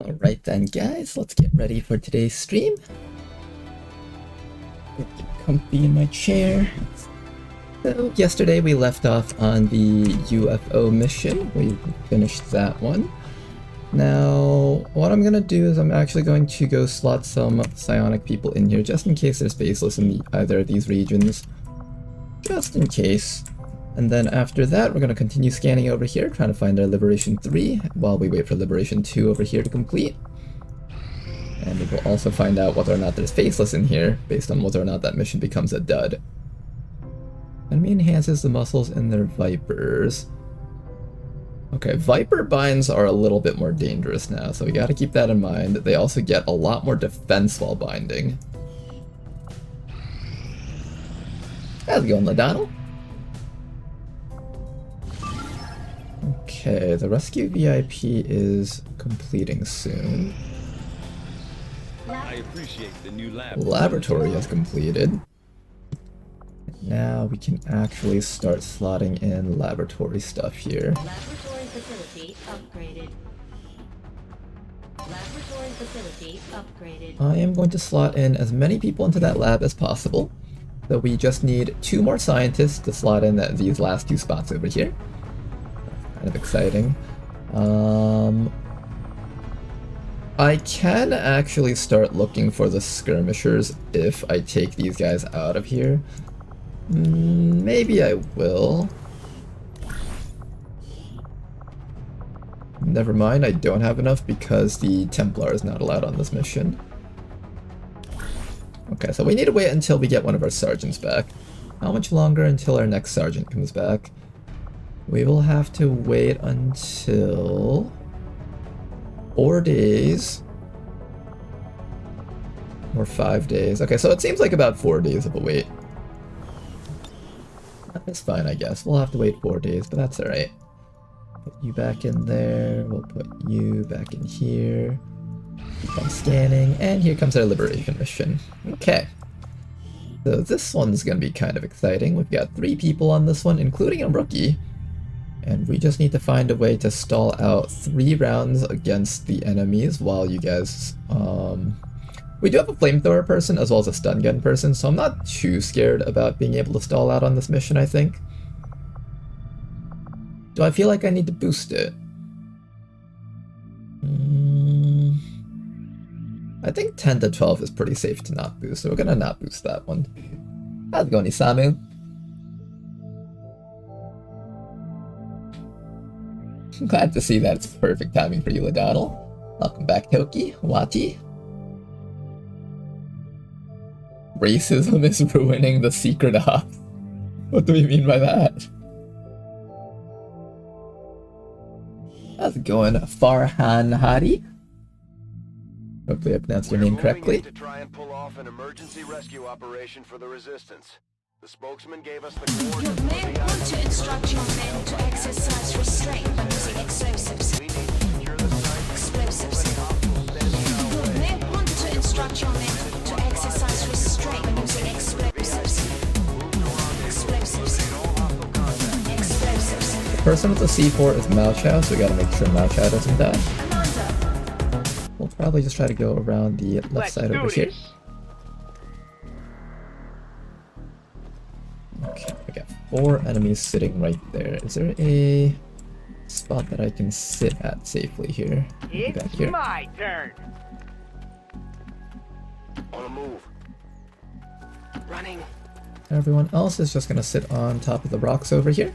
Alright then guys, let's get ready for today's stream. Get comfy in my chair. So yesterday we left off on the UFO mission. We finished that one. Now, what I'm gonna do is I'm actually going to go slot some psionic people in here just in case they're spaceless in either of these regions. Just in case. And then after that, we're going to continue scanning over here, trying to find our Liberation 3, while we wait for Liberation 2 over here to complete. And we will also find out whether or not there's faceless in here, based on whether or not that mission becomes a dud. Enemy enhances the muscles in their Vipers. Okay, Viper binds are a little bit more dangerous now, so we gotta keep that in mind. They also get a lot more defense while binding. How's it going, Ladonald? Okay, the rescue VIP is completing soon. I appreciate the new Laboratory is completed. Now we can actually start slotting in laboratory stuff here. Laboratory facility upgraded. Laboratory facility upgraded. I am going to slot in as many people into that lab as possible. So we just need 2 more scientists to slot in these last 2 spots over here. Kind of exciting. I can actually start looking for the skirmishers if I take these guys out of here. Maybe I will. Never mind, I don't have enough because the Templar is not allowed on this mission. Okay, so we need to wait until we get one of our sergeants back. How much longer until our next sergeant comes back? We will have to wait until 4 days. Or 5 days. Okay, so it seems like about 4 days of a wait. That's fine, I guess. We'll have to wait 4 days, but that's alright. Put you back in there. We'll put you back in here. Keep on scanning. And here comes our Liberation mission. Okay. So this one's going to be kind of exciting. We've got 3 people on this one, including a rookie. And we just need to find a way to stall out 3 rounds against the enemies while you guys... We do have a flamethrower person as well as a stun gun person, so I'm not too scared about being able to stall out on this mission, I think. Do I feel like I need to boost it? I think 10 to 12 is pretty safe to not boost, so we're gonna not boost that one. How's it going, Isamu? I'm glad to see that it's perfect timing for you, Ladonald. Welcome back, Toki. Wati. Racism is ruining the secret ops. What do we mean by that? How's it going, Farhan Hadi? Hopefully I pronounced your name correctly. To try and pull off an emergency rescue operation for the resistance. The spokesman gave us the coordinates. You may want to instruct your men to exercise restraint by using explosives. We need to secure the site. Explosives. You may want to instruct your men to exercise restraint by using explosives. Explosives. Explosives. The person with the C4 is Mao Chao, so we gotta make sure Mao Chao doesn't die. Commander. We'll probably just try to go around the left side over here. Okay, we got 4 enemies sitting right there. Is there a spot that I can sit at safely here? Maybe back here. My turn. On a move. Running. Everyone else is just gonna sit on top of the rocks over here.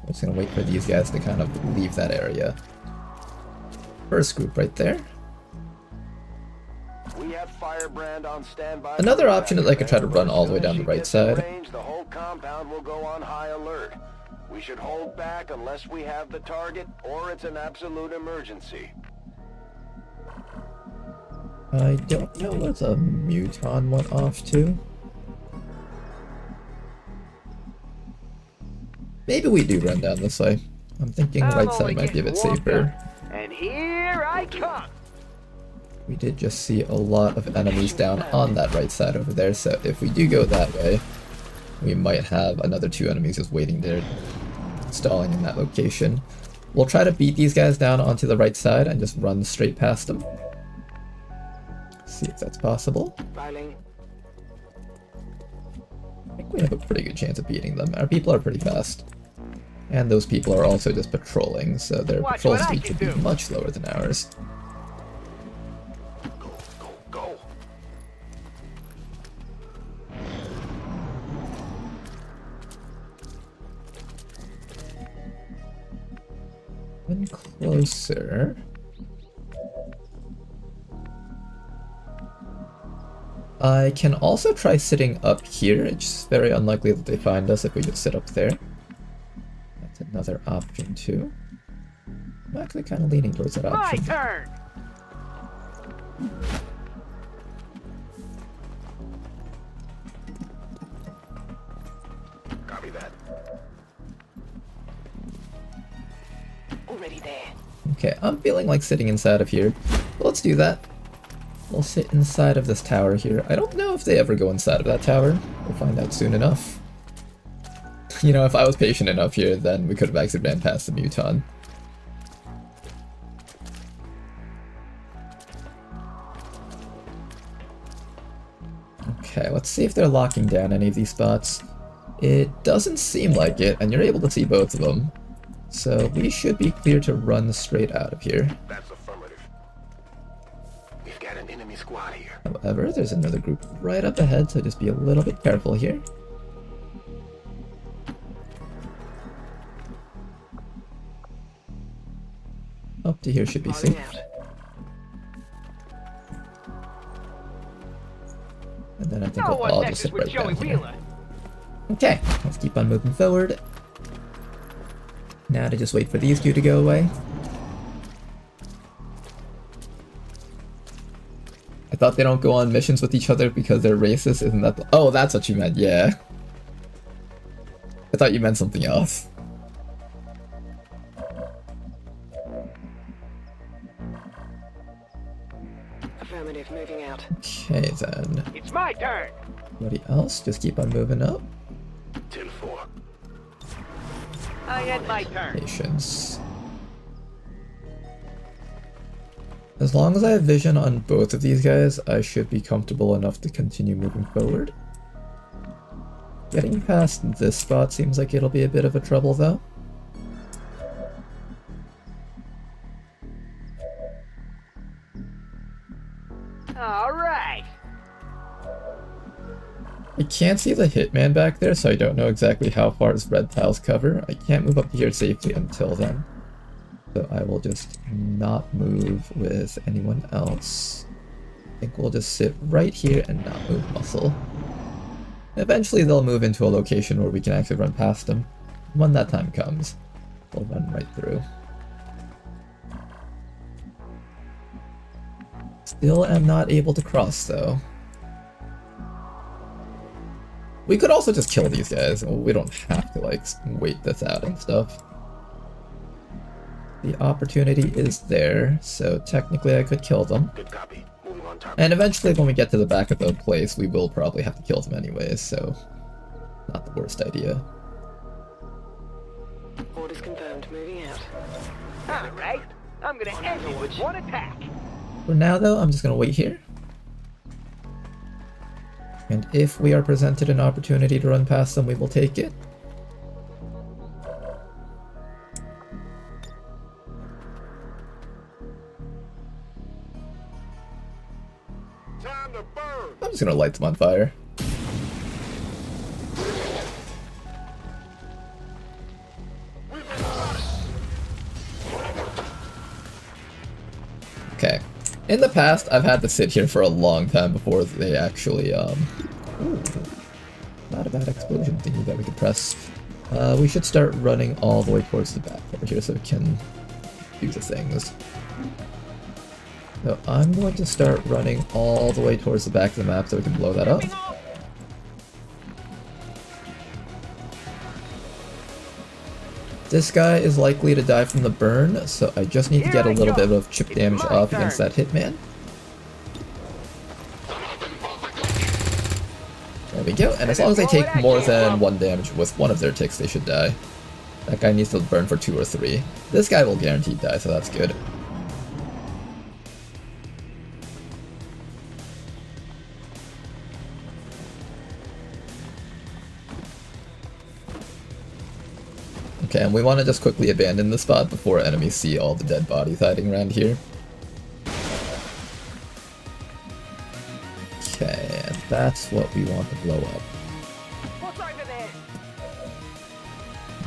We're just gonna wait for these guys to kind of leave that area. First group right there. We have Firebrand on standby. Another option is I could try to run all the way down the right side. The whole compound will go on high alert. We should hold back unless we have the target or it's an absolute emergency. I don't know what the Muton went off to. Maybe we do run down this way. I'm thinking the right side might be a bit safer. And here I come. We did just see a lot of enemies down on that right side over there, so if we do go that way, we might have another 2 enemies just waiting there, stalling in that location. We'll try to beat these guys down onto the right side and just run straight past them. See if that's possible. Filing. I think we have a pretty good chance of beating them. Our people are pretty fast. And those people are also just patrolling, so their Watch patrol what I speed can should be do. much lower than ours. Go, go, go. One closer. I can also try sitting up here. It's very unlikely that they find us if we just sit up there. That's another option too. I'm actually kind of leaning towards that My option. turn. Copy that. Already there. Okay, I'm feeling like sitting inside of here. Well, let's do that. We'll sit inside of this tower here. I don't know if they ever go inside of that tower. We'll find out soon enough. You know, if I was patient enough here, then we could have actually ran past the Muton. Okay, let's see if they're locking down any of these spots. It doesn't seem like it, and you're able to see both of them. So we should be clear to run straight out of here. That's affirmative. We've got an enemy squad here. However, there's another group right up ahead, so just be a little bit careful here. Up to here should be safe. And then I think No we'll one all just messes sit with right Joey down here. Wheeler. Okay, let's keep on moving forward. Now to just wait for these two to go away. I thought they don't go on missions with each other because they're racist, isn't that oh, that's what you meant, yeah. I thought you meant something else. Affirmative, moving out. Okay then. It's my turn. Anybody else? Just keep on moving up. 10-4. I had my turn. Patience. As long as I have vision on both of these guys, I should be comfortable enough to continue moving forward. Getting past this spot seems like it'll be a bit of a trouble though. All right. I can't see the hitman back there, so I don't know exactly how far his red tiles cover. I can't move up here safely until then. So I will just not move with anyone else. I think we'll just sit right here and not move muscle. Eventually they'll move into a location where we can actually run past them. When that time comes, we'll run right through. Still am not able to cross though. We could also just kill these guys. We don't have to like wait this out and stuff. The opportunity is there, so technically I could kill them. Good copy. Moving on target. And eventually when we get to the back of the place, we will probably have to kill them anyways, so not the worst idea. Orders confirmed, moving out. All right. I'm gonna end it with one attack. For now though, I'm just gonna wait here. And if we are presented an opportunity to run past them, we will take it. Time to burn. I'm just gonna light them on fire. Okay. In the past, I've had to sit here for a long time before they actually, Ooh, not a bad explosion thingy that we could press. We should start running all the way towards the back over here so we can do the things. So I'm going to start running all the way towards the back of the map so we can blow that up. This guy is likely to die from the burn, so I just need to get a little bit of chip damage off against that hitman. There we go, and as long as they take more than 1 damage with one of their ticks, they should die. That guy needs to burn for 2 or 3. This guy will guaranteed die, so that's good. Okay, and we want to just quickly abandon the spot before enemies see all the dead bodies hiding around here. Okay, and that's what we want to blow up. What's over there?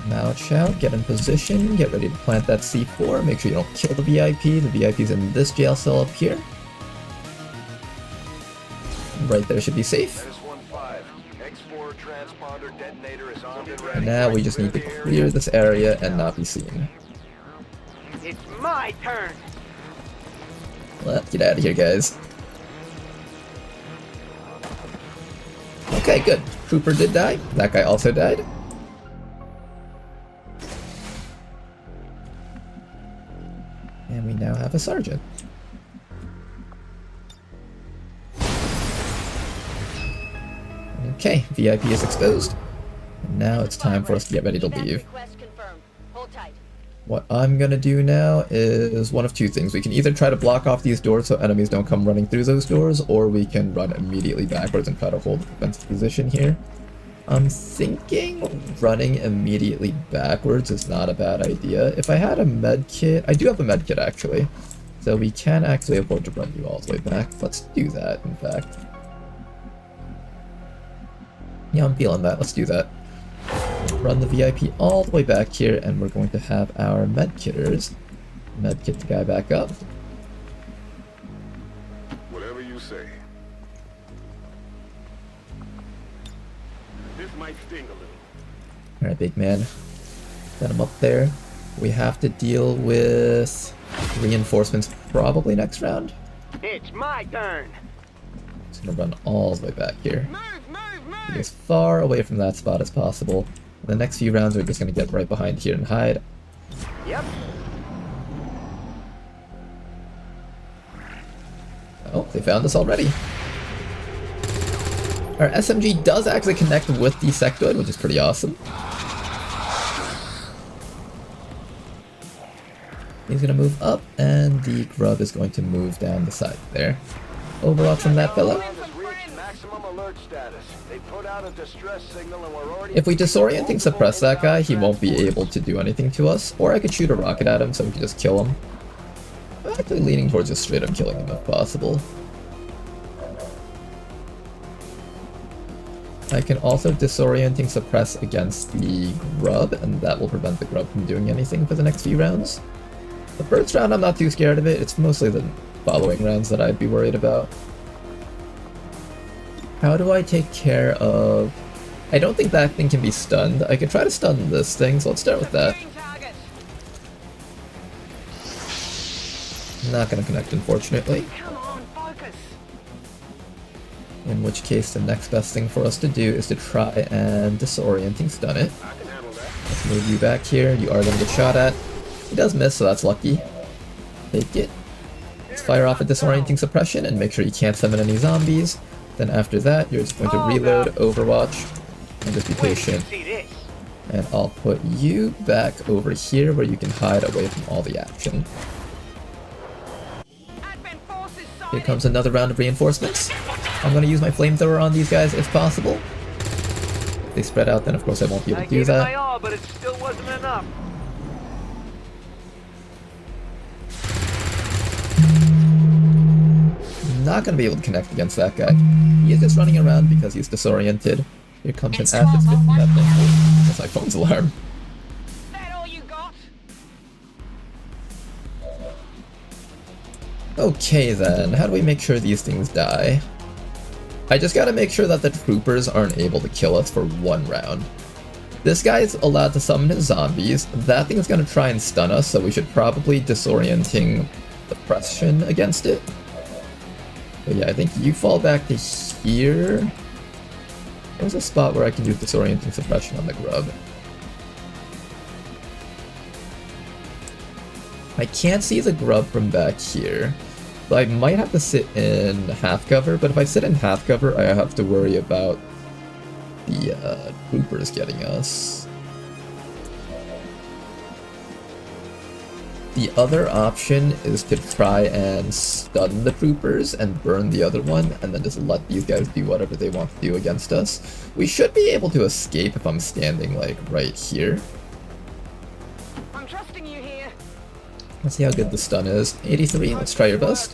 Now shout, get in position, get ready to plant that C4, make sure you don't kill the VIP. The VIP's in this jail cell up here. Right there should be safe. Menace 1-5. X4 transponder detonator is armed and ready. And now we just need to clear this area and not be seen. It's my turn. Let's get out of here, guys. Okay, good. Trooper did die. That guy also died. And we now have a sergeant. Okay, VIP is exposed. And now it's time for us to get ready to leave. Request confirmed. Hold tight. What I'm gonna do now is one of two things. We can either try to block off these doors so enemies don't come running through those doors, or we can run immediately backwards and try to hold the defensive position here. I'm thinking running immediately backwards is not a bad idea. If I had a med kit, I do have a med kit actually, so we can actually afford to run you all the way back. Let's do that, in fact. Yeah, I'm feeling that. Let's do that. Run the VIP all the way back here, and we're going to have our medkitters medkit the guy back up. Whatever you say. This might sting a little. Alright, big man. Get him up there. We have to deal with reinforcements probably next round. It's my turn. Just gonna run all the way back here. Move, move, move. Be as far away from that spot as possible. The next few rounds we're just gonna get right behind here and hide. Yep. Oh, they found us already. Our SMG does actually connect with the sectoid, which is pretty awesome. He's gonna move up, and the grub is going to move down the side there. Overwatch from that fellow. Maximum alert status. They put out a distress signal and we're already... If we disorienting suppress that guy, he won't be able to do anything to us. Or I could shoot a rocket at him so we can just kill him. I'm actually leaning towards just straight up killing him if possible. I can also disorienting suppress against the grub, and that will prevent the grub from doing anything for the next few rounds. The first round I'm not too scared of it, it's mostly the following rounds that I'd be worried about. How do I take care of... I don't think that thing can be stunned. I could try to stun this thing, so let's start with that. Not gonna connect, unfortunately. Come on, focus. In which case, the next best thing for us to do is to try and disorienting stun it. I can handle that. Let's move you back here. You are gonna get shot at. He does miss, so that's lucky. Take it. Let's fire off a disorienting suppression and make sure you can't summon any zombies. Then after that, you're just going to reload Overwatch and just be patient. See this. And I'll put you back over here where you can hide away from all the action. Advent forces Here comes another round of reinforcements. I'm going to use my flamethrower on these guys if possible. If they spread out, then of course I won't be able to do I that. all, but it still wasn't enough. Not going to be able to connect against that guy. He is just running around because he's disoriented. Here comes an acid spit from that thing. Oh, that's my phone's alarm. That all you got? Okay then, how do we make sure these things die? I just gotta make sure that the troopers aren't able to kill us for one round. This guy's allowed to summon his zombies. That thing's gonna try and stun us, so we should probably disorienting suppression against it. But yeah, I think you fall back to here. There's a spot where I can do disorienting suppression on the grub. I can't see the grub from back here. So I might have to sit in half cover, but if I sit in half cover, I have to worry about the troopers getting us. The other option is to try and stun the troopers and burn the other one, and then just let these guys do whatever they want to do against us. We should be able to escape if I'm standing, like, right here. I'm trusting you here. Let's see how good the stun is. 83, let's try your best.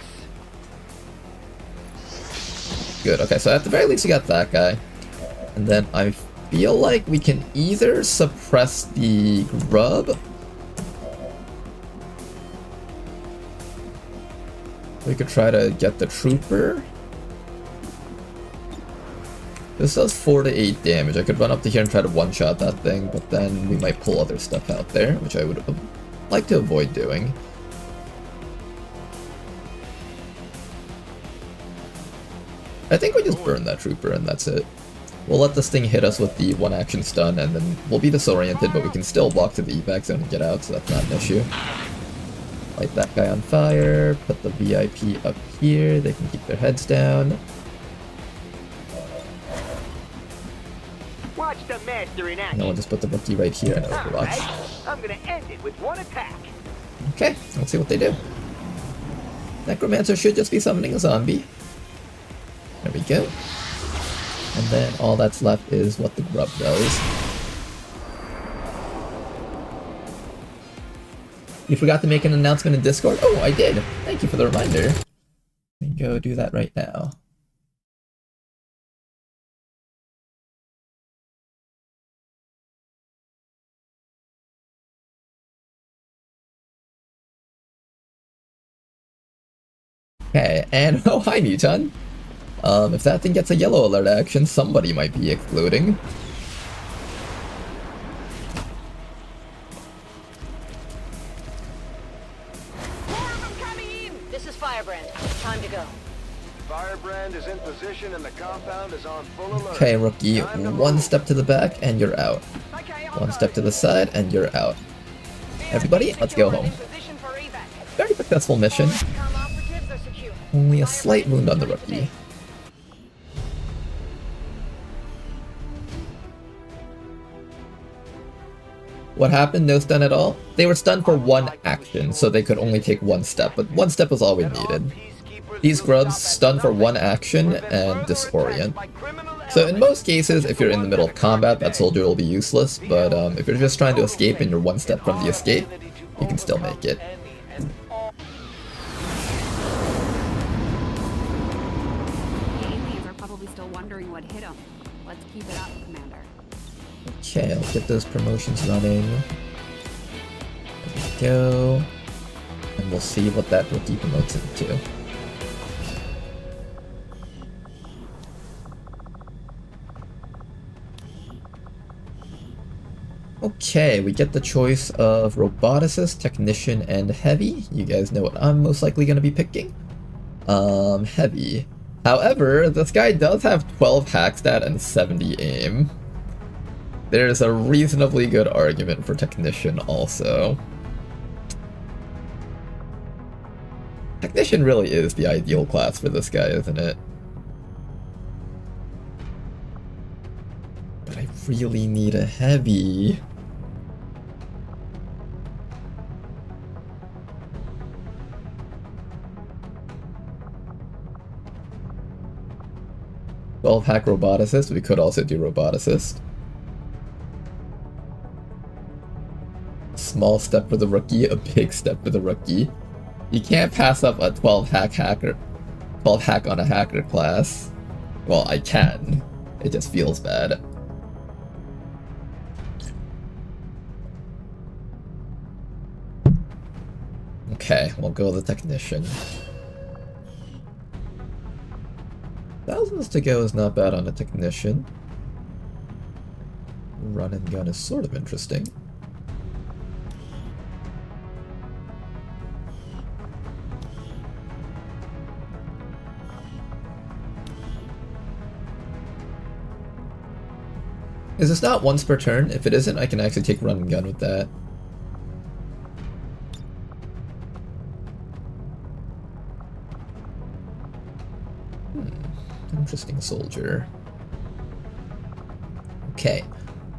Good, okay, so at the very least we got that guy. And then I feel like we can either suppress the grub. We could try to get the trooper. This does 4 to 8 damage. I could run up to here and try to one-shot that thing, but then we might pull other stuff out there, which I would like to avoid doing. I think we just burn that trooper and that's it. We'll let this thing hit us with the one-action stun, and then we'll be disoriented, but we can still walk to the evac zone and get out, so that's not an issue. Light that guy on fire, put the VIP up here, they can keep their heads down. Watch the master in action. And then we'll just put the rookie right here in Overwatch. Alright, I'm gonna end it with one attack. Okay, let's see what they do. Necromancer should just be summoning a zombie. There we go. And then all that's left is what the grub does. You forgot to make an announcement in Discord? Oh, I did! Thank you for the reminder. Let me go do that right now. Okay, and oh hi Muton! If that thing gets a yellow alert action, somebody might be exploding. This is Firebrand. Time to go. Firebrand is in position and the compound is on full alert. Okay, rookie, one step to the back and you're out. Okay, One step to the side and you're out. Everybody, let's go home. Very successful mission. Only a slight wound on the rookie. What happened? No stun at all? They were stunned for one action, so they could only take one step, but one step was all we needed. These grubs stun for one action and disorient. So in most cases, if you're in the middle of combat, that soldier will be useless, but if you're just trying to escape and you're one step from the escape, you can still make it. The aliens are probably still wondering what hit them. Let's keep it up, Commander. Okay, let's get those promotions running. There we go. And we'll see what that rookie promotes into. Okay, we get the choice of Roboticist, Technician, and Heavy. You guys know what I'm most likely going to be picking. Heavy. However, this guy does have 12 hack stat and 70 aim. There's a reasonably good argument for Technician also. Technician really is the ideal class for this guy, isn't it? But I really need a Heavy. Well, hack Roboticist, we could also do Roboticist. Small step for the rookie, a big step for the rookie. You can't pass up a 12 hack on a hacker class. Well, I can. It just feels bad. Okay, we'll go with the Technician. Thousands to go is not bad on a Technician. Run and gun is sort of interesting. Is this not once per turn? If it isn't, I can actually take run and gun with that. Interesting soldier. Okay.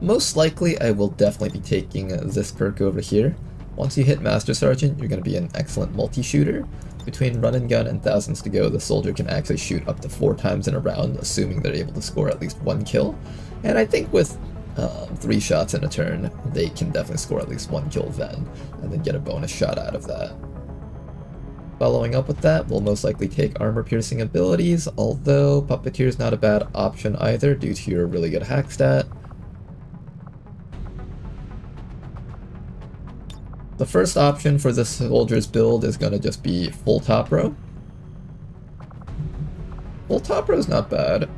Most likely I will definitely be taking this perk over here. Once you hit Master Sergeant, you're going to be an excellent multi-shooter. Between run and gun and thousands to go, the soldier can actually shoot up to 4 times in a round, assuming they're able to score at least 1 kill. And I think with 3 shots in a turn, they can definitely score at least 1 kill then, and then get a bonus shot out of that. Following up with that, we'll most likely take armor-piercing abilities, although Puppeteer is not a bad option either due to your really good hack stat. The first option for the soldier's build is going to just be full top row. Full top row is not bad.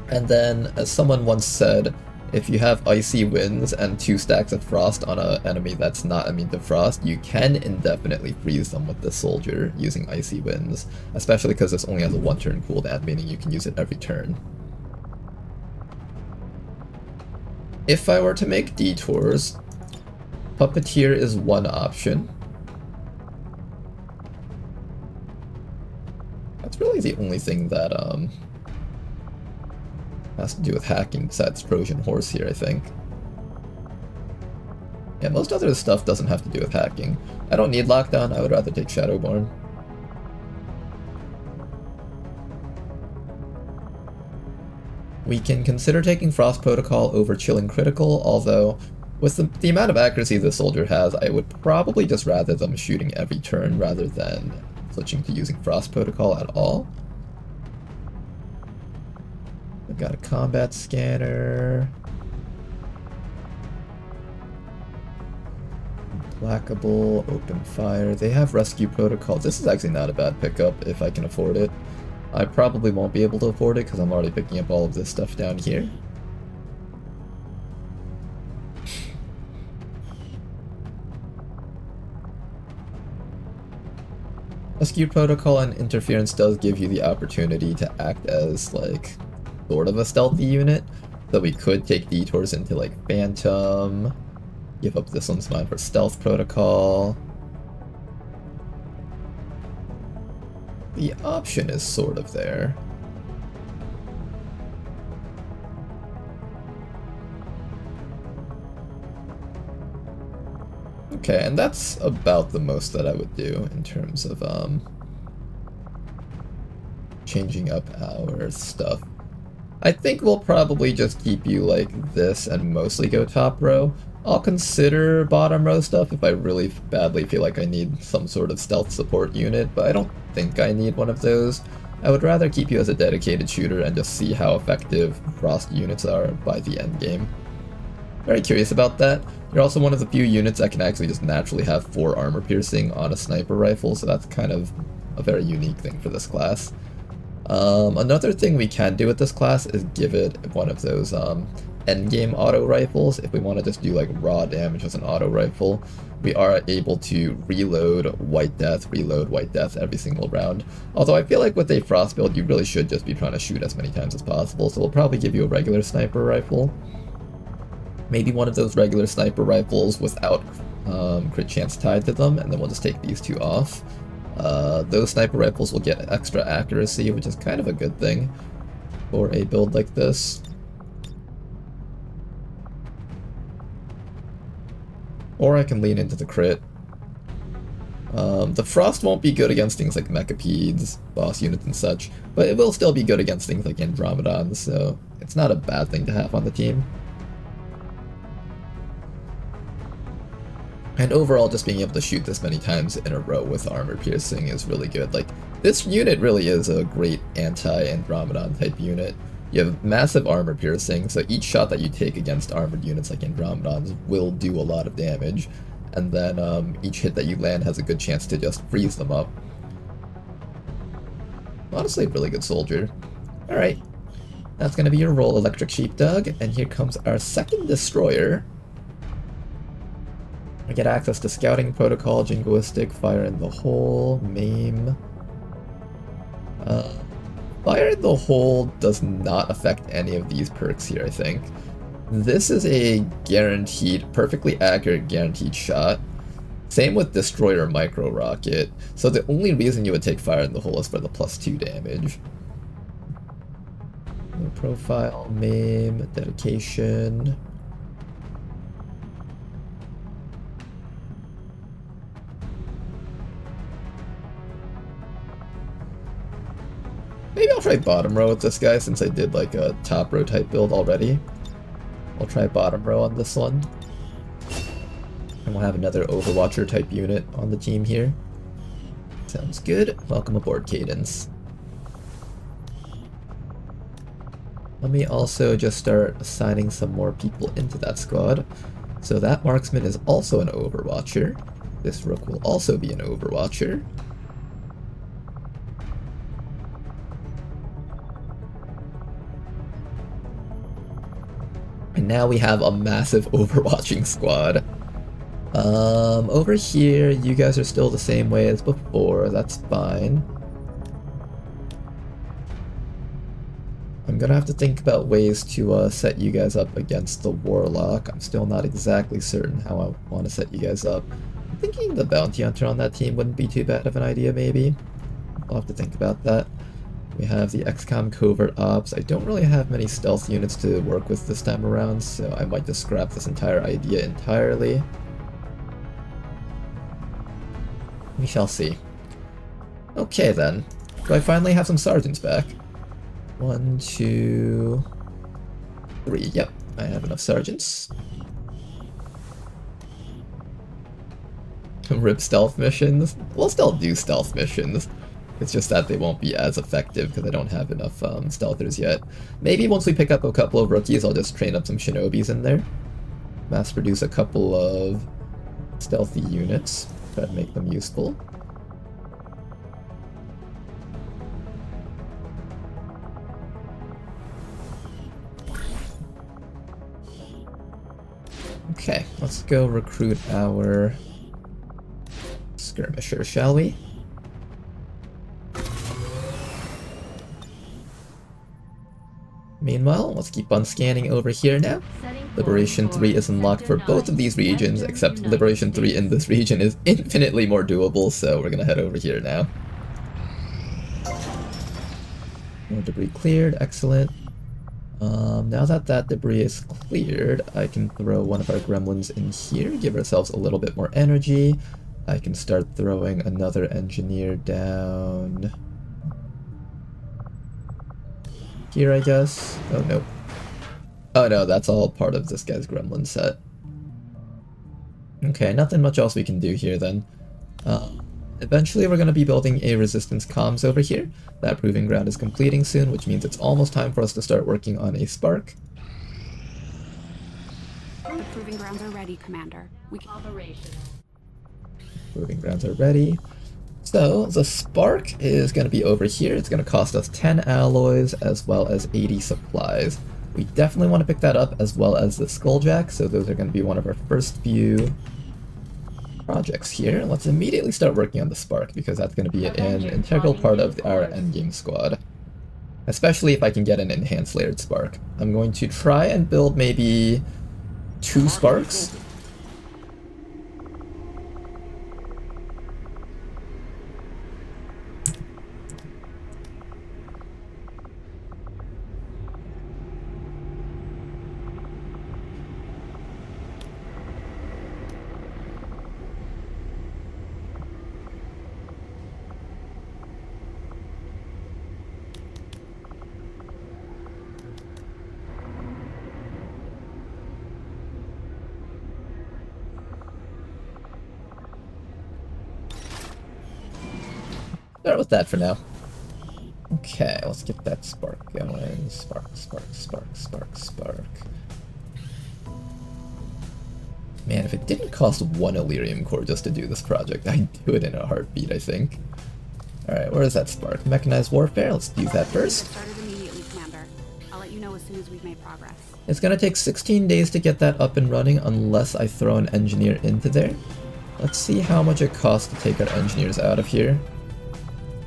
And then, as someone once said, if you have icy winds and 2 stacks of frost on an enemy that's not immune to frost, you can indefinitely freeze them with the soldier using icy winds, especially because this only has a 1-turn cooldown, meaning you can use it every turn. If I were to make detours, Puppeteer is one option. That's really the only thing that has to do with hacking besides Trojan Horse here, I think. Yeah, most other stuff doesn't have to do with hacking. I don't need Lockdown, I would rather take Shadowborn. We can consider taking Frost Protocol over Chilling Critical, although with the amount of accuracy the soldier has, I would probably just rather them shooting every turn rather than switching to using Frost Protocol at all. I've got a combat scanner. Implacable, open fire. They have rescue protocol. This is actually not a bad pickup if I can afford it. I probably won't be able to afford it because I'm already picking up all of this stuff down here. Rescue protocol and interference does give you the opportunity to act as like sort of a stealthy unit, so we could take detours into like Phantom, give up this one's mine for stealth protocol. The option is sort of there. Okay, and that's about the most that I would do in terms of changing up our stuff. I think we'll probably just keep you like this and mostly go top row. I'll consider bottom row stuff if I really badly feel like I need some sort of stealth support unit, but I don't think I need one of those. I would rather keep you as a dedicated shooter and just see how effective Frost units are by the end game. Very curious about that. You're also one of the few units that can actually just naturally have 4 armor piercing on a sniper rifle, so that's kind of a very unique thing for this class. Another thing we can do with this class is give it one of those endgame auto rifles. If we want to just do like raw damage as an auto rifle, we are able to reload White Death every single round. Although I feel like with a Frost build, you really should just be trying to shoot as many times as possible, so we'll probably give you a regular sniper rifle. Maybe one of those regular sniper rifles without crit chance tied to them, and then we'll just take these 2 off. Those sniper rifles will get extra accuracy, which is kind of a good thing for a build like this. Or I can lean into the crit. The Frost won't be good against things like Mechapedes, boss units and such, but it will still be good against things like Andromedons, so it's not a bad thing to have on the team. And overall, just being able to shoot this many times in a row with armor piercing is really good. Like, this unit really is a great anti-Andromedon type unit. You have massive armor piercing, so each shot that you take against armored units like Andromedons will do a lot of damage. And then each hit that you land has a good chance to just freeze them up. Honestly, a really good soldier. Alright, that's going to be your roll, Electric Sheepdog, and here comes our second destroyer. I get access to Scouting Protocol, Jingoistic, Fire in the Hole, Maim. Fire in the Hole does not affect any of these perks here, I think. This is a guaranteed, perfectly accurate guaranteed shot. Same with Destroyer Micro Rocket, so the only reason you would take Fire in the Hole is for the +2 damage. No profile, Maim, Dedication. Maybe I'll try bottom row with this guy since I did like a top row type build already. I'll try bottom row on this one. And we'll have another Overwatcher type unit on the team here. Sounds good. Welcome aboard, Cadence. Let me also just start assigning some more people into that squad. So that marksman is also an Overwatcher. This rook will also be an Overwatcher. And now we have a massive Overwatching squad. Over here, you guys are still the same way as before, that's fine. I'm gonna have to think about ways to set you guys up against the Warlock. I'm still not exactly certain how I want to set you guys up. I'm thinking the Bounty Hunter on that team wouldn't be too bad of an idea, maybe. I'll have to think about that. We have the XCOM Covert Ops. I don't really have many stealth units to work with this time around, so I might just scrap this entire idea entirely. We shall see. Okay then. Do I finally have some sergeants back? 1, 2, 3. Yep, I have enough sergeants. RIP stealth missions. We'll still do stealth missions. It's just that they won't be as effective because I don't have enough stealthers yet. Maybe once we pick up a couple of rookies, I'll just train up some shinobis in there. Mass produce a couple of stealthy units. Try to make them useful. Okay, let's go recruit our skirmisher, shall we? Meanwhile, let's keep on scanning over here now. Liberation 3 is unlocked for both of these regions, except Liberation 3 in this region is infinitely more doable, so we're gonna head over here now. More debris cleared, excellent. Now that that debris is cleared, I can throw one of our gremlins in here, give ourselves a little bit more energy. I can start throwing another engineer down here, I guess. Oh, no. Oh, no, that's all part of this guy's gremlin set. Okay, nothing much else we can do here, then. Eventually, we're going to be building a resistance comms over here. That proving ground is completing soon, which means it's almost time for us to start working on a spark. The proving grounds are ready, Commander. We can... Operational. Proving grounds are ready. So, the spark is going to be over here. It's going to cost us 10 alloys as well as 80 supplies. We definitely want to pick that up as well as the skulljack, so those are going to be one of our first few projects here. Let's immediately start working on the spark because that's going to be an integral part of our endgame squad. Especially if I can get an enhanced layered spark. I'm going to try and build maybe 2 sparks. Start with that for now. Okay, let's get that spark going. Spark, spark, spark, spark, spark. Man, if it didn't cost 1 Illyrium core just to do this project, I'd do it in a heartbeat, I think. Alright, where is that spark? Mechanized warfare, let's do that first. Started immediately, Commander. I'll let you know as soon as we've made progress. It's gonna take 16 days to get that up and running unless I throw an engineer into there. Let's see how much it costs to take our engineers out of here.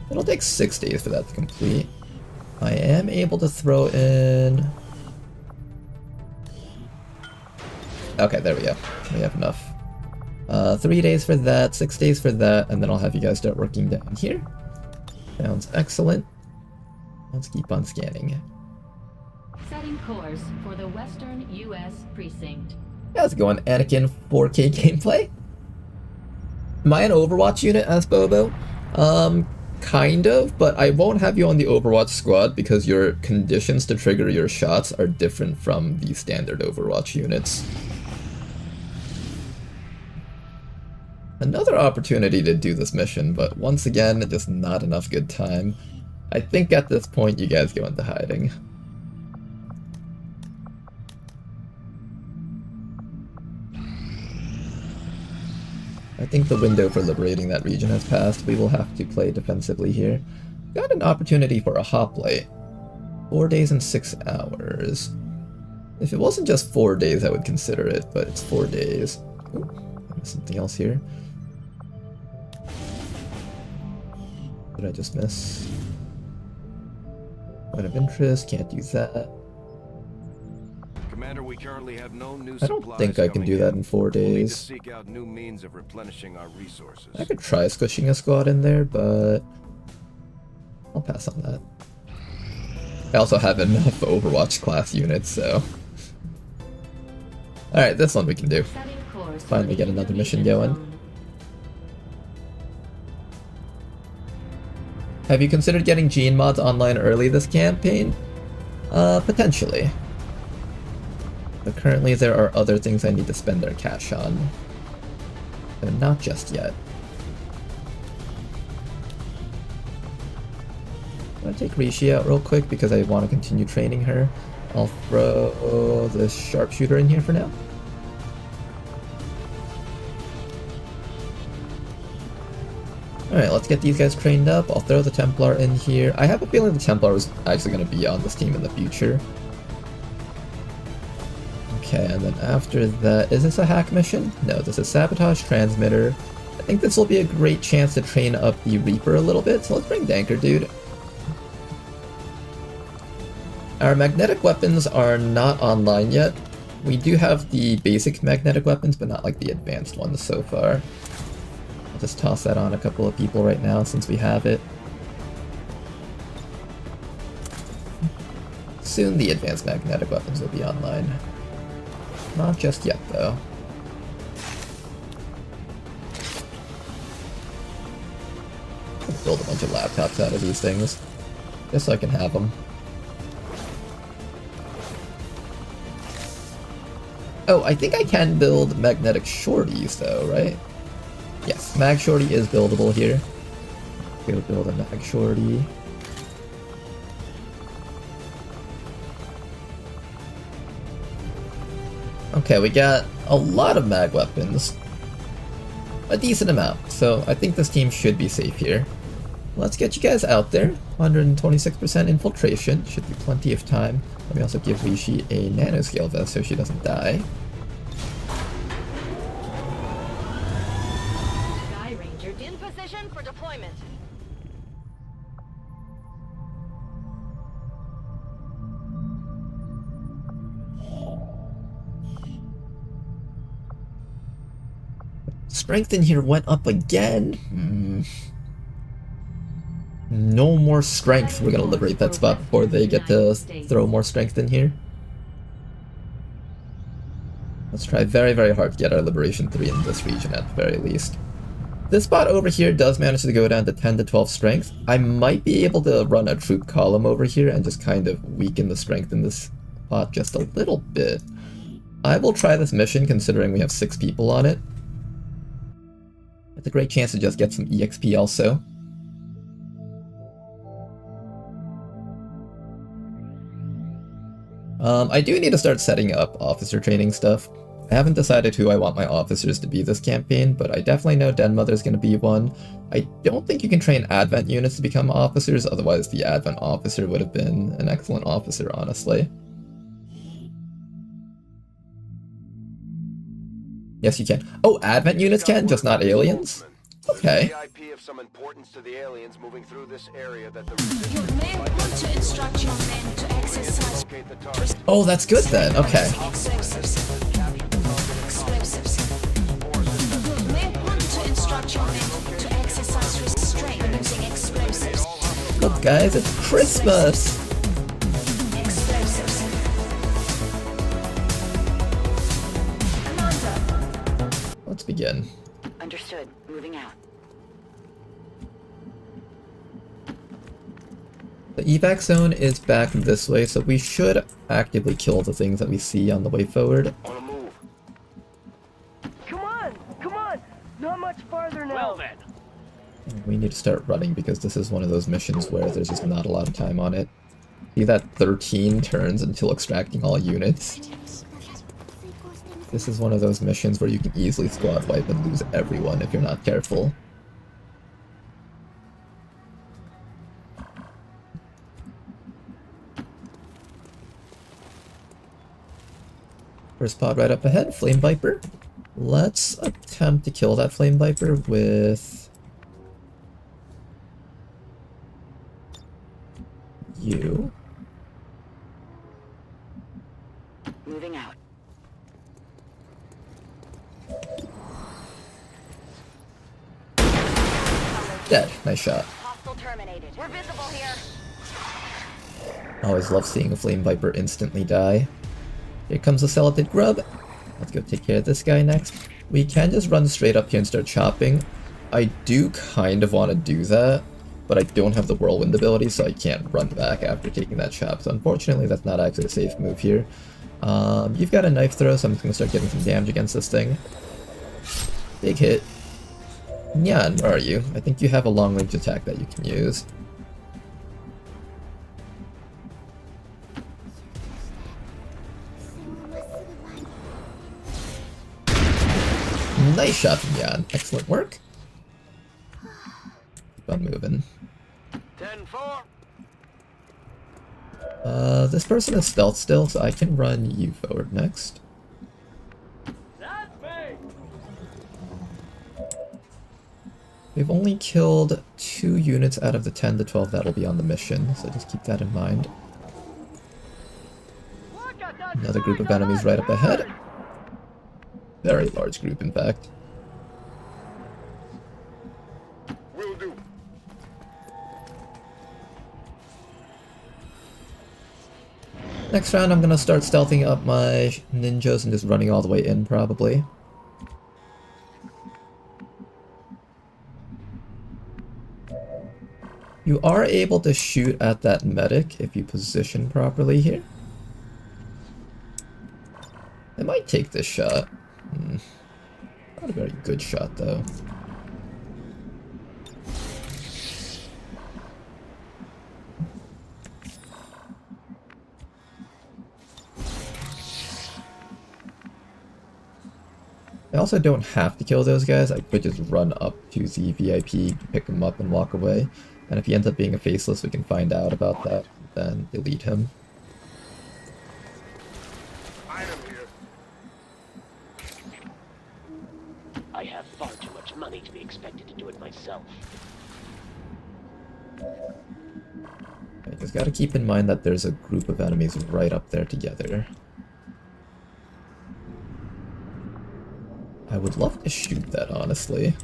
It'll take 6 days for that to complete. I am able to throw in... Okay, there we go. We have enough. 3 days for that, 6 days for that, and then I'll have you guys start working down here. Sounds excellent. Let's keep on scanning. Setting course for the Western U.S. Precinct. How's it going, Anakin 4K gameplay? Am I an Overwatch unit? Asked Bobo. Kind of, but I won't have you on the Overwatch squad because your conditions to trigger your shots are different from the standard Overwatch units. Another opportunity to do this mission, but once again, just not enough good time. I think at this point you guys go into hiding. I think the window for liberating that region has passed. We will have to play defensively here. Got an opportunity for a hoplite. 4 days and 6 hours. If it wasn't just 4 days, I would consider it, but it's 4 days. Ooh, there's something else here. What did I just miss? Point of interest, can't use that. Commander, we currently have no new I don't think I can do that in 4 We'll need to days. seek out new means of replenishing our resources. I could try squishing a squad in there, but I'll pass on that. I also have enough Overwatch class units, so... Alright, this one we can do. Setting course for Finally the get another mission Indonesian going. zone. Have you considered getting gene mods online early this campaign? Potentially. But currently there are other things I need to spend our cash on. So not just yet. I'm gonna take Rishi out real quick because I want to continue training her. I'll throw the sharpshooter in here for now. Alright, let's get these guys trained up. I'll throw the Templar in here. I have a feeling the Templar is actually going to be on this team in the future. Okay, and then after that, is this a hack mission? No, this is Sabotage Transmitter. I think this will be a great chance to train up the Reaper a little bit, so let's bring Danker Dude. Our magnetic weapons are not online yet. We do have the basic magnetic weapons, but not like the advanced ones so far. I'll just toss that on a couple of people right now since we have it. Soon the advanced magnetic weapons will be online. Not just yet, though. I'll build a bunch of laptops out of these things, just so I can have them. Oh, I think I can build magnetic shorties, though, right? Yes, mag shorty is buildable here. Go build a mag shorty. Okay, we got a lot of mag weapons. A decent amount, so I think this team should be safe here. Let's get you guys out there. 126% infiltration, should be plenty of time. Let me also give Rishi a nanoscale vest so she doesn't die. Sky Ranger in position for deployment. Strength in here went up again. No more strength. We're gonna liberate that spot before they get to throw more strength in here. Let's try very, very hard to get our Liberation 3 in this region at the very least. This spot over here does manage to go down to 10 to 12 strength. I might be able to run a troop column over here and just kind of weaken the strength in this spot just a little bit. I will try this mission considering we have 6 people on it. It's a great chance to just get some EXP also. I do need to start setting up officer training stuff. I haven't decided who I want my officers to be this campaign, but I definitely know Den Mother's going to be one. I don't think you can train Advent units to become officers, otherwise the Advent officer would have been an excellent officer, honestly. Yes, you can. Oh, Advent units can, just not aliens? Okay. VIP of some importance to the aliens moving through this area that the You may want to instruct your men to exercise locate the target. Oh, that's good then, okay. explosives. Explosives. You may want to instruct your men to exercise restraint using explosives. Look guys, it's Christmas! Explosives. Let's begin. Understood. Moving out. The evac zone is back this way, so we should actively kill the things that we see on the way forward. On a move. Come on! Not much farther now. Well then. We need to start running because this is one of those missions where there's just not a lot of time on it. See that 13 turns until extracting all units? This is one of those missions where you can easily squad wipe and lose everyone if you're not careful. First pod right up ahead, Flame Viper. Let's attempt to kill that Flame Viper with you. Moving out. Dead. Nice shot. Hostile terminated. We're visible here. Always love seeing a Flame Viper instantly die. Here comes the Celadid Grub. Let's go take care of this guy next. We can just run straight up here and start chopping. I do kind of want to do that, but I don't have the Whirlwind ability, so I can't run back after taking that chop. So unfortunately, that's not actually a safe move here. You've got a knife throw, so I'm just going to start getting some damage against this thing. Big hit. Nyan, where are you? I think you have a long-range attack that you can use. Nice shot from Yan. Excellent work. Keep on moving. 10-4. This person is stealth still, so I can run you forward next. That's me. We've only killed 2 units out of the 10 to 12 that'll be on the mission, so just keep that in mind. Another group of enemies right up ahead. Very large group, in fact. Will do. Next round, I'm gonna start stealthing up my ninjas and just running all the way in, probably. You are able to shoot at that medic if you position properly here. I might take this shot. Not a very good shot, though. I also don't have to kill those guys. I could just run up to the VIP, pick him up, and walk away. And if he ends up being a faceless, we can find out about that, then delete him. I have far too much money to be expected to do it myself. I just gotta keep in mind that there's a group of enemies right up there together. I would love to shoot that, honestly.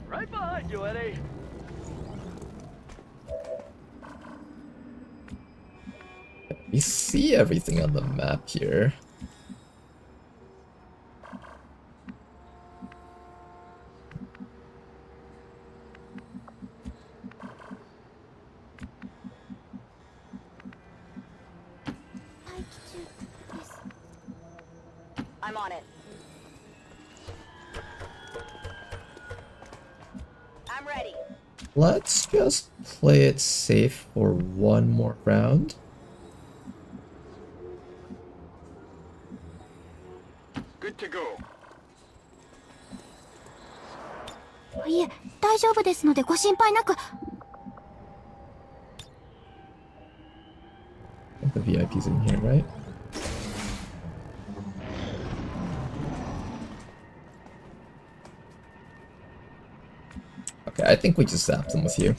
Right behind you, Eddie. We see everything on the map here. I'm on it. I'm ready. Let's just play it safe for one more round. Good to go. いえ、大丈夫ですのでご心配なく。 I think the VIP's in here, right? Okay, I think we just zap them with you.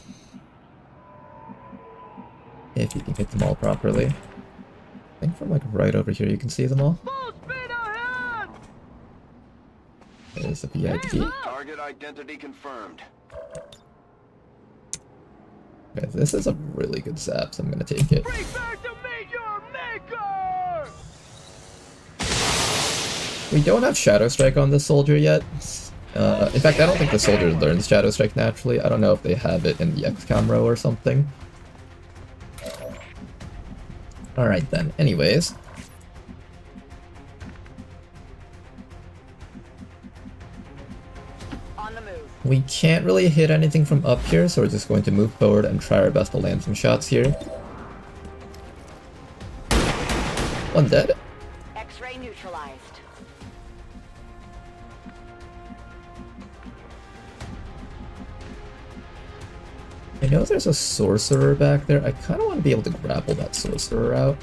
If you can hit them all properly. I think from like right over here you can see them all. Full speed ahead! There's the VIP. Target identity confirmed. Okay, this is a really good zap, so I'm gonna take it. Prepare to meet your maker! We don't have Shadow Strike on this soldier yet. In fact, I don't think the soldier learns Shadow Strike naturally. I don't know if they have it in the XCOM row or something. Alright then, anyways. On the move. We can't really hit anything from up here, so we're just going to move forward and try our best to land some shots here. One dead. X-ray neutralized. I know there's a sorcerer back there. I kind of want to be able to grapple that sorcerer out.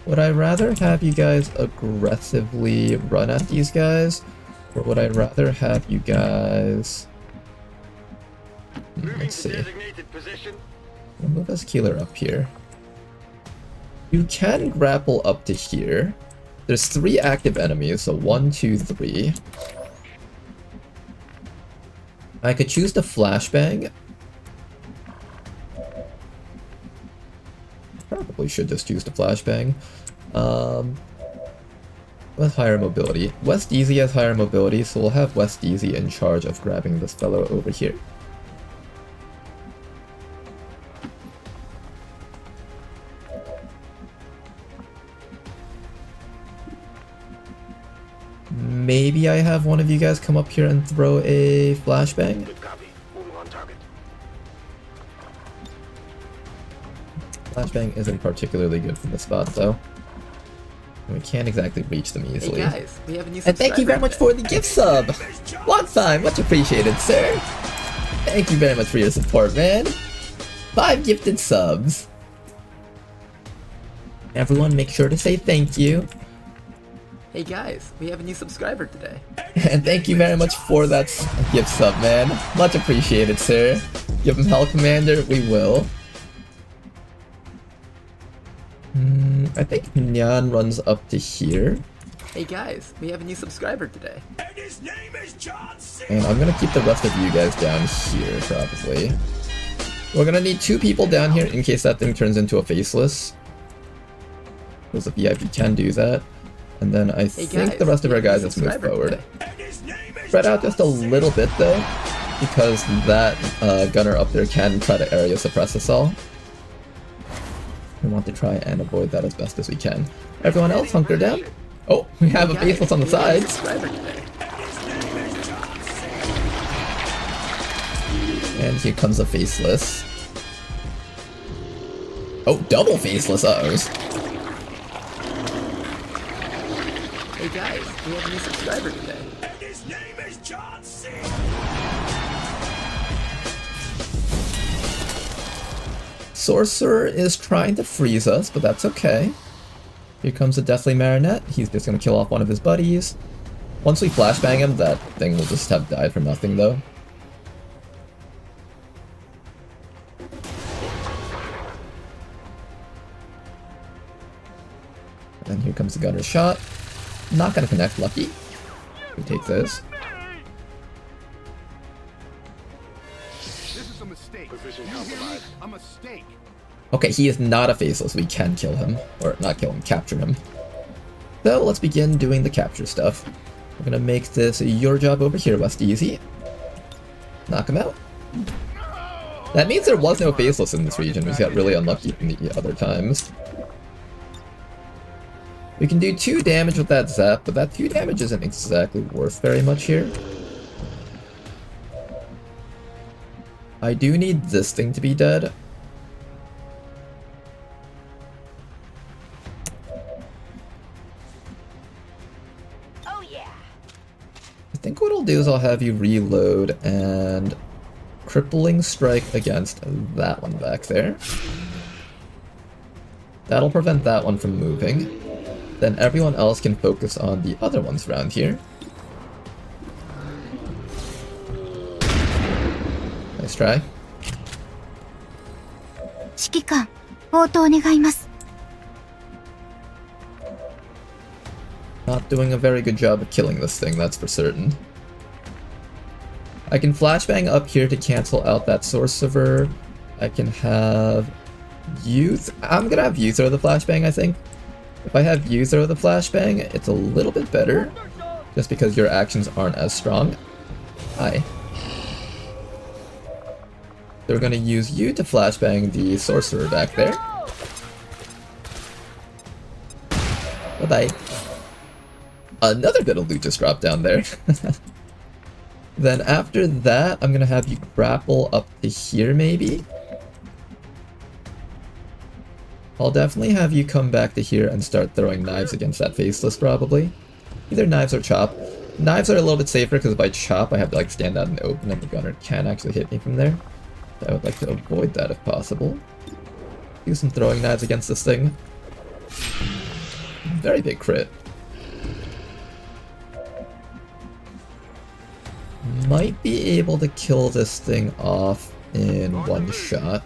Would I rather have you guys aggressively run at these guys? Or would I rather have you guys... Let's see. We'll move this Keeler up here. You can grapple up to here. There's 3 active enemies, so 1, 2, 3. I could choose the flashbang. Probably should just choose the flashbang. With higher mobility. West Easy has higher mobility, so we'll have West Easy in charge of grabbing this fellow over here. Maybe I have one of you guys come up here and throw a flashbang. Good copy. Moving on target. Flashbang isn't particularly good from the spot, though. We can't exactly reach them easily. Hey guys, we have a new And thank you very much for the gift sub! Long time, much appreciated, sir! Thank you very much for your support, man! 5 gifted subs! Everyone make sure to say thank you. Hey guys, we have a new subscriber today. And thank you very much for that gift sub, man. Much appreciated, sir. Give him Hell Commander, we will. I think Nyan runs up to here. Hey guys, we have a new subscriber today. And I'm gonna keep the rest of you guys down here, probably. We're gonna need 2 people down here in case that thing turns into a faceless. Because the VIP can do that. And then I think the rest of our guys just move forward. Spread out just a little bit though, because that gunner up there can try to area suppress us all. We want to try and avoid that as best as we can. Everyone else hunker down. Oh, we have a faceless on the sides. And here comes a faceless. Oh, double faceless, Hey guys, we have a new subscriber today. And his name is John C. Sorcerer is trying to freeze us, but that's okay. Here comes a Deathly Marionette. He's just gonna kill off one of his buddies. Once we flashbang him, that thing will just have died for nothing, though. And here comes the gunner's shot. Not gonna connect, lucky. We take this. This is a mistake. Position You hear me? compromised. A mistake. Okay, he is not a faceless. We can kill him. Or not kill him, capture him. So let's begin doing the capture stuff. We're gonna make this your job over here, West Easy. Knock him out. That means there was no faceless in this region. We just got really unlucky from the other times. We can do 2 damage with that zap, but that 2 damage isn't exactly worth very much here. I do need this thing to be dead. Oh yeah. I think what I'll do is I'll have you reload and crippling strike against that one back there. That'll prevent that one from moving. Then everyone else can focus on the other ones around here. Nice try. 指揮官、応答願います。 Not doing a very good job of killing this thing, that's for certain. I can flashbang up here to cancel out that sorcerer. I can have I'm gonna have you throw the flashbang, I think. If I have you throw the flashbang, it's a little bit better. Just because your actions aren't as strong. Hi. So we're gonna use you to flashbang the sorcerer back there. Bye-bye. Another bit of loot just dropped down there. Then after that, I'm gonna have you grapple up to here, maybe? I'll definitely have you come back to here and start throwing knives against that faceless, probably. Either knives or chop. Knives are a little bit safer, because if I chop, I have to like stand out in the open, and the gunner can actually hit me from there. So I would like to avoid that if possible. Do some throwing knives against this thing. Very big crit. Might be able to kill this thing off in one shot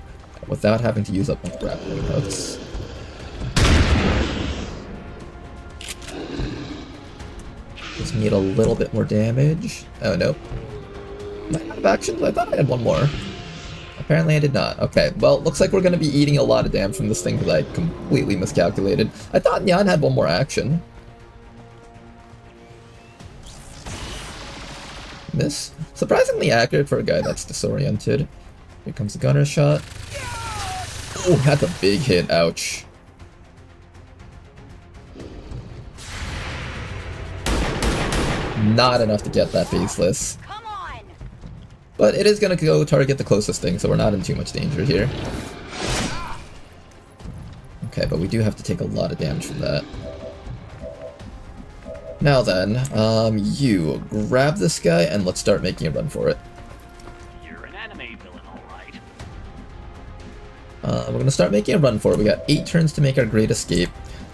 without having to use up my grappling hooks. Just need a little bit more damage. Oh no. Am I out of actions? I thought I had one more. Apparently I did not. Okay, well, looks like we're going to be eating a lot of damage from this thing because I completely miscalculated. I thought Nyan had one more action. Miss. Surprisingly accurate for a guy that's disoriented. Here comes the gunner shot. Oh, that's a big hit. Ouch. Not enough to get that faceless. But it is going to go target the closest thing, so we're not in too much danger here. Okay, but we do have to take a lot of damage from that. Now then, you grab this guy and let's start making a run for it. You're an anime villain, alright. We're going to start making a run for it. We got 8 turns to make our great escape.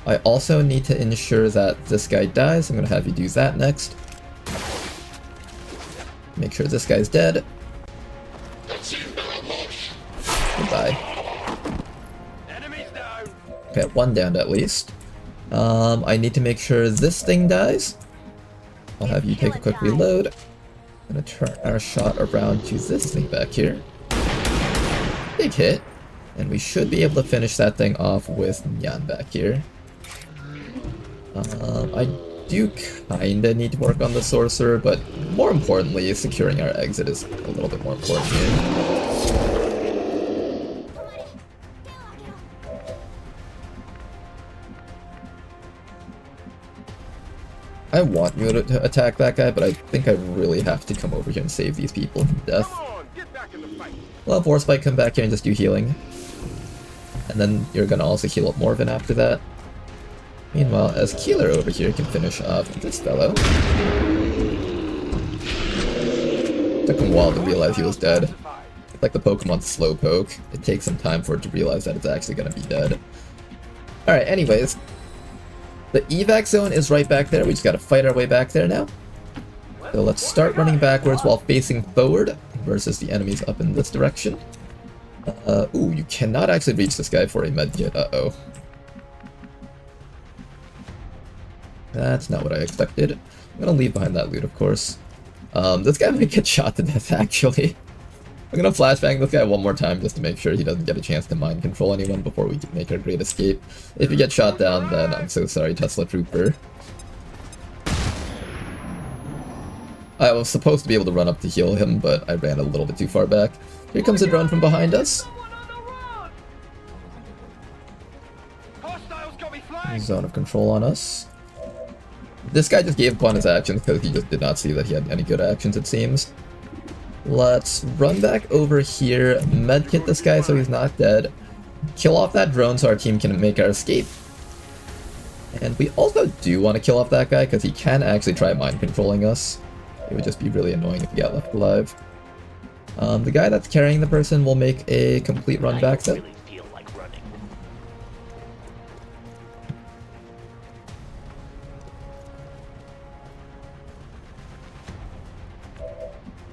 I also need to ensure that this guy dies. I'm going to have you do that next. Make sure this guy's dead. Goodbye. Okay, 1 down at least. I need to make sure this thing dies. I'll have you take a quick reload. I'm gonna turn our shot around to this thing back here. Big hit. And we should be able to finish that thing off with Nyan back here. I do kinda need to work on the sorcerer, but more importantly, securing our exit is a little bit more important here. I want you to attack that guy, but I think I really have to come over here and save these people from death. We'll have Warspite come back here and just do healing. And then you're gonna also heal up Morven after that. Meanwhile, as Keeler over here can finish off this fellow. Took him a while to realize he was dead. It's like the Pokemon Slowpoke. It takes some time for it to realize that it's actually gonna be dead. Alright, anyways. The evac zone is right back there. We just gotta fight our way back there now. So let's start running backwards while facing forward versus the enemies up in this direction. Ooh, you cannot actually reach this guy for a medkit. Uh-oh. That's not what I expected. I'm gonna leave behind that loot, of course. This guy might get shot to death, actually. I'm gonna flashbang this guy one more time just to make sure he doesn't get a chance to mind control anyone before we can make our great escape. If you get shot down, then I'm so sorry, Tesla Trooper. I was supposed to be able to run up to heal him, but I ran a little bit too far back. Here comes a drone from behind us. Zone of control on us. This guy just gave up on his actions because he just did not see that he had any good actions, it seems. Let's run back over here, medkit this guy so he's not dead, kill off that drone so our team can make our escape. And we also do want to kill off that guy because he can actually try mind controlling us. It would just be really annoying if he got left alive. The guy that's carrying the person will make a complete run back though.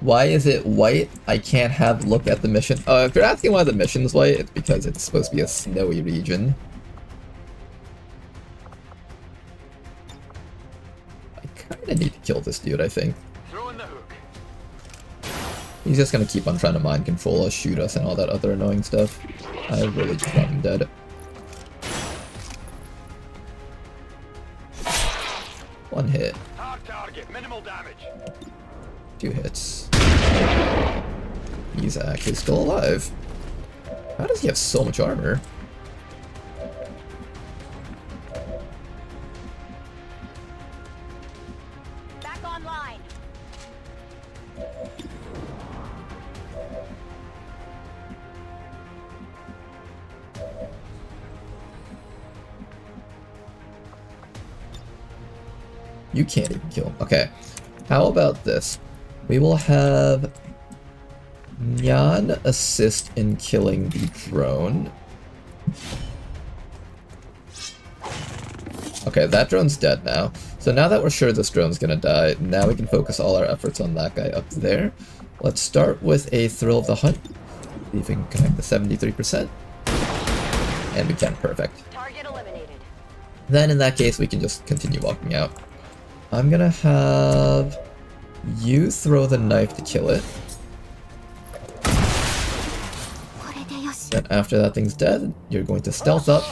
Why is it white? I can't have look at the mission. If you're asking why the mission's white, it's because it's supposed to be a snowy region. I kinda need to kill this dude, I think. He's He's just gonna keep on trying to mind control us, shoot us, and all that other annoying stuff. I really just want him dead. One hit. Hard target, minimal damage. 2 hits. He's actually still alive. How does he have so much armor? Back online. You can't even kill him. Okay. How about this? We will have Nyan assist in killing the drone. Okay, that drone's dead now. So now that we're sure this drone's gonna die, now we can focus all our efforts on that guy up there. Let's start with a Thrill of the Hunt. See if we can connect the 73%. And we can, perfect. Target eliminated. Then in that case, we can just continue walking out. I'm gonna have you throw the knife to kill it. Then after that thing's dead, you're going to stealth up.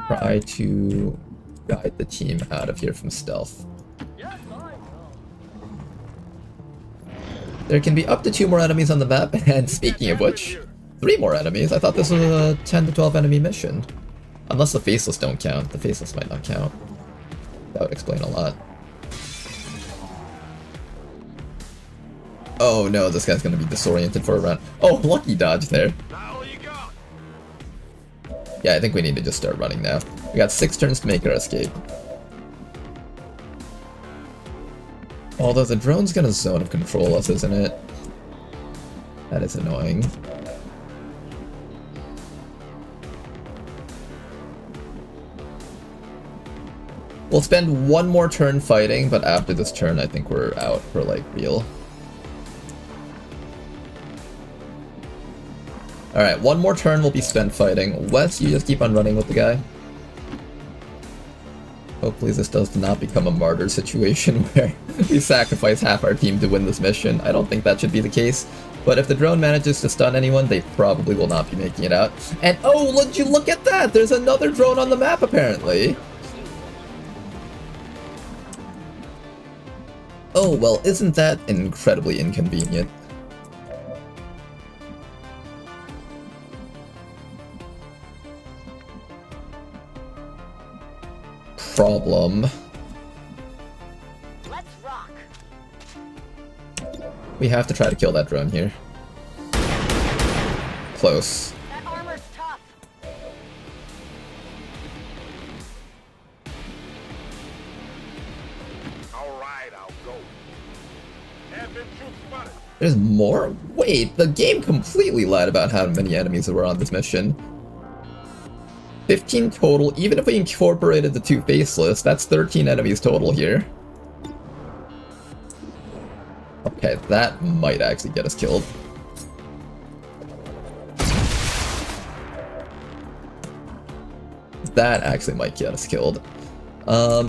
Try to guide the team out of here from stealth. There can be up to 2 more enemies on the map, and speaking of which, 3 more enemies. I thought this was a 10 to 12 enemy mission. Unless the faceless don't count. The faceless might not count. That would explain a lot. Oh no, this guy's gonna be disoriented for a round. Oh, lucky dodge there. Yeah, I think we need to just start running now. We got 6 turns to make our escape. Although the drone's gonna zone of control us, isn't it? That is annoying. We'll spend 1 more turn fighting, but after this turn I think we're out for like real. Alright, 1 more turn will be spent fighting. Wes, you just keep on running with the guy. Hopefully this does not become a martyr situation where we sacrifice half our team to win this mission. I don't think that should be the case. But if the drone manages to stun anyone, they probably will not be making it out. And oh, look at that! There's another drone on the map apparently! Oh, well, isn't that incredibly inconvenient? Problem. Let's rock. We have to try to kill that drone here. Close. That armor's tough. Alright, I'll go. Have been troops spotted. There's more? Wait, the game completely lied about how many enemies there were on this mission. 15 total, even if we incorporated the 2 faceless, that's 13 enemies total here. Okay, that might actually get us killed. That actually might get us killed.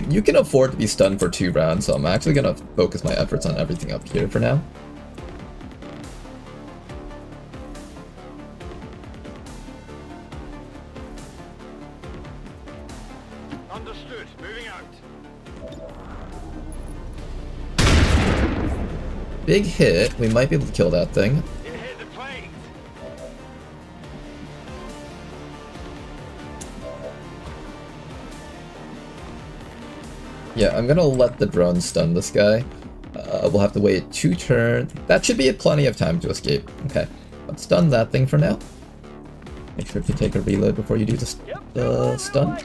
You can afford to be stunned for 2 rounds, so I'm actually gonna focus my efforts on everything up here for now. Understood. Moving out. Big hit. We might be able to kill that thing. It hit the plane. Yeah, I'm gonna let the drone stun this guy. We'll have to wait 2 turns. That should be plenty of time to escape. Okay, let's stun that thing for now. Make sure to take a reload before you do the stun.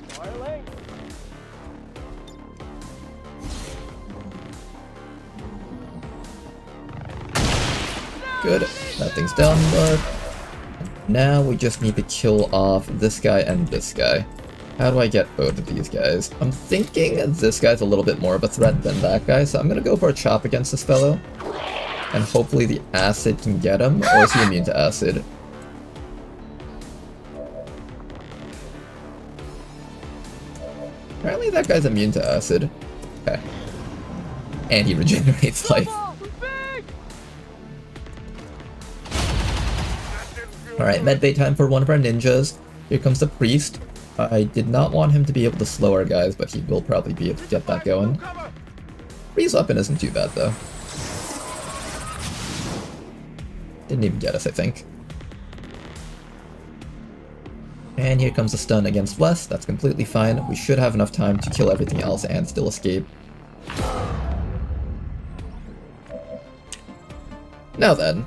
Good, that thing's down, but now we just need to kill off this guy and this guy. How do I get both of these guys? I'm thinking this guy's a little bit more of a threat than that guy, so I'm gonna go for a chop against this fellow. And hopefully the acid can get him, or is he immune to acid? Apparently that guy's immune to acid. Okay. And he regenerates life. Alright, medbay time for one of our ninjas. Here comes the priest. I did not want him to be able to slow our guys, but he will probably be able to get that going. Priest's weapon isn't too bad though. Didn't even get us, I think. And here comes a stun against Wes. That's completely fine. We should have enough time to kill everything else and still escape. Now then,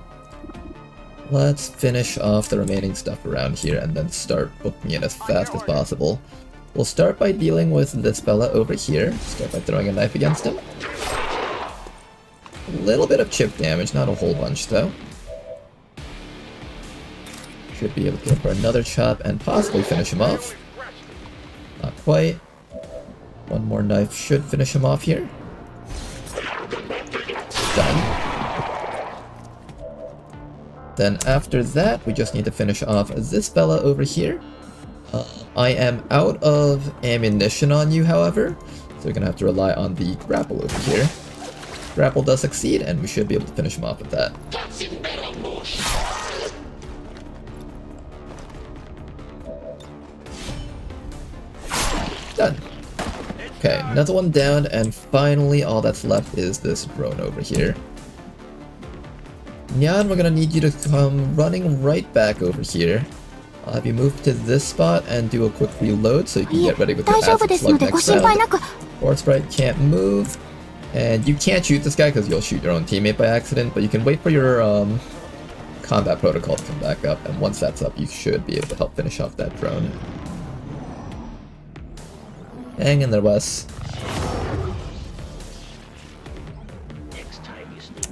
let's finish off the remaining stuff around here and then start booking it as fast as possible. We'll start by dealing with this fella over here. Start by throwing a knife against him. A little bit of chip damage, not a whole bunch though. Should be able to go for another chop and possibly finish him off. Not quite. One more knife should finish him off here. Done. Then after that, we just need to finish off this fella over here. I am out of ammunition on you, however, so we're gonna have to rely on the grapple over here. Grapple does succeed, and we should be able to finish him off with that. Done. Okay, another one down, and finally all that's left is this drone over here. Nyan, we're gonna need you to come running right back over here. I'll have you move to this spot and do a quick reload so you can get ready with your acid slug next round. Force Sprite can't move, and you can't shoot this guy because you'll shoot your own teammate by accident, but you can wait for your combat protocol to come back up, and once that's up you should be able to help finish off that drone. Hang in there, Wes.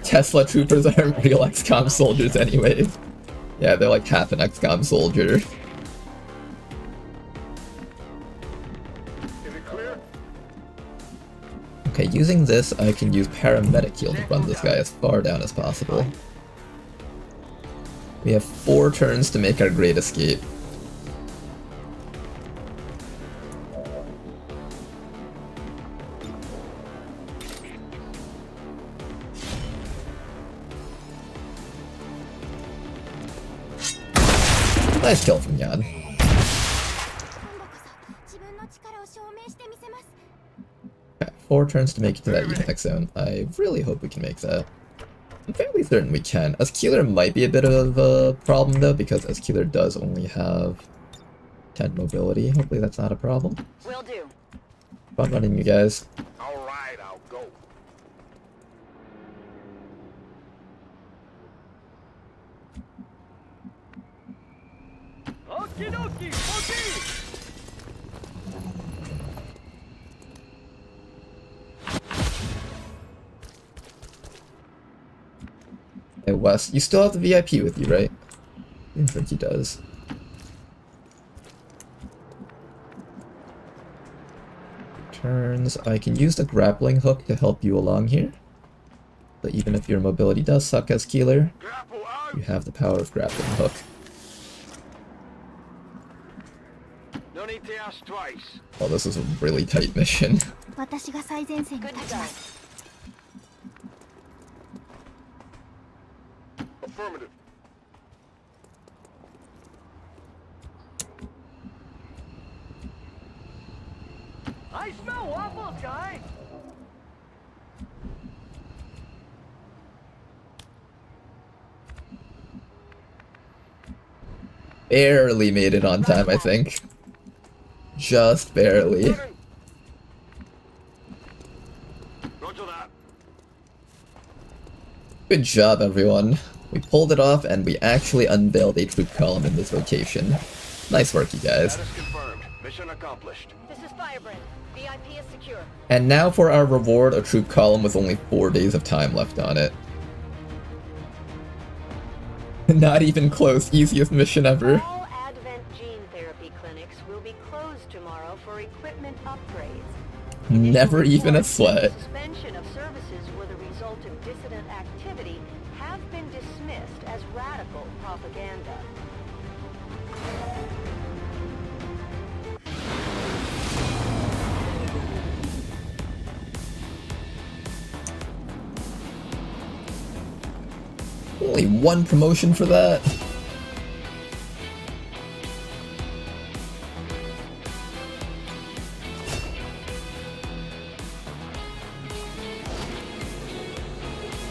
Tesla troopers aren't real XCOM soldiers anyways. Yeah, they're like half an XCOM soldier. Is it clear? Okay, using this, I can use paramedic heal to run this guy as far down as possible. We have 4 turns to make our great escape. Nice kill from Yan. Okay, 4 turns to make it to that evac zone. I really hope we can make that. I'm fairly certain we can. Keeler might be a bit of a problem though, because Keeler does only have 10 mobility. Hopefully that's not a problem. Will do. Fun running, you guys. Alright, I'll go. Okie dokie, okay. Hey Wes, you still have the VIP with you, right? I think he does. Turns. I can use the grappling hook to help you along here. But even if your mobility does suck as Keeler, you have the power of grappling hook. No need to ask twice. Oh, this is a really tight mission. Good to go. Affirmative. I smell waffles, guy. Barely made it on time, I think. Just barely. Roger that. Good job, everyone. We pulled it off, and we actually unveiled a troop column in this rotation. Nice work, you guys. Status confirmed. Mission accomplished. This is Firebrand. VIP is secure. And now for our reward, a troop column with only 4 days of time left on it. Not even close. Easiest mission ever. All Advent gene therapy clinics will be closed tomorrow for equipment upgrades. Never even a sweat. Suspension of services were the result of dissident activity have been dismissed as radical propaganda. Only 1 promotion for that.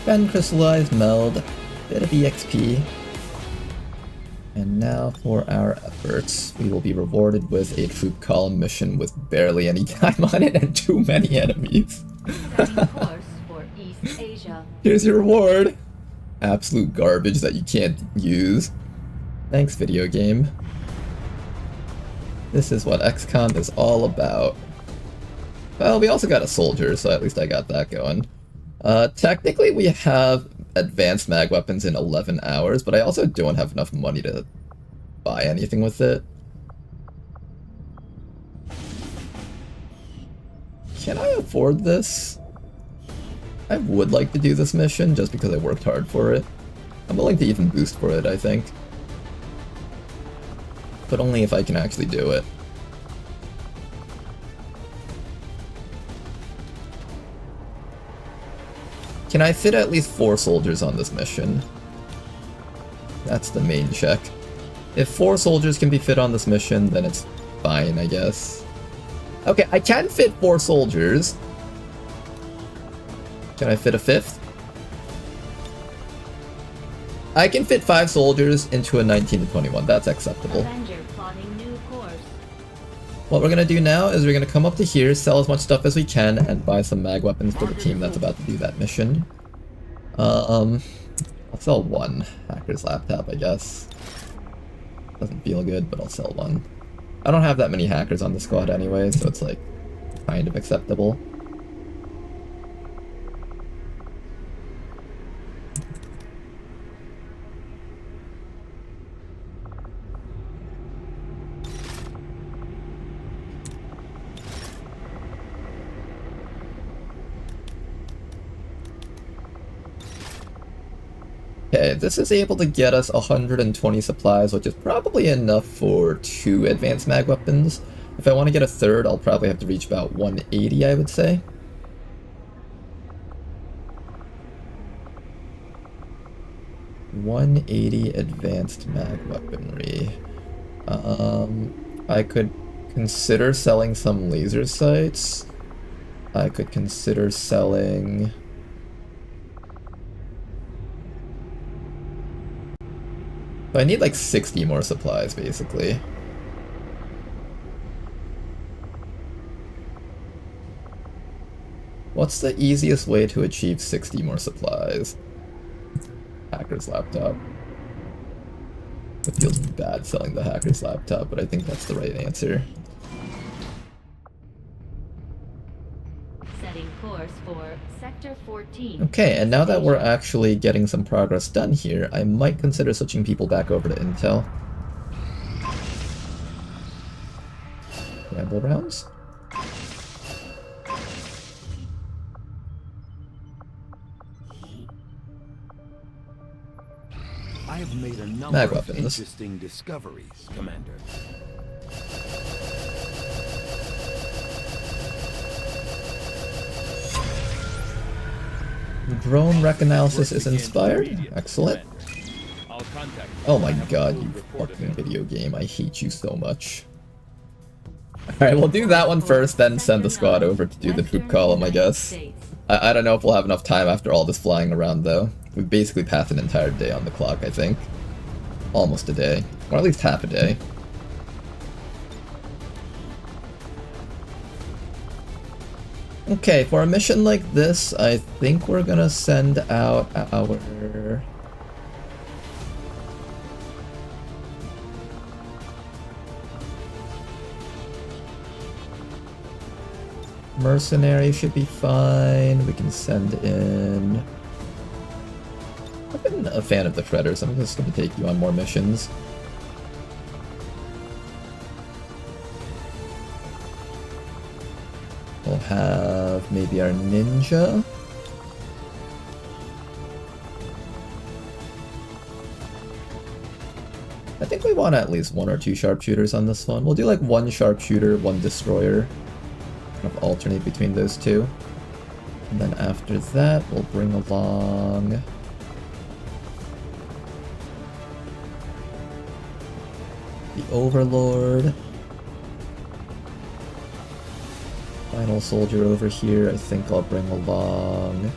Ben crystallized meld, bit of EXP. And now for our efforts. We will be rewarded with a troop column mission with barely any time on it and too many enemies. Setting course for East Asia. Here's your reward. Absolute garbage that you can't use. Thanks, video game. This is what XCOM is all about. Well, we also got a soldier, so at least I got that going. Technically we have advanced mag weapons in 11 hours, but I also don't have enough money to buy anything with it. Can I afford this? I would like to do this mission just because I worked hard for it. I'm willing to even boost for it, I think. But only if I can actually do it. Can I fit at least 4 soldiers on this mission? That's the main check. If 4 soldiers can be fit on this mission, then it's fine, I guess. Okay, I can fit 4 soldiers. Can I fit a 5th? I can fit 5 soldiers into a 19 to 21. That's acceptable. Avenger plotting new course. What we're gonna do now is we're gonna come up to here, sell as much stuff as we can, and buy some mag weapons for the team that's about to do that mission. I'll sell 1 hacker's laptop, I guess. Doesn't feel good, but I'll sell 1. I don't have that many hackers on the squad anyway, so it's like kind of acceptable. Okay, this is able to get us 120 supplies, which is probably enough for 2 advanced mag weapons. If I want to get a 3rd, I'll probably have to reach about 180, I would say. $180 advanced mag weaponry. I could consider selling some laser sights. I could consider selling... I need like 60 more supplies, basically. What's the easiest way to achieve 60 more supplies? Hacker's laptop. It feels bad selling the hacker's laptop, but I think that's the right answer. Setting course for Sector 14. Okay, and now that we're actually getting some progress done here, I might consider switching people back over to Intel. Ramble rounds? I have made a number Mag of weapons. interesting discoveries, Commander. Drone rec analysis is inspired. Excellent. Oh my god, you fucking video game. I hate you so much. Alright, we'll do that one first, then send the squad over to do the troop column, I guess. I don't know if we'll have enough time after all this flying around, though. We basically passed an entire day on the clock, I think. Almost a day. Or at least half a day. Okay, for a mission like this, I think we're gonna send out our... mercenary should be fine. We can send in... I've been a fan of the Shredders. I'm just gonna take you on more missions. We'll have maybe our ninja. I think we want at least 1 or 2 sharpshooters on this one. We'll do like 1 sharpshooter, 1 destroyer. Kind of alternate between those 2. And then after that, we'll bring along... the Overlord. Final soldier over here, I think I'll bring along...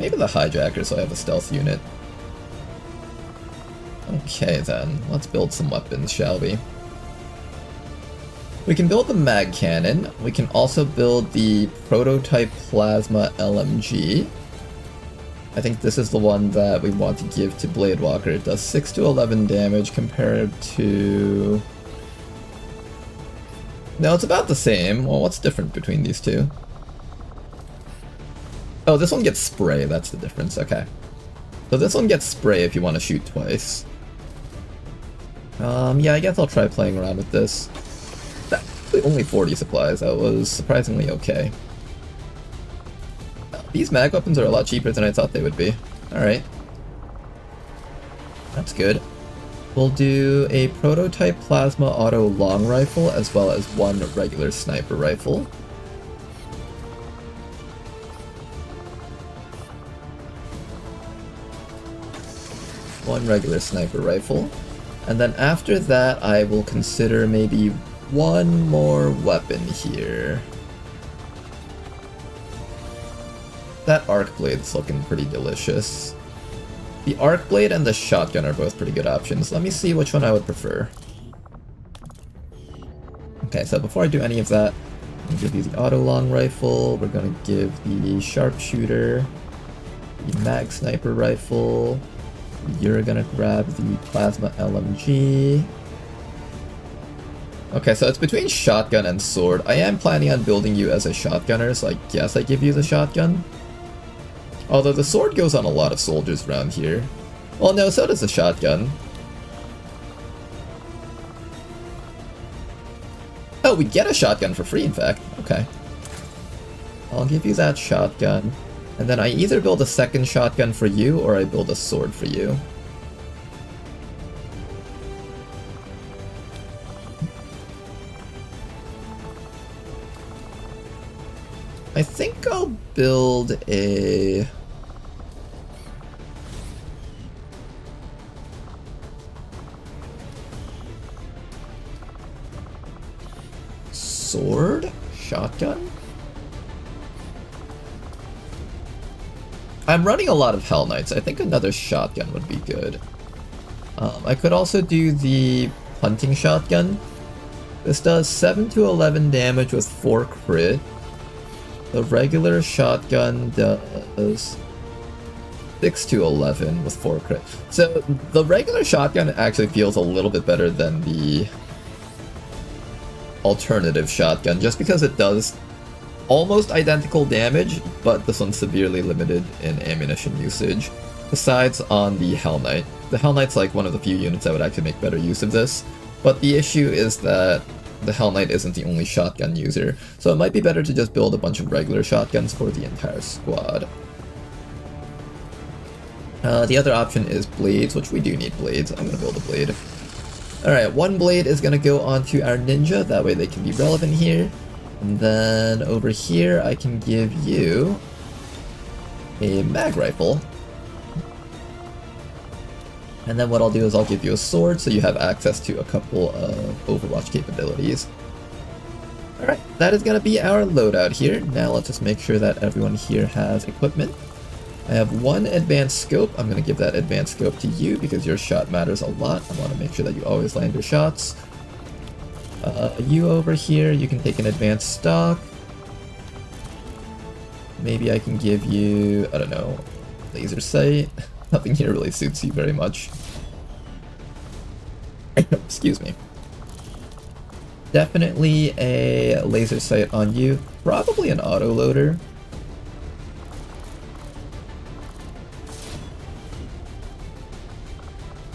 Maybe the hijacker, so I have a stealth unit. Okay then, let's build some weapons, shall we? We can build the mag cannon. We can also build the prototype plasma LMG. I think this is the one that we want to give to Bladewalker. It does 6 to 11 damage compared to... No, it's about the same. Well, what's different between these two? Oh, this one gets spray, that's the difference, okay. So this one gets spray if you want to shoot twice. Yeah, I guess I'll try playing around with this. That's only 40 supplies, that was surprisingly okay. These mag weapons are a lot cheaper than I thought they would be. Alright. That's good. We'll do a prototype plasma auto long rifle as well as one regular sniper rifle. One regular sniper rifle. And then after that, I will consider maybe one more weapon here. That arc blade's looking pretty delicious. The arc blade and the shotgun are both pretty good options. Let me see which one I would prefer. Okay, so before I do any of that, I'm gonna give you the auto long rifle. We're gonna give the sharpshooter, the mag sniper rifle. You're gonna grab the plasma LMG. Okay, so it's between shotgun and sword. I am planning on building you as a shotgunner, so I guess I give you the shotgun. Although the sword goes on a lot of soldiers around here. Well, no, so does the shotgun. Oh, we get a shotgun for free, in fact. Okay. I'll give you that shotgun. And then I either build a second shotgun for you, or I build a sword for you. I think I'll build a... sword? Shotgun? I'm running a lot of Hell Knights. I think another shotgun would be good. I could also do the hunting shotgun. This does 7 to 11 damage with 4 crit. The regular shotgun does 6 to 11 with 4 crit. So the regular shotgun actually feels a little bit better than the alternative shotgun, just because it does almost identical damage, but this one's severely limited in ammunition usage. Besides on the Hell Knight. The Hell Knight's like one of the few units that would actually make better use of this, but the issue is that the Hell Knight isn't the only shotgun user, so it might be better to just build a bunch of regular shotguns for the entire squad. The other option is blades, which we do need blades. I'm gonna build a blade. Alright, one blade is gonna go onto our ninja, that way they can be relevant here. And then over here I can give you a mag rifle. And then what I'll do is I'll give you a sword so you have access to a couple of Overwatch capabilities. Alright, that is going to be our loadout here. Now let's just make sure that everyone here has equipment. I have one advanced scope. I'm going to give that advanced scope to you because your shot matters a lot. I want to make sure that you always land your shots. You over here, you can take an advanced stock. Maybe I can give you, I don't know, laser sight. Nothing here really suits you very much. Excuse me. Definitely a laser sight on you. Probably an autoloader.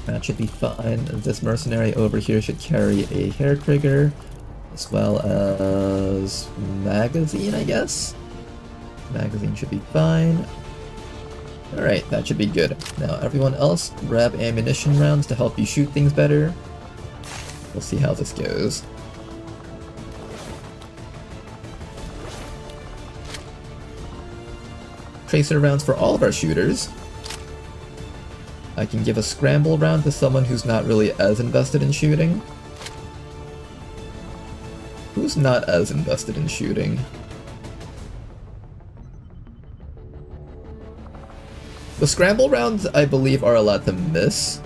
That should be fine. This mercenary over here should carry a hair trigger, as well as magazine, I guess. Magazine should be fine. Alright, that should be good. Now everyone else, grab ammunition rounds to help you shoot things better. We'll see how this goes. Tracer rounds for all of our shooters. I can give a scramble round to someone who's not really as invested in shooting. Who's not as invested in shooting? The scramble rounds, I believe, are allowed to miss,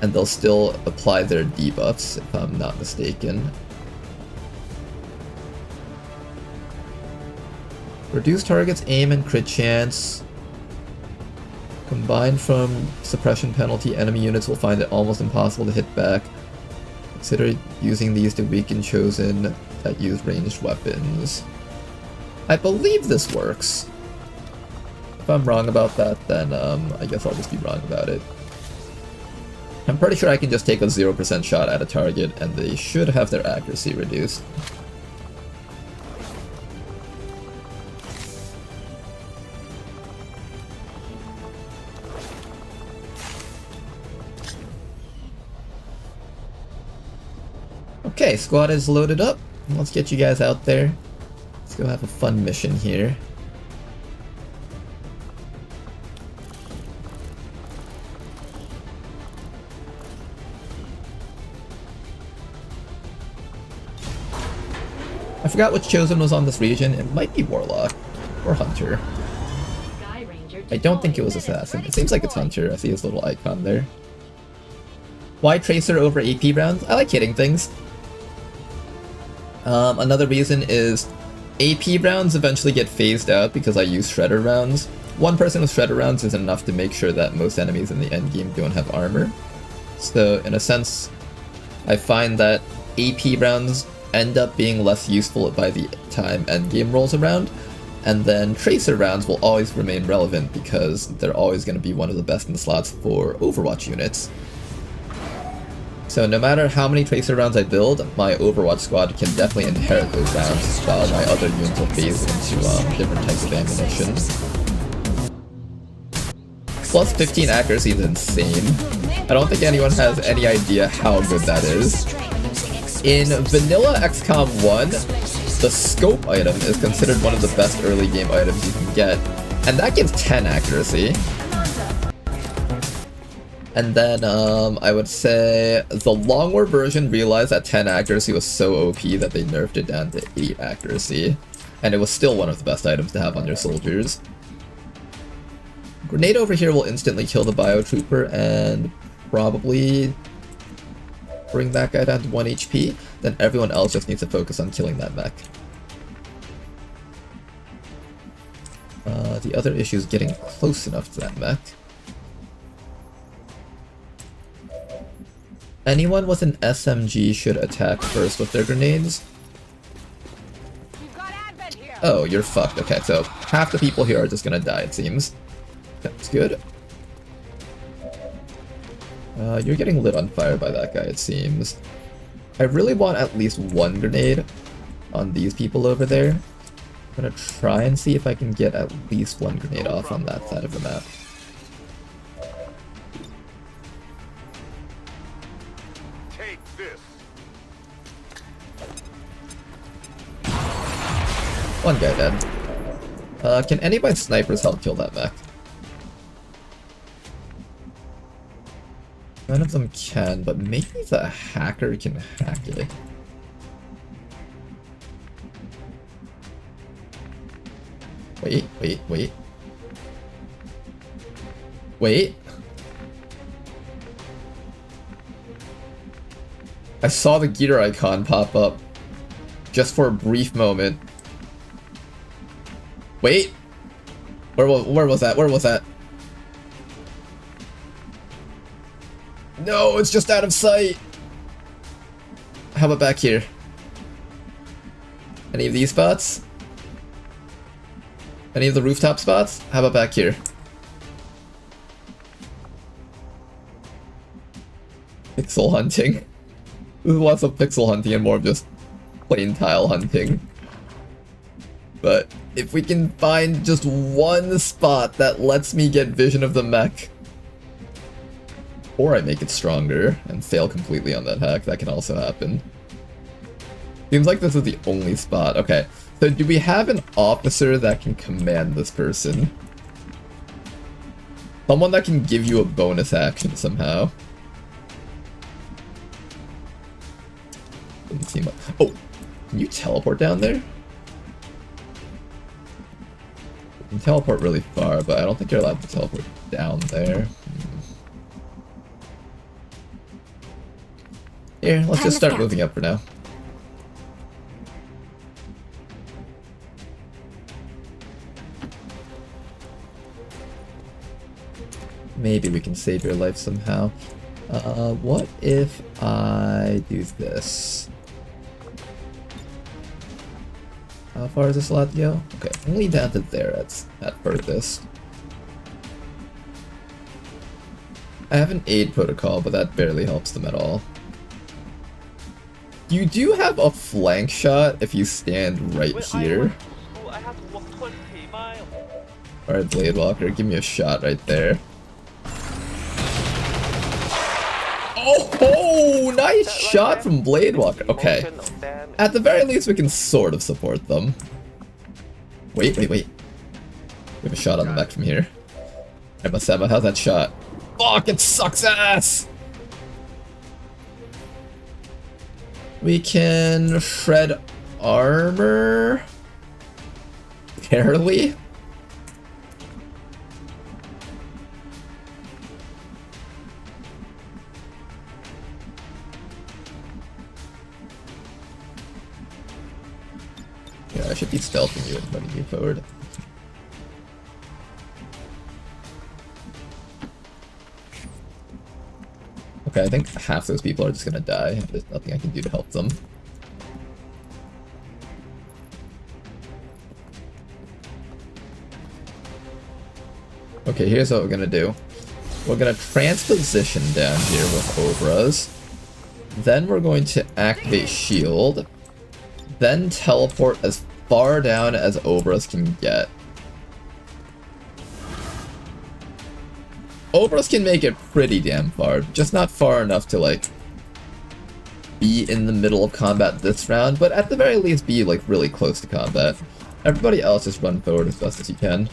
and they'll still apply their debuffs, if I'm not mistaken. Reduce target's aim and crit chance. Combined from suppression penalty, enemy units will find it almost impossible to hit back. Consider using these to weaken chosen that use ranged weapons. I believe this works. If I'm wrong about that, then I guess I'll just be wrong about it. I'm pretty sure I can just take a 0% shot at a target and they should have their accuracy reduced. Okay, squad is loaded up. Let's get you guys out there. Let's go have a fun mission here. I forgot which chosen was on this region. It might be Warlock or Hunter. I don't think it was Assassin. It seems like it's Hunter. I see his little icon there. Why Tracer over AP rounds? I like hitting things. Another reason is AP rounds eventually get phased out because I use Shredder rounds. One person with Shredder rounds is enough to make sure that most enemies in the endgame don't have armor. So in a sense, I find that AP rounds end up being less useful by the time endgame rolls around, and then Tracer rounds will always remain relevant because they're always going to be one of the best in the slots for Overwatch units. So no matter how many Tracer rounds I build, my Overwatch squad can definitely inherit those rounds, while my other units will phase into different types of ammunition. Plus 15 accuracy is insane. I don't think anyone has any idea how good that is. In vanilla XCOM 1, the scope item is considered one of the best early game items you can get, and that gives 10 accuracy. And then I would say the Long War version realized that 10 accuracy was so OP that they nerfed it down to 8 accuracy, and it was still one of the best items to have on your soldiers. Grenade over here will instantly kill the Biotrooper and probably bring that guy down to 1 HP, then everyone else just needs to focus on killing that mech. The other issue is getting close enough to that mech. Anyone with an SMG should attack first with their grenades. Oh, you're fucked. Okay, so half the people here are just gonna die, it seems. That's good. You're getting lit on fire by that guy, it seems. I really want at least one grenade on these people over there. I'm gonna try and see if I can get at least one grenade off on that side of the map. Take this. One guy dead. Can any of my snipers help kill that mech? None of them can, but maybe the hacker can hack it. Wait. Wait. I saw the gear icon pop up just for a brief moment. Wait. Where was that? Where was that? No, it's just out of sight. How about back here? Any of these spots? Any of the rooftop spots? How about back here? Pixel hunting. There's lots of pixel hunting and more of just plain tile hunting. But if we can find just one spot that lets me get vision of the mech, or I make it stronger and fail completely on that hack, that can also happen. Seems like this is the only spot. Okay, so do we have an officer that can command this person? Someone that can give you a bonus action somehow. Doesn't seem like... Oh, can you teleport down there? You can teleport really far, but I don't think you're allowed to teleport down there. Here, let's just start moving up for now. Maybe we can save your life somehow. What if I do this? How far does this allowed to go? Okay, only down to there at furthest. I have an aid protocol, but that barely helps them at all. You do have a flank shot if you stand right here. Alright, Blade Walker, give me a shot right there. Oh, nice shot from Blade Walker. Okay. At the very least, we can sort of support them. Wait. We have a shot on the back from here. Alright, Masema, how's that shot? Fuck, it sucks ass! We can shred armor. Barely. Yeah, I should be stealthing you and putting you forward. Okay, I think half those people are just gonna die. There's nothing I can do to help them. Okay, here's what we're gonna do. We're gonna transposition down here with Obras. Then we're going to activate shield. Then teleport as far down as Obras can get. Obras can make it pretty damn far, just not far enough to, like, be in the middle of combat this round, but at the very least be, like, really close to combat. Everybody else just run forward as best as you can,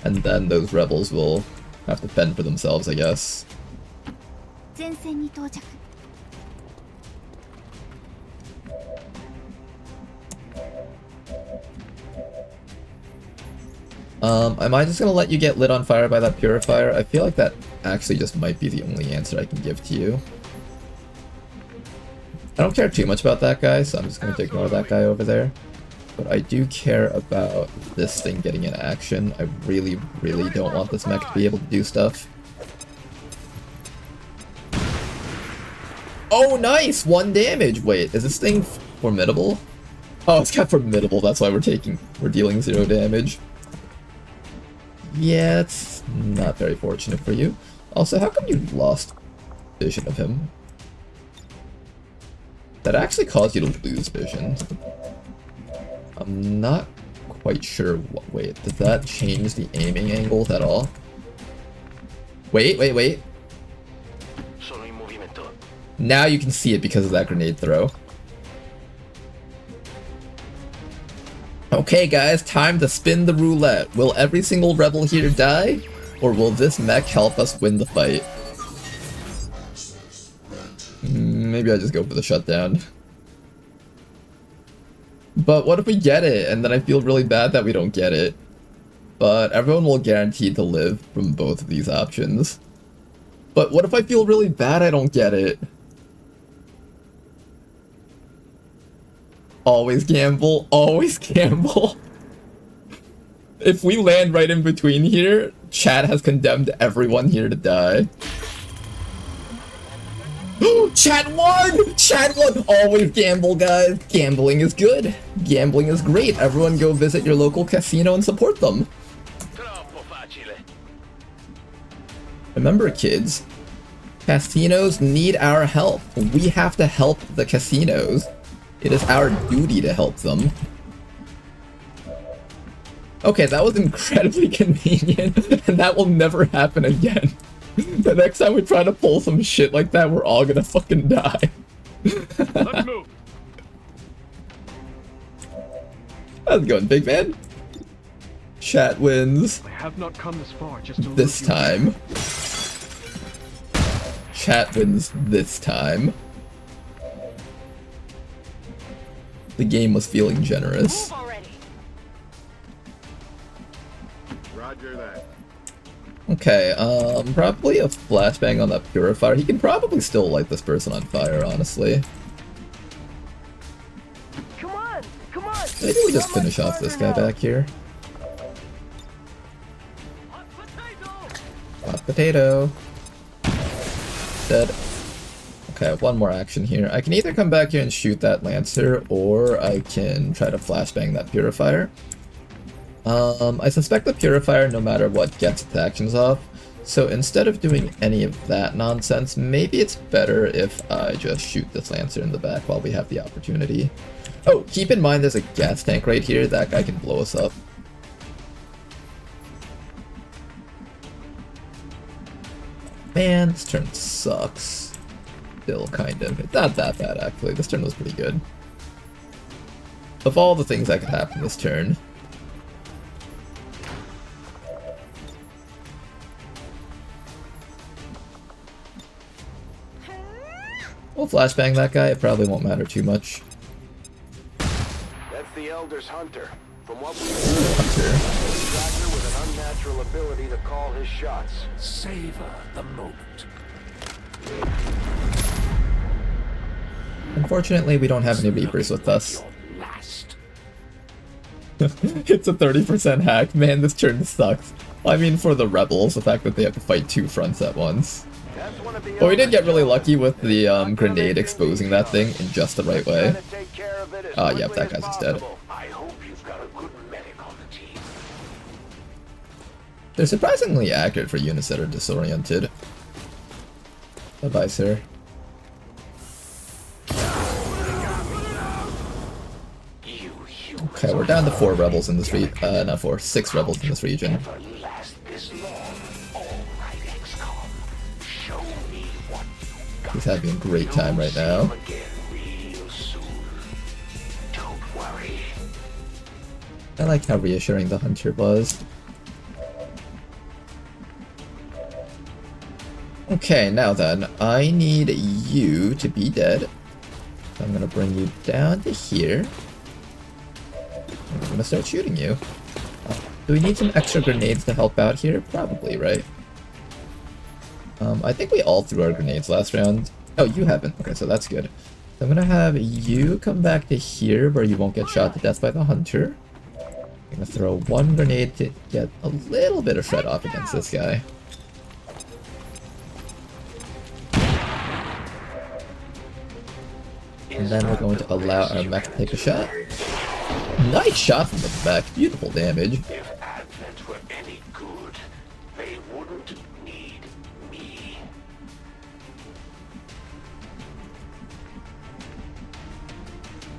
and then those rebels will have to fend for themselves, I guess. Am I just gonna let you get lit on fire by that purifier? I feel like that actually just might be the only answer I can give to you. I don't care too much about that guy, so I'm just going to ignore that guy over there. But I do care about this thing getting in action. I really, really don't want this mech to be able to do stuff. Oh, nice! 1 damage! Wait, is this thing formidable? Oh, it's got formidable, that's why we're dealing 0 damage. Yeah, it's not very fortunate for you. Also, how come you lost vision of him? That actually caused you to lose vision. I'm not quite sure what. Wait, does that change the aiming angles at all? Wait. Now you can see it because of that grenade throw. Okay guys, time to spin the roulette. Will every single rebel here die? Or will this mech help us win the fight? Maybe I just go for the shutdown. But what if we get it, and then I feel really bad that we don't get it? But everyone will guarantee to live from both of these options. But what if I feel really bad I don't get it? Always gamble, always gamble. If we land right in between here, chat has condemned everyone here to die. Chat won! Chat won! Always gamble, guys. Gambling is good. Gambling is great. Everyone go visit your local casino and support them. Remember, kids, casinos need our help. We have to help the casinos. It is our duty to help them. Okay, that was incredibly convenient, and that will never happen again. The next time we try to pull some shit like that, we're all gonna fucking die. Let's move. How's it going, big man? Chat wins. I have not come this far just to this time. Chat wins this time. The game was feeling generous. Okay, probably a flashbang on that purifier. He can probably still light this person on fire, honestly. Come on! Maybe we just finish off this guy back here. Hot potato. Dead. Okay, one more action here. I can either come back here and shoot that Lancer, or I can try to flashbang that Purifier. I suspect the Purifier, no matter what, gets its actions off. So instead of doing any of that nonsense, maybe it's better if I just shoot this Lancer in the back while we have the opportunity. Oh, keep in mind there's a gas tank right here. That guy can blow us up. Man, this turn sucks. Still, kind of. It's not that bad, actually. This turn was pretty good. Of all the things that could happen this turn. We'll flashbang that guy. It probably won't matter too much. That's the Elder's Hunter. From what we heard, Doctor with an unnatural ability to call his shots. Savor the moment. Unfortunately, we don't have any Reapers with us. It's a 30% hack. Man, this turn sucks. I mean, for the Rebels, the fact that they have to fight two fronts at once. But we did get really lucky with the grenade exposing that thing in just the right way. Yep, that guy's just dead. I hope you've got a good medic on the team. They're surprisingly accurate for units that are disoriented. Bye-bye, sir. Okay, we're down to 4 rebels in this region. Not 4, 6 rebels in this region. He's having a great time right now. I like how reassuring the hunter was. Okay, now then, I need you to be dead. I'm gonna bring you down to here. I'm gonna start shooting you. Do we need some extra grenades to help out here? Probably, right? I think we all threw our grenades last round. Oh, you haven't. Okay, so that's good. So I'm gonna have you come back to here where you won't get shot to death by the hunter. I'm gonna throw one grenade to get a little bit of shred off against this guy. And then we're going to allow our mech to take a shot. Nice shot from the back. Beautiful damage. If Advent were any good, they wouldn't need me.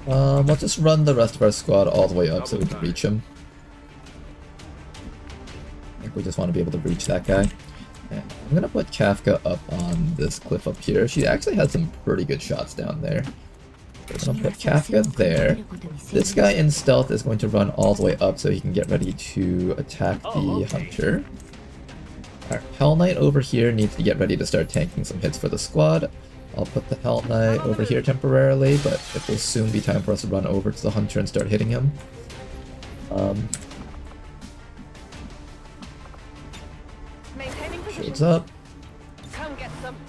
Let's just run the rest of our squad all the way up so we can reach him. I think we just want to be able to reach that guy. And I'm gonna put Kafka up on this cliff up here. She actually had some pretty good shots down there. So I'm gonna put Kafka there. This guy in stealth is going to run all the way up so he can get ready to attack the hunter. Our Hell Knight over here needs to get ready to start tanking some hits for the squad. I'll put the Hell Knight over here temporarily, but it will soon be time for us to run over to the hunter and start hitting him. Shields up.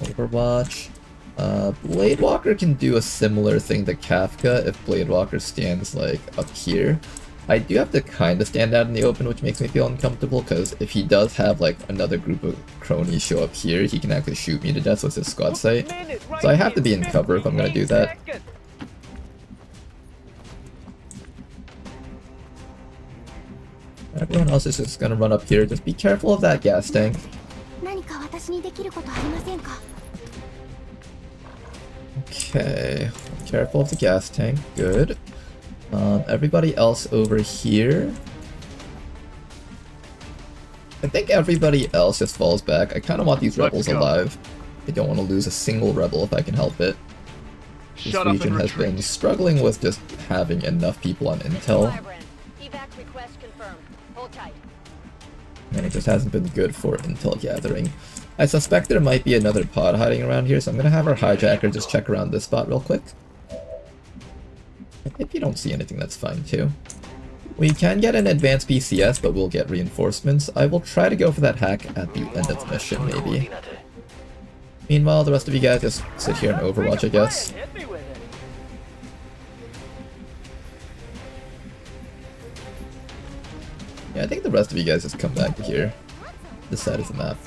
Overwatch. Blade Walker can do a similar thing to Kafka if Blade Walker stands like up here. I do have to kind of stand out in the open, which makes me feel uncomfortable, because if he does have like another group of cronies show up here, he can actually shoot me to death with his squad sight. So I have to be in cover if I'm going to do that. Everyone else is just going to run up here. Just be careful of that gas tank. Okay, careful of the gas tank, good. Everybody else over here. I think everybody else just falls back. I kind of want these rebels alive. I don't want to lose a single rebel if I can help it. This region has been struggling with just having enough people on intel. And it just hasn't been good for intel gathering. I suspect there might be another pod hiding around here, so I'm gonna have our hijacker just check around this spot real quick. If you don't see anything, that's fine too. We can get an advanced PCS, but we'll get reinforcements. I will try to go for that hack at the end of the mission, maybe. Meanwhile, the rest of you guys just sit here and overwatch, I guess. Hit me with it. Yeah, I think the rest of you guys just come back to here. This side of the map.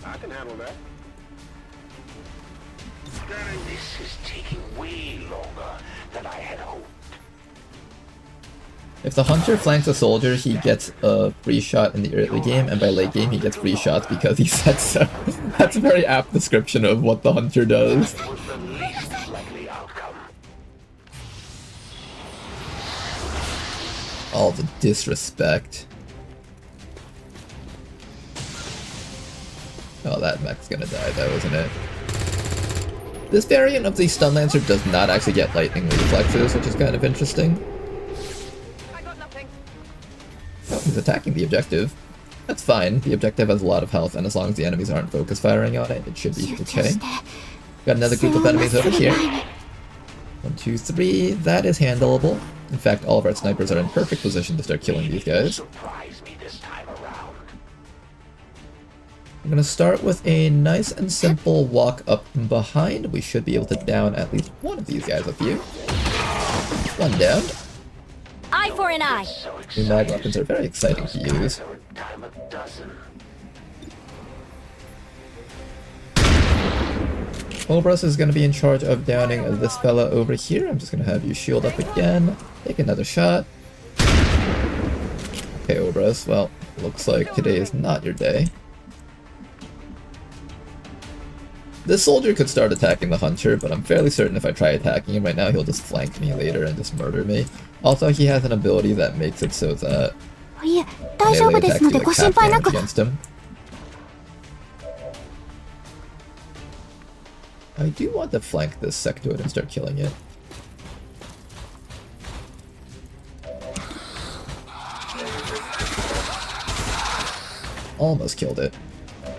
I can handle that. This is taking way longer than I had hoped. If the hunter flanks a soldier, he gets a free shot in the early game, and by late game he gets free shots because he said so. That's a very apt description of what the hunter does. That was the least likely outcome. All the disrespect. Oh, that mech's gonna die though, isn't it? This variant of the Stun Lancer does not actually get lightning reflexes, which is kind of interesting. Oh, he's attacking the objective. That's fine. The objective has a lot of health, and as long as the enemies aren't focus firing on it, it should be okay. Got another group of enemies over here. 1, 2, 3. That is handleable. In fact, all of our snipers are in perfect position to start killing these guys. Surprise me this time around. I'm gonna start with a nice and simple walk up from behind. We should be able to down at least one of these guys with you. One down. Eye for an eye. New mag weapons are very exciting to use. Time a dozen. Obras is going to be in charge of downing this fella over here. I'm just going to have you shield up again. Take another shot. Okay, Obras, well, looks like today is not your day. This soldier could start attacking the hunter, but I'm fairly certain if I try attacking him right now, he'll just flank me later and just murder me. Also, he has an ability that makes it so that melee attacks do like half damage against him. I do want to flank this sectoid and start killing it. Almost killed it.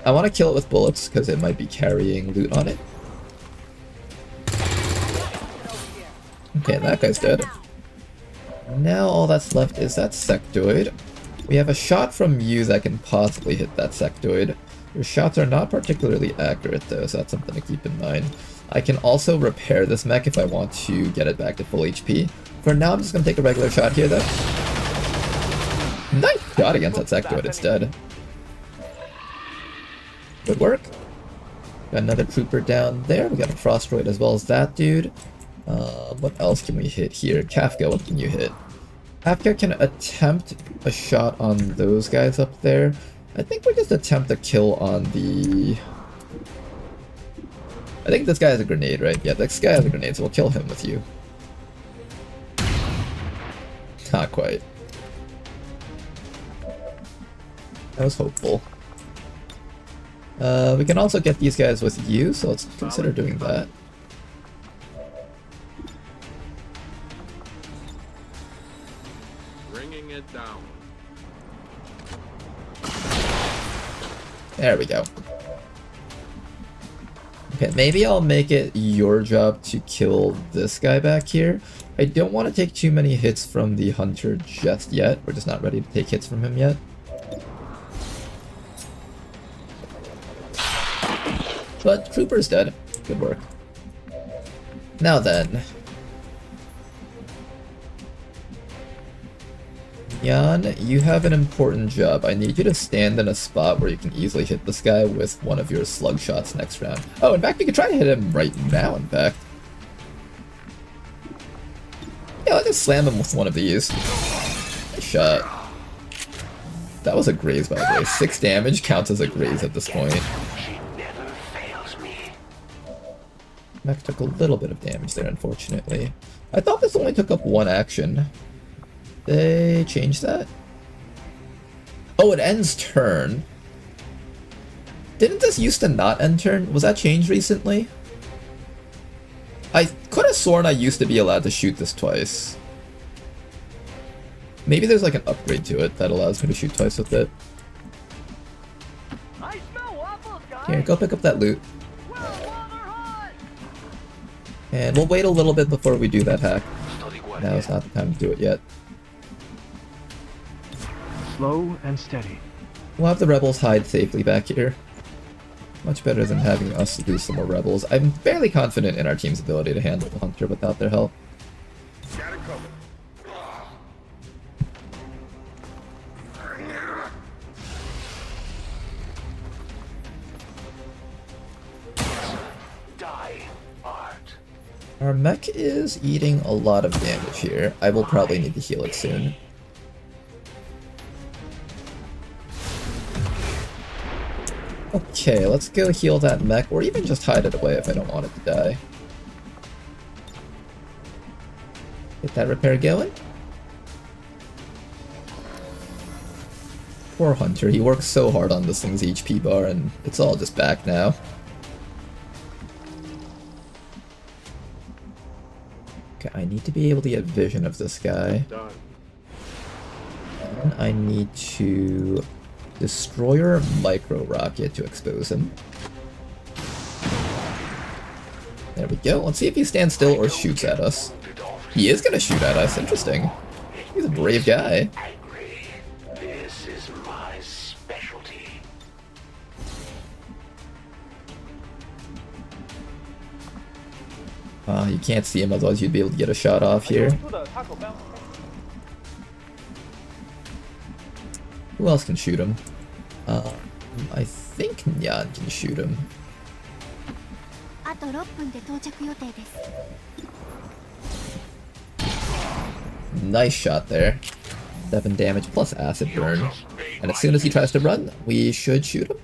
I want to kill it with bullets because it might be carrying loot on it. Okay, that guy's dead. Now all that's left is that sectoid. We have a shot from you that can possibly hit that sectoid. Your shots are not particularly accurate though, so that's something to keep in mind. I can also repair this mech if I want to get it back to full HP. For now, I'm just going to take a regular shot here though. Nice shot against that sectoid, it's dead. Good work. Got another trooper down there. We got a Frostroid as well as that dude. What else can we hit here? Kafka, what can you hit? Kafka can attempt a shot on those guys up there. I think we just attempt a kill on the... I think this guy has a grenade, right? Yeah, this guy has a grenade, so we'll kill him with you. Not quite. I was hopeful. We can also get these guys with you, so let's consider doing that. Bringing it down. There we go. Okay, maybe I'll make it your job to kill this guy back here. I don't want to take too many hits from the hunter just yet. We're just not ready to take hits from him yet. But Trooper's dead. Good work. Now then. Jan, you have an important job. I need you to stand in a spot where you can easily hit this guy with one of your slug shots next round. Oh, in fact, you can try to hit him right now, in fact. Yeah, I'll just slam him with one of these. Nice shot. That was a graze, by the way. 6 damage counts as a graze at this point. Mech took a little bit of damage there, unfortunately. I thought this only took up 1 action. They changed that? Oh, it ends turn. Didn't this used to not end turn? Was that changed recently? I could have sworn I used to be allowed to shoot this twice. Maybe there's like an upgrade to it that allows me to shoot twice with it. I smell waffles, guys. Here, go pick up that loot. And we'll wait a little bit before we do that hack. Now is not the time to do it yet. Slow and steady. We'll have the rebels hide safely back here. Much better than having us lose some more rebels. I'm fairly confident in our team's ability to handle the Hunter without their help. Got it covered. Die, Art. Our mech is eating a lot of damage here. I will probably need to heal it soon. Okay, let's go heal that mech, or even just hide it away if I don't want it to die. Get that repair going. Poor Hunter, he works so hard on this thing's HP bar, and it's all just back now. Okay, I need to be able to get vision of this guy. And I need to destroyer micro rocket to expose him. There we go. Let's see if he stands still or shoots at us. He is gonna shoot at us. Interesting. He's a brave guy. This is my specialty. You can't see him, otherwise you'd be able to get a shot off here. Who else can shoot him? I think Nyan can shoot him. Nice shot there. 7 damage plus acid burn. And as soon as he tries to run, we should shoot him.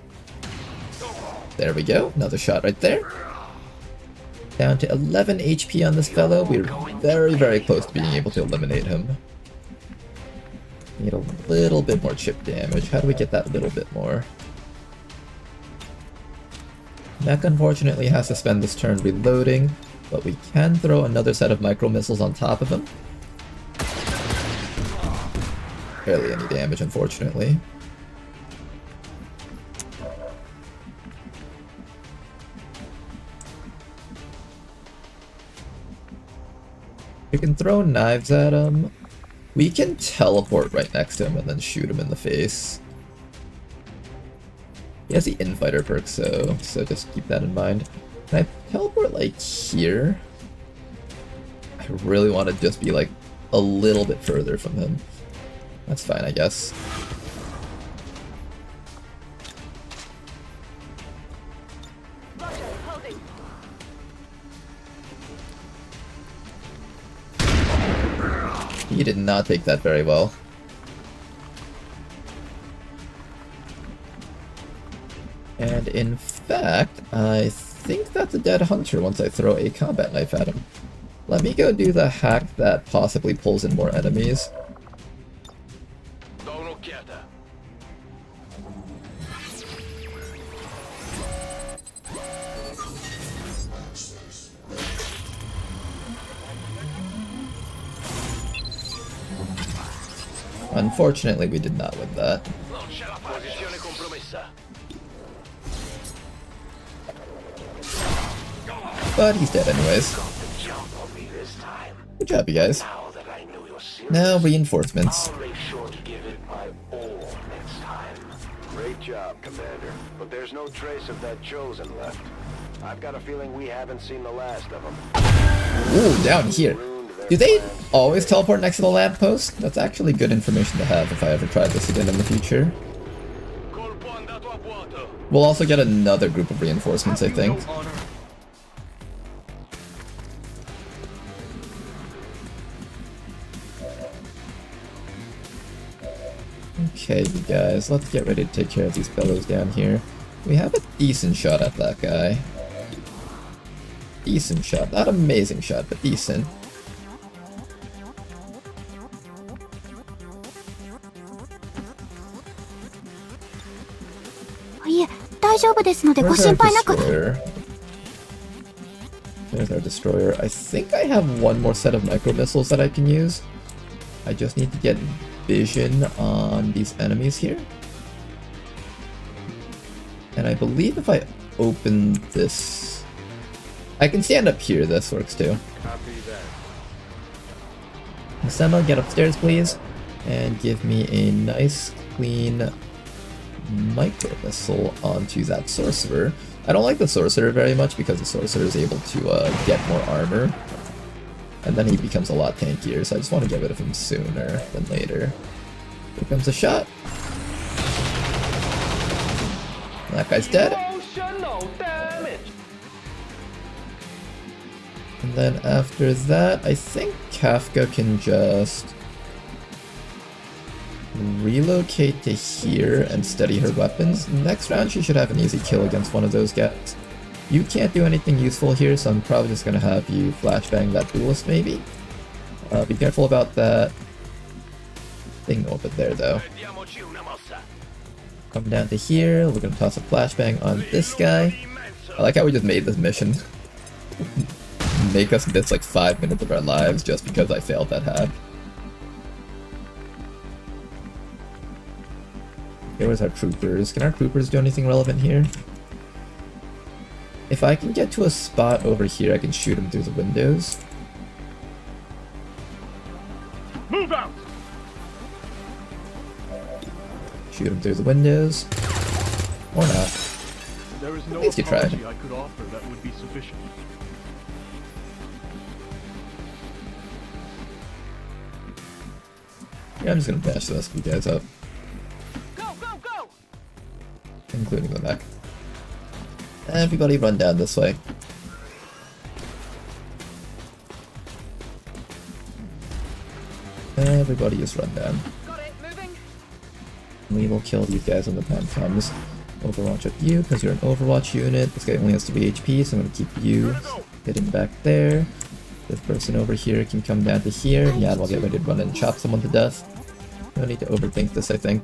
There we go. Another shot right there. Down to 11 HP on this fellow. We're very, very close to being able to eliminate him. Need a little bit more chip damage. How do we get that little bit more? Mech unfortunately has to spend this turn reloading, but we can throw another set of micro missiles on top of him. Barely any damage, unfortunately. We can throw knives at him. We can teleport right next to him and then shoot him in the face. He has the infighter perk, so just keep that in mind. Can I teleport like here? I really want to just be like a little bit further from him. That's fine, I guess. He did not take that very well. And in fact, I think that's a dead Hunter once I throw a combat knife at him. Let me go do the hack that possibly pulls in more enemies. Unfortunately, we did not win that. But he's dead anyways. Good job, you guys. Now reinforcements. Great job, Commander. But there's no trace of that Chosen left. I've got a feeling we haven't seen the last of them. Ooh, down here. Do they always teleport next to the lamppost? That's actually good information to have if I ever try this again in the future. We'll also get another group of reinforcements, I think. Okay, you guys, let's get ready to take care of these fellows down here. We have a decent shot at that guy. Decent shot. Not amazing shot, but decent. Where's our destroyer? There's our destroyer. I think I have one more set of micro missiles that I can use. I just need to get vision on these enemies here. And I believe if I open this... I can stand up here, this works too. Masema, get upstairs please, and give me a nice clean micro missile onto that sorcerer. I don't like the sorcerer very much because the sorcerer is able to get more armor, and then he becomes a lot tankier, so I just want to get rid of him sooner than later. Here comes a shot. That guy's dead. And then after that, I think Kafka can just relocate to here and steady her weapons. Next round she should have an easy kill against one of those guys. You can't do anything useful here, so I'm probably just gonna have you flashbang that duelist maybe. Be careful about that thing over there though. Come down to here, we're gonna toss a flashbang on this guy. I like how we just made this mission. Make us miss like 5 minutes of our lives just because I failed that hack. Here was our troopers. Can our troopers do anything relevant here? If I can get to a spot over here, I can shoot them through the windows. Move out! Shoot them through the windows. Or not. There is no At least you tried. apology I could offer that would be sufficient. Yeah, I'm just gonna bash the rest of you guys up. Go, go, go! Including the mech. Everybody run down this way. Everybody just run down. Got it, moving. We will kill these guys when the time comes. Overwatch at you, because you're an Overwatch unit. This guy only has 3 HP, so I'm going to keep you hitting back there. This person over here can come down to here. Yeah, we'll get ready to run and chop someone to death. No need to overthink this, I think.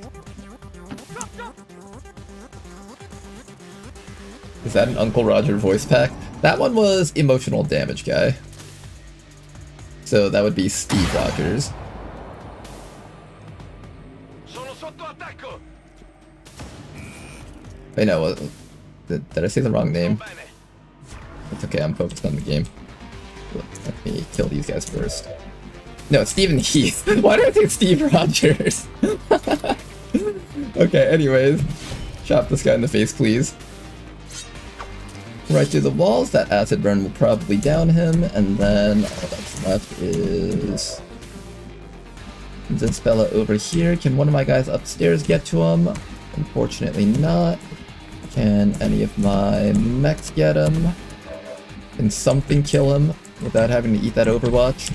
Is that an Uncle Roger voice pack? That one was emotional damage guy. So that would be Steve Rogers. Wait, no, did I say the wrong name? It's okay, I'm focused on the game. Let me kill these guys first. No, it's Stephen Heath. Why did I think Steve Rogers? Okay, anyways. Chop this guy in the face, please. Right through the walls, that acid burn will probably down him, and then all that's left is Zinspella over here. Can one of my guys upstairs get to him? Unfortunately not. Can any of my mechs get him? Can something kill him without having to eat that Overwatch?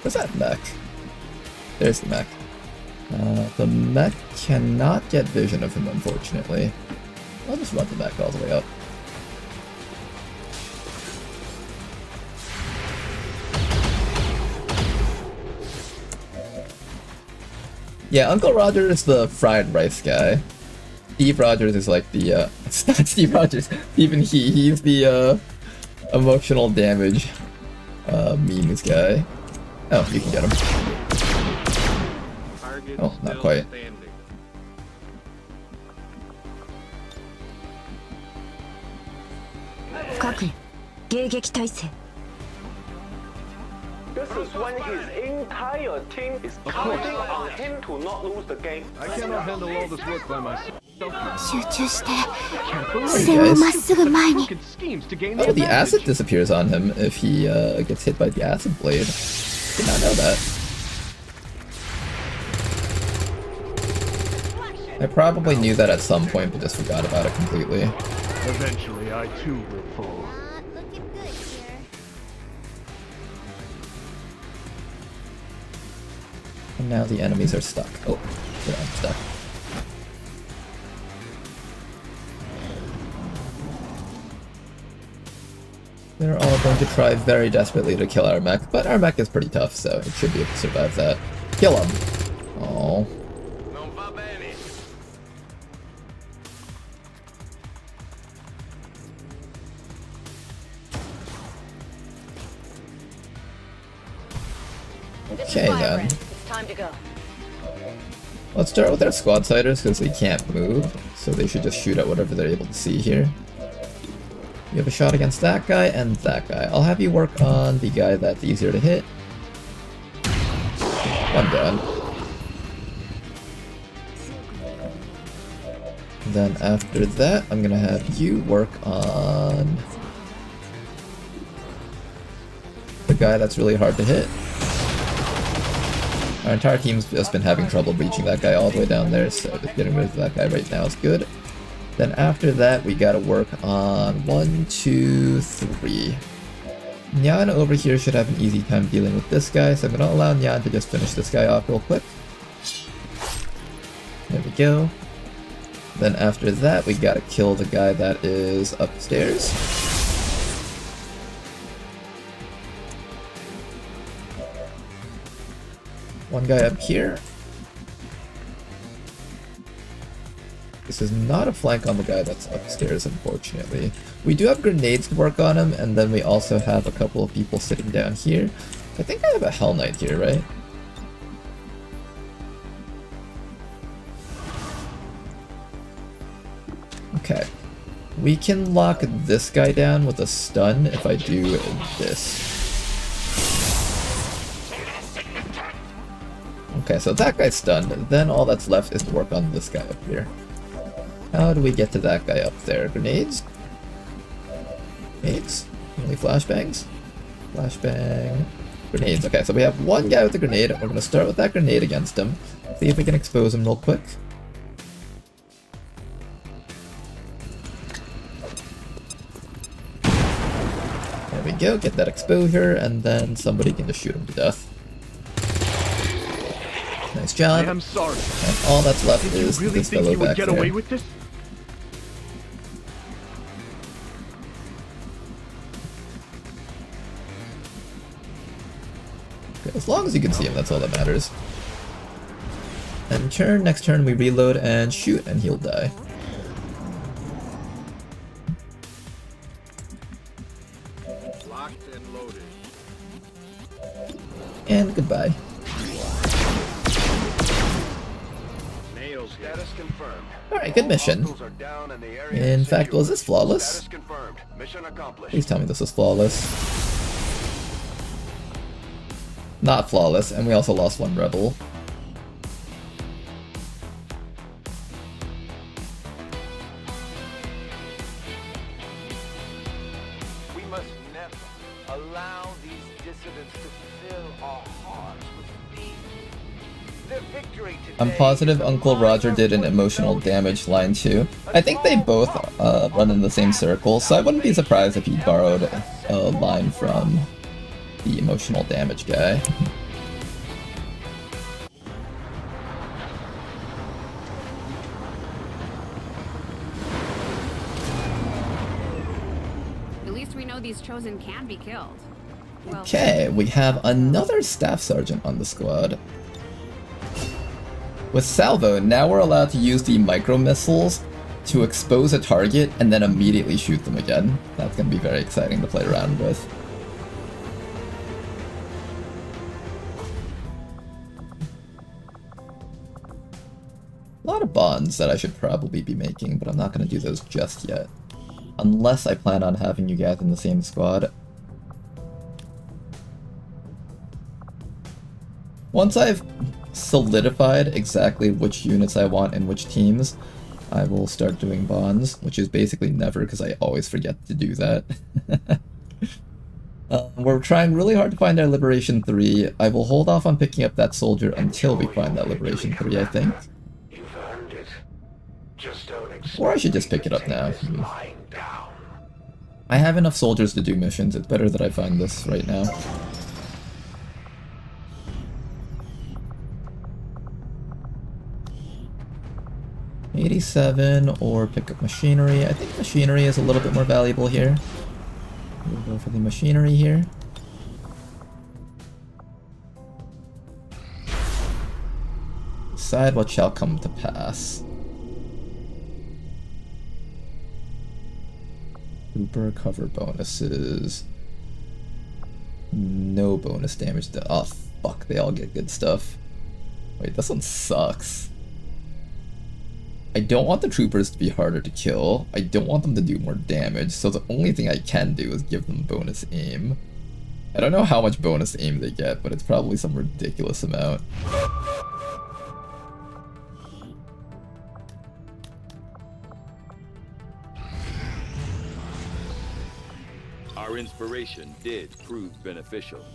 Where's that mech? There's the mech. The mech cannot get vision of him, unfortunately. I'll just run the mech all the way up. Yeah, Uncle Roger is the fried rice guy. Steve Rogers is like the, it's not Steve Rogers, even he's the, emotional damage, memes guy. Oh, you can get him. Oh, not quite. This is when his entire team is counting on him to not lose the game. I cannot handle all this work by myself. 集中して視線をまっすぐ前に Crooked schemes to gain Oh, the the acid advantage. disappears on him if he gets hit by the acid blade. Did not know that. I probably knew that at some point, but just forgot about it completely. Eventually, I too will fall. Looking good here. And now the enemies are stuck. Oh, they're unstuck. They're all going to try very desperately to kill our mech, but our mech is pretty tough, so it should be able to survive that. Kill him! Oh. Okay then. It's time to go. Let's start with our squad siders because they can't move, so they should just shoot at whatever they're able to see here. You have a shot against that guy and that guy. I'll have you work on the guy that's easier to hit. One down. Then after that, I'm gonna have you work on the guy that's really hard to hit. Our entire team's just been having trouble reaching that guy all the way down there, so just getting rid of that guy right now is good. Then after that, we gotta work on 1, 2, 3. Nyan over here should have an easy time dealing with this guy, so I'm gonna allow Nyan to just finish this guy off real quick. There we go. Then after that, we gotta kill the guy that is upstairs. One guy up here. This is not a flank on the guy that's upstairs, unfortunately. We do have grenades to work on him, and then we also have a couple of people sitting down here. I think I have a Hell Knight here, right? Okay. We can lock this guy down with a stun if I do this. Okay, so that guy's stunned. Then all that's left is to work on this guy up here. How do we get to that guy up there? Grenades? Grenades? Only flashbangs? Flashbang. Grenades. Okay, so we have one guy with a grenade. We're going to start with that grenade against him. See if we can expose him real quick. There we go. Get that exposure, and then somebody can just shoot him to death. Nice job. I am sorry. And all that's left Did you is really this think fellow you would back get there. away with this? Okay, as long as you can see him, that's all that matters. And next turn we reload and shoot, and he'll die. Locked and loaded. And goodbye. Nails status confirmed. Alright, good mission. Hostiles are down and the area In is fact, secure. was this flawless? Status confirmed. Mission accomplished. Please tell me this was flawless. Not flawless, and we also lost one rebel. We must never allow these dissidents to fill our hearts with fear. Their victory today I'm positive is a Uncle Roger minor did an footnote emotional damage line too. I think they both run in the same circle, so I wouldn't be surprised if he borrowed a line from the emotional damage guy. At least we know these chosen can be killed. Well, Okay, we have another staff sergeant on the squad. With Salvo, now we're allowed to use the micro missiles to expose a target and then immediately shoot them again. That's going to be very exciting to play around with. A lot of bonds that I should probably be making, but I'm not going to do those just yet. Unless I plan on having you guys in the same squad. Once I've solidified exactly which units I want in which teams, I will start doing bonds, which is basically never because I always forget to do that. We're trying really hard to find our Liberation 3. I will hold off on picking up that soldier until we find that Liberation 3, I think. You've earned it. Just don't expect Or I should just pick it up now. this lying down. I have enough soldiers to do missions. It's better that I find this right now. $87 or pick up machinery. I think machinery is a little bit more valuable here. We'll go for the machinery here. Decide what shall come to pass. Trooper cover bonuses. No bonus damage. Oh fuck, they all get good stuff. Wait, this one sucks. I don't want the troopers to be harder to kill. I don't want them to do more damage, so the only thing I can do is give them bonus aim. I don't know how much bonus aim they get, but it's probably some ridiculous amount. Our inspiration did prove beneficial.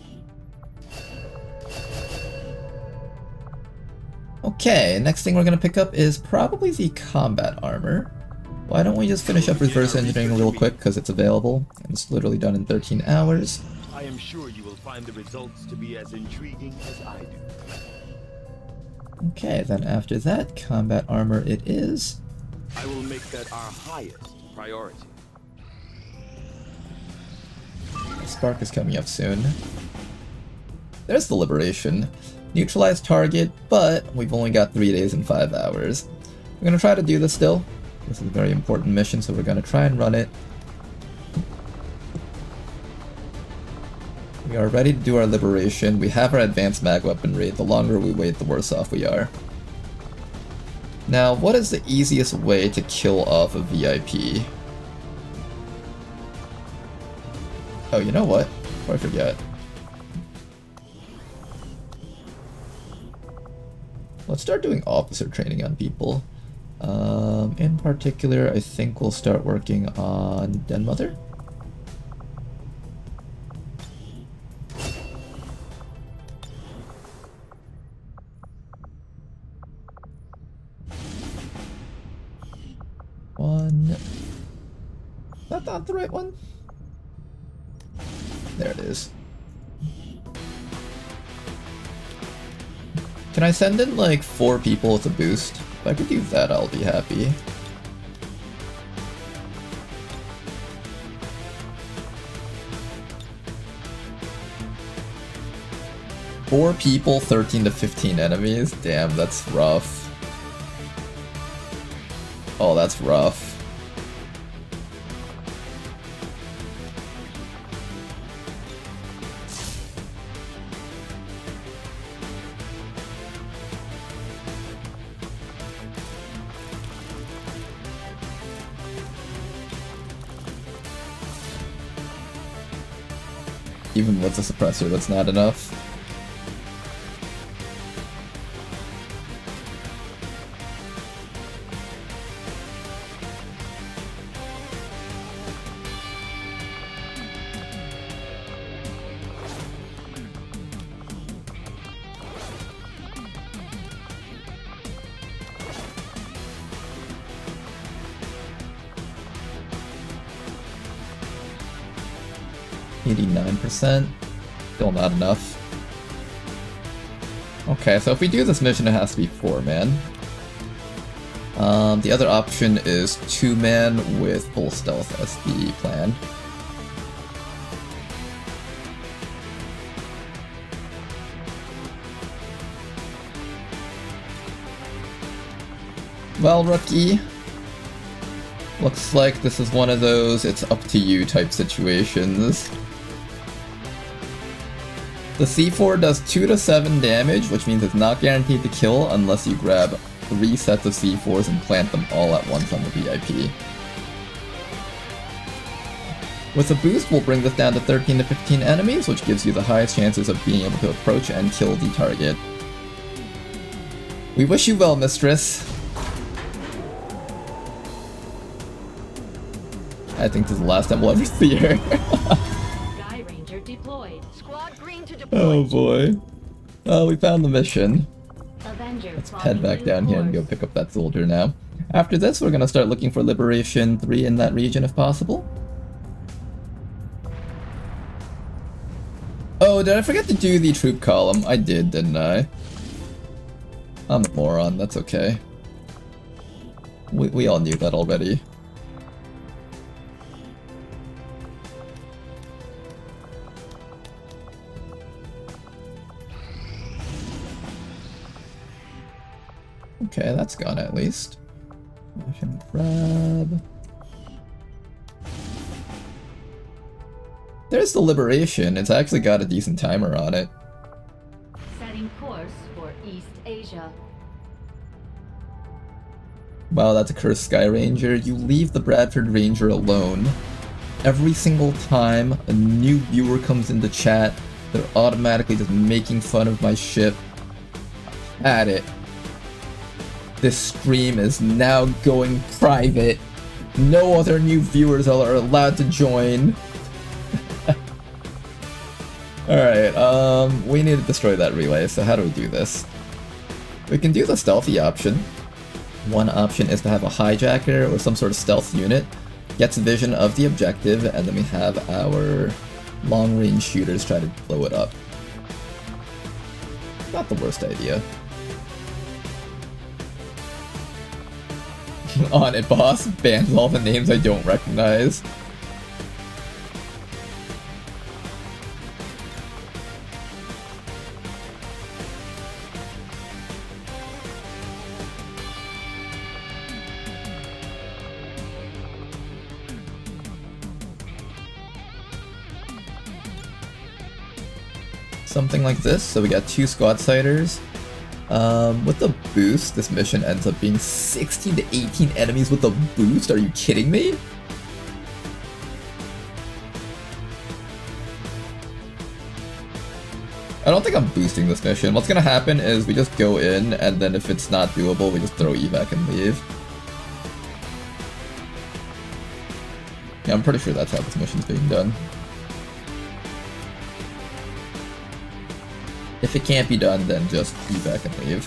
Okay, next thing we're gonna pick up is probably the combat armor. Why don't we just finish up reverse engineering real quick because it's available and it's literally done in 13 hours. I am sure you will find the results to be as intriguing as I do. Okay, then after that, combat armor it is. I will make that our highest priority. Spark is coming up soon. There's the Liberation. Neutralize target, but we've only got 3 days and 5 hours. We're gonna try to do this still. This is a very important mission, so we're gonna try and run it. We are ready to do our Liberation. We have our advanced mag weaponry. The longer we wait, the worse off we are. Now, what is the easiest way to kill off a VIP? Oh, you know what? Before I forget. Let's start doing officer training on people. In particular, I think we'll start working on Den Mother. One. That's not the right one. There it is. Can I send in like 4 people with a boost? If I could do that, I'll be happy. Four people, 13 to 15 enemies? Damn, that's rough. Oh, that's rough. Even with the suppressor, that's not enough. %, still not enough. Okay, so if we do this mission, it has to be 4-man. The other option is 2-man with full stealth as the plan. Well, rookie, looks like this is one of those it's up to you type situations. The C4 does 2 to 7 damage, which means it's not guaranteed to kill unless you grab 3 sets of C4s and plant them all at once on the VIP. With a boost, we'll bring this down to 13 to 15 enemies, which gives you the highest chances of being able to approach and kill the target. We wish you well, mistress. I think this is the last time we'll ever see her. Sky Ranger deployed. Squad green to deploy. Oh boy. Well, we found the mission. Avenger Let's head back down here and go pick up that soldier now. After this, we're gonna start looking for Liberation 3 in that region if possible. Oh, did I forget to do the troop column? I did, didn't I? I'm a moron, that's okay. We all knew that already. Okay, that's gone at least. Mission grab. There's the Liberation. It's actually got a decent timer on it. Setting course for East Asia. Wow, that's a cursed Sky Ranger. You leave the Bradford Ranger alone. every single time a new viewer comes into chat, they're automatically just making fun of my ship. At it. This stream is now going private. No other new viewers are allowed to join. Alright, we need to destroy that relay, so how do we do this? We can do the stealthy option. One option is to have a hijacker or some sort of stealth unit, gets vision of the objective, and then we have our long-range shooters try to blow it up. Not the worst idea. On it, boss. Bans all the names I don't recognize. Something like this. So we got 2 squad sighters. With the boost, this mission ends up being 16 to 18 enemies with the boost? Are you kidding me? I don't think I'm boosting this mission. What's gonna happen is we just go in, and then if it's not doable, we just throw evac and leave. Yeah, I'm pretty sure that's how this mission's being done. If it can't be done, then just evac and leave.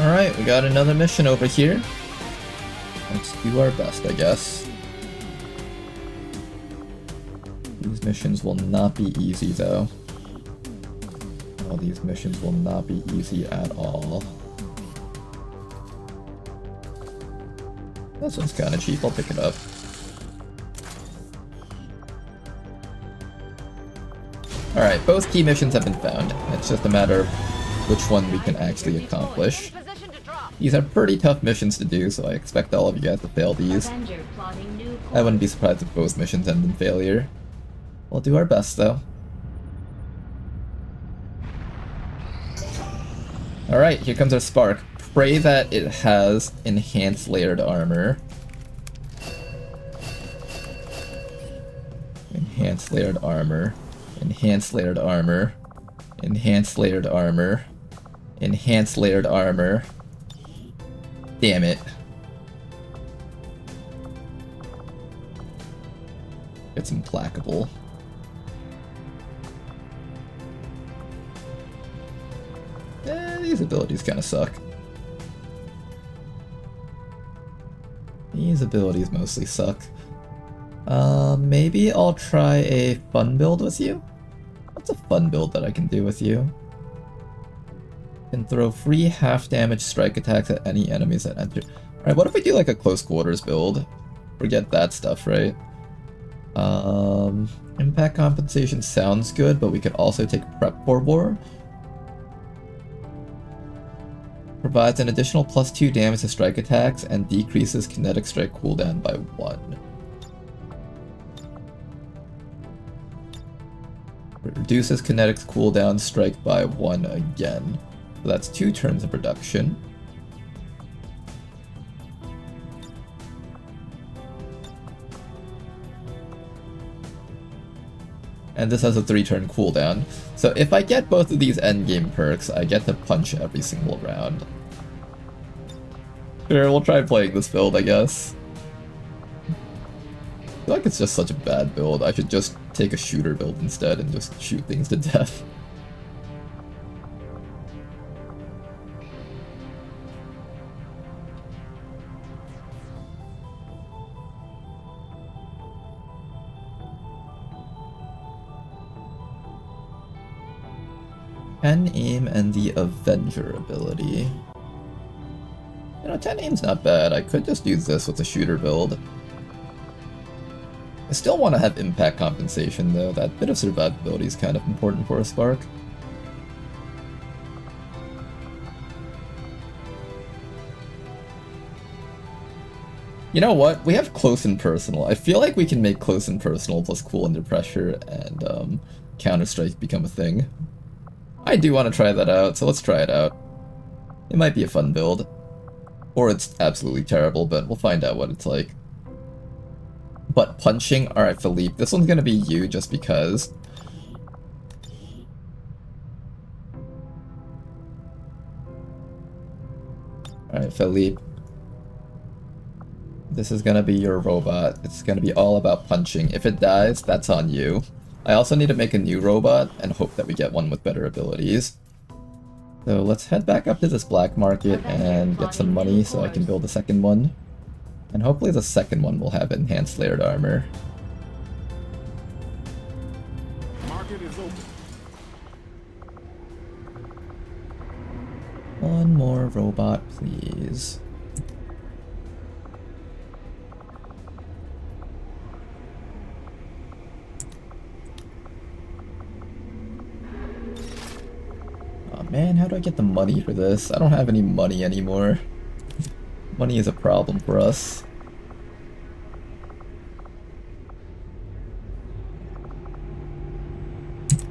Alright, we got another mission over here. Let's do our best, I guess. These missions will not be easy, though. All these missions will not be easy at all. This one's kind of cheap, I'll pick it up. Alright, both key missions have been found. It's just a matter of which one we can actually accomplish. These are pretty tough missions to do, so I expect all of you guys to fail these. I wouldn't be surprised if both missions end in failure. We'll do our best, though. Alright, here comes our spark. Pray that it has enhanced layered armor. Enhanced layered armor. Enhanced layered armor. Enhanced layered armor. Enhanced layered armor. Damn it. It's implacable. These abilities kind of suck. These abilities mostly suck. Maybe I'll try a fun build with you? What's a fun build that I can do with you? Can throw free half damage strike attacks at any enemies that enter. Alright, what if we do like a close quarters build? Forget that stuff, right? Impact compensation sounds good, but we could also take prep for war. Provides an additional +2 damage to strike attacks and decreases kinetic strike cooldown by 1. Reduces kinetic cooldown strike by 1 again. So that's 2 turns of reduction. And this has a 3-turn cooldown. So if I get both of these endgame perks, I get to punch every single round. Sure, we'll try playing this build, I guess. I feel like it's just such a bad build. I should just take a shooter build instead and just shoot things to death. Ten aim and the Avenger ability. You know, 10 aim's not bad. I could just use this with a shooter build. I still want to have impact compensation though. That bit of survivability is kind of important for a spark. You know what? We have close and personal. I feel like we can make close and personal plus cool under pressure and Counter-Strike become a thing. I do want to try that out, so let's try it out. It might be a fun build. Or it's absolutely terrible, but we'll find out what it's like. But punching, alright Philippe, this one's gonna be you just because. Alright Philippe. This is gonna be your robot. It's gonna be all about punching. If it dies, that's on you. I also need to make a new robot and hope that we get one with better abilities. So let's head back up to this black market and get some money so I can build a second one. And hopefully the second one will have enhanced layered armor. Market is open. One more robot, please. Oh man, how do I get the money for this? I don't have any money anymore. Money is a problem for us.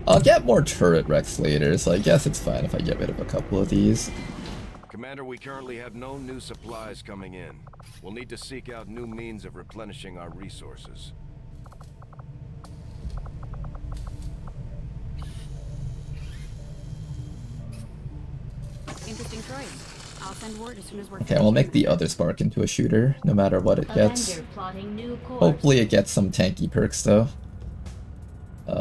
I'll get more turret wrecks later, so I guess it's fine if I get rid of a couple of these. Commander, we currently have no new supplies coming in. We'll need to seek out new means of replenishing our resources. Interesting choice. I'll send word as soon as we're Okay, we'll make the other spark into a shooter, no matter what it gets. Hopefully it gets some tanky perks though.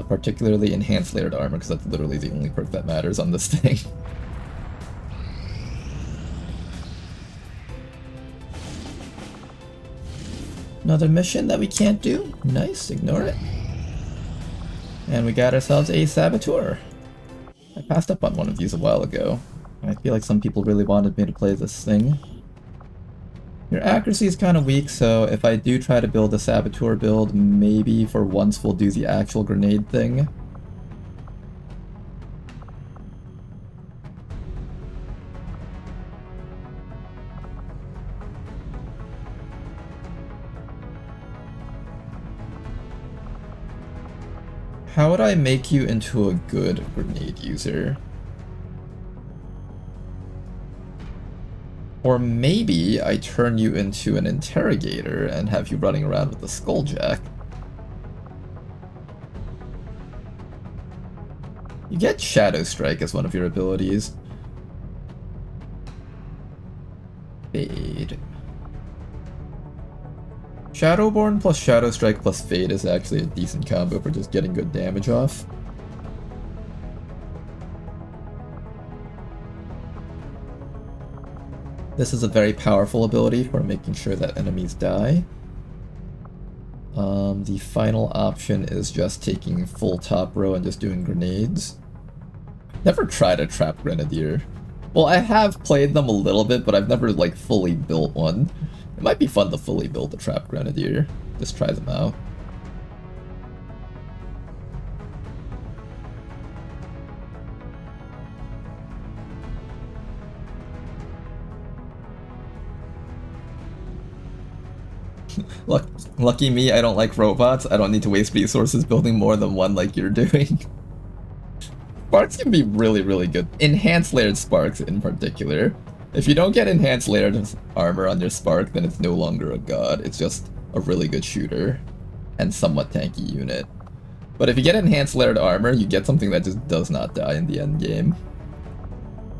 Particularly enhanced layered armor, because that's literally the only perk that matters on this thing. Another mission that we can't do? Nice, ignore it. And we got ourselves a saboteur. I passed up on one of these a while ago. I feel like some people really wanted me to play this thing. Your accuracy is kind of weak, so if I do try to build a saboteur build, maybe for once we'll do the actual grenade thing. How would I make you into a good grenade user? Or maybe I turn you into an interrogator and have you running around with a skulljack. You get Shadow Strike as one of your abilities. Fade. Shadowborn plus Shadow Strike plus Fade is actually a decent combo for just getting good damage off. This is a very powerful ability for making sure that enemies die. The final option is just taking full top row and just doing grenades. Never tried a trap grenadier. Well, I have played them a little bit, but I've never like fully built one. It might be fun to fully build a trap grenadier. Just try them out. Lucky me, I don't like robots. I don't need to waste resources building more than one like you're doing. Sparks can be really, really good. Enhanced layered sparks in particular. If you don't get enhanced layered armor on your spark, then it's no longer a god. It's just a really good shooter and somewhat tanky unit. But if you get enhanced layered armor, you get something that just does not die in the end game.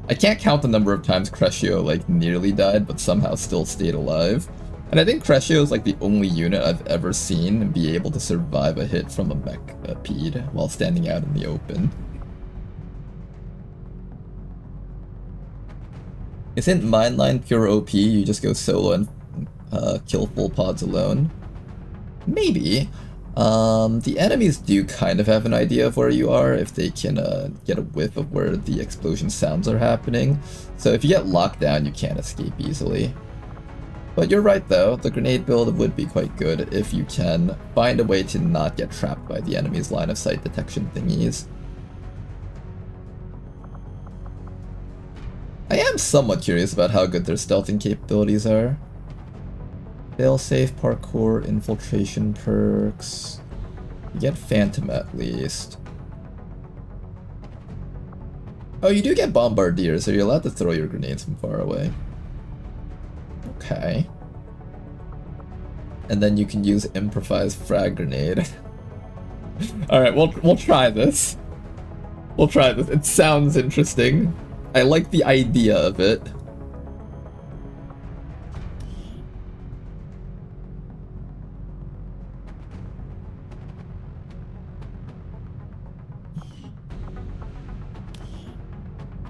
I can't count the number of times Crescio like nearly died, but somehow still stayed alive. And I think Crescio is like the only unit I've ever seen be able to survive a hit from a mech pede while standing out in the open. Isn't Mineline pure OP? You just go solo and kill full pods alone? Maybe. The enemies do kind of have an idea of where you are if they can get a whiff of where the explosion sounds are happening. So if you get locked down, you can't escape easily. But you're right though, the grenade build would be quite good if you can find a way to not get trapped by the enemy's line of sight detection thingies. I am somewhat curious about how good their stealthing capabilities are. I Failsafe, parkour, infiltration perks. You get phantom at least. Oh, you do get bombardier, so you're allowed to throw your grenades from far away. Okay. And then you can use improvised frag grenade. Alright, we'll try this. We'll try this. It sounds interesting. I like the idea of it.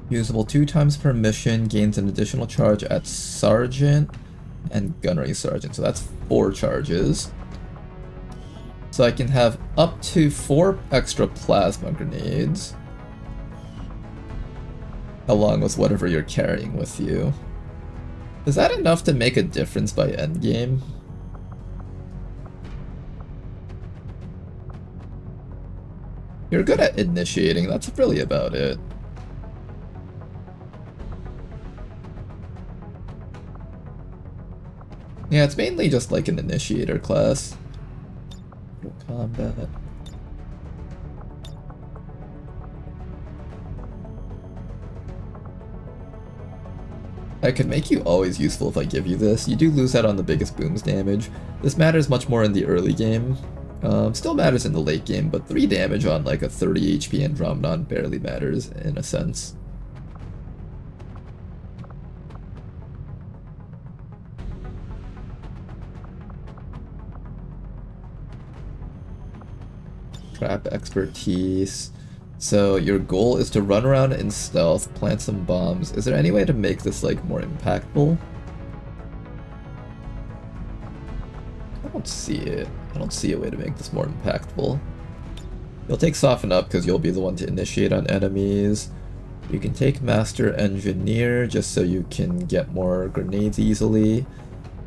Usable 2 times per mission, gains an additional charge at Sergeant and Gunnery Sergeant. So that's 4 charges. So I can have up to 4 extra plasma grenades. Along with whatever you're carrying with you. Is that enough to make a difference by endgame? You're good at initiating, that's really about it. Yeah, it's mainly just like an initiator class. Combat. I could make you always useful if I give you this. You do lose out on the biggest booms damage. This matters much more in the early game. Still matters in the late game, but 3 damage on like a 30 HP Andromedon barely matters in a sense. Trap expertise. So your goal is to run around in stealth, plant some bombs. Is there any way to make this like more impactful? I don't see it. I don't see a way to make this more impactful. You'll take Soften Up because you'll be the one to initiate on enemies. You can take Master Engineer just so you can get more grenades easily.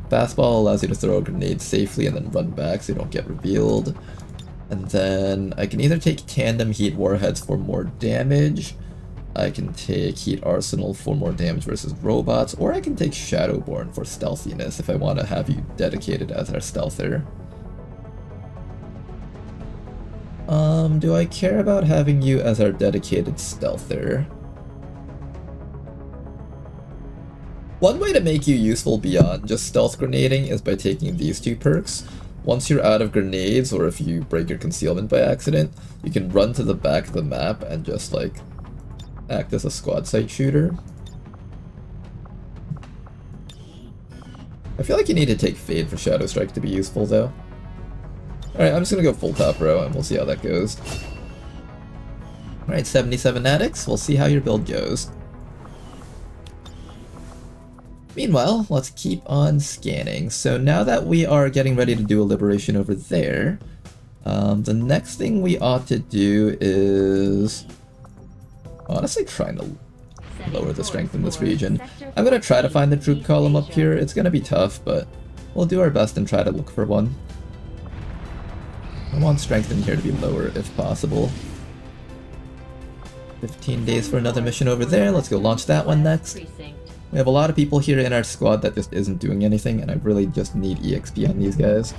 Fastball allows you to throw a grenade safely and then run back so you don't get revealed. And then I can either take Tandem Heat Warheads for more damage, I can take Heat Arsenal for more damage versus robots, or I can take Shadowborn for stealthiness if I want to have you dedicated as our stealther. Do I care about having you as our dedicated stealther? One way to make you useful beyond just stealth grenading is by taking these 2 perks. Once you're out of grenades, or if you break your concealment by accident, you can run to the back of the map and just like act as a squad site shooter. I feel like you need to take Fade for Shadow Strike to be useful though. Alright, I'm just gonna go full top row and we'll see how that goes. Alright, 77 addicts, we'll see how your build goes. Meanwhile, let's keep on scanning. So now that we are getting ready to do a liberation over there, the next thing we ought to do is honestly trying to lower the strength in this region. I'm going to try to find the troop column up here. It's going to be tough, but we'll do our best and try to look for one. I want strength in here to be lower if possible. 15 days for another mission over there. Let's go launch that one next. We have a lot of people here in our squad that just isn't doing anything, and I really just need EXP on these guys.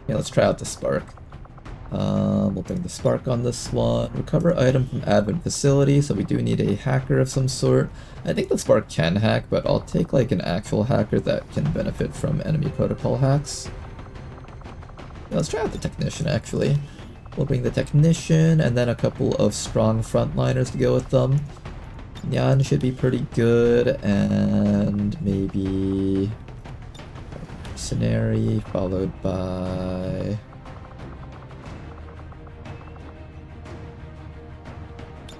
Yeah, let's try out the Spark. We'll bring the Spark on this one. Recover item from admin facility, so we do need a hacker of some sort. I think the Spark can hack, but I'll take like an actual hacker that can benefit from enemy protocol hacks. Yeah, let's try out the Technician actually. We'll bring the Technician and then a couple of strong frontliners to go with them. Yan should be pretty good, and maybe Mercenary followed by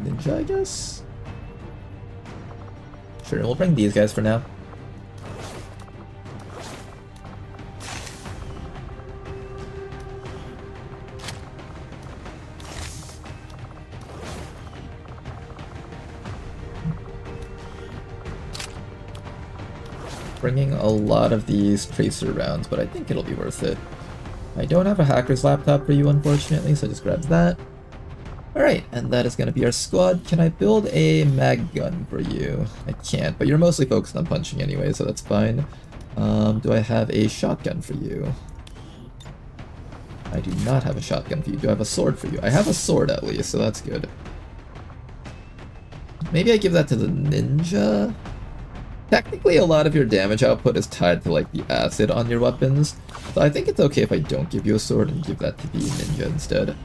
Ninja, I guess? Sure, we'll bring these guys for now. Bringing a lot of these tracer rounds, but I think it'll be worth it. I don't have a hacker's laptop for you, unfortunately, so just grab that. Alright, and that is going to be our squad. Can I build a mag gun for you? I can't, but you're mostly focused on punching anyway, so that's fine. Do I have a shotgun for you? I do not have a shotgun for you. Do I have a sword for you? I have a sword at least, so that's good. Maybe I give that to the ninja? Technically, a lot of your damage output is tied to like the acid on your weapons, so I think it's okay if I don't give you a sword and give that to the ninja instead.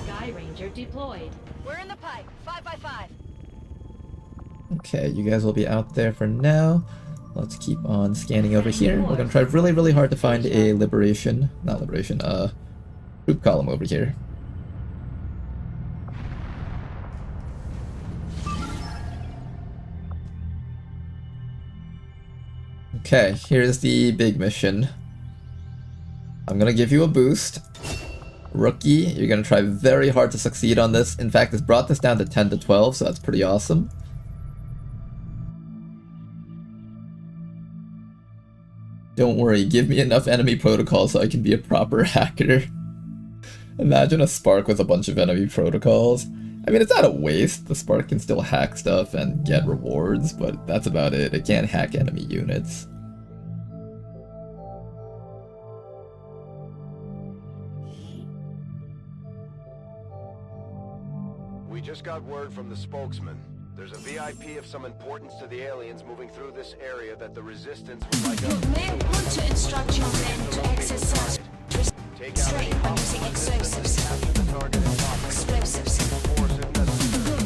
Sky Ranger deployed. We're in the pipe. 5x5. Okay, you guys will be out there for now. Let's keep on scanning over here. We're gonna try really, really hard to find a troop column over here. Okay, here's the big mission. I'm gonna give you a boost. Rookie, you're gonna try very hard to succeed on this. In fact, it's brought this down to 10 to 12, so that's pretty awesome. Don't worry, give me enough enemy protocols so I can be a proper hacker. Imagine a Spark with a bunch of enemy protocols. I mean, it's not a waste. The Spark can still hack stuff and get rewards, but that's about it. It can't hack enemy units. We just got word from the spokesman. There's a VIP of some importance to the aliens moving through this area that the Resistance would like us You may want to instruct your men to exercise restraint when using explosives. You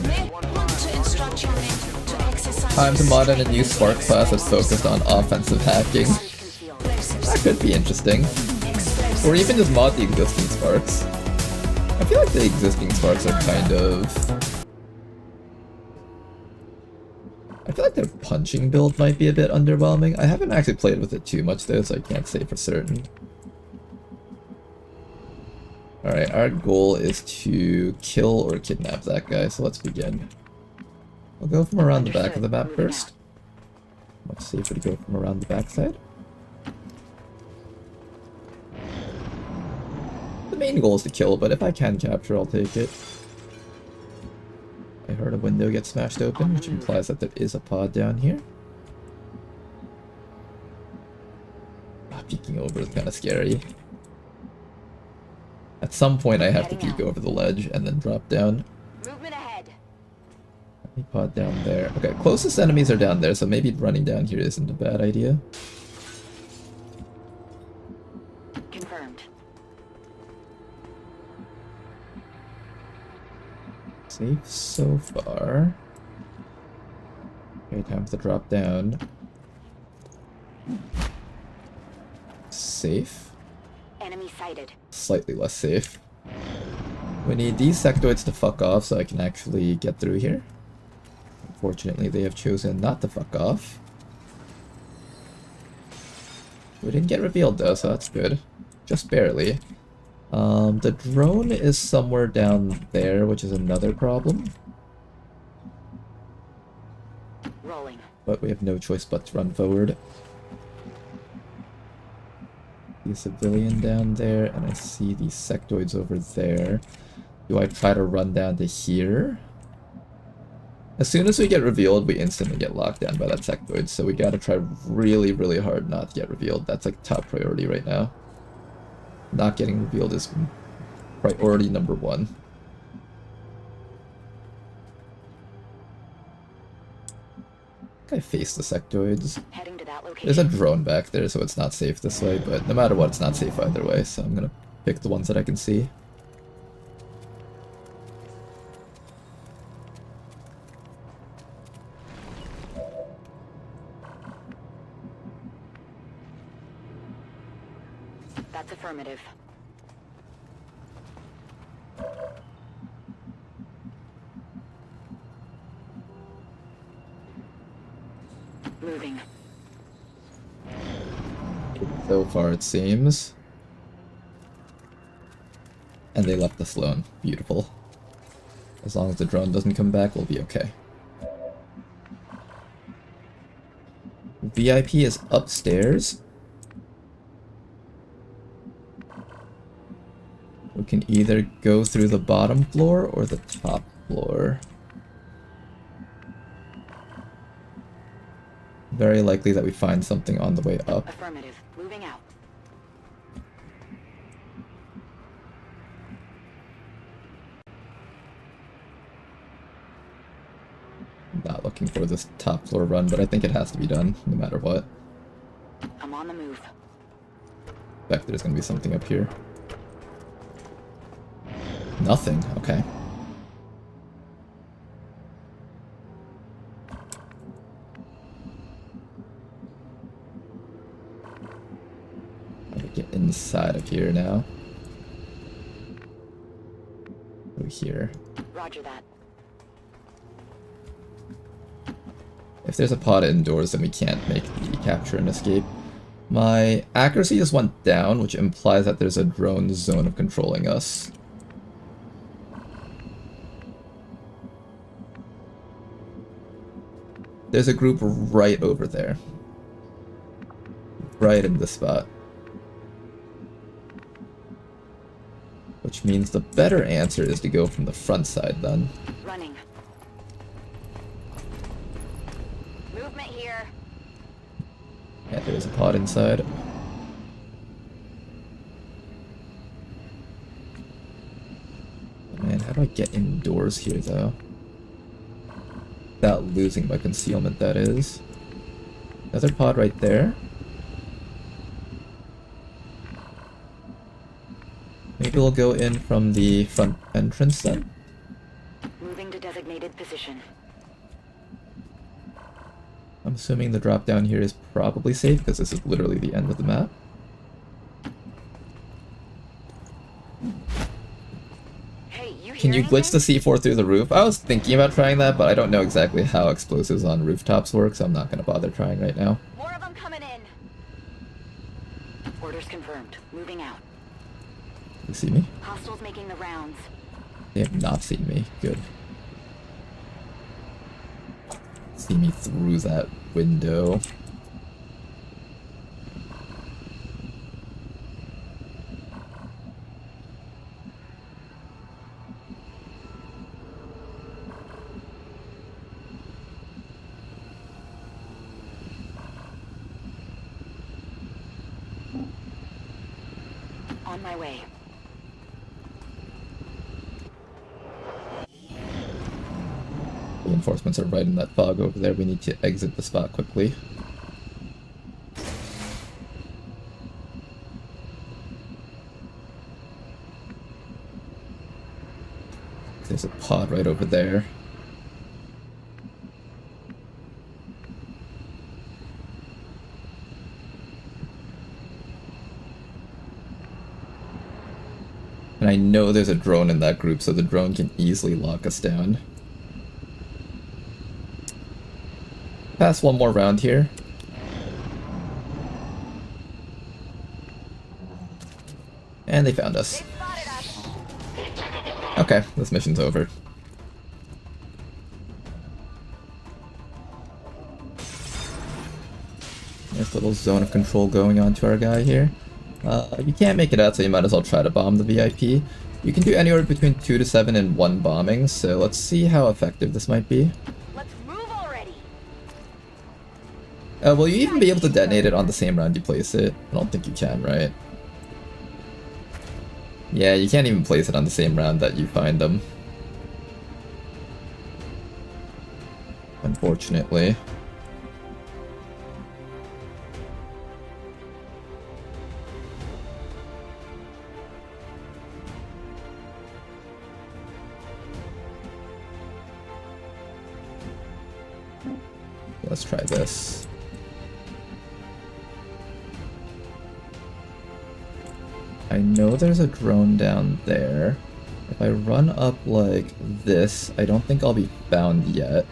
may want to instruct your men to exercise Time to mod in a new Spark class that's focused on offensive hacking. That could be interesting. Or even just mod the existing Sparks. I feel like the existing Sparks are kind of... I feel like their punching build might be a bit underwhelming. I haven't actually played with it too much though, so I can't say for certain. Alright, our goal is to kill or kidnap that guy, so let's begin. I'll go from around the back of the map first. Much safer to go from around the backside. The main goal is to kill, but if I can capture, I'll take it. I heard a window get smashed open, which implies that there is a pod down here. Peeking over is kind of scary. At some point I have to peek over the ledge and then drop down. movement ahead. Any pod down there. Okay, closest enemies are down there, so maybe running down here isn't a bad idea. Confirmed. Safe so far. Okay, time to drop down. Safe. Enemy sighted. Slightly less safe. We need these sectoids to fuck off so I can actually get through here. Unfortunately, they have chosen not to fuck off. We didn't get revealed though, so that's good. Just barely. The drone is somewhere down there, which is another problem. Rolling. But we have no choice but to run forward. See a civilian down there, and I see these sectoids over there. Do I try to run down to here? As soon as we get revealed, we instantly get locked down by that sectoid, so we gotta try really, really hard not to get revealed. That's like top priority right now. Not getting revealed is priority number 1. I face the sectoids. Heading to that location. There's a drone back there, so it's not safe this way, but no matter what, it's not safe either way, so I'm gonna pick the ones that I can see. That's affirmative. Moving. So far it seems. And they left us alone. Beautiful. As long as the drone doesn't come back, we'll be okay. VIP is upstairs. We can either go through the bottom floor or the top floor. Very likely that we find something on the way up. Affirmative. Moving out. Not looking for this top floor run, but I think it has to be done, no matter what. I'm on the move. I bet there's gonna be something up here. Nothing, okay. Let me get inside of here now. Over here. Roger that. If there's a pod indoors, then we can't make the capture and escape. My accuracy just went down, which implies that there's a drone zone of controlling us. There's a group right over there. Right in this spot. Which means the better answer is to go from the front side then. Running. Movement here. Yeah, there's a pod inside. Man, how do I get indoors here though? Without losing my concealment, that is. Another pod right there. Maybe we'll go in from the front entrance then. Moving to designated position. I'm assuming the drop down here is probably safe because this is literally the end of the map. Hey, you Can you glitch the C4 through the roof? I was thinking about trying that, but I don't know exactly how explosives on rooftops work, so I'm not going to bother trying right now. More of them coming in. Orders confirmed. Moving out. You see me? Hostiles making the rounds. They have not seen me. Good. See me through that window. On my way. Reinforcements are right in that fog over there. We need to exit the spot quickly. There's a pod right over there. And I know there's a drone in that group, so the drone can easily lock us down. Pass one more round here. And they found us. Okay, this mission's over. Nice little zone of control going on to our guy here. You can't make it out, so you might as well try to bomb the VIP. You can do anywhere between 2 to 7 in one bombing, so let's see how effective this might be. Let's move already. Will you even be able to detonate it on the same round you place it? I don't think you can, right? Yeah, you can't even place it on the same round that you find them. Unfortunately. Let's try this. I know there's a drone down there. If I run up like this, I don't think I'll be found yet.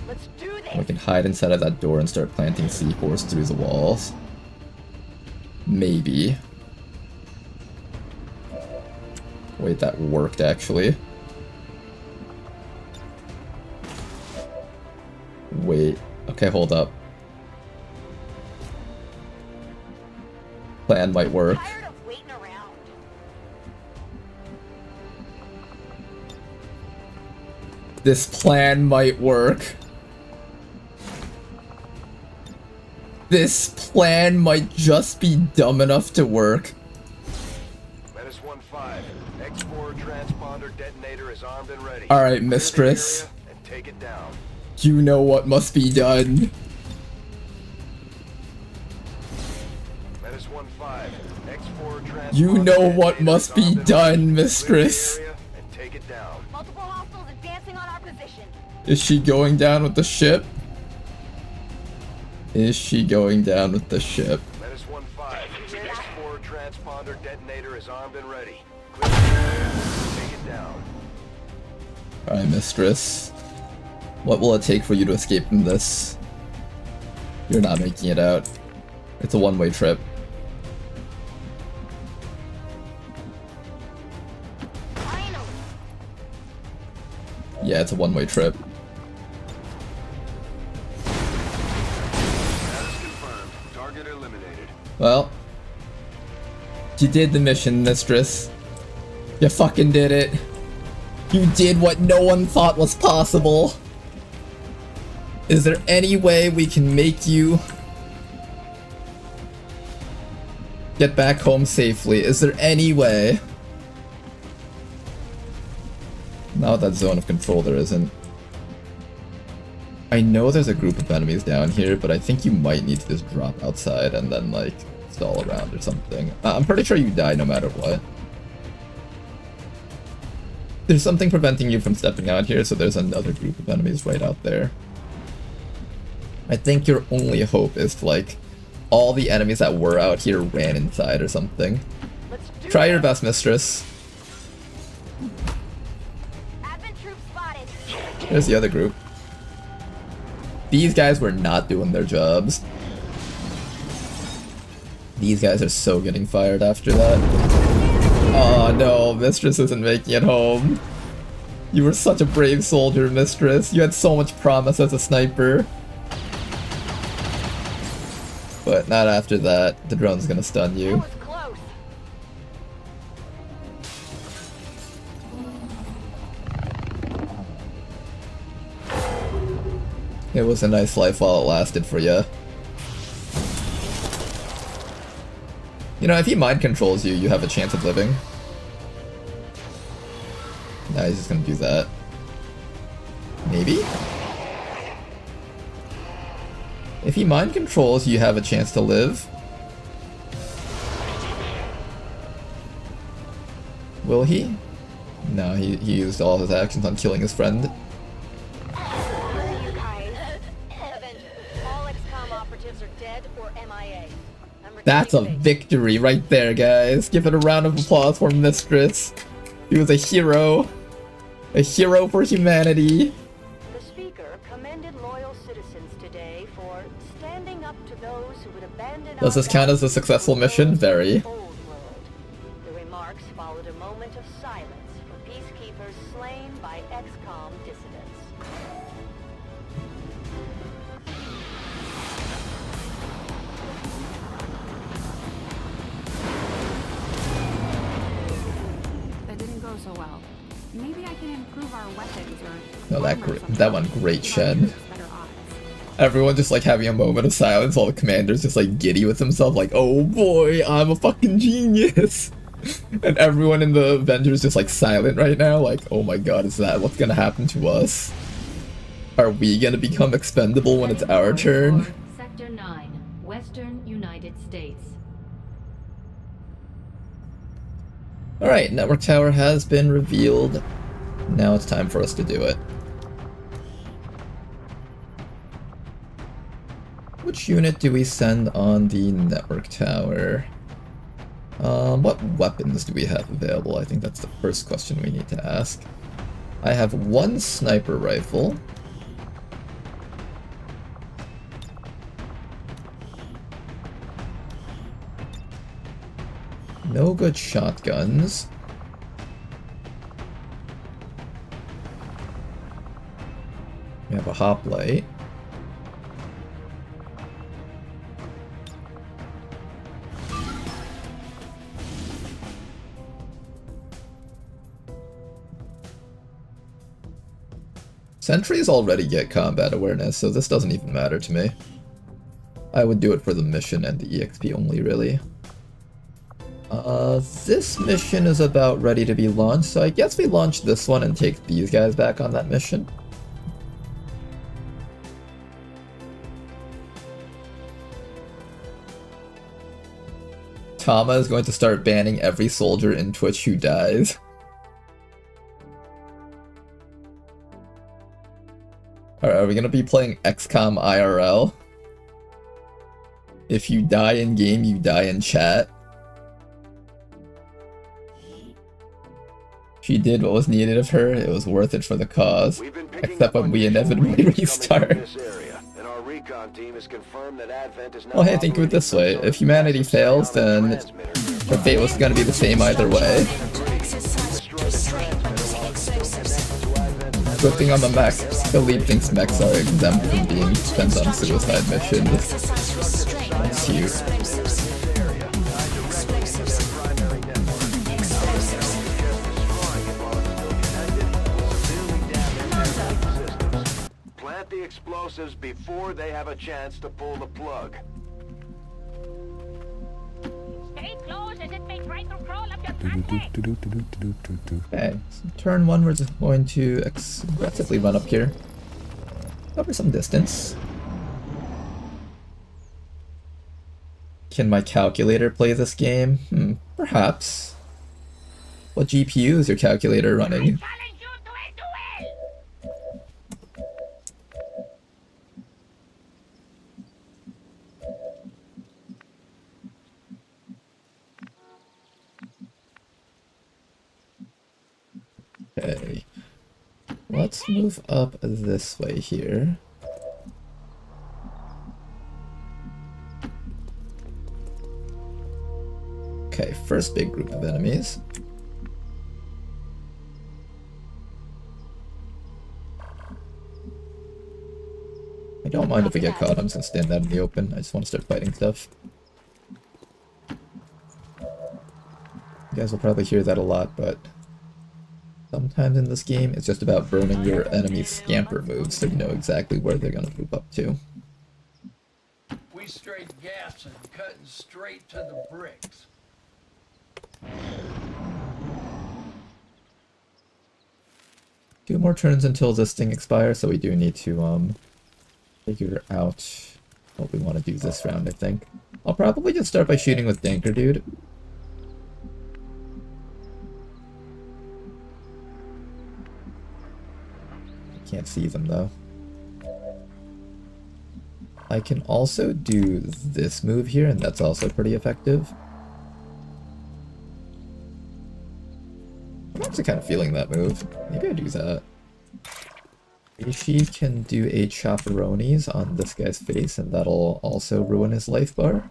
Let's do this. We can hide inside of that door and start planting C4s through the walls. Maybe. Wait, that worked actually. Wait. Okay, hold up. Plan might work. This plan might work. This plan might just be dumb enough to work. Menace 1-5. X4 transponder detonator is armed and ready. Alright, mistress. And take it down. You know what must be done. Menace 1-5. X4 transponder You know what detonator must is be armed and done, ready. mistress. Clear the area and take it down. Multiple hostiles advancing on our position. Is she going down with the ship? Is she going down with the ship? Menace 1-5. X4 transponder detonator is armed and ready. Clear the area and take it down. Alright, mistress. What will it take for you to escape from this? You're not making it out. It's a one-way trip. Yeah, it's a one-way trip. Target eliminated. Well, you did the mission, mistress. You fucking did it. You did what no one thought was possible. Is there any way we can make you get back home safely? Is there any way? Not that zone of control there isn't. I know there's a group of enemies down here, but I think you might need to just drop outside and then, like, stall around or something. I'm pretty sure you die no matter what. There's something preventing you from stepping out here, so there's another group of enemies right out there. I think your only hope is to, like, all the enemies that were out here ran inside or something. Try your best, mistress. Advent troops spotted. There's the other group. These guys were not doing their jobs. These guys are so getting fired after that. Oh no, mistress isn't making it home. You were such a brave soldier, mistress. You had so much promise as a sniper. But not after that. The drone's gonna stun you. That was close. It was a nice life while it lasted for you. You know, if he mind controls you, you have a chance of living. Nah, he's just gonna do that. Maybe? If he mind controls, you have a chance to live. Will he? No, he used all his actions on killing his friend. All XCOM operatives are dead or MIA. That's a victory right there, guys. Give it a round of applause for Mistress. He was a hero. A hero for humanity. The speaker commended loyal citizens today for standing up to those who would abandon. Does this count as a successful mission? Very. The remarks followed a moment of silence for peacekeepers slain by XCOM dissidents. That didn't go so well. Maybe I can improve our weapons or... No, that one great, Shen. Everyone just like having a moment of silence while the commander's just like giddy with himself like, oh boy, I'm a fucking genius. And everyone in the Avengers just like silent right now like, oh my god, is that what's gonna happen to us? Are we gonna become expendable when it's our turn? Sector 9, Western United States. Alright, network tower has been revealed. Now it's time for us to do it. Which unit do we send on the network tower? What weapons do we have available? I think that's the first question we need to ask. I have one sniper rifle. No good shotguns. We have a hoplite. Sentries already get combat awareness, so this doesn't even matter to me. I would do it for the mission and the EXP only, really. This mission is about ready to be launched, so I guess we launch this one and take these guys back on that mission. Tama is going to start banning every soldier in Twitch who dies. Alright, are we gonna be playing XCOM IRL? If you die in game, you die in chat. She did what was needed of her, it was worth it for the cause. Except when we inevitably restart. Well, hey, think of it this way. If humanity fails, then the fate was gonna be the same either way. Good thing on the mech. Philippe thinks mechs are exempt from being spent on suicide missions. That's cute. Plant the explosives before they have a chance to pull the plug. Stay close as it may try to crawl up your trapeze. Okay, so turn 1 we're just going to aggressively run up here. Cover some distance. Can my calculator play this game? Perhaps. What GPU is your calculator running? Okay, let's move up this way here. Okay, first big group of enemies. I don't mind if we get caught, I'm just gonna stand out in the open. I just want to start fighting stuff. You guys will probably hear that a lot, but sometimes in this game, it's just about burning your enemy's scamper moves so you know exactly where they're gonna move up to. We straight gas and cutting straight to the bricks. 2 more turns until this thing expires, so we do need to figure out what we want to do this round, I think. I'll probably just start by shooting with Danker Dude. I can't see them though. I can also do this move here, and that's also pretty effective. I'm actually kind of feeling that move. Maybe I do that. She can do 8 chaperones on this guy's face, and that'll also ruin his life bar.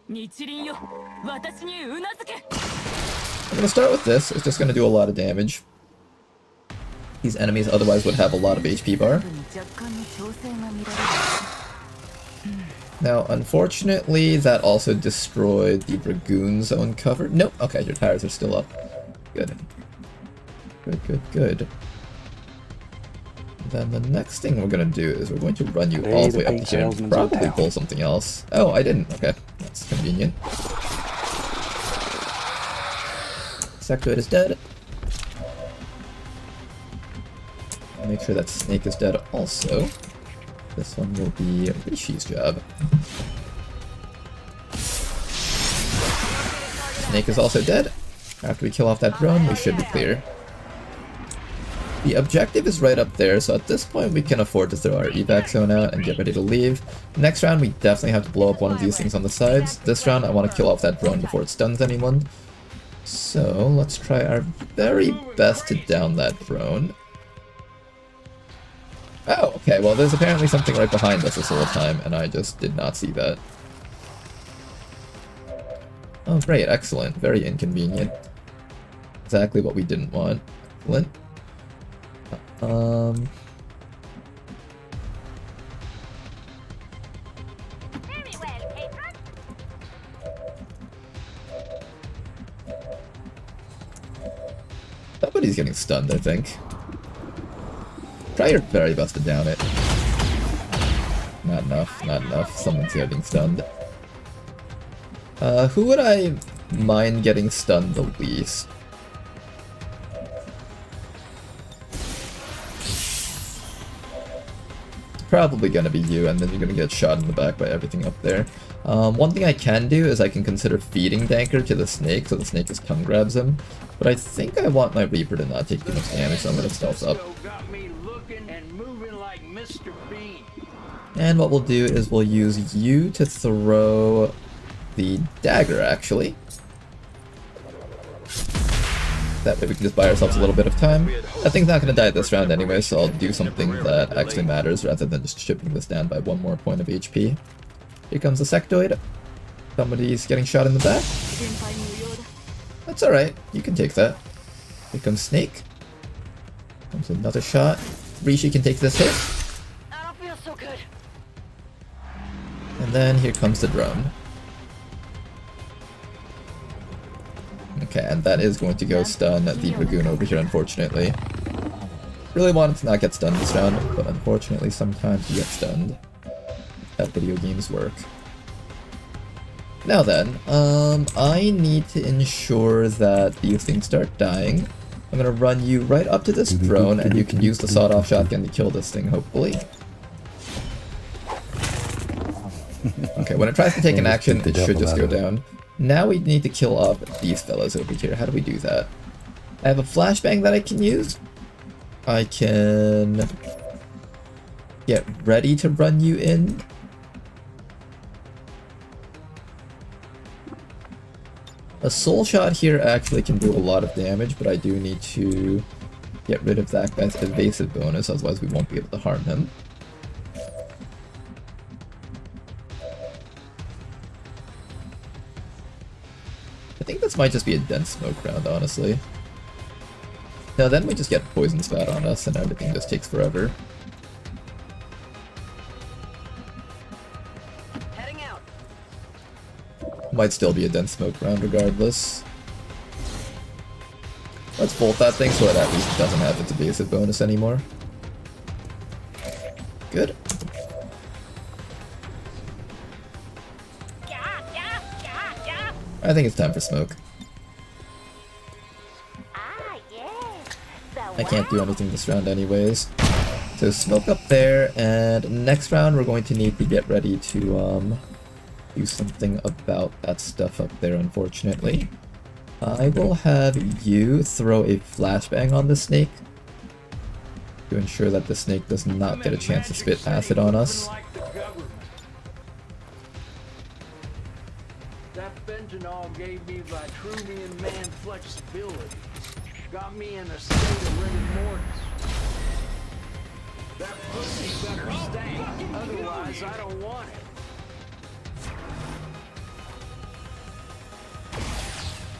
I'm gonna start with this. It's just gonna do a lot of damage. These enemies otherwise would have a lot of HP bar. Now, unfortunately, that also destroyed the Dragoon's own cover. Nope. Okay, your tires are still up. Good. Good, good, good. Then the next thing we're gonna do is we're going to run you all the way up here and probably pull something else. Oh, I didn't. Okay, that's convenient. Sectoid is dead. Make sure that Snake is dead also. This one will be Rishi's job. Snake is also dead. After we kill off that drone, we should be clear. The objective is right up there, so at this point we can afford to throw our evac zone out and get ready to leave. Next round we definitely have to blow up one of these things on the sides. This round I want to kill off that drone before it stuns anyone. So let's try our very best to down that drone. Oh, okay, well there's apparently something right behind us this whole time, and I just did not see that. Oh great, excellent, very inconvenient. Exactly what we didn't want. Excellent. Somebody's getting stunned, I think. Try your very best to down it. Not enough, not enough. Someone's getting stunned. Who would I mind getting stunned the least? Probably gonna be you, and then you're gonna get shot in the back by everything up there. One thing I can do is I can consider feeding Danker to the snake, so the snake just tongue grabs him. But I think I want my Reaper to not take too much damage, so I'm gonna stealth up. Got me looking and moving like Mr. Bean. And what we'll do is we'll use you to throw the dagger, actually. That way we can just buy ourselves a little bit of time. I think not going to die this round anyway, so I'll do something that actually matters rather than just chipping this down by 1 more point of HP. Here comes the sectoid. Somebody's getting shot in the back. That's alright, you can take that. Here comes Snake. Comes another shot. Rishi can take this hit. I don't feel so good. And then here comes the drone. Okay, and that is going to go stun the Dragoon over here, unfortunately. Really wanted to not get stunned this round, but unfortunately sometimes you get stunned. That video games work. Now then, I need to ensure that these things start dying. I'm gonna run you right up to this drone, and you can use the sawed-off shotgun to kill this thing, hopefully. Okay, when it tries to take an action, it should just go down. Now we need to kill off these fellas over here. How do we do that? I have a flashbang that I can use. I can get ready to run you in. A soul shot here actually can do a lot of damage, but I do need to get rid of that guy's evasive bonus, otherwise we won't be able to harm him. I think this might just be a dense smoke round, honestly. No, then we just get poison spat on us and everything just takes forever. Heading out. Might still be a dense smoke round regardless. Let's bolt that thing so that at least it doesn't have its evasive bonus anymore. Good. I think it's time for smoke. I can't do anything this round anyways. So smoke up there, and next round we're going to need to get ready to do something about that stuff up there, unfortunately. I will have you throw a flashbang on the snake to ensure that the snake does not get a chance to spit acid on us. Fentanyl gave me Vitruvian man flexibility. Got me in a state of rigor mortis. That pussy better stay, otherwise I don't want it.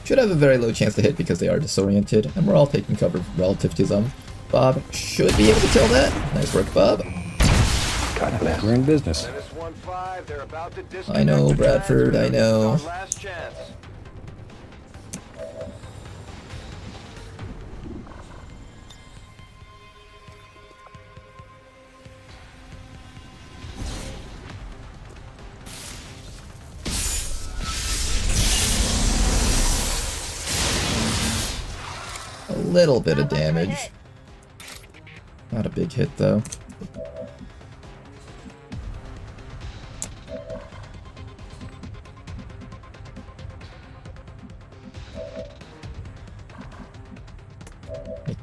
Should have a very low chance to hit because they are disoriented, and we're all taking cover relative to them. Bob should be able to kill that. Nice work, Bob. God bless. We're in business. I know, Bradford, I know. Last chance. A little bit of damage. Not a big hit, though.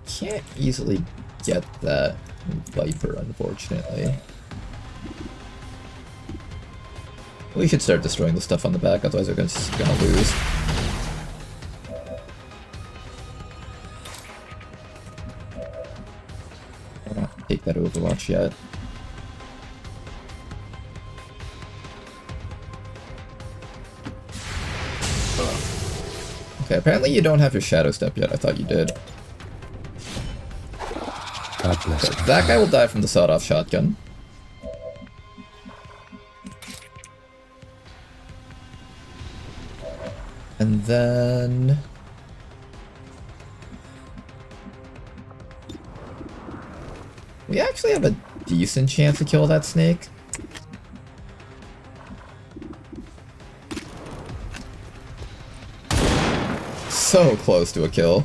Can't easily get that Viper, unfortunately. We should start destroying the stuff on the back, otherwise we're just gonna lose. I don't take that Overwatch yet. Okay, apparently you don't have your Shadow Step yet. I thought you did. God bless. So that guy will die from the sawed-off shotgun. And then... We actually have a decent chance to kill that snake. So close to a kill.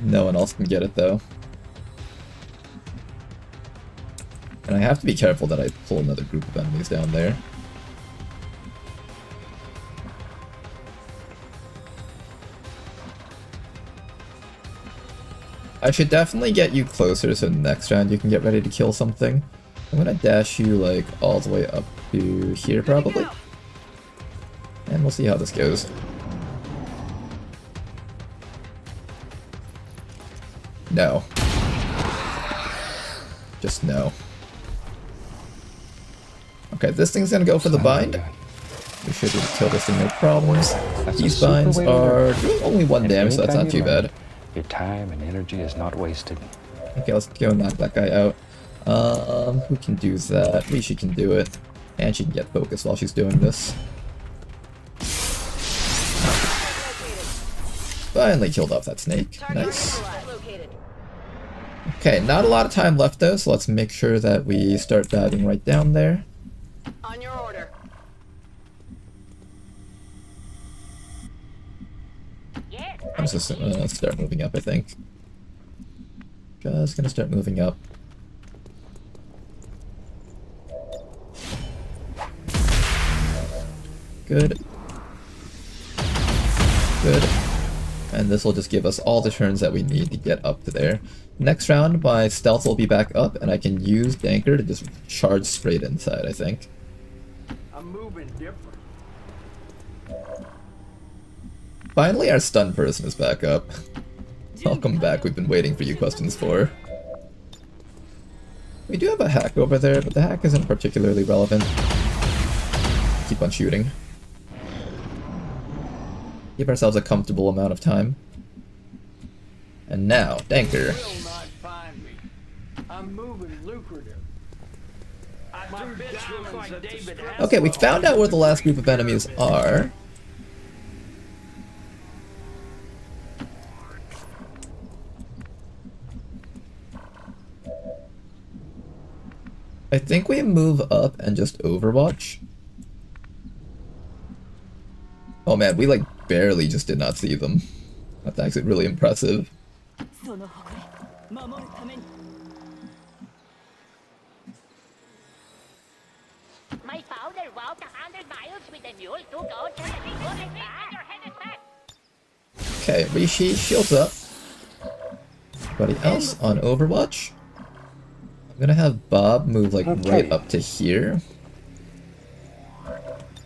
No one else can get it though. And I have to be careful that I pull another group of enemies down there. I should definitely get you closer so next round you can get ready to kill something. I'm gonna dash you like all the way up to here probably. And we'll see how this goes. No. Just no. Okay, this thing's gonna go for the bind. We should be able to kill this thing no problems. These binds are doing only 1 damage, so that's not too bad. Your time and energy is not wasted. Okay, let's go knock that guy out. Who can do that? Rishi can do it. And she can get focused while she's doing this. Finally killed off that snake. Nice. Okay, not a lot of time left though, so let's make sure that we start diving right down there. On your order. I'm just gonna start moving up, I think. Just gonna start moving up. Good. Good. And this will just give us all the turns that we need to get up to there. Next round, my stealth will be back up, and I can use Danker to just charge straight inside, I think. I'm moving different. Finally, our stun person is back up. Welcome back, we've been waiting for you questions for. We do have a hack over there, but the hack isn't particularly relevant. Keep on shooting. Give ourselves a comfortable amount of time. And now, Danker. Will not find me. I'm moving lucrative. My bitch looks like David Hasselhoff. Okay, we found out where the last group of enemies are. I think we move up and just overwatch. Oh man, we like barely just did not see them. That's actually really impressive. My father walked 100 miles with a mule to go to the Okay, Rishi, shields up. Anybody else on Overwatch? I'm gonna have Bob move like right up to here.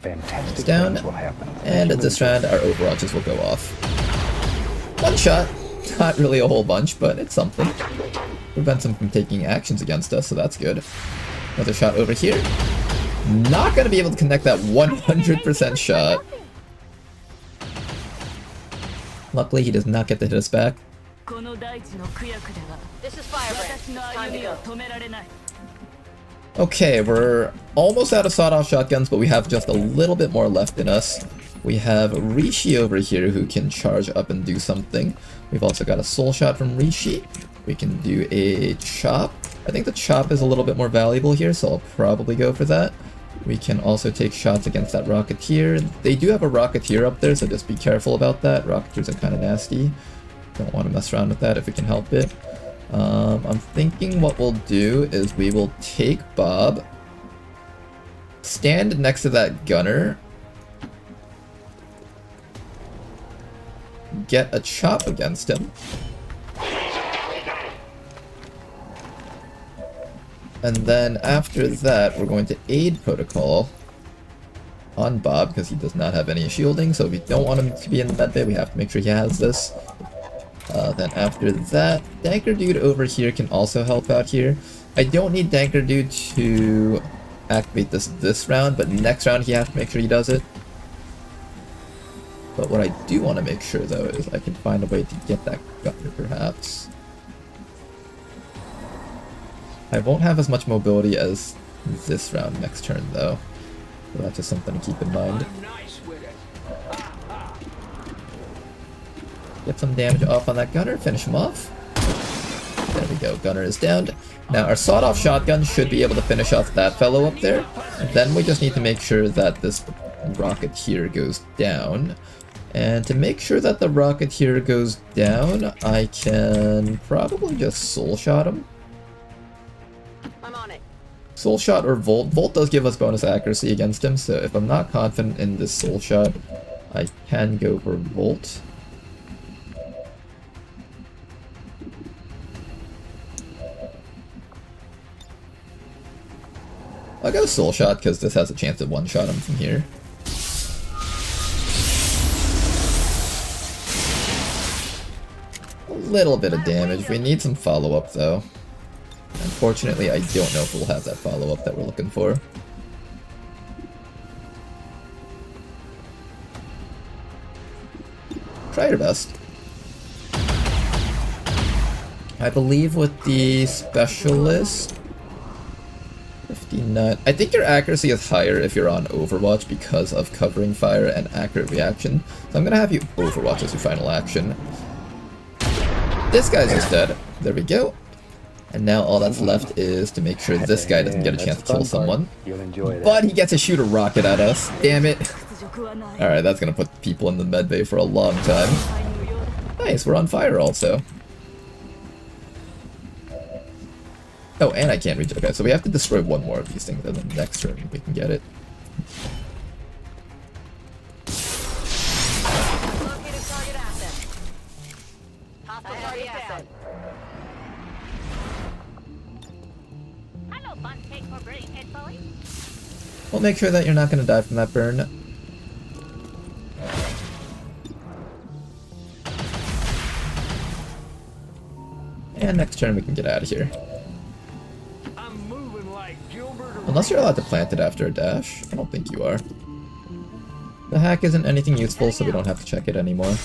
Fantastic Down, things will happen. and at this round our Overwatches will go off. One shot, not really a whole bunch, but it's something. Prevents them from taking actions against us, so that's good. Another shot over here. Not gonna be able to connect that 100% shot. Luckily, he does not get to hit us back. This is Firebrand. Time to go. Okay, we're almost out of sawed-off shotguns, but we have just a little bit more left in us. We have Rishi over here who can charge up and do something. We've also got a soul shot from Rishi. We can do a chop. I think the chop is a little bit more valuable here, so I'll probably go for that. We can also take shots against that Rocketeer. They do have a Rocketeer up there, so just be careful about that. Rocketeers are kind of nasty. Don't want to mess around with that if we can help it. I'm thinking what we'll do is we will take Bob, stand next to that gunner, get a chop against him, and then after that we're going to aid protocol on Bob because he does not have any shielding, so if we don't want him to be in the medbay, we have to make sure he has this. Then after that, Danker Dude over here can also help out here. I don't need Danker Dude to activate this round, but next round he has to make sure he does it. But what I do want to make sure though is I can find a way to get that gunner perhaps. I won't have as much mobility as this round next turn though. So that's just something to keep in mind. Get some damage off on that gunner, finish him off. we go, gunner is downed. Now our sawed-off shotgun should be able to finish off that fellow up there. And then we just need to make sure that this rocket here goes down. And to make sure that the rocket here goes down, I can probably just soul shot him. I'm on it. Soul shot or Volt. Volt does give us bonus accuracy against him, so if I'm not confident in this soul shot, I can go for Volt. I'll go soul shot because this has a chance to one-shot him from here. A little bit of damage. We need some follow-up though. Unfortunately, I don't know if we'll have that follow-up that we're looking for. Try your best. I believe with the specialist, 59. I think your accuracy is higher if you're on Overwatch because of covering fire and accurate reaction. So I'm gonna have you Overwatch as your final action. This guy's just dead. There we go. And now all that's left is to make sure this guy doesn't get a chance to kill someone. But he gets to shoot a rocket at us. Damn it. Alright, that's gonna put people in the medbay for a long time. Nice, we're on fire also. Oh, and I can't reach it. Okay, so we have to destroy one more of these things, and then next turn we can get it. We'll make sure that you're not going to die from that burn. And next turn we can get out of here. Unless you're allowed to plant it after a dash. I don't think you are. The hack isn't anything useful, so we don't have to check it anymore.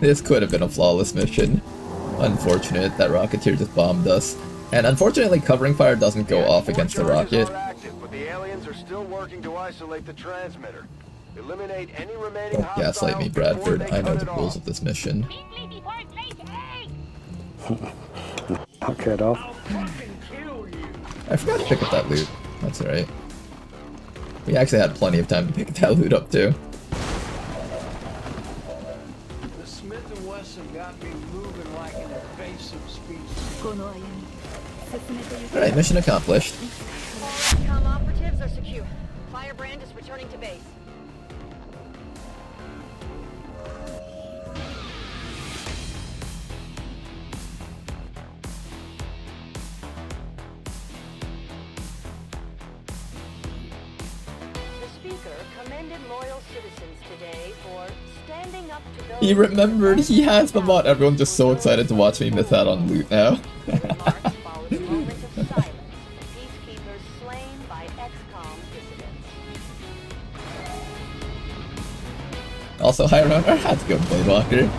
This could have been a flawless mission. Unfortunate, that Rocketeer just bombed us. And unfortunately, covering fire doesn't go off against the rocket. But the aliens are still working to isolate the transmitter. Eliminate any remaining Don't gaslight me, Bradford. I know the rules of this mission. Knock that off. I forgot to pick up that loot. That's alright. We actually had plenty of time to pick that loot up too. The Smith & Wesson got me moving like an invasive species. Alright, mission accomplished. XCOM operatives are secure. Firebrand is returning to base. He remembered, he has the mod. Everyone's just so excited to watch me miss out on loot now. Also, high runner had to go Blade Walker.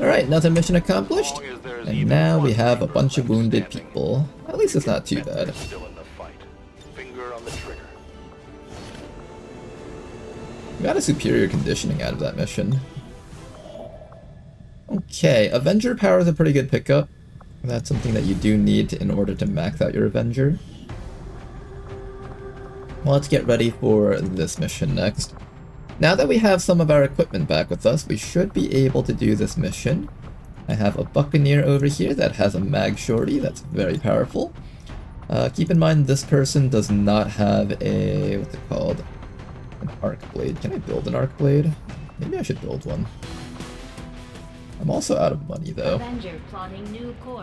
Alright, another mission accomplished. And now we have a bunch of wounded people. At least it's not too bad. We got a superior conditioning out of that mission. Okay, Avenger power is a pretty good pickup. That's something that you do need in order to max out your Avenger. Well, let's get ready for this mission next. Now that we have some of our equipment back with us, we should be able to do this mission. I have a Buccaneer over here that has a mag shorty that's very powerful. Keep in mind this person does not have a, what's it called? An arc blade. Can I build an arc blade? Maybe I should build one. I'm also out of money though.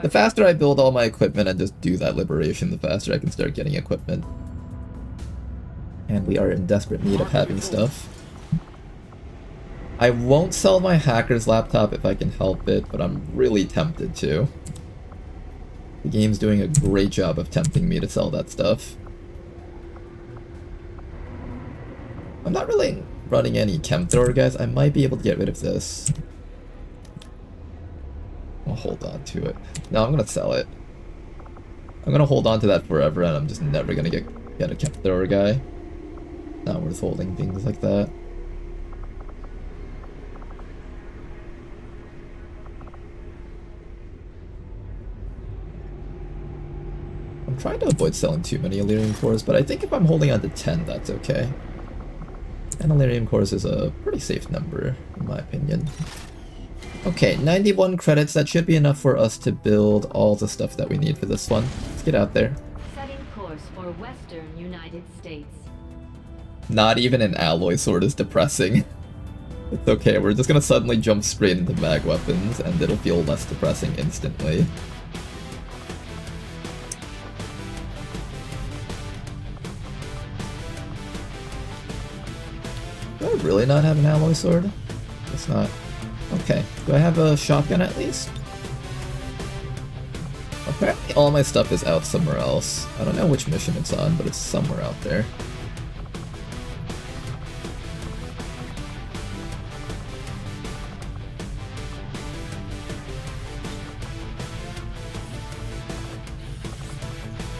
The faster I build all my equipment and just do that liberation, the faster I can start getting equipment. And we are in desperate need of having stuff. I won't sell my hacker's laptop if I can help it, but I'm really tempted to. The game's doing a great job of tempting me to sell that stuff. I'm not really running any chem thrower, guys. I might be able to get rid of this. I'll hold on to it. No, I'm gonna sell it. I'm gonna hold on to that forever, and I'm just never gonna get a kept thrower guy. Not worth holding things like that. I'm trying to avoid selling too many Illyrium cores, but I think if I'm holding on to 10, that's okay. And Illyrium cores is a pretty safe number, in my opinion. Okay, 91 credits, that should be enough for us to build all the stuff that we need for this one. Let's get out there. Setting course for Western United States. Not even an alloy sword is depressing. It's okay, we're just gonna suddenly jump straight into mag weapons, and it'll feel less depressing instantly. Do I really not have an alloy sword? Guess not. Okay, do I have a shotgun at least? Apparently all my stuff is out somewhere else. I don't know which mission it's on, but it's somewhere out there.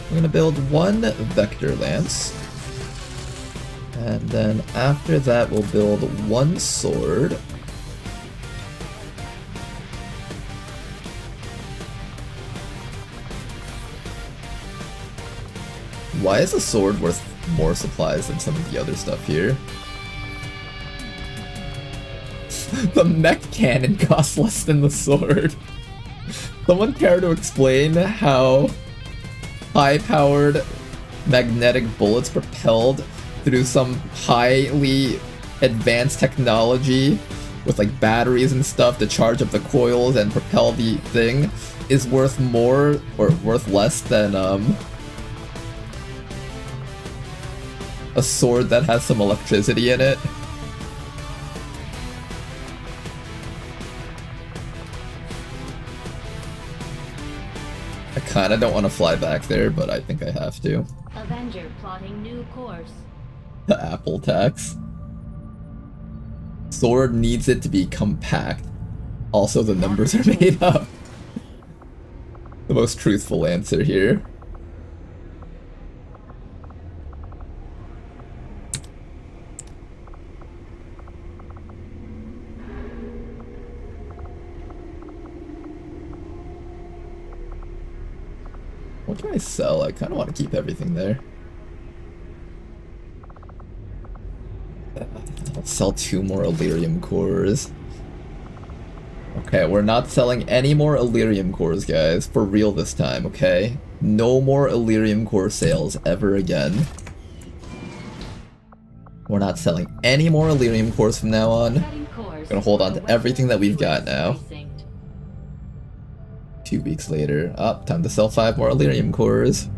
I'm gonna build one Vector Lance. And then after that we'll build one sword. Why is a sword worth more supplies than some of the other stuff here? The mech cannon costs less than the sword. Someone care to explain how high-powered magnetic bullets propelled through some highly advanced technology with like batteries and stuff to charge up the coils and propel the thing is worth more or worth less than a sword that has some electricity in it? I kinda don't want to fly back there, but I think I have to. Avenger plotting new course. The Apple tax. Sword needs it to be compact. Also, the numbers are made up. The most truthful answer here. What can I sell? I kind of want to keep everything there. I'll sell 2 more Illyrium cores. Okay, we're not selling any more Illyrium cores, guys. For real this time, okay? No more Illyrium core sales ever again. We're not selling any more Illyrium cores from now on. We're gonna hold on to everything that we've got now. 2 weeks later. Time to sell 5 more Illyrium cores.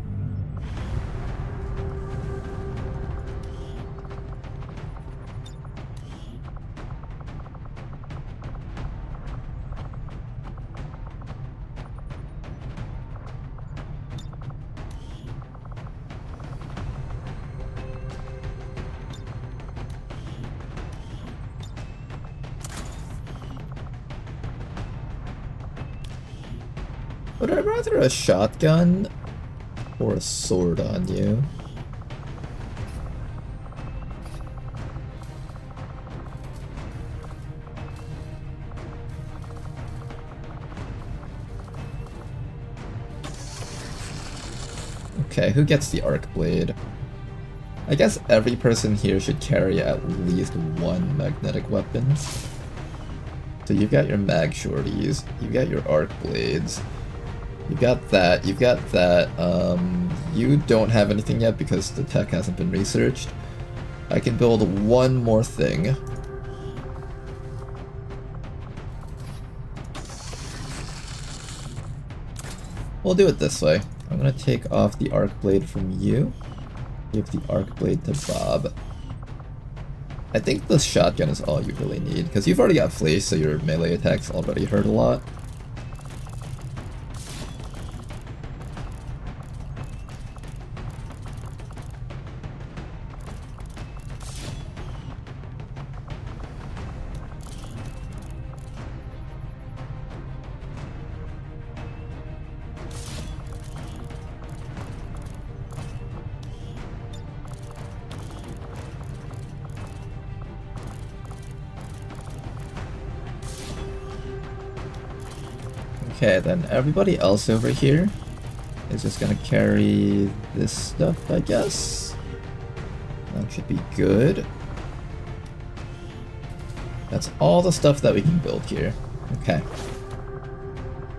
Would I rather a shotgun or a sword on you? Okay, who gets the arc blade? I guess every person here should carry at least 1 magnetic weapon. So you've got your mag shorties, you've got your arc blades. You've got that, you've got that, you don't have anything yet because the tech hasn't been researched. I can build 1 more thing. We'll do it this way. I'm gonna take off the arc blade from you, give the arc blade to Bob. I think the shotgun is all you really need, because you've already got fleece, so your melee attacks already hurt a lot. Okay, then everybody else over here is just gonna carry this stuff, I guess. That should be good. That's all the stuff that we can build here. Okay.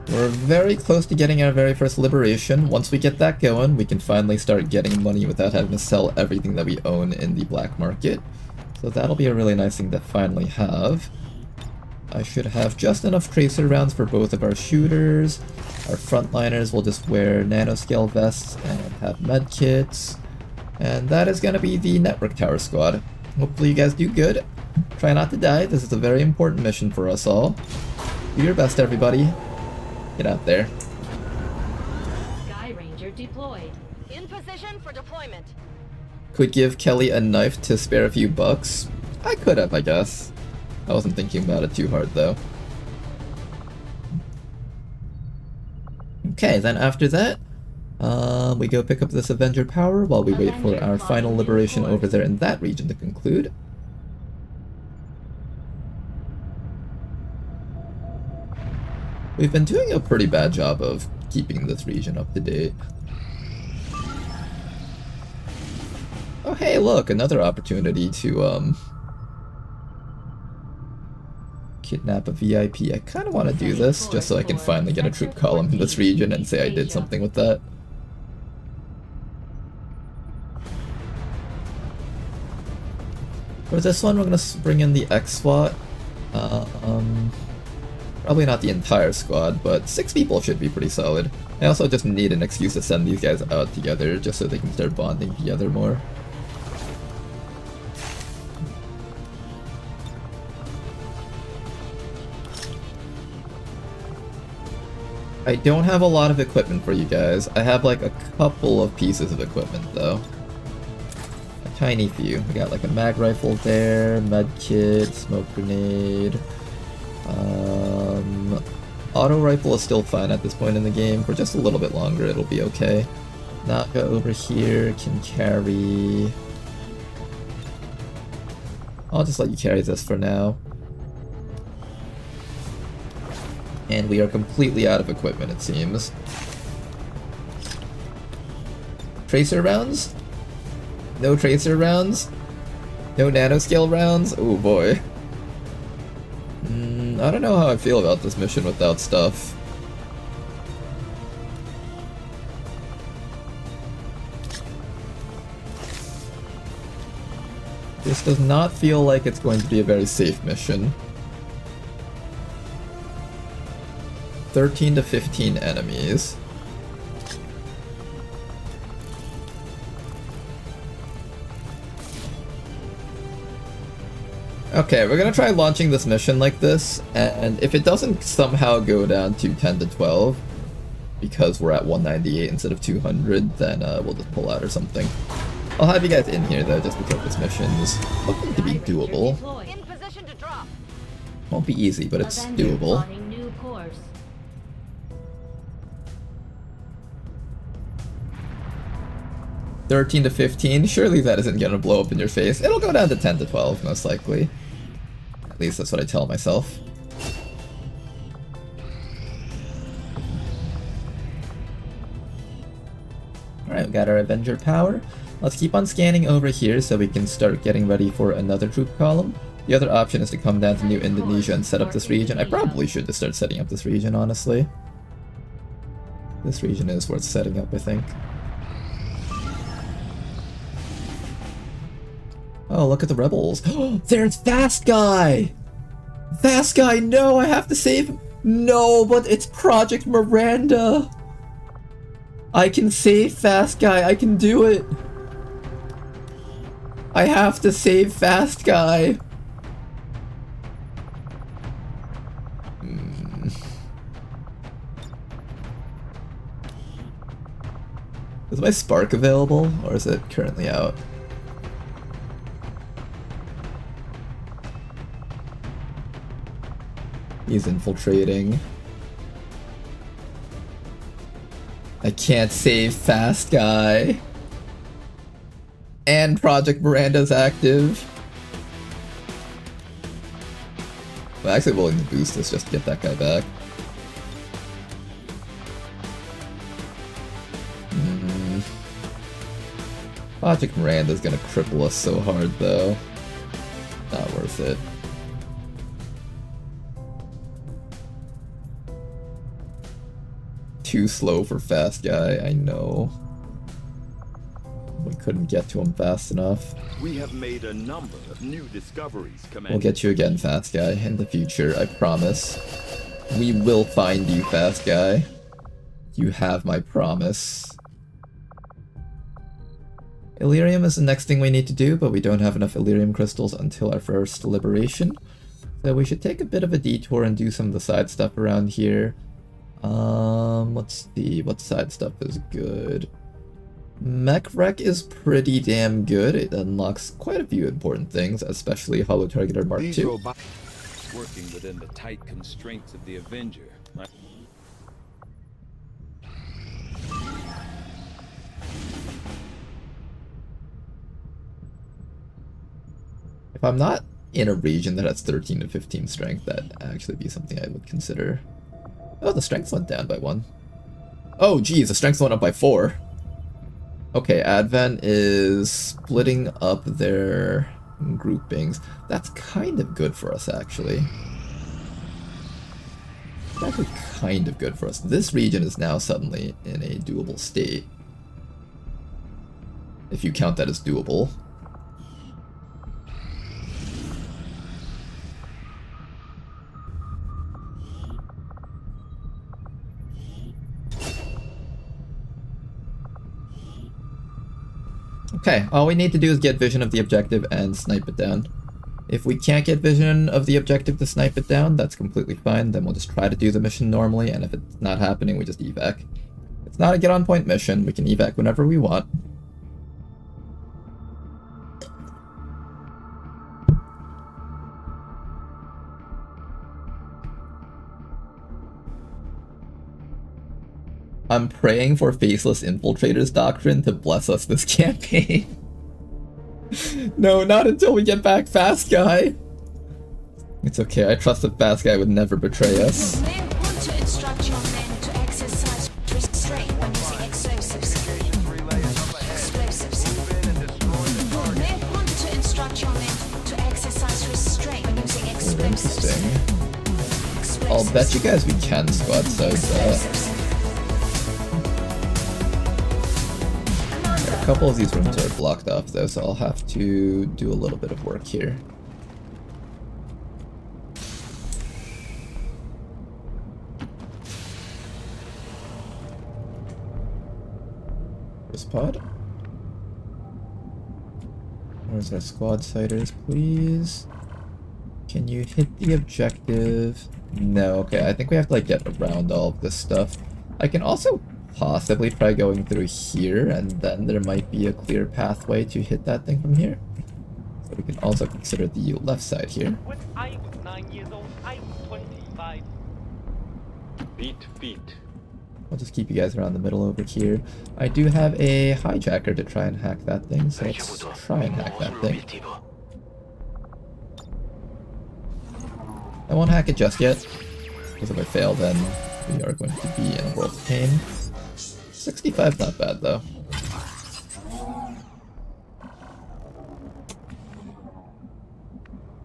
We're very close to getting our very first liberation. Once we get that going, we can finally start getting money without having to sell everything that we own in the black market. So that'll be a really nice thing to finally have. I should have just enough tracer rounds for both of our shooters. Our frontliners will just wear nanoscale vests and have med kits. And that is going to be the network tower squad. Hopefully you guys do good. Try not to die. This is a very important mission for us all. Do your best, everybody. Get out there. Sky Ranger deployed. In position for deployment. Could give Kelly a knife to spare a few bucks. I could have, I guess. I wasn't thinking about it too hard, though. Okay, then after that, we go pick up this Avenger power while we wait for our final liberation over there in that region to conclude. We've been doing a pretty bad job of keeping this region up to date. Oh hey, look, another opportunity to kidnap a VIP. I kind of want to do this just so I can finally get a troop column in this region and say I did something with that. For this one, we're going to bring in the X-SWAT. Probably not the entire squad, but 6 people should be pretty solid. I also just need an excuse to send these guys out together just so they can start bonding together more. I don't have a lot of equipment for you guys. I have like a couple of pieces of equipment though. A tiny few. We got like a mag rifle there, med kit, smoke grenade. Auto rifle is still fine at this point in the game. For just a little bit longer, it'll be okay. Naka over here can carry... I'll just let you carry this for now. And we are completely out of equipment, it seems. Tracer rounds? No tracer rounds? No nanoscale rounds? Oh boy. I don't know how I feel about this mission without stuff. This does not feel like it's going to be a very safe mission. 13 to 15 enemies. Okay, we're gonna try launching this mission like this, and if it doesn't somehow go down to 10 to 12, because we're at 198 instead of 200, then we'll just pull out or something. I'll have you guys in here though, just because this mission is looking to be doable. Won't be easy, but it's doable. 13 to 15, surely that isn't gonna blow up in your face. It'll go down to 10 to 12, most likely. At least that's what I tell myself. Alright, we got our Avenger power. Let's keep on scanning over here so we can start getting ready for another troop column. The other option is to come down to New Indonesia and set up this region. I probably should just start setting up this region, honestly. This region is worth setting up, I think. Oh, look at the rebels. There's Fast Guy! Fast Guy, no, I have to save him. No, but it's Project Miranda. I can save Fast Guy, I can do it. I have to save Fast Guy. Is my Spark available, or is it currently out? He's infiltrating. I can't save Fast Guy. And Project Miranda's active. I'm actually willing to boost this just to get that guy back. Project Miranda's gonna cripple us so hard though. Not worth it. Too slow for fast guy, I know. We couldn't get to him fast enough. We have made a number of new discoveries, Commander. We'll get you again, fast guy, in the future, I promise. We will find you, fast guy. You have my promise. Illyrium is the next thing we need to do, but we don't have enough Illyrium crystals until our first liberation. So we should take a bit of a detour and do some of the side stuff around here. Let's see, what side stuff is good? Mech Wreck is pretty damn good. It unlocks quite a few important things, especially Hollow Targeter Mark These II. robots working within the tight constraints of the Avenger. If I'm not in a region that has 13 to 15 strength, that'd actually be something I would consider. Oh, the strength went down by 1. Oh, geez, the strength went up by 4. Okay, Advent is splitting up their groupings. That's kind of good for us, actually. It's actually kind of good for us. This region is now suddenly in a doable state. If you count that as doable. Okay, all we need to do is get vision of the objective and snipe it down. If we can't get vision of the objective to snipe it down, that's completely fine. Then we'll just try to do the mission normally, and if it's not happening, we just evac. It's not a get on point mission. We can evac whenever we want. I'm praying for Faceless Infiltrators Doctrine to bless us this campaign. No, not until we get back Fast Guy. It's okay, I trust that Fast Guy would never betray us. You may want to instruct your men to exercise restraint when using explosives. You may want to instruct your men to exercise restraint when using explosives. Interesting. I'll bet you guys we can squad size that. A couple of these rooms are blocked off though, so I'll have to do a little bit of work here. First pod. Where's our squad sighters, please? Can you hit the objective? No, okay, I think we have to like get around all of this stuff. I can also possibly try going through here, and then there might be a clear pathway to hit that thing from here. So we can also consider the left side here. When I was 9 years old, I was 25. Beat. I'll just keep you guys around the middle over here. I do have a hijacker to try and hack that thing, so let's try and hack that thing. I won't hack it just yet, because if I fail then we are going to be in a world of pain. 65 not bad though.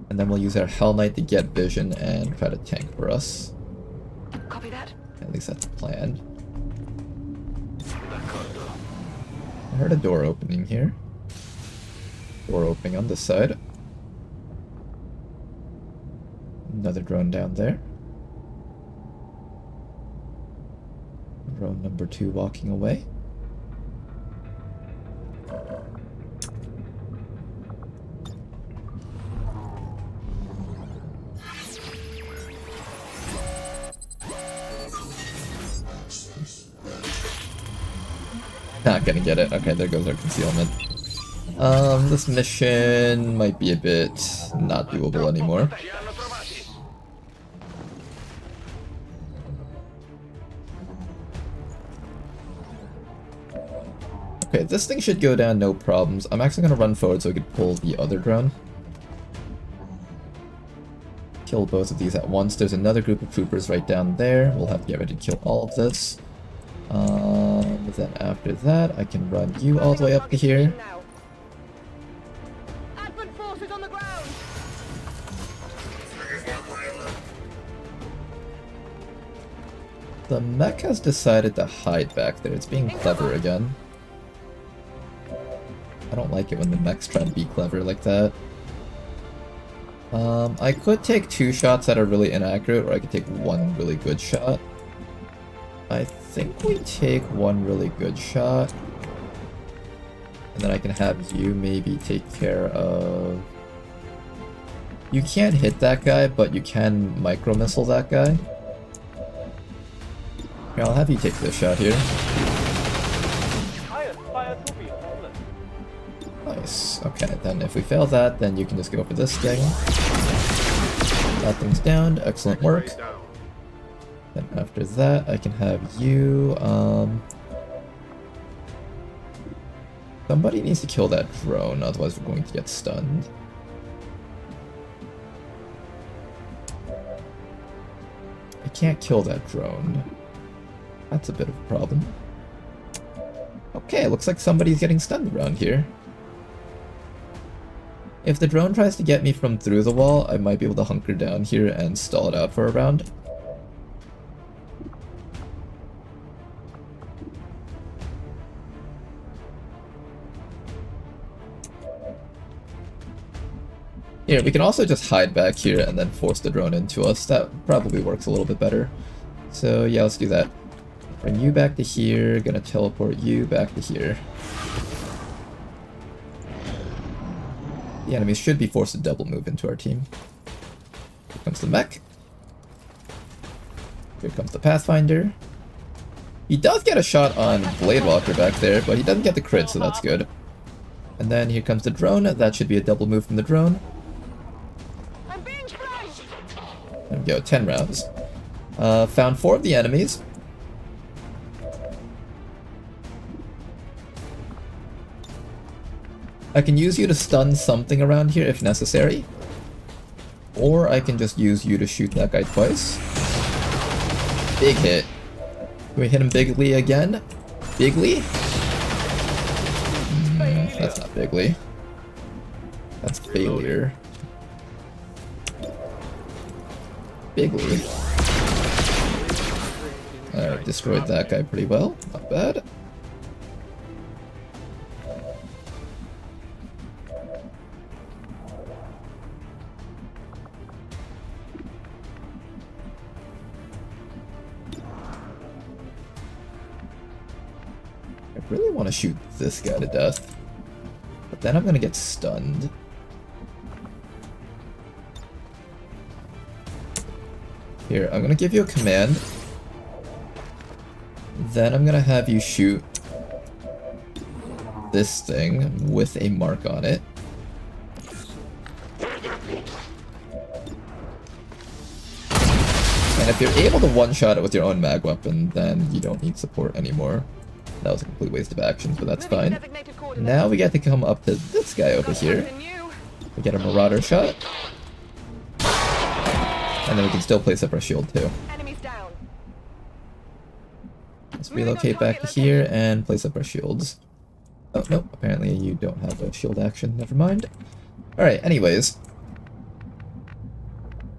And then we'll use our Hell Knight to get vision and try to tank for us. Copy that. At least that's the plan. I heard a door opening here. Door opening on this side. Another drone down there. Drone number 2 walking away. Not gonna get it. Okay, there goes our concealment. This mission might be a bit not doable anymore. Okay, this thing should go down no problems. I'm actually gonna run forward so I can pull the other drone. Kill both of these at once. There's another group of troopers right down there. We'll have to get ready to kill all of this. Then after that, I can run you all the way up to here. The mech has decided to hide back there. It's being clever again. I don't like it when the mechs try to be clever like that. I could take 2 shots that are really inaccurate, or I could take 1 really good shot. I think we take 1 really good shot. And then I can have you maybe take care of... You can't hit that guy, but you can micro-missile that guy. Here, I'll have you take this shot here. Nice. Okay, then if we fail that, then you can just go for this thing. That thing's down. Excellent work. Then after that, I can have you, somebody needs to kill that drone, otherwise we're going to get stunned. I can't kill that drone. That's a bit of a problem. Okay, looks like somebody's getting stunned around here. If the drone tries to get me from through the wall, I might be able to hunker down here and stall it out for a round. Here, we can also just hide back here and then force the drone into us. That probably works a little bit better. So yeah, let's do that. Bring you back to here, gonna teleport you back to here. The enemies should be forced to double move into our team. Here comes the mech. Here comes the Pathfinder. He does get a shot on Bladewalker back there, but he doesn't get the crit, so that's good. And then here comes the drone. That should be a double move from the drone. There we go, 10 rounds. Found 4 of the enemies. I can use you to stun something around here if necessary. Or I can just use you to shoot that guy twice. Big hit. Can we hit him bigly again? Bigly? That's not bigly. That's failure. Bigly. Alright, destroyed that guy pretty well. Not bad. I really want to shoot this guy to death, but then I'm gonna get stunned. Here, I'm gonna give you a command. Then I'm gonna have you shoot this thing with a mark on it. And if you're able to one-shot it with your own mag weapon, then you don't need support anymore. That was a complete waste of actions, but that's fine. Now we get to come up to this guy over here. We get a Marauder shot. And then we can still place up our shield too. Let's relocate back to here and place up our shields. Oh, nope, apparently you don't have a shield action, never mind. Alright, anyways.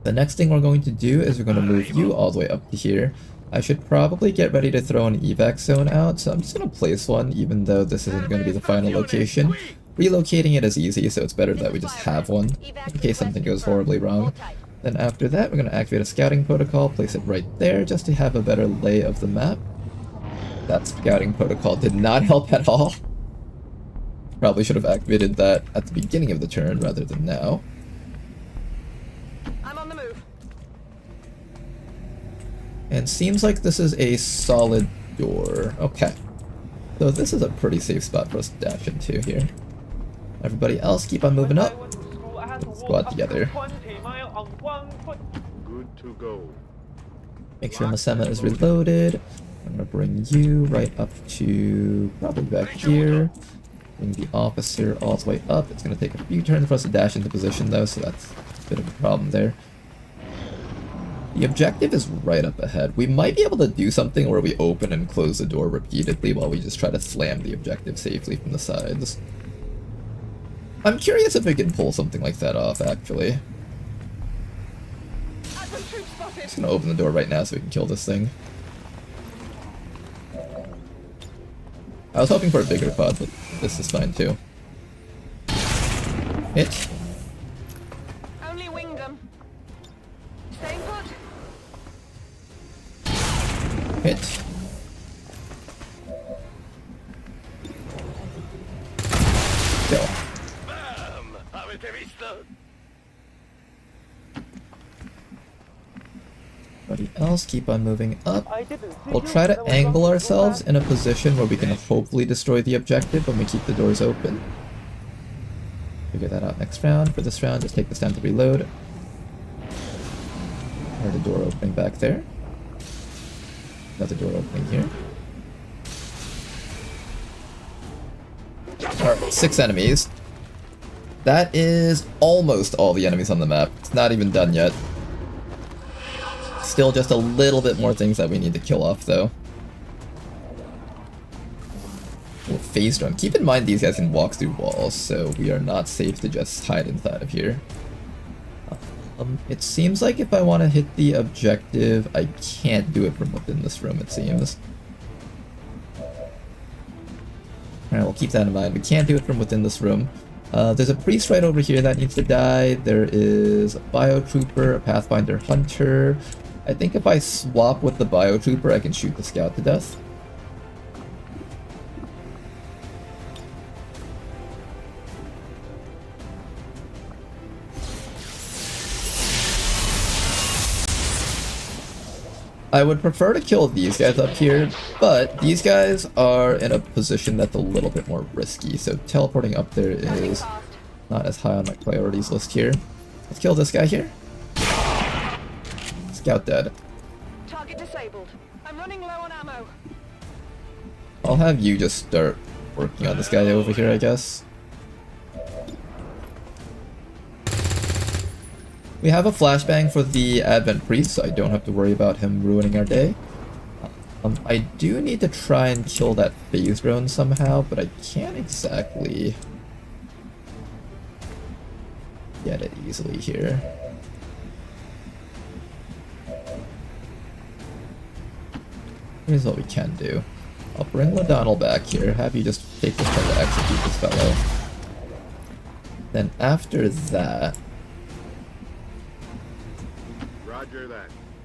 The next thing we're going to do is we're going to move you all the way up to here. I should probably get ready to throw an evac zone out, so I'm just going to place one, even though this isn't going to be the final location. Relocating it is easy, so it's better that we just have one, in case something goes horribly wrong. Then after that, we're going to activate a scouting protocol, place it right there, just to have a better lay of the map. That scouting protocol did not help at all. Probably should have activated that at the beginning of the turn rather than now. I'm on the move. And seems like this is a solid door. Okay. So this is a pretty safe spot for us to dash into here. Everybody else, keep on moving up. Let's squad together. Good to go. Make sure Masema is reloaded. I'm gonna bring you right up to probably back here. Bring the officer all the way up. It's gonna take a few turns for us to dash into position though, so that's a bit of a problem there. The objective is right up ahead. We might be able to do something where we open and close the door repeatedly while we just try to slam the objective safely from the sides. I'm curious if we can pull something like that off, actually. Just gonna open the door right now so we can kill this thing. I was hoping for a bigger pod, but this is fine too. Hit. Only winged them. Staying put. Hit. Kill. Everybody else, keep on moving up. We'll try to angle ourselves in a position where we can hopefully destroy the objective when we keep the doors open. Figure that out next round. For this round, just take this time to reload. Heard a door opening back there. Another door opening here. Alright, 6 enemies. That is almost all the enemies on the map. It's not even done yet. Still just a little bit more things that we need to kill off, though. Oh, phase drum. Keep in mind these guys can walk through walls, so we are not safe to just hide inside of here. It seems like if I want to hit the objective, I can't do it from within this room, it seems. Alright, we'll keep that in mind. We can't do it from within this room. There's a priest right over here that needs to die. There is a biotrooper, a pathfinder hunter. I think if I swap with the biotrooper, I can shoot the scout to death. I would prefer to kill these guys up here, but these guys are in a position that's a little bit more risky, so teleporting up there is not as high on my priorities list here. Let's kill this guy here. Scout dead. Target disabled. I'm running low on ammo. I'll have you just start working on this guy over here, I guess. We have a flashbang for the Advent Priest, so I don't have to worry about him ruining our day. I do need to try and kill that phase drone somehow, but I can't exactly get it easily here. Here's what we can do. I'll bring O'Donnell back here, have you just take this time to execute this fellow. Then after that,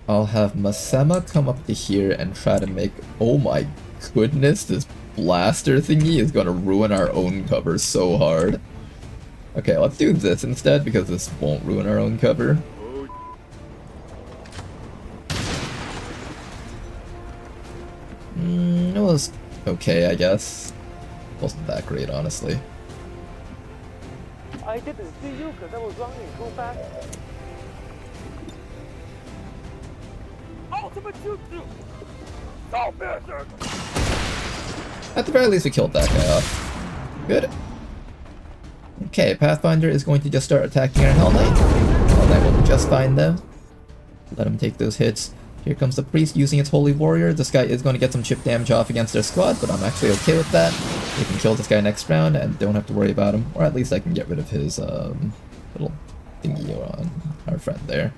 I'll have Masema come up to here and try to make... Oh my goodness, this blaster thingy is gonna ruin our own cover so hard. Okay, let's do this instead because this won't ruin our own cover. It was okay, I guess. Wasn't that great, honestly. I didn't see you because I was running too fast. Ultimate jutsu! At the very least, we killed that guy off. Good. Okay, Pathfinder is going to just start attacking our Hell Knight. Hell Knight will be just fine though. Let him take those hits. Here comes the Priest using its Holy Warrior. This guy is going to get some chip damage off against their squad, but I'm actually okay with that. We can kill this guy next round and don't have to worry about him. Or at least I can get rid of his little thingy on our friend there.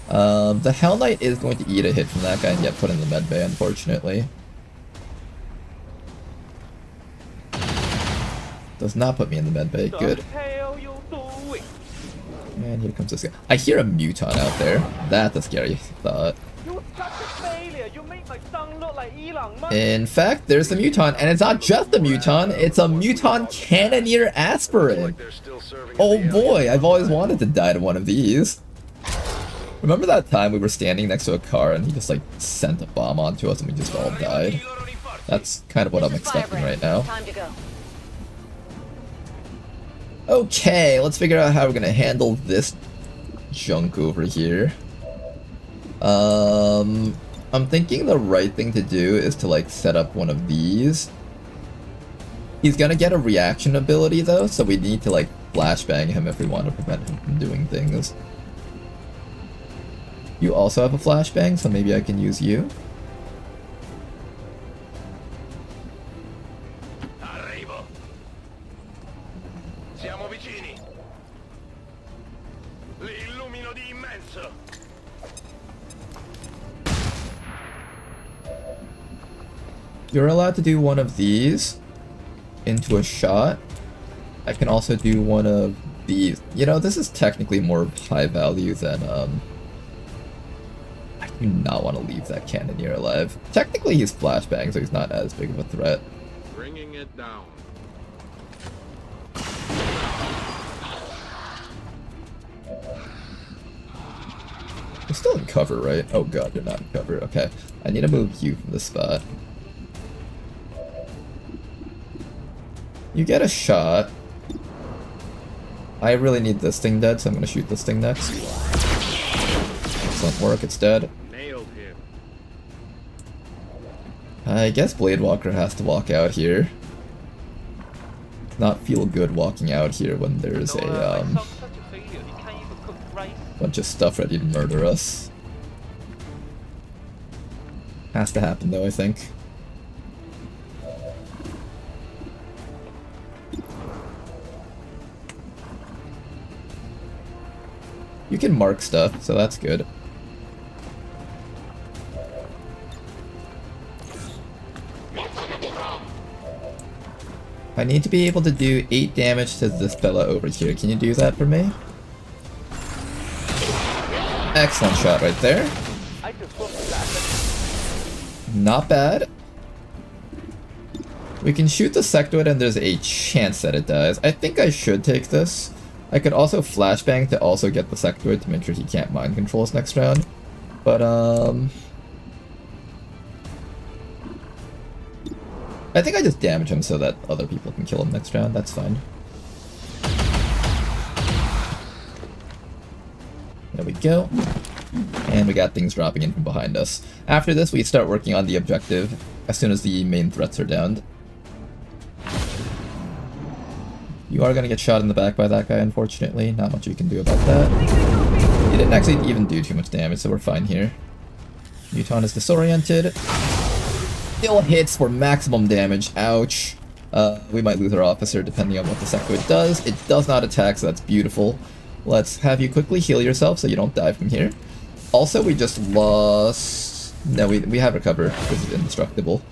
The Hell Knight is going to eat a hit from that guy and get put in the med bay, unfortunately. Does not put me in the med bay. Good. And here comes this guy. I hear a muton out there. That's a scary thought. In fact, there's the muton, and it's not just a muton, it's a muton cannoneer aspirant. Oh boy, I've always wanted to die to one of these. Remember that time we were standing next to a car and he just like sent a bomb onto us and we just all died? That's kind of what I'm expecting right now. Okay, let's figure out how we're gonna handle this junk over here. I'm thinking the right thing to do is to like set up one of these. He's gonna get a reaction ability though, so we need to like flashbang him if we want to prevent him from doing things. You also have a flashbang, so maybe I can use you. You're allowed to do one of these. into a shot. I can also do one of these. You know, this is technically more high value than, I do not want to leave that cannoneer alive. Technically he's flashbang, so he's not as big of a threat. Bringing it down. You're still in cover, right? Oh god, you're not in cover. Okay. I need to move you from this spot. You get a shot. I really need this thing dead, so I'm gonna shoot this thing next. Excellent work, it's dead. Nailed him. I guess Blade Walker has to walk out here. Not feel good walking out here when there's a bunch of stuff ready to murder us. Has to happen though, I think. You can mark stuff, so that's good. I need to be able to do 8 damage to this fella over here. Can you do that for me? Excellent shot right there. Not bad. We can shoot the sectoid and there's a chance that it dies. I think I should take this. I could also flashbang to also get the sectoid to make sure he can't mind control us next round. But, I think I just damage him so that other people can kill him next round. That's fine. There we go. And we got things dropping in from behind us. After this, we start working on the objective as soon as the main threats are downed. You are going to get shot in the back by that guy, unfortunately. Not much you can do about that. He didn't actually even do too much damage, so we're fine here. Muton is disoriented. Still hits for maximum damage. Ouch. We might lose our officer depending on what the sectoid does. It does not attack, so that's beautiful. Let's have you quickly heal yourself so you don't die from here. Also, we just lost... No, we have recover because it's indestructible.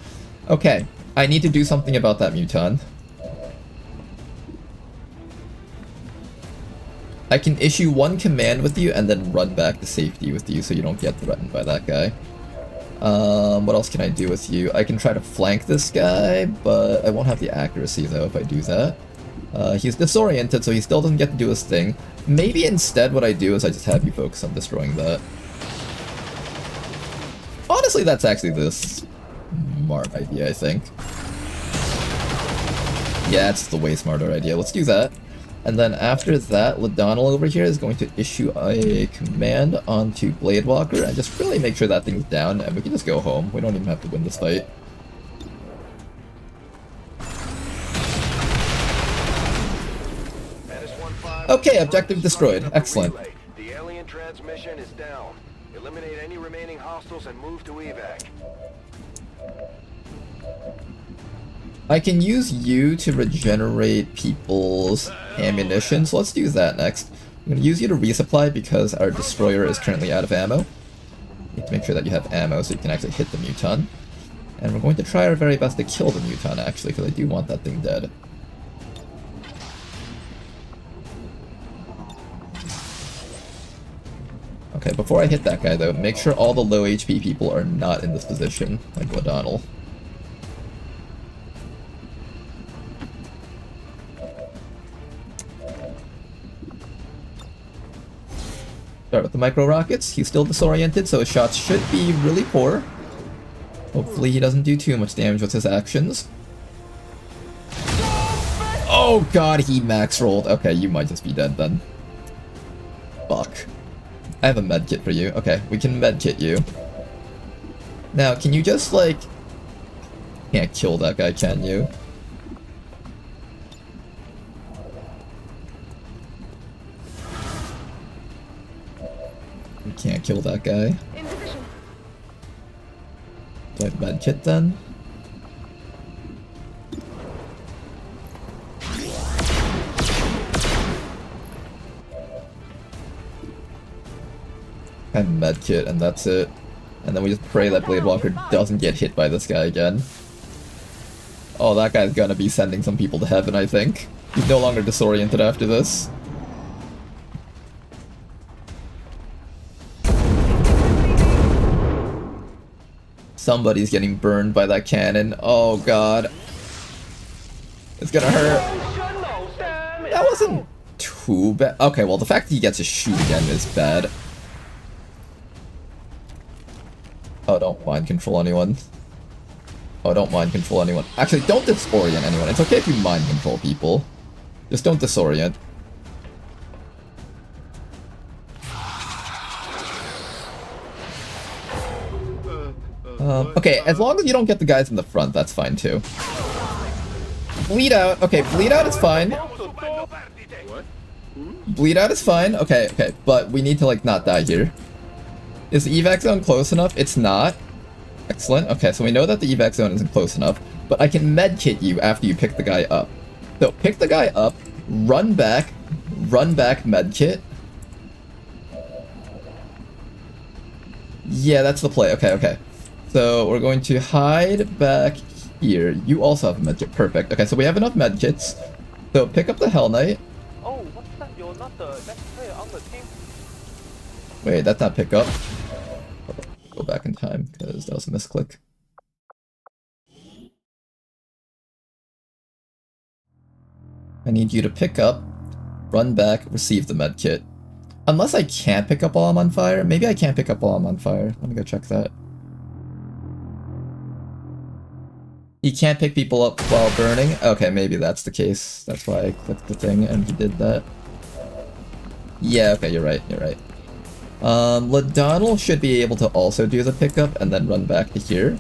Okay, I need to do something about that Muton. I can issue one command with you and then run back to safety with you so you don't get threatened by that guy. What else can I do with you? I can try to flank this guy, but I won't have the accuracy though if I do that. He's disoriented, so he still doesn't get to do his thing. Maybe instead what I do is I just have you focus on destroying that. Honestly, that's actually the smart idea, I think. Yeah, it's the way smarter idea. Let's do that. And then after that, Ladonal over here is going to issue a command onto Blade Walker and just really make sure that thing's down, and we can just go home. We don't even have to win this fight. Okay, objective destroyed. Excellent. The alien transmission is down. Eliminate any remaining hostiles and move to evac. I can use you to regenerate people's ammunition, so let's do that next. I'm going to use you to resupply because our destroyer is currently out of ammo. You need to make sure that you have ammo so you can actually hit the Muton. And we're going to try our very best to kill the Muton actually, because I do want that thing dead. Okay, before I hit that guy though, make sure all the low HP people are not in this position, like O'Donnell. Start with the micro rockets. He's still disoriented, so his shots should be really poor. Hopefully he doesn't do too much damage with his actions. Oh god, he max rolled. Okay, you might just be dead then. Fuck. I have a med kit for you. Okay, we can med kit you. Now, can you just like... Can't kill that guy, can you? We can't kill that guy. Do I have med kit then? I have med kit and that's it. And then we just pray that Blade Walker doesn't get hit by this guy again. Oh, that guy's gonna be sending some people to heaven, I think. He's no longer disoriented after this. Somebody's getting burned by that cannon. Oh god. It's gonna hurt. That wasn't too bad. Okay, well, the fact that he gets to shoot again is bad. Oh, don't mind control anyone. Oh, don't mind control anyone. Actually, don't disorient anyone. It's okay if you mind control people. Just don't disorient. Okay, as long as you don't get the guys in the front, that's fine too. Bleed out. Okay, bleed out is fine. Bleed out is fine. Okay, okay, but we need to, like, not die here. Is the evac zone close enough? It's not. Excellent. Okay, so we know that the evac zone isn't close enough, but I can medkit you after you pick the guy up. So pick the guy up, run back medkit. Yeah, that's the play. Okay, okay. So we're going to hide back here. You also have a medkit. Perfect. Okay, so we have enough medkits. So pick up the Hell Knight. Oh, what's that? You're not the best player on the team. Wait, that's not pick up. Go back in time because that was a misclick. I need you to pick up, run back, receive the medkit. Unless I can't pick up while I'm on fire. Maybe I can't pick up while I'm on fire. Let me go check that. He can't pick people up while burning? Okay, maybe that's the case. That's why I clicked the thing and he did that. Yeah, okay, you're right, you're right. LaDonald should be able to also do the pickup and then run back to here.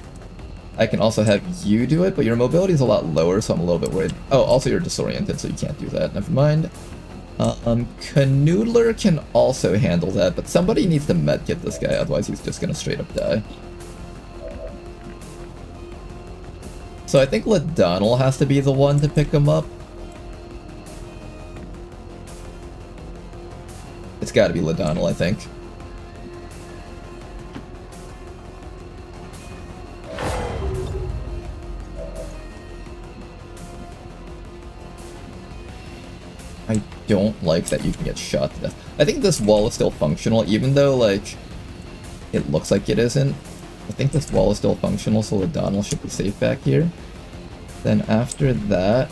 I can also have you do it, but your mobility is a lot lower, so I'm a little bit worried. Oh, also you're disoriented, so you can't do that. Never mind. Canoodler can also handle that, but somebody needs to medkit this guy, otherwise he's just gonna straight up die. So I think LaDonald has to be the one to pick him up. It's gotta be LaDonald, I think. I don't like that you can get shot to death. I think this wall is still functional, even though, like, it looks like it isn't. I think this wall is still functional, so LaDonald should be safe back here. Then after that,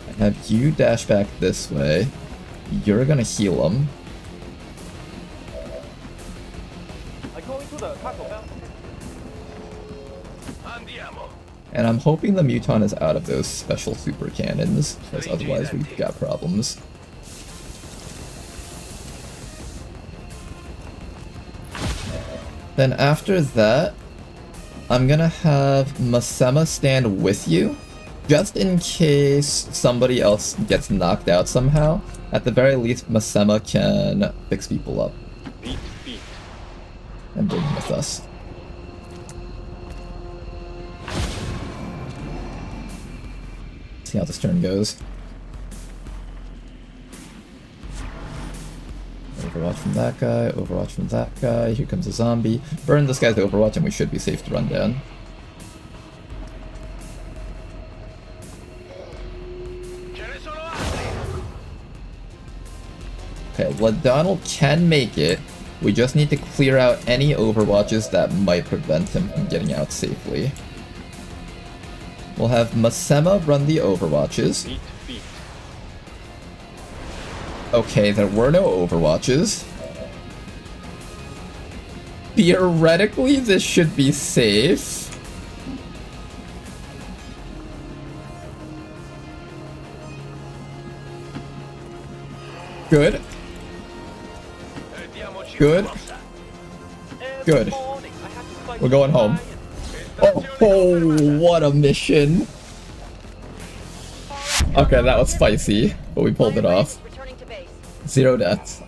I have you dash back this way. You're gonna heal him. And I'm hoping the Muton is out of those special super cannons, because otherwise we've got problems. Then after that, I'm gonna have Masema stand with you, just in case somebody else gets knocked out somehow. At the very least, Masema can fix people up. And bring them with us. See how this turn goes. Overwatch from that guy, Overwatch from that guy, here comes a zombie. Burn this guy's Overwatch and we should be safe to run down. Okay, LaDonald can make it. We just need to clear out any Overwatches that might prevent him from getting out safely. We'll have Masema run the Overwatches. Okay, there were no Overwatches. Theoretically, this should be safe. Good. Good. Good. We're going home. Oh, what a mission. Okay, that was spicy, but we pulled it off. 0 deaths.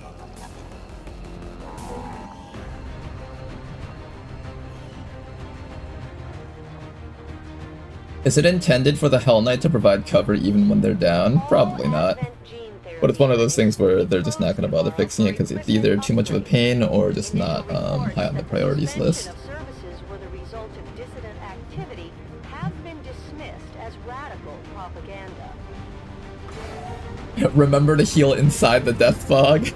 Is it intended for the Hell Knight to provide cover even when they're down? Probably not. But it's one of those things where they're just not going to bother fixing it because it's either too much of a pain or just not high on the priorities list. Services were the result of dissident activity have been dismissed as Remember to heal inside the death fog.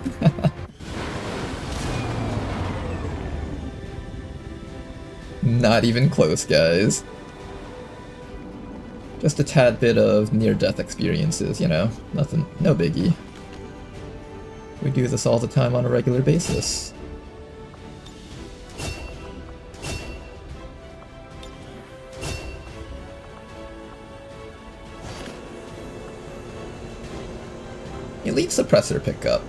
Not even close, guys. Just a tad bit of near-death experiences, you know? Nothing, no biggie. We do this all the time on a regular basis. Elite suppressor pickup.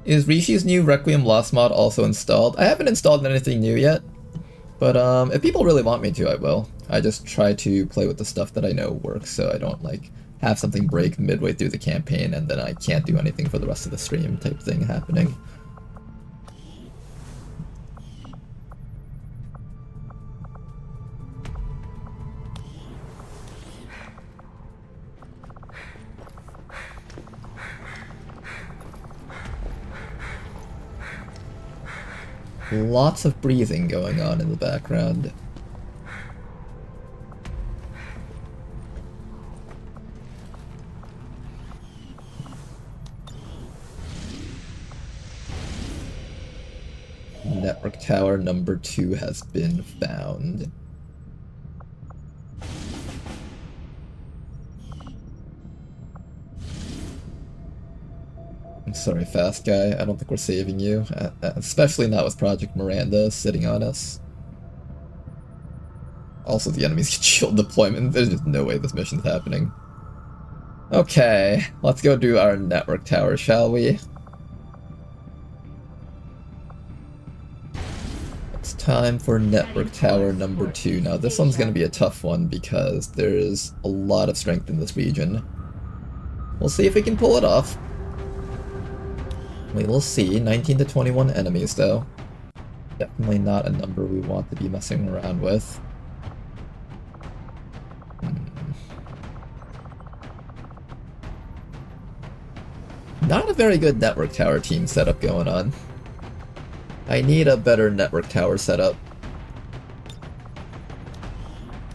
Is Rishi's new Requiem Lost mod also installed? I haven't installed anything new yet, but if people really want me to, I will. I just try to play with the stuff that I know works, so I don't like have something break midway through the campaign and then I can't do anything for the rest of the stream type thing happening. Lots of breathing going on in the background. Network tower number 2 has been found. I'm sorry, fast guy. I don't think we're saving you. Especially not with Project Miranda sitting on us. Also, the enemies get shield deployment. There's just no way this mission's happening. Okay, let's go do our network tower, shall we? It's time for network tower number 2. Now, this one's going to be a tough one because there's a lot of strength in this region. We'll see if we can pull it off. We will see. 19 to 21 enemies, though. Definitely not a number we want to be messing around with. Not a very good network tower team setup going on. I need a better network tower setup.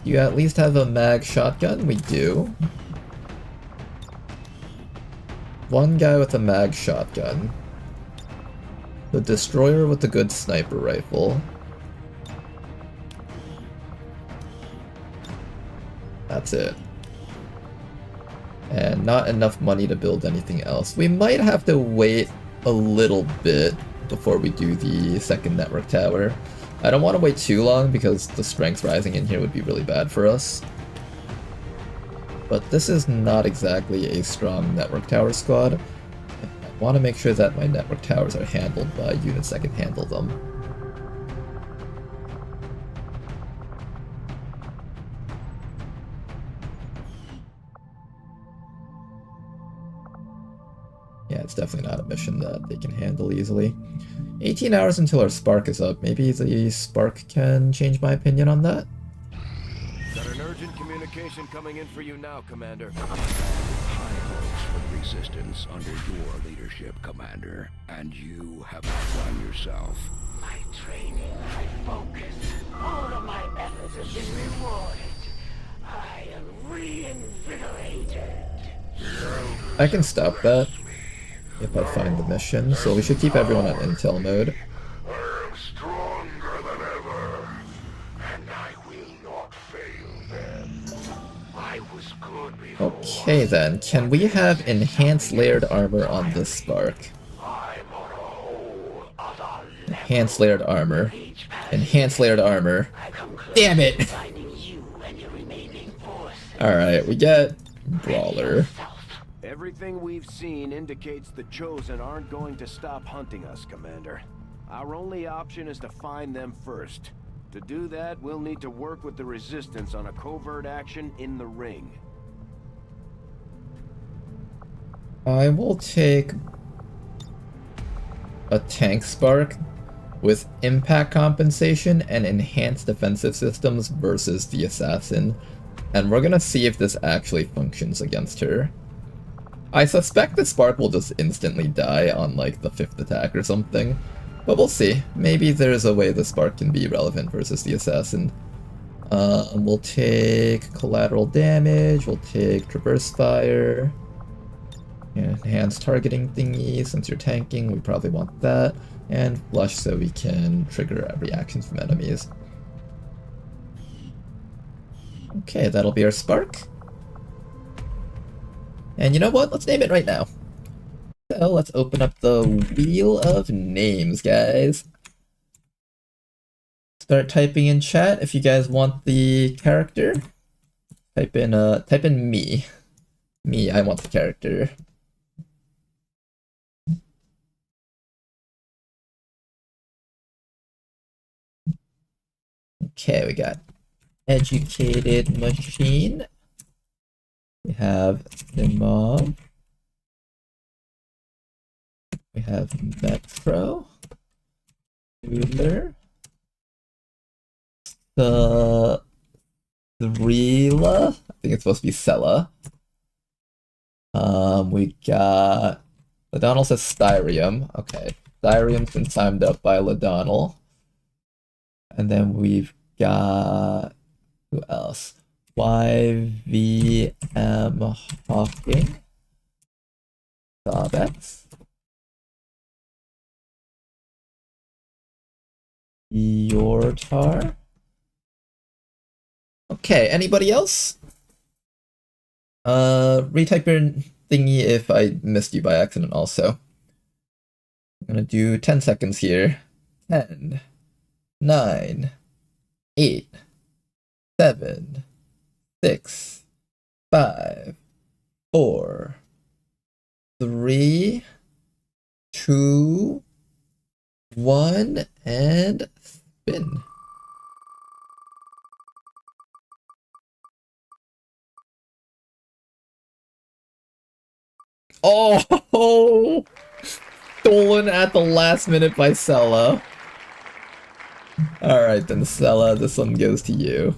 You at least have a mag shotgun? We do. One guy with a mag shotgun. The destroyer with a good sniper rifle. That's it. And not enough money to build anything else. We might have to wait a little bit before we do the second network tower. I don't want to wait too long because the strength rising in here would be really bad for us. But this is not exactly a strong network tower squad. I want to make sure that my network towers are handled by units that can handle them. Yeah, it's definitely not a mission that they can handle easily. 18 hours until our spark is up. Maybe the spark can change my opinion on that? Got an urgent communication coming in for you now, Commander. High hopes for resistance under your leadership, Commander. And you have outdone yourself. My training, my focus, all of my efforts have been rewarded. I am reinvigorated. I can stop that if I find the mission, so we should keep everyone on intel mode. I am stronger than ever, and I will not fail them. I was good before. Okay then, can we have enhanced layered armor on this spark? Enhanced layered armor. Enhanced layered armor. Damn it! Alright, we get Brawler. Everything we've seen indicates the Chosen aren't going to stop hunting us, Commander. Our only option is to find them first. To do that, we'll need to work with the Resistance on a covert action in the ring. I will take a tank spark with impact compensation and enhanced defensive systems versus the assassin, and we're gonna see if this actually functions against her. I suspect the spark will just instantly die on like the 5th attack or something, but we'll see. Maybe there's a way the spark can be relevant versus the assassin. We'll take collateral damage, we'll take traverse fire, enhanced targeting thingy. Since you're tanking, we probably want that, and flush so we can trigger reactions from enemies. Okay, that'll be our spark. And you know what? Let's name it right now. So let's open up the Wheel of Names, guys. Start typing in chat if you guys want the character. Type in me. Me, I want the character. Okay, we got Educated Machine. We have Imam. We have Metro. Ruler. The Thrila. I think it's supposed to be Sella. We got Ladonal says Styrium. Okay. Styrium's been timed up by Ladonal. And then we've got who else? YVM Hawking. Sobex. Yortar. Okay, anybody else? Retype your thingy if I missed you by accident also. I'm gonna do 10 seconds here. 10, 9, 8, 7, 6, 5, 4, 3, 2, 1, and spin. Oh, stolen at the last minute by Sella. Alright then, Sella, this one goes to you.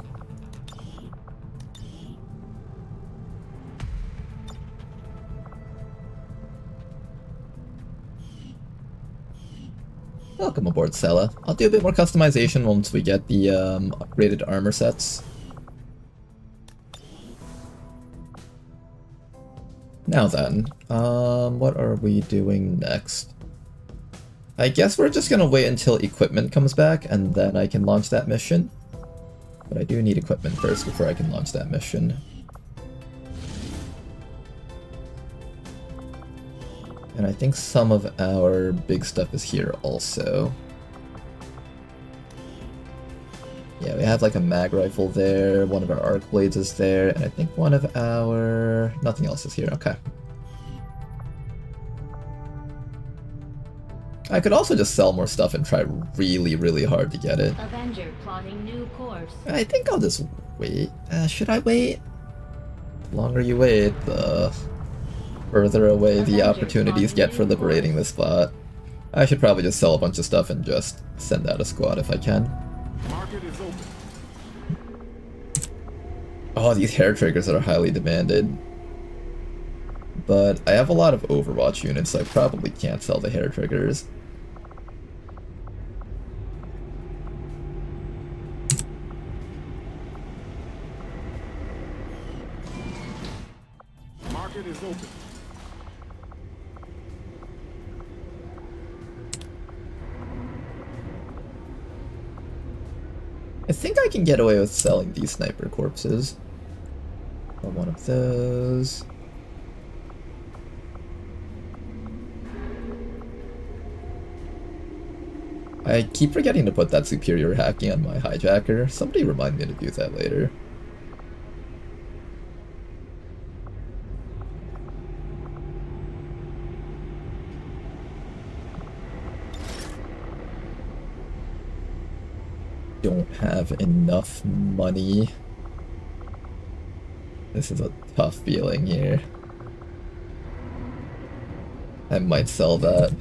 Welcome aboard, Sella. I'll do a bit more customization once we get the upgraded armor sets. Now then, what are we doing next? I guess we're just gonna wait until equipment comes back and then I can launch that mission. But I do need equipment first before I can launch that mission. And I think some of our big stuff is here also. Yeah, we have like a mag rifle there, one of our arc blades is there, and I think one of our... nothing else is here, okay. I could also just sell more stuff and try really, really hard to get it. Avenger plotting new course. I think I'll just wait. Should I wait? The longer you wait, the further away the opportunities get for liberating this spot. I should probably just sell a bunch of stuff and just send out a squad if I can. Market is open. Oh, these hair triggers are highly demanded. But I have a lot of Overwatch units, so I probably can't sell the hair triggers. Market is open. I think I can get away with selling these sniper corpses. Or one of those. I keep forgetting to put that superior hacking on my hijacker. Somebody remind me to do that later. Don't have enough money. This is a tough feeling here. I might sell that.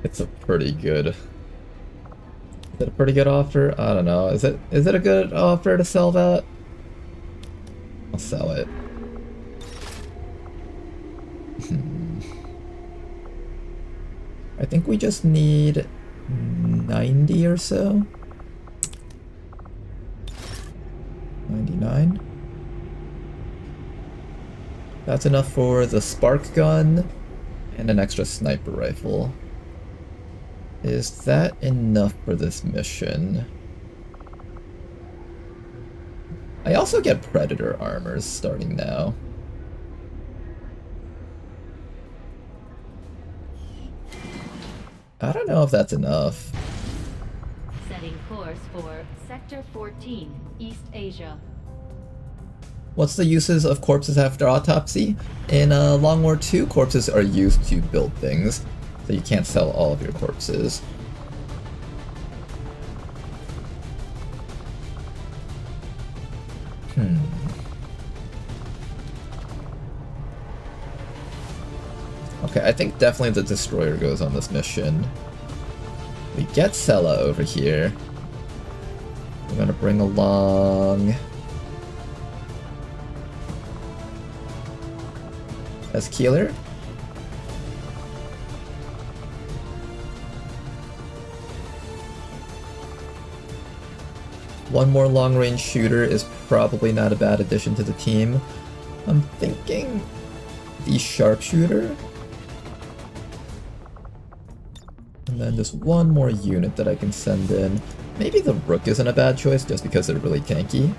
It's a pretty good... Is it a pretty good offer? I don't know. Is it a good offer to sell that? I'll sell it. I think we just need 90 or so. 39. That's enough for the spark gun and an extra sniper rifle. Is that enough for this mission? I also get predator armors starting now. I don't know if that's enough. Setting course for Sector 14, East Asia. What's the uses of corpses after autopsy? In Long War 2, corpses are used to build things, so you can't sell all of your corpses. Okay, I think definitely the destroyer goes on this mission. We get Sella over here. We're gonna bring along as Keeler. One more long-range shooter is probably not a bad addition to the team. I'm thinking the sharpshooter. And then just one more unit that I can send in. Maybe the Rook isn't a bad choice just because they're really tanky.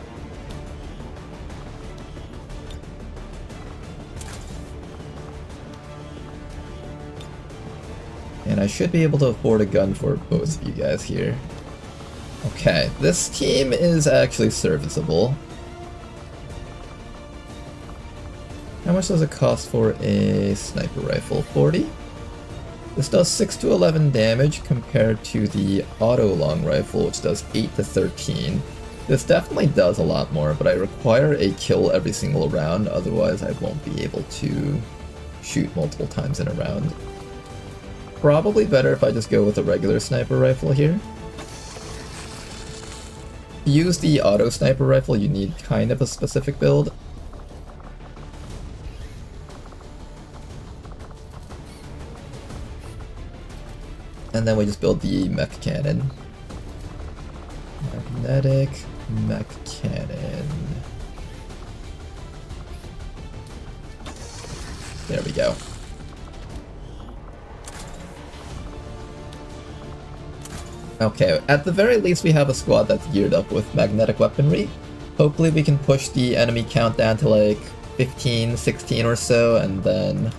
And I should be able to afford a gun for both of you guys here. Okay, this team is actually serviceable. How much does it cost for a sniper rifle? 40? This does 6 to 11 damage compared to the auto long rifle, which does 8 to 13. This definitely does a lot more, but I require a kill every single round, otherwise I won't be able to shoot multiple times in a round. Probably better if I just go with a regular sniper rifle here. To use the auto sniper rifle, you need kind of a specific build. And then we just build the mech cannon. Magnetic mech cannon. There we go. Okay, at the very least we have a squad that's geared up with magnetic weaponry. Hopefully we can push the enemy count down to like 15, 16 or so, and then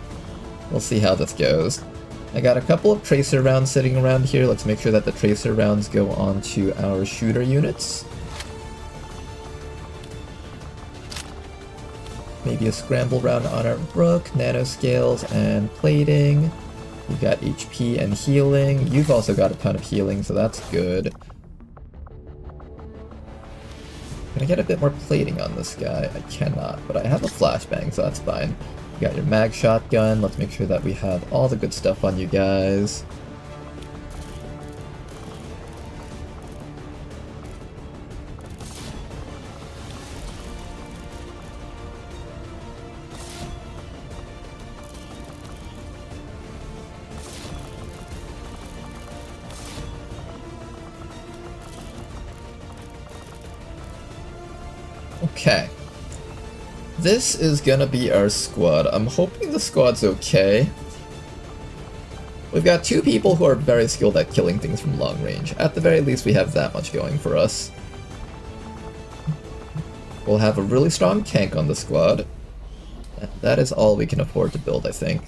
we'll see how this goes. I got a couple of tracer rounds sitting around here. Let's make sure that the tracer rounds go onto our shooter units. Maybe a scramble round on our Rook, nanoscales, and plating. You've got HP and healing. You've also got a ton of healing, so that's good. Can I get a bit more plating on this guy? I cannot, but I have a flashbang, so that's fine. You got your mag shotgun. Let's make sure that we have all the good stuff on you guys. Okay. This is gonna be our squad. I'm hoping the squad's okay. We've got two people who are very skilled at killing things from long range. At the very least, we have that much going for us. We'll have a really strong tank on the squad. And that is all we can afford to build, I think.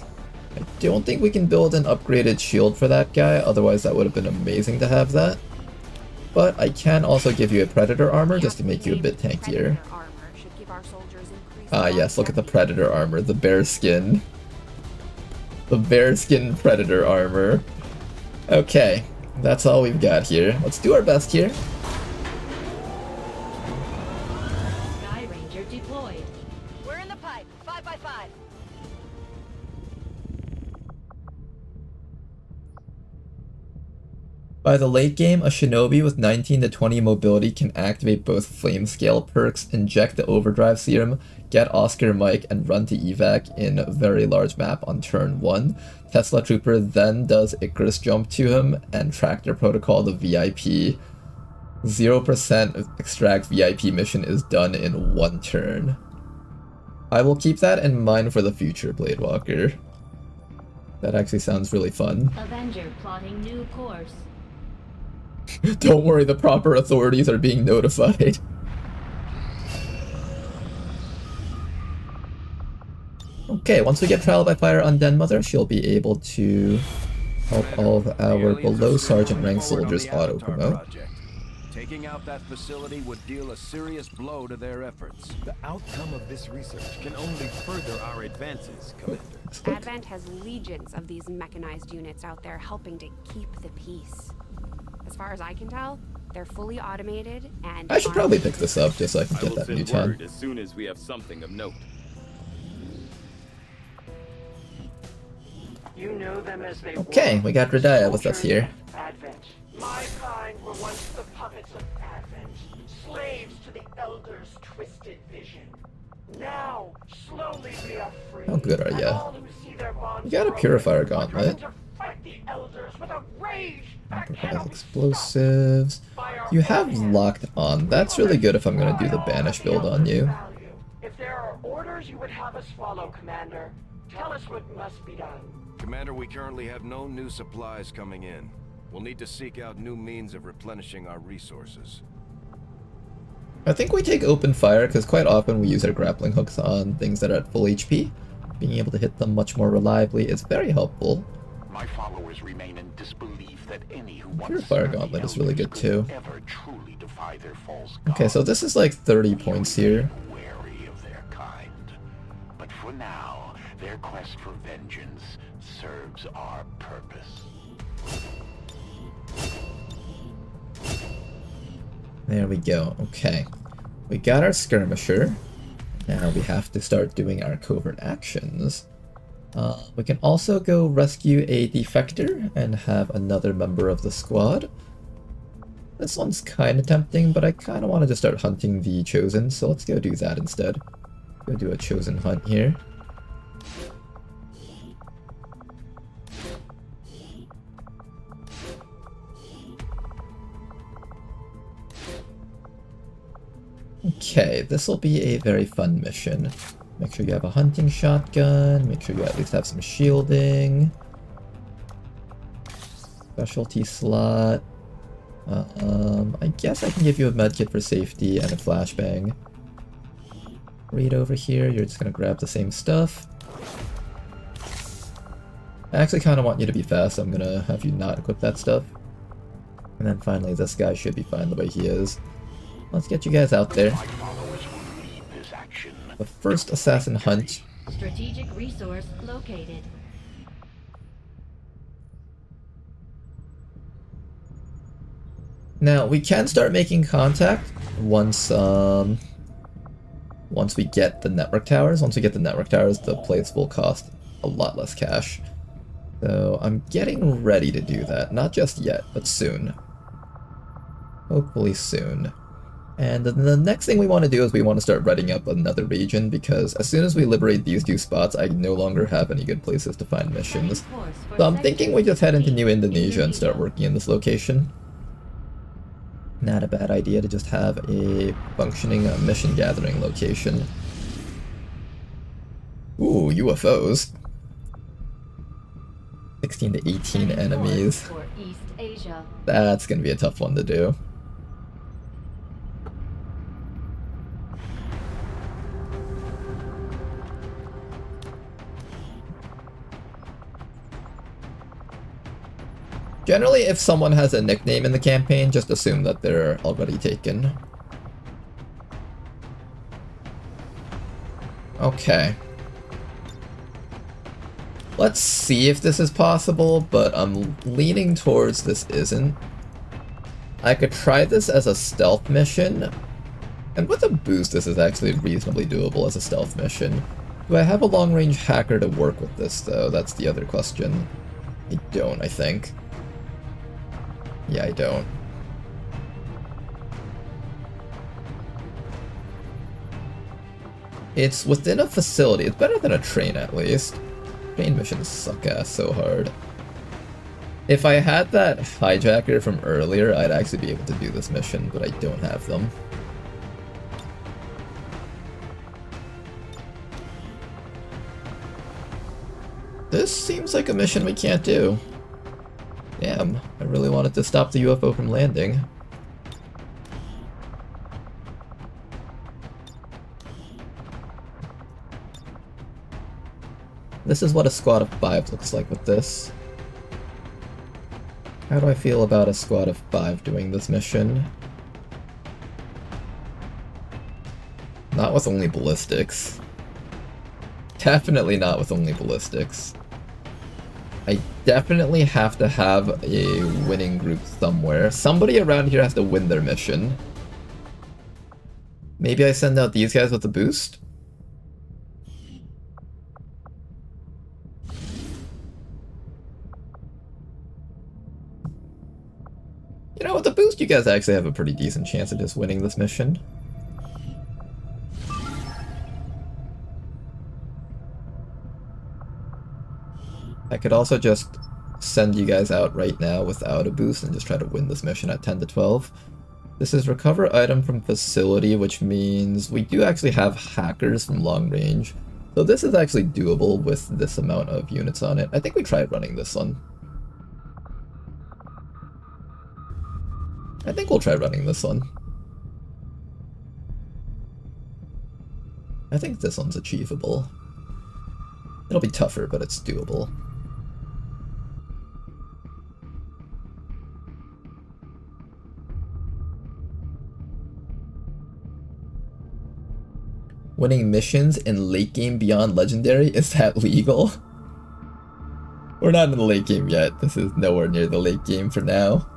I don't think we can build an upgraded shield for that guy, otherwise that would have been amazing to have that. But I can also give you a Predator armor just to make you a bit tankier. Ah yes, look at the Predator armor, the bear skin. The bear skin Predator armor. Okay, that's all we've got here. Let's do our best here. Sky Ranger deployed. We're in the pipe. 5x5. By the late game, a shinobi with 19 to 20 mobility can activate both flame scale perks, inject the overdrive serum, get Oscar Mike, and run to evac in a very large map on turn 1. Tesla Trooper then does Icarus jump to him, and Tractor Protocol the VIP 0% extract VIP mission is done in 1 turn. I will keep that in mind for the future, Blade Walker. That actually sounds really fun. Avenger plotting new course. Don't worry, the proper authorities are being notified. Okay, once we get Trial by Fire on Den Mother, she'll be able to help all of our below sergeant rank soldiers auto-promote. Taking out that facility would deal a serious blow to their efforts. The outcome of this research can only further our advances, Commander. Advent has legions of these mechanized units out there helping to keep the peace. As far as I can tell, they're fully automated and... I should probably pick this up just so I can get that new ton. As soon as we have something of note. You know them as they Okay, we got Radaya with us here. Advent. My kind were once the puppets of Advent, slaves to the Elders' twisted vision. Now, slowly we are free. How good are ya? You got a Purifier Gauntlet. Explosives. You have Locked On. That's really good if I'm gonna do the Banish build on you. If there are orders you would have us follow, Commander, tell us what must be done. Commander, we currently have no new supplies coming in. We'll need to seek out new means of replenishing our resources. I think we take Open Fire because quite often we use our grappling hooks on things that are at full HP. Being able to hit them much more reliably is very helpful. My followers remain in disbelief that any who Purifier Gauntlet is really good too. ever truly defy their false Okay, so this is like 30 points here. wary of their kind. But for now, their quest for vengeance serves our purpose. There we go. Okay. We got our skirmisher. Now we have to start doing our covert actions. We can also go rescue a defector and have another member of the squad. This one's kind of tempting, but I kind of wanted to start hunting the Chosen, so let's go do that instead. Go do a Chosen hunt here. Okay, this will be a very fun mission. Make sure you have a hunting shotgun, make sure you at least have some shielding. Specialty slot. I guess I can give you a medkit for safety and a flashbang. Read over here, you're just gonna grab the same stuff. I actually kind of want you to be fast, so I'm gonna have you not equip that stuff. And then finally, this guy should be fine the way he is. Let's get you guys out there. The first assassin hunt. Strategic resource located. Now, we can start making contact once we get the network towers. Once we get the network towers, the plates will cost a lot less cash. So I'm getting ready to do that. Not just yet, but soon. Hopefully soon. And the next thing we want to do is we want to start readying up another region, because as soon as we liberate these two spots, I no longer have any good places to find missions. So I'm thinking we just head into New Indonesia and start working in this location. Not a bad idea to just have a functioning mission gathering location. Ooh, UFOs. 16 to 18 enemies. That's gonna be a tough one to do. Generally, if someone has a nickname in the campaign, just assume that they're already taken. Okay. Let's see if this is possible, but I'm leaning towards this isn't. I could try this as a stealth mission, and with a boost this is actually reasonably doable as a stealth mission. Do I have a long-range hacker to work with this, though? That's the other question. I don't, I think. Yeah, I don't. It's within a facility. It's better than a train, at least. Train missions suck ass so hard. If I had that hijacker from earlier, I'd actually be able to do this mission, but I don't have them. This seems like a mission we can't do. Damn, I really wanted to stop the UFO from landing. This is what a squad of 5 looks like with this. How do I feel about a squad of 5 doing this mission? Not with only ballistics. Definitely not with only ballistics. I definitely have to have a winning group somewhere. Somebody around here has to win their mission. Maybe I send out these guys with a boost? You know, with the boost, you guys actually have a pretty decent chance of just winning this mission. I could also just send you guys out right now without a boost and just try to win this mission at 10 to 12. This is recover item from facility, which means we do actually have hackers from long range. So this is actually doable with this amount of units on it. I think we tried running this one. I think we'll try running this one. I think this one's achievable. It'll be tougher, but it's doable. Winning missions in late game beyond legendary, is that legal? We're not in the late game yet. This is nowhere near the late game for now.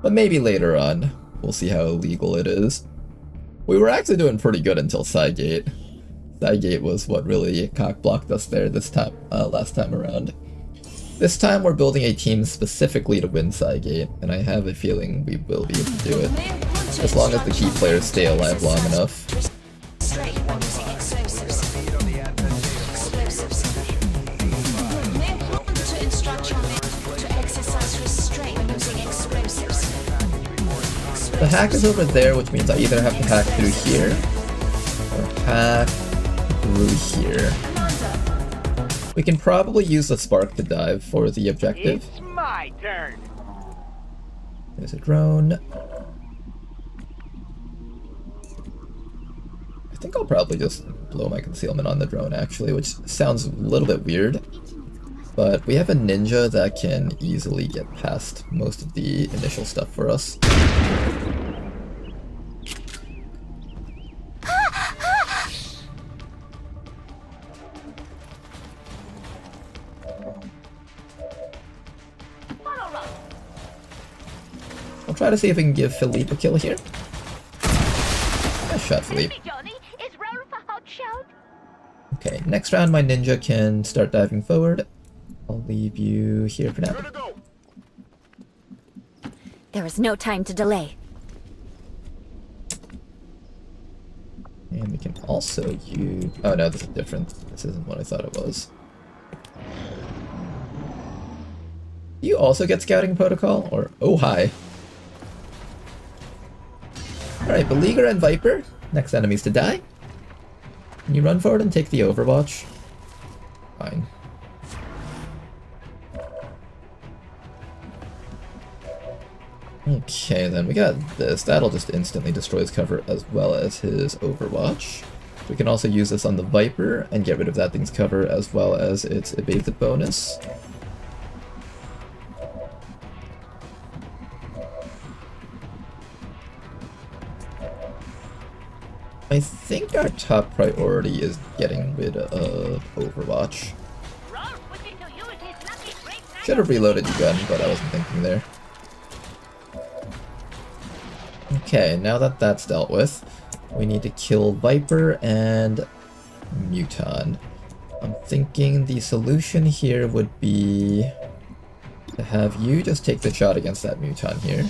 But maybe later on, we'll see how illegal it is. We were actually doing pretty good until Cygate. Cygate was what really cock-blocked us there this time, last time around. This time we're building a team specifically to win Cygate, and I have a feeling we will be able to do it. As long as the key players stay alive long enough. The hack is over there, which means I either have to hack through here, or hack through here. We can probably use the spark to dive for the objective. It's my turn. There's a drone. I think I'll probably just blow my concealment on the drone actually, which sounds a little bit weird. But we have a ninja that can easily get past most of the initial stuff for us. I'll try to see if we can give Philippe a kill here. Nice shot, Philippe. Okay, next round my ninja can start diving forward. I'll leave you here for now. There is no time to delay. And we can also use... Oh no, this is different. This isn't what I thought it was. Do you also get scouting protocol? Or... Oh, hi. Alright, Beleaguer and Viper. Next enemies to die. Can you run forward and take the Overwatch? Fine. Okay, then we got this. That'll just instantly destroy his cover as well as his Overwatch. We can also use this on the Viper and get rid of that thing's cover as well as its evasive bonus. I think our top priority is getting rid of Overwatch. Should have reloaded your gun, but I wasn't thinking there. Okay, now that that's dealt with, we need to kill Viper and Muton. I'm thinking the solution here would be to have you just take the shot against that Muton here.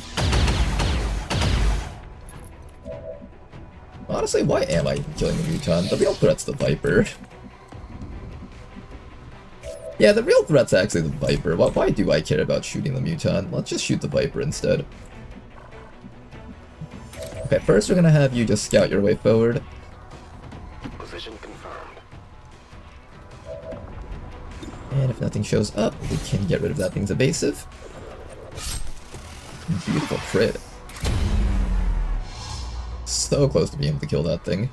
Honestly, why am I killing the Muton? The real threat's the Viper. Yeah, the real threat's actually the Viper. Why do I care about shooting the Muton? Let's just shoot the Viper instead. Okay, first we're gonna have you just scout your way forward. Position confirmed. And if nothing shows up, we can get rid of that thing's evasive. Beautiful crit. So close to being able to kill that thing.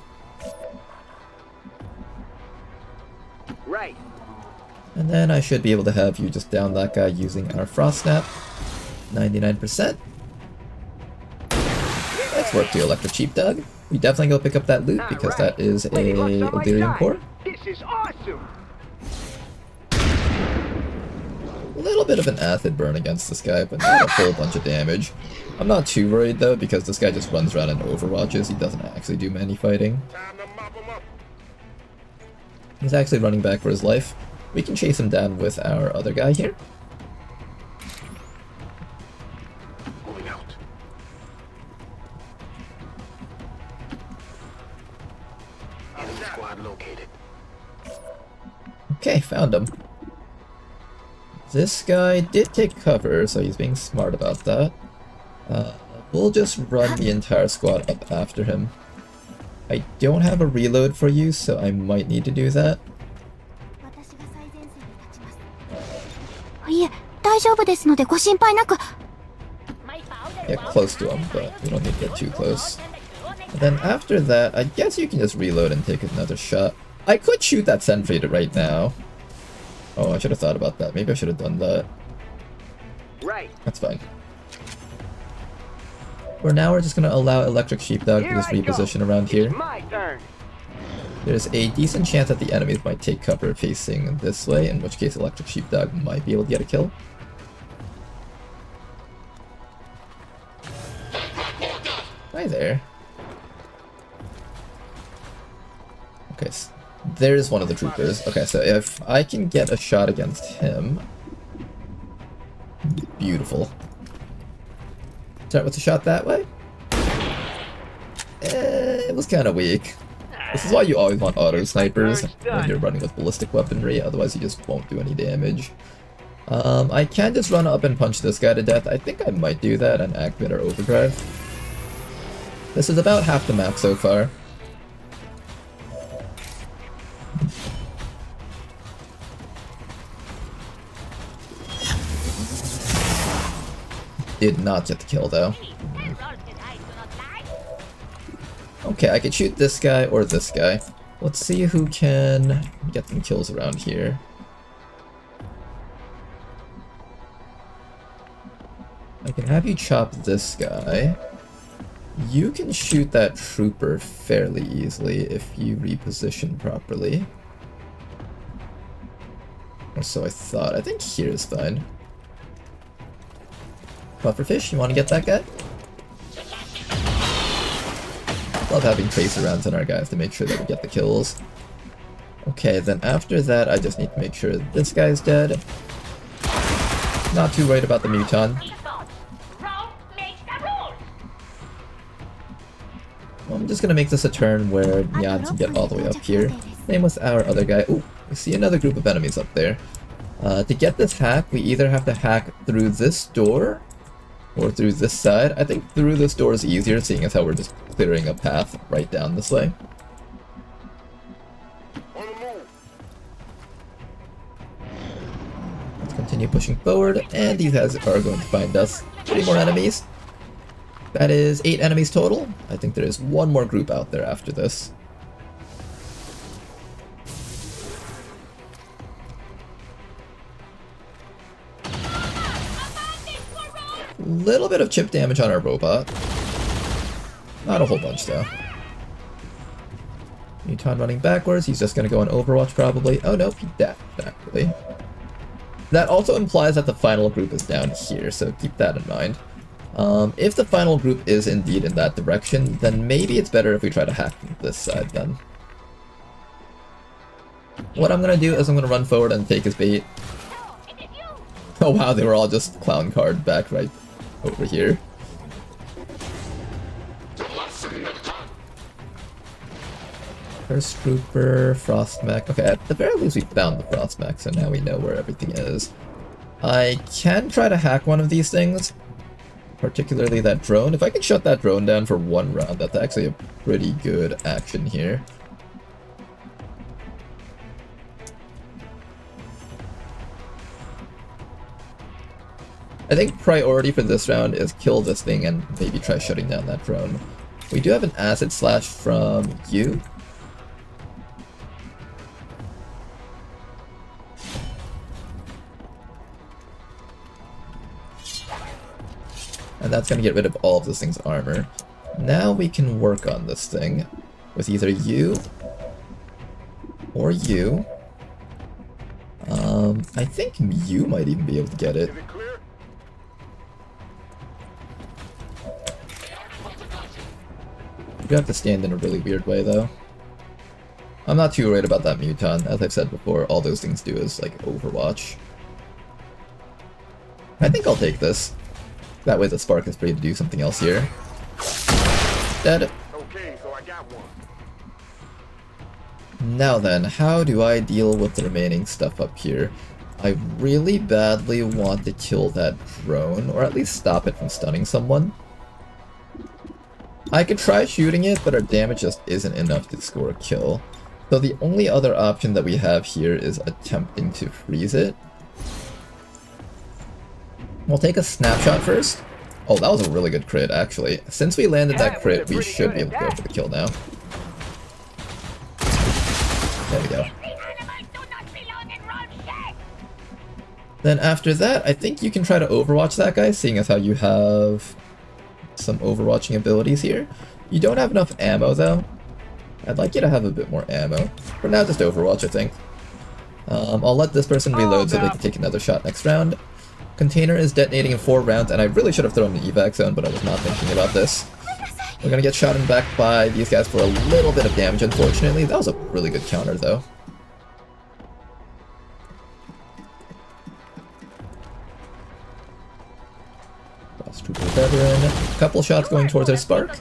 Right. And then I should be able to have you just down that guy using our Frost Snap. 99%. Let's work to Electric Sheepdog. We definitely go pick up that loot because that is a Illyrium core. This is awesome. A little bit of an acid burn against this guy, but not a whole bunch of damage. I'm not too worried though because this guy just runs around and overwatches. He doesn't actually do many fighting. He's actually running back for his life. We can chase him down with our other guy here. Moving out. Enemy squad located. Okay, found him. This guy did take cover, so he's being smart about that. We'll just run the entire squad up after him. I don't have a reload for you, so I might need to do that. Get close to him, but we don't need to get too close. And then after that, I guess you can just reload and take another shot. I could shoot that sentry right now. Oh, I should have thought about that. Maybe I should have done that. Right. That's fine. For now, we're just going to allow Electric Sheepdog to just reposition around here. My turn. There's a decent chance that the enemies might take cover facing this way, in which case Electric Sheepdog might be able to get a kill. Hi there. Okay, so there's one of the troopers. Okay, so if I can get a shot against him... Beautiful. Start with a shot that way? It was kind of weak. This is why you always want auto snipers when you're running with ballistic weaponry, otherwise you just won't do any damage. I can just run up and punch this guy to death. I think I might do that and activate our overdrive. This is about half the map so far. Did not get the kill though. Okay, I could shoot this guy or this guy. Let's see who can get some kills around here. I can have you chop this guy. You can shoot that trooper fairly easily if you reposition properly. Or so I thought. I think here is fine. Pufferfish, you want to get that guy? Love having tracer rounds on our guys to make sure that we get the kills. Okay, then after that, I just need to make sure this guy's dead. Not too worried about the Muton. Well, I'm just gonna make this a turn where Nyan can get all the way up here. Same with our other guy. Ooh, we see another group of enemies up there. To get this hack, we either have to hack through this door or through this side. I think through this door is easier, seeing as how we're just clearing a path right down this way. Let's continue pushing forward, and these guys are going to find us. 3 more enemies. That is 8 enemies total. I think there is one more group out there after this. Little bit of chip damage on our robot. Not a whole bunch though. Muton running backwards. He's just gonna go on Overwatch probably. Oh no, he died actually. That also implies that the final group is down here, so keep that in mind. If the final group is indeed in that direction, then maybe it's better if we try to hack this side then. What I'm gonna do is I'm gonna run forward and take his bait. Oh wow, they were all just clown card back right over here. First Trooper, Frost Mech. Okay, at the very least we found the Frost Mech, so now we know where everything is. I can try to hack one of these things, particularly that drone. If I can shut that drone down for one round, that's actually a pretty good action here. I think priority for this round is kill this thing and maybe try shutting down that drone. We do have an acid slash from you. And that's going to get rid of all of this thing's armor. Now we can work on this thing with either you or you. I think you might even be able to get it. You have to stand in a really weird way though. I'm not too worried about that Muton. As I've said before, all those things do is like Overwatch. I think I'll take this. That way the spark is free to do something else here. Dead. Okay, so I got one. Now then, how do I deal with the remaining stuff up here? I really badly want to kill that drone, or at least stop it from stunning someone. I could try shooting it, but our damage just isn't enough to score a kill. So the only other option that we have here is attempting to freeze it. We'll take a snapshot first. Oh, that was a really good crit, actually. Since we landed that crit, we should be able to go for the kill now. There we go. Then after that, I think you can try to overwatch that guy, seeing as how you have some overwatching abilities here. You don't have enough ammo, though. I'd like you to have a bit more ammo. For now, just overwatch, I think. I'll let this person reload so they can take another shot next round. Container is detonating in 4 rounds, and I really should have thrown an evac zone, but I was not thinking about this. We're gonna get shot in the back by these guys for a little bit of damage, unfortunately. That was a really good counter, though. Frost Trooper veteran. A couple shots going towards our spark.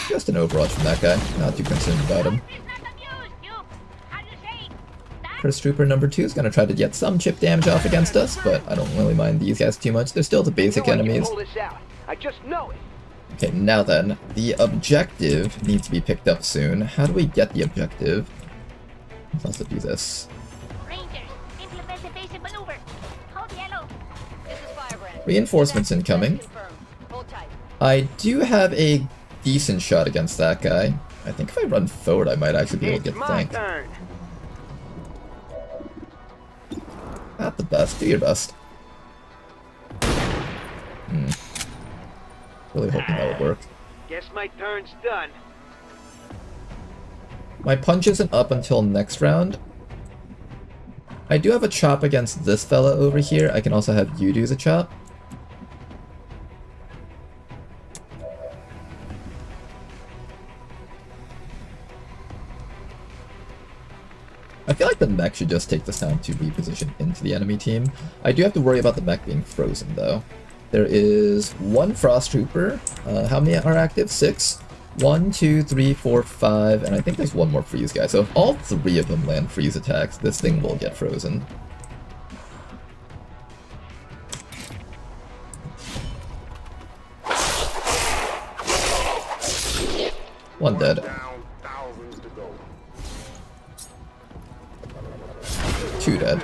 Just an overwatch from that guy. Not too concerned about him. First Trooper number 2 is going to try to get some chip damage off against us, but I don't really mind these guys too much. They're still the basic enemies. Okay, now then, the objective needs to be picked up soon. How do we get the objective? Let's also do this. Reinforcements incoming. I do have a decent shot against that guy. I think if I run forward, I might actually be able to get flanked. Not the best. Do your best. Really hoping that will work. Guess my turn's done. My punch isn't up until next round. I do have a chop against this fella over here. I can also have you do the chop. I feel like the mech should just take this time to reposition into the enemy team. I do have to worry about the mech being frozen, though. There is 1 Frost Trooper. How many are active? 6. 1, 2, 3, 4, 5, and I think there's 1 more freeze guy. So if all 3 of them land freeze attacks, this thing will get frozen. One dead. 2 dead.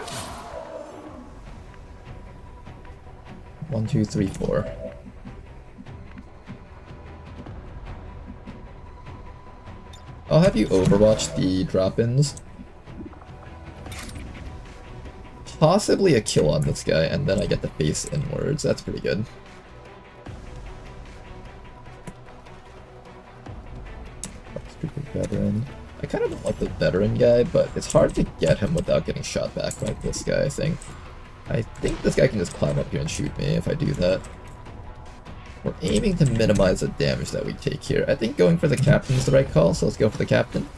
1, 2, 3, 4. I'll have you overwatch the drop-ins. Possibly a kill on this guy, and then I get the face inwards. That's pretty good. Stupid veteran. I kind of don't like the veteran guy, but it's hard to get him without getting shot back by this guy, I think. I think this guy can just climb up here and shoot me if I do that. We're aiming to minimize the damage that we take here. I think going for the captain is the right call, so let's go for the captain.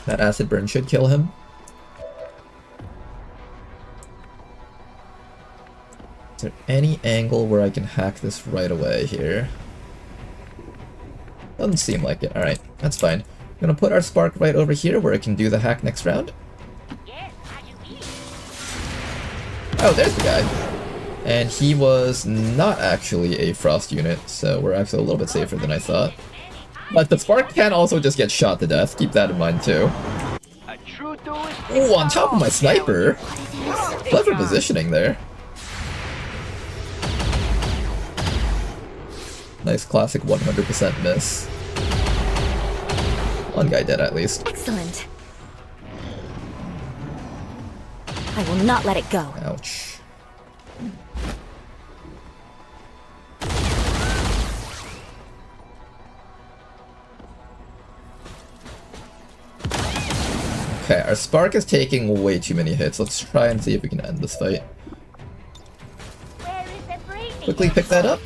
That acid burn should kill him. Is there any angle where I can hack this right away here? Doesn't seem like it. Alright, that's fine. I'm gonna put our spark right over here where I can do the hack next round. Oh, there's the guy. And he was not actually a frost unit, so we're actually a little bit safer than I thought. But the spark can also just get shot to death, keep that in mind too. Oh, on top of my sniper! Clever positioning there. Nice classic 100% miss. One guy dead at least. Excellent. I will not let it go. Ouch. Okay, our spark is taking way too many hits. Let's try and see if we can end this fight. Quickly pick that up.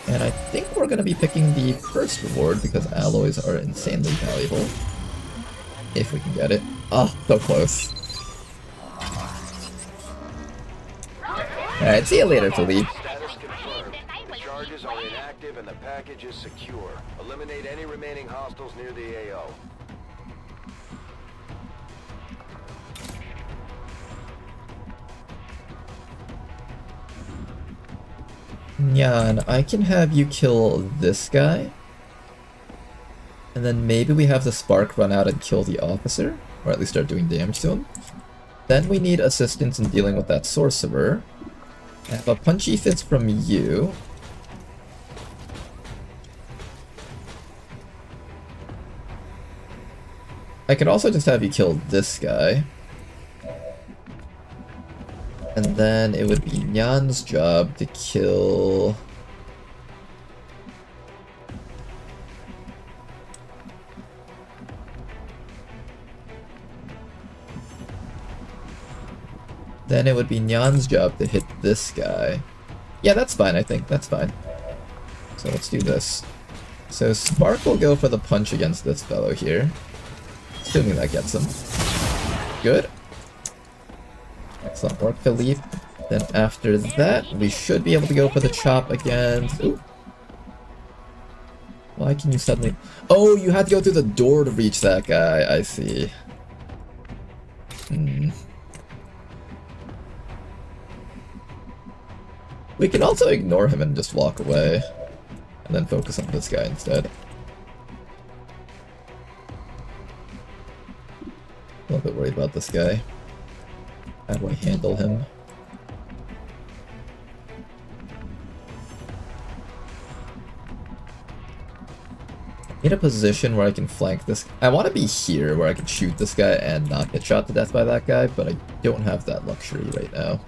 And I think we're going to be picking the first reward because alloys are insanely valuable. If we can get it. Oh, so close. Alright, see you later, Philippe. Status confirmed. The charges are inactive and the package is secure. Eliminate any remaining hostiles near the AO. Nyan, I can have you kill this guy. And then maybe we have the spark run out and kill the officer. Or at least start doing damage to him. Then we need assistance in dealing with that sorcerer. I have a punchy fist from you. I could also just have you kill this guy. And then it would be Nyan's job to kill... Then it would be Nyan's job to hit this guy. Yeah, that's fine, I think. That's fine. So let's do this. So Spark will go for the punch against this fellow here. Assuming that gets him. Good. Excellent work, Philippe. Then after that, we should be able to go for the chop against... Ooh. Why can you suddenly... Oh, you had to go through the door to reach that guy. I see. We can also ignore him and just walk away. And then focus on this guy instead. A little bit worried about this guy. How do I handle him? In a position where I can flank this. I want to be here where I can shoot this guy and not get shot to death by that guy, but I don't have that luxury right now.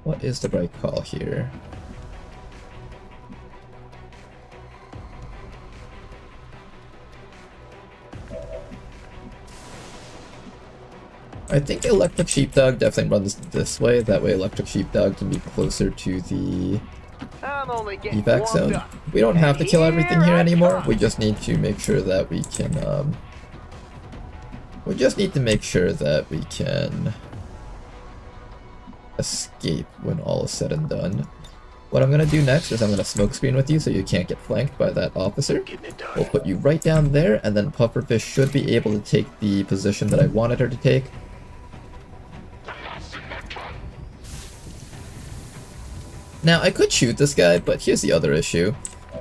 What is the right call here? I think Electric Sheepdog definitely runs this way. That way Electric Sheepdog can be closer to the evac zone. We don't have to kill everything here anymore. We just need to make sure that we can, escape when all is said and done. What I'm gonna do next is I'm gonna smoke screen with you so you can't get flanked by that officer. We'll put you right down there, and then Pufferfish should be able to take the position that I wanted her to take. Now, I could shoot this guy, but here's the other issue.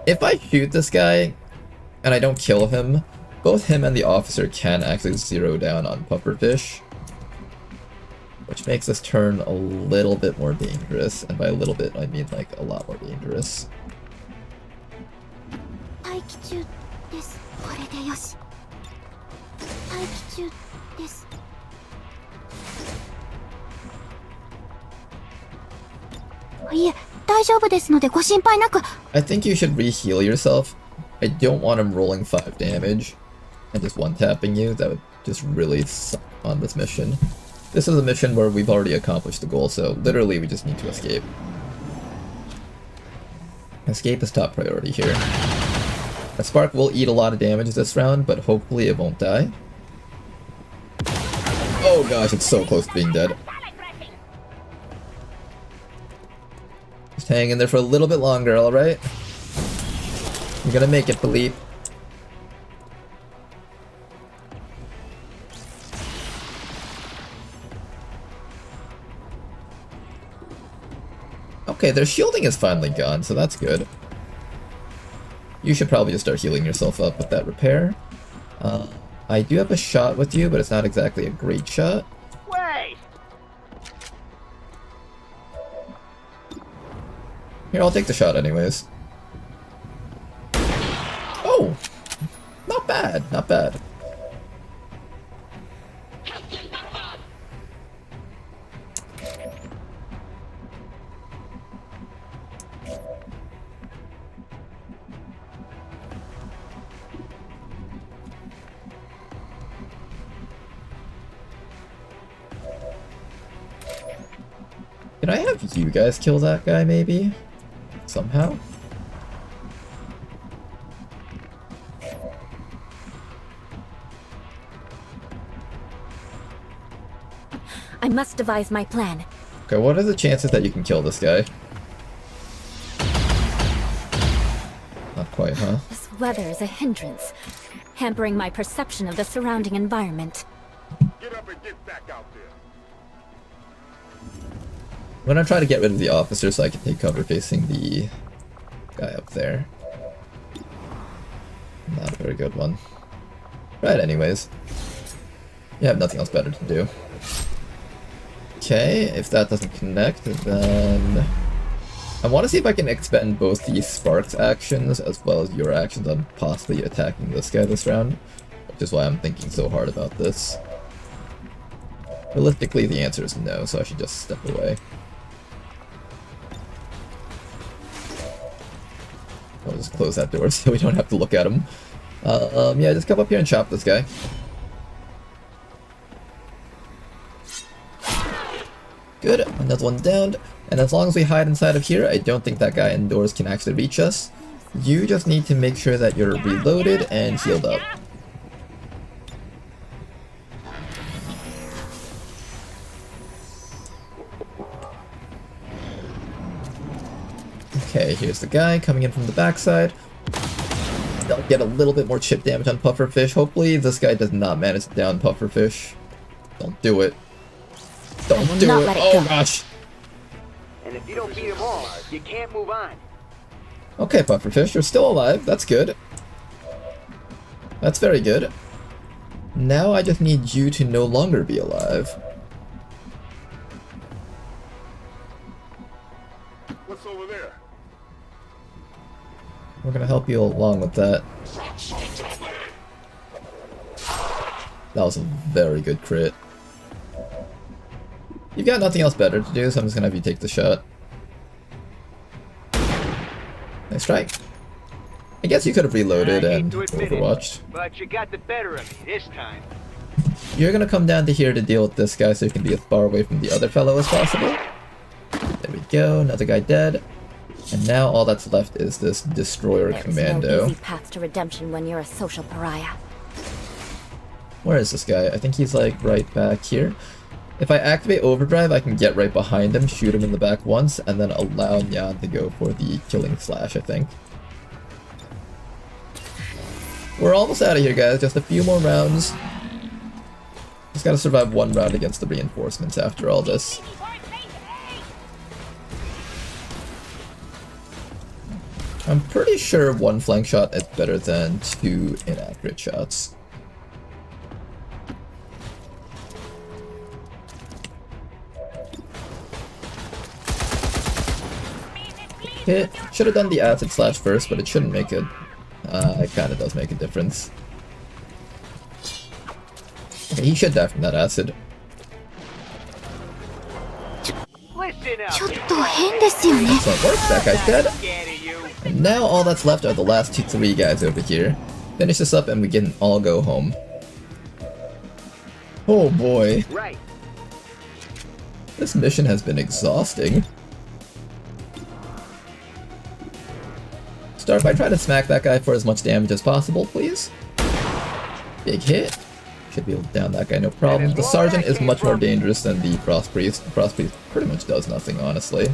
If I shoot this guy, and I don't kill him, both him and the officer can actually zero down on Pufferfish. Which makes this turn a little bit more dangerous, and by a little bit, I mean like a lot more dangerous. I think you should re-heal yourself. I don't want him rolling 5 damage and just one-tapping you. That would just really suck on this mission. This is a mission where we've already accomplished the goal, so literally we just need to escape. Escape is top priority here. A Spark will eat a lot of damage this round, but hopefully it won't die. Oh gosh, it's so close to being dead. Just hang in there for a little bit longer, alright? You're gonna make it, Philippe. Okay, their shielding is finally gone, so that's good. You should probably just start healing yourself up with that repair. I do have a shot with you, but it's not exactly a great shot. Wait! Here, I'll take the shot anyways. Oh! Not bad, not bad. Can I have you guys kill that guy, maybe? Somehow? I must devise my plan. Okay, what are the chances that you can kill this guy? Not quite, huh? This weather is a hindrance, hampering my perception of the surrounding environment. Get up and get back out there. I'm gonna try to get rid of the officer so I can take cover facing the guy up there. Not a very good one. Right, anyways. You have nothing else better to do. Okay, if that doesn't connect, then... I want to see if I can expend both the Spark's actions as well as your actions on possibly attacking this guy this round, which is why I'm thinking so hard about this. Realistically, the answer is no, so I should just step away. I'll just close that door so we don't have to look at him. Yeah, just come up here and chop this guy. Good, another one down. And as long as we hide inside of here, I don't think that guy indoors can actually reach us. You just need to make sure that you're reloaded and healed up. Okay, here's the guy coming in from the backside. They'll get a little bit more chip damage on Pufferfish. Hopefully this guy does not manage to down Pufferfish. Don't do it. Don't do it. Oh gosh. And if you don't beat them all, you can't move on. Okay, Pufferfish, you're still alive. That's good. That's very good. Now I just need you to no longer be alive. What's over there? We're gonna help you along with that. That was a very good crit. You've got nothing else better to do, so I'm just gonna have you take the shot. Nice try. I guess you could have reloaded and overwatched. But you got the better of me this time. You're gonna come down to here to deal with this guy so you can be as far away from the other fellow as possible. There we go, another guy dead. And now all that's left is this Destroyer Commando. There's no easy path to redemption when you're a social pariah. Where is this guy? I think he's like right back here. If I activate Overdrive, I can get right behind him, shoot him in the back once, and then allow Nyan to go for the Killing Slash, I think. We're almost out of here, guys. Just a few more rounds. Just gotta survive one round against the reinforcements after all this. I'm pretty sure one flank shot is better than 2 inaccurate shots. Hit. Should have done the acid slash first, but it shouldn't make it. It kind of does make a difference. Okay, he should die from that acid. Listen up. Chotto hen desu yo ne. So it works. That guy's dead. And now all that's left are the last 3 guys over here. Finish this up and we can all go home. Oh boy. Right. This mission has been exhausting. Start by trying to smack that guy for as much damage as possible, please. Big hit. Should be able to down that guy, no problem. The Sergeant is much more dangerous than the Frost Priest. The Frost Priest pretty much does nothing, honestly.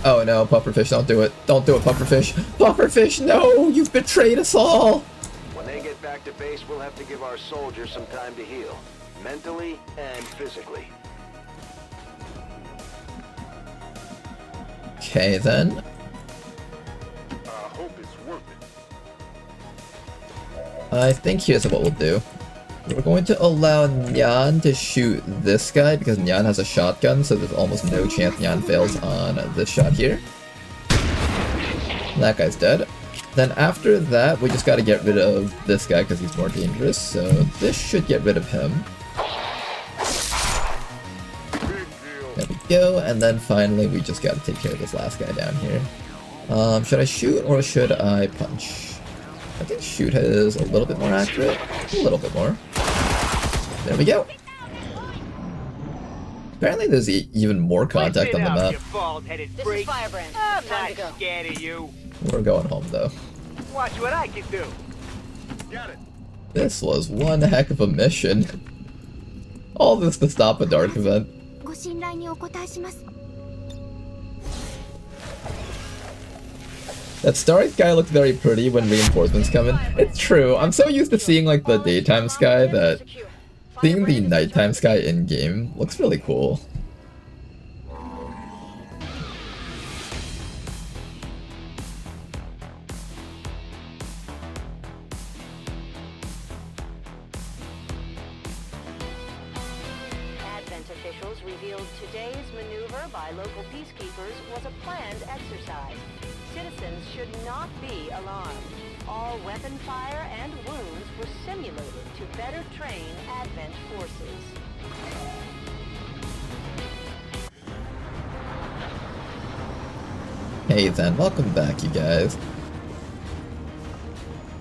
Oh no, Pufferfish, don't do it. Don't do it, Pufferfish. Pufferfish, no! You've betrayed us all! When they get back to base, we'll have to give our soldiers some time to heal. Mentally and physically. Okay, then. I hope it's worth it. I think here's what we'll do. We're going to allow Nyan to shoot this guy because Nyan has a shotgun, so there's almost no chance Nyan fails on this shot here. That guy's dead. Then after that, we just gotta get rid of this guy because he's more dangerous, so this should get rid of him. There we go, and then finally we just gotta take care of this last guy down here. Should I shoot or should I punch? I think shoot is a little bit more accurate. A little bit more. There we go. Apparently there's even more contact on the map. This is Firebrand. Time to go. Scared of you. We're going home though. Watch what I can do. Got it. This was one heck of a mission. All this to stop a dark event. That starry sky looked very pretty when reinforcements come in. It's true, I'm so used to seeing like the daytime sky that seeing the nighttime sky in-game looks really cool. Advent officials revealed today's maneuver by local peacekeepers was a planned exercise. Citizens should not be alarmed. All weapon fire and wounds were simulated to better train Advent forces. Hey then, welcome back you guys.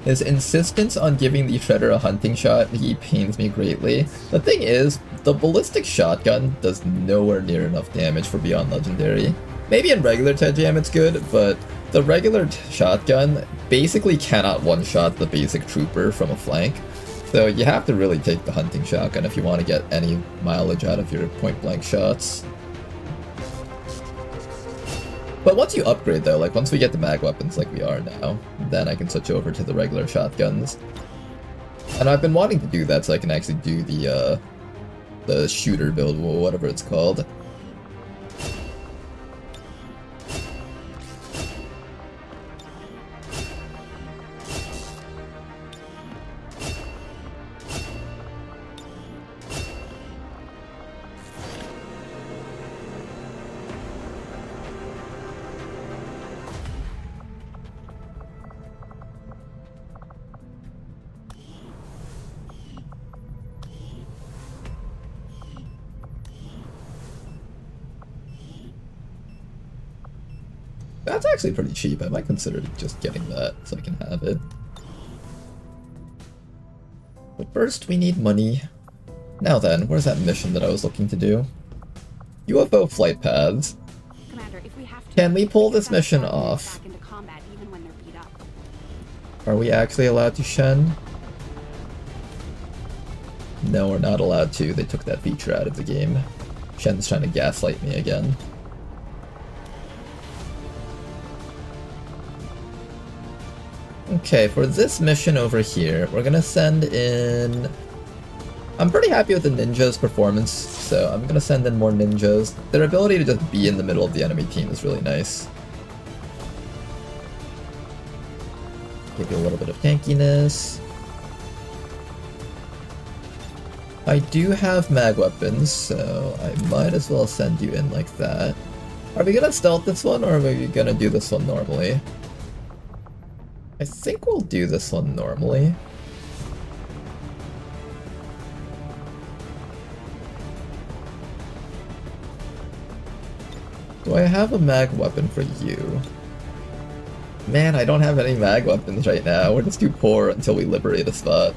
His insistence on giving the Shredder a hunting shot, he pains me greatly. The thing is, the ballistic shotgun does nowhere near enough damage for Beyond Legendary. Maybe in regular TED-Jam it's good, but the regular shotgun basically cannot one-shot the basic trooper from a flank. So you have to really take the hunting shotgun if you want to get any mileage out of your point-blank shots. But once you upgrade though, like once we get the mag weapons like we are now, then I can switch over to the regular shotguns. And I've been wanting to do that so I can actually do the shooter build, whatever it's called. That's actually pretty cheap. I might consider just getting that so I can have it. But first, we need money. Now then, where's that mission that I was looking to do? UFO flight paths. Commander, if we have to, can we pull this mission off? back into combat even when they're beat up. Are we actually allowed to Shen? No, we're not allowed to. They took that feature out of the game. Shen's trying to gaslight me again. Okay, for this mission over here, we're gonna send in... I'm pretty happy with the ninjas' performance, so I'm gonna send in more ninjas. Their ability to just be in the middle of the enemy team is really nice. Give you a little bit of tankiness. I do have mag weapons, so I might as well send you in like that. Are we gonna stealth this one, or are we gonna do this one normally? I think we'll do this one normally. I have a mag weapon for you? Man, I don't have any mag weapons right now. We're just too poor until we liberate a spot.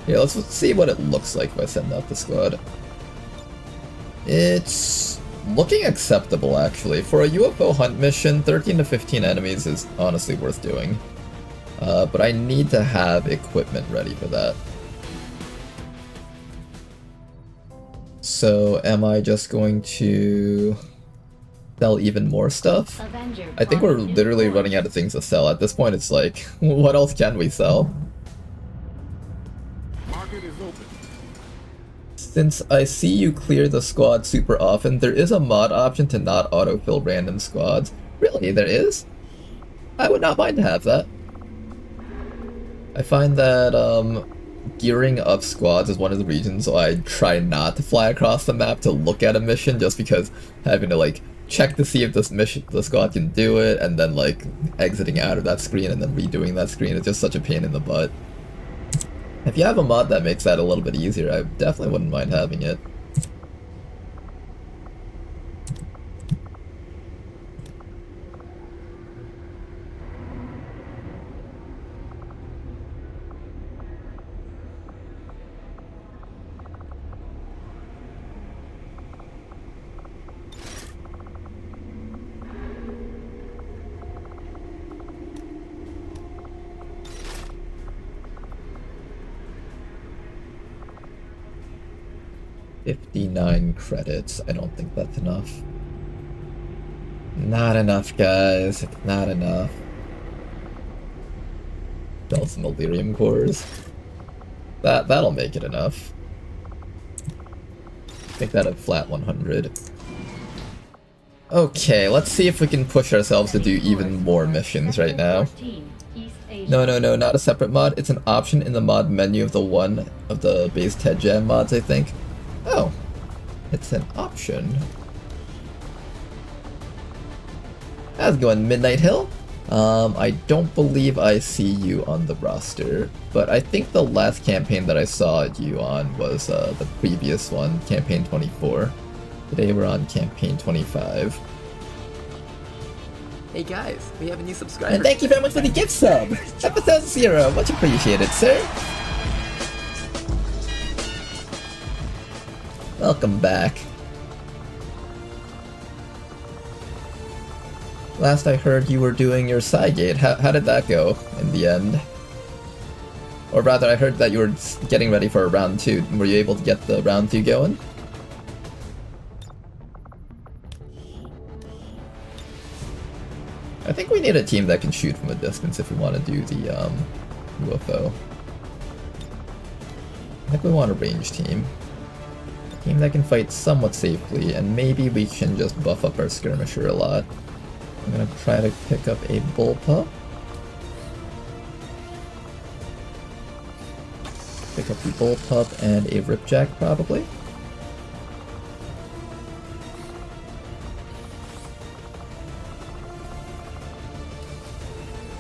Yeah, let's see what it looks like if I send out the squad. It's looking acceptable, actually. For a UFO hunt mission, 13 to 15 enemies is honestly worth doing. But I need to have equipment ready for that. So, am I just going to sell even more stuff? I think we're literally running out of things to sell. At this point, it's like, what else can we sell? Market is open. Since I see you clear the squad super often, there is a mod option to not autofill random squads. Really, there is? I would not mind to have that. I find that gearing up squads is one of the reasons why I try not to fly across the map to look at a mission, just because having to like check to see if this mission, the squad can do it, and then like exiting out of that screen and then redoing that screen is just such a pain in the butt. If you have a mod that makes that a little bit easier, I definitely wouldn't mind having it. $59 credits. I don't think that's enough. Not enough, guys. It's not enough. Sell some Illyrium cores. That'll make it enough. Make that a flat 100. Okay, let's see if we can push ourselves to do even more missions right now. No, not a separate mod. It's an option in the mod menu of the base TED Jam mods, I think. Oh, it's an option. How's it going, Midnight Hill? I don't believe I see you on the roster, but I think the last campaign that I saw you on was the previous one, Campaign 24. Today we're on Campaign 25. Hey guys, we have a new subscriber. And thank you very much for the gift sub! Episode 0, much appreciated, sir! Welcome back. Last I heard you were doing your Cygate. How did that go in the end? Or rather, I heard that you were getting ready for a round 2. Were you able to get the round 2 going? I think we need a team that can shoot from a distance if we want to do the UFO. I think we want a range team. A team that can fight somewhat safely, and maybe we can just buff up our skirmisher a lot. I'm gonna try to pick up a bullpup. Pick up the bullpup and a ripjack probably.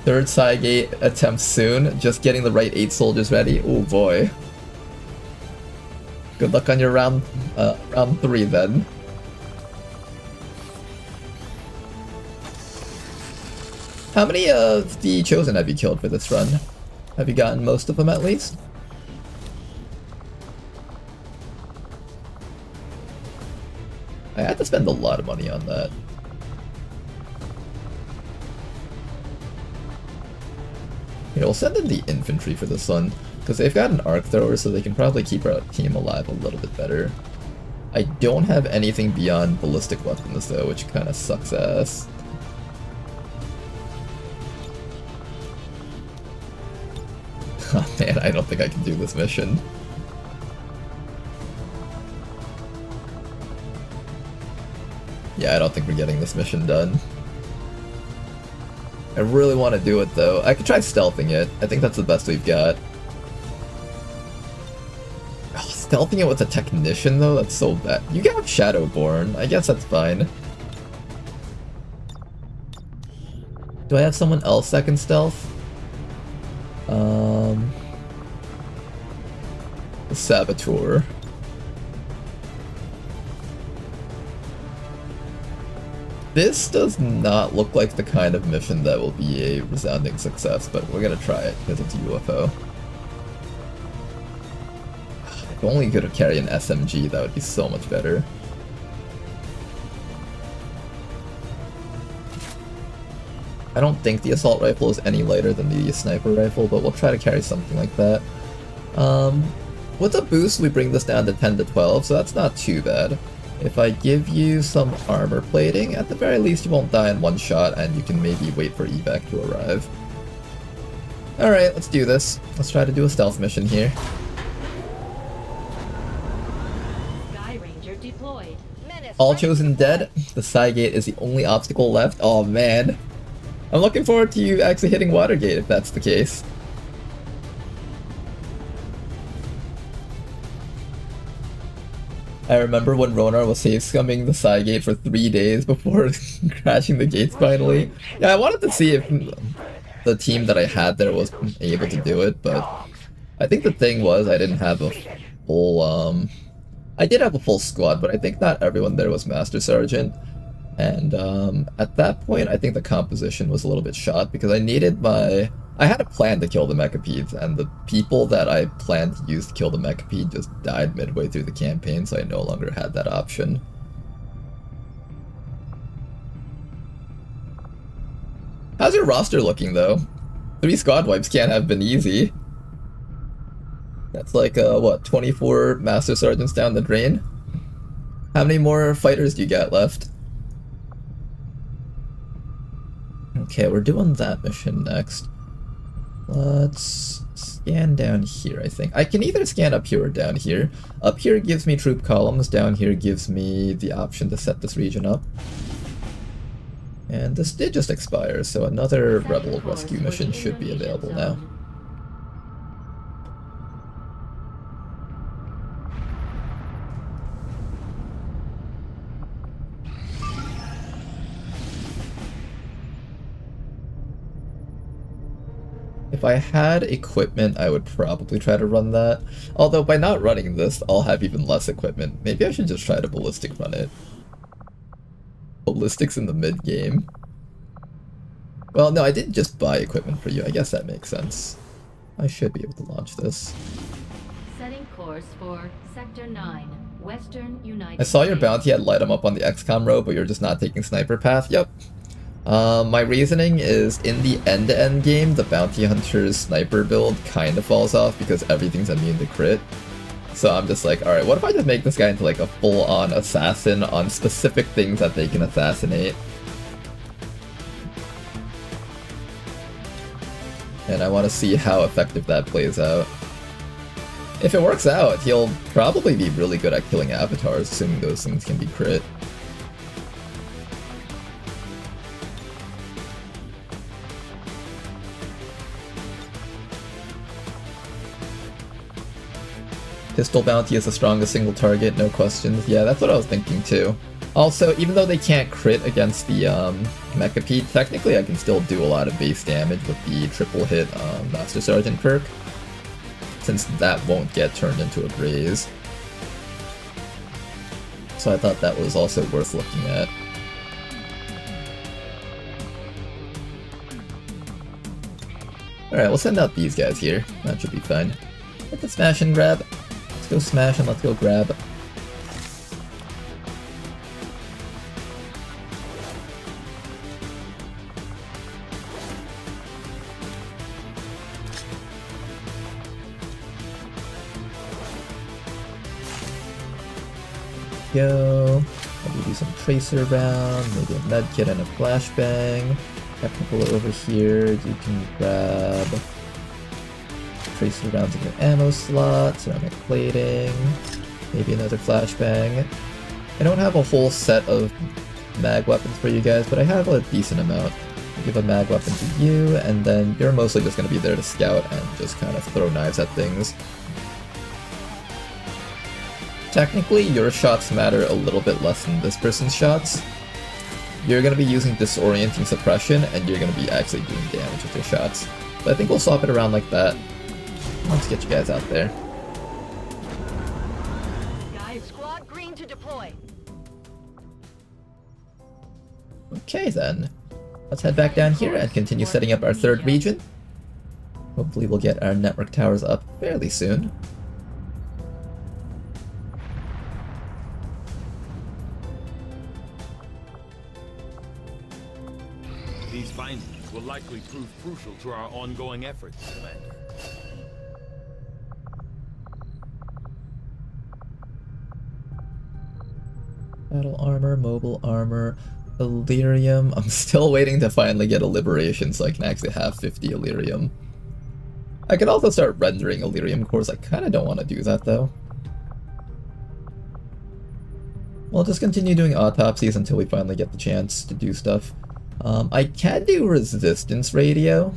Third Cygate attempt soon. Just getting the right 8 soldiers ready. Oh boy. Good luck on your round 3 then. How many of the Chosen have you killed for this run? Have you gotten most of them at least? I had to spend a lot of money on that. Here, we'll send in the infantry for this one, because they've got an arc thrower, so they can probably keep our team alive a little bit better. I don't have anything beyond ballistic weapons though, which kind of sucks ass. Oh man, I don't think I can do this mission. Yeah, I don't think we're getting this mission done. I really want to do it though. I could try stealthing it. I think that's the best we've got. Oh, stealthing it with a technician though? That's so bad. You got Shadowborn. I guess that's fine. Do I have someone else that can stealth? The Saboteur. This does not look like the kind of mission that will be a resounding success, but we're gonna try it because it's a UFO. If only could have carried an SMG, that would be so much better. I don't think the assault rifle is any lighter than the sniper rifle, but we'll try to carry something like that. With a boost, we bring this down to 10 to 12, so that's not too bad. If I give you some armor plating, at the very least you won't die in one shot, and you can maybe wait for evac to arrive. Alright, let's do this. Let's try to do a stealth mission here. Sky Ranger deployed. All chosen dead. The Cygate is the only obstacle left. Oh man. I'm looking forward to you actually hitting Watergate if that's the case. I remember when Ronar was safe scumming the Cygate for 3 days before crashing the gates finally. Yeah, I wanted to see if the team that I had there was able to do it, but I think the thing was I didn't have a full, I did have a full squad, but I think not everyone there was Master Sergeant. And at that point, I think the composition was a little bit shot because I had a plan to kill the Mechapedes, and the people that I planned to use to kill the Mechapede just died midway through the campaign, so I no longer had that option. How's your roster looking, though? 3 squad wipes can't have been easy. That's like, what, 24 Master Sergeants down the drain? How many more fighters do you got left? Okay, we're doing that mission next. Let's scan down here, I think. I can either scan up here or down here. Up here gives me troop columns, down here gives me the option to set this region up. And this did just expire, so another rebel rescue mission should be available now. If I had equipment, I would probably try to run that. Although by not running this, I'll have even less equipment. Maybe I should just try to ballistic run it. Ballistics in the mid-game. Well, no, I did just buy equipment for you. I guess that makes sense. I should be able to launch this. Setting course for Sector 9, Western United I saw your States. bounty had light 'em up on the XCOM road, but you're just not taking sniper path. Yep. My reasoning is in the end-to-end game, the bounty hunter's sniper build kind of falls off because everything's immune to crit. So I'm just like, alright, what if I just make this guy into like a full-on assassin on specific things that they can assassinate? And I want to see how effective that plays out. If it works out, he'll probably be really good at killing avatars, assuming those things can be crit. Pistol bounty is the strongest single target, no questions. Yeah, that's what I was thinking too. Also, even though they can't crit against the Mechapede, technically I can still do a lot of base damage with the triple hit Master Sergeant perk, since that won't get turned into a graze. So I thought that was also worth looking at. Alright, we'll send out these guys here. That should be fine. Get the smash and grab. Let's go smash and let's go grab. Go. Maybe do some tracer round, maybe a medkit and a flashbang. Technical over here, you can grab tracer rounds in your ammo slot, ceramic plating, maybe another flashbang. I don't have a whole set of mag weapons for you guys, but I have a decent amount. I'll give a mag weapon to you, and then you're mostly just going to be there to scout and just kind of throw knives at things. Technically, your shots matter a little bit less than this person's shots. You're going to be using disorienting suppression, and you're going to be actually doing damage with your shots. But I think we'll swap it around like that. Let's get you guys out there. Squad green to deploy. Okay then, let's head back down here and continue setting up our third region. Hopefully we'll get our network towers up fairly soon. These findings will likely prove crucial to our ongoing efforts, Commander. Battle armor, mobile armor, Illyrium. I'm still waiting to finally get a liberation so I can actually have 50 Illyrium. I could also start rendering Illyrium cores. I kind of don't want to do that though. We'll just continue doing autopsies until we finally get the chance to do stuff. I can do resistance radio.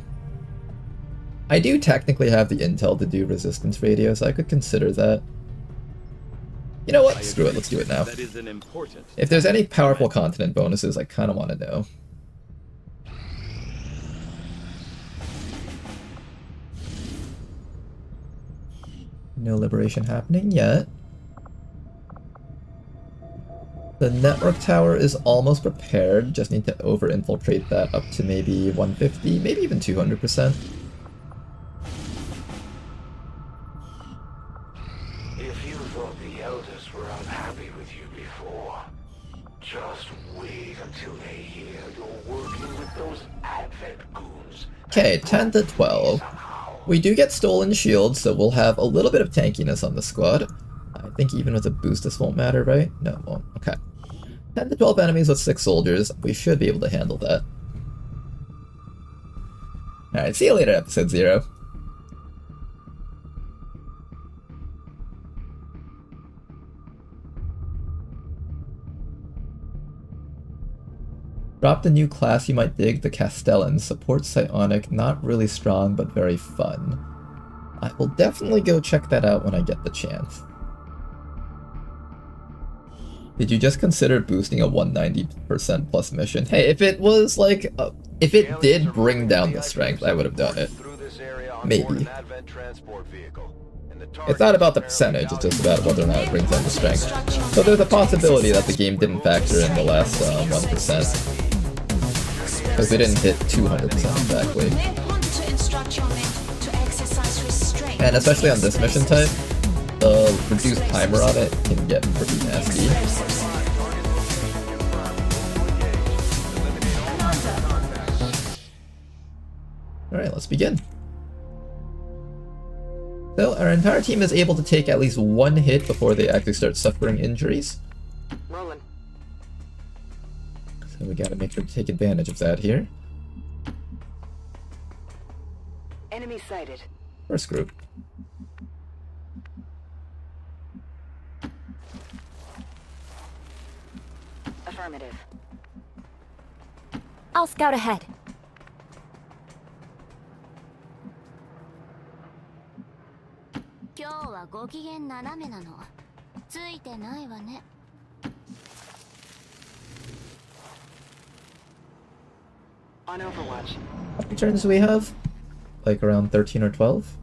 I do technically have the intel to do resistance radio, so I could consider that. You know what? Screw it, let's do it now. That is an important. If there's any powerful continent bonuses, I kind of want to know. No liberation happening yet. The network tower is almost prepared, just need to over-infiltrate that up to maybe 150, maybe even 200%. If you thought the elders were unhappy with you before, just wait until they hear you're working with those Advent goons. Okay, 10 to 12. We do get stolen shields, so we'll have a little bit of tankiness on the squad. I think even with a boost this won't matter, right? No, it won't. Okay. 10 to 12 enemies with 6 soldiers. We should be able to handle that. Alright, see you later, episode 0. Drop the new class you might dig, the Castellan. Supports Psionic, not really strong, but very fun. I will definitely go check that out when I get the chance. Did you just consider boosting a 190% plus mission? Hey, if it was like, if it did bring down the strength, I would have done it. Maybe. It's not about the percentage, it's just about whether or not it brings down the strength. So there's a possibility that the game didn't factor in the last 1%. Because we didn't hit 200% exactly. And especially on this mission type, the reduced timer on it can get pretty nasty. Alright, let's begin. So, our entire team is able to take at least one hit before they actually start suffering injuries. Rolling. So we gotta make sure to take advantage of that here. Enemy sighted. First group. Affirmative. I'll scout ahead. On Overwatch. How many turns do we have? Like around 13 or 12?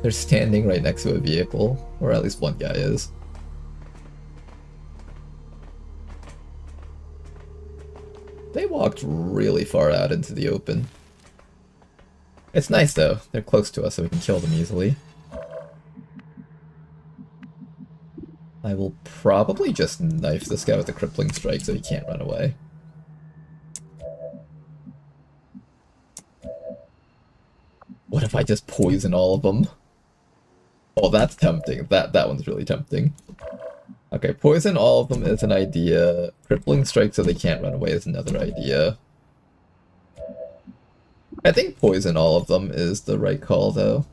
They're standing right next to a vehicle, or at least one guy is. They walked really far out into the open. It's nice though, they're close to us so we can kill them easily. I will probably just knife this guy with a crippling strike so he can't run away. What if I just poison all of them? Oh, that's tempting. That one's really tempting. Okay, poison all of them is an idea. Crippling strike so they can't run away is another idea. I think poison all of them is the right call, though.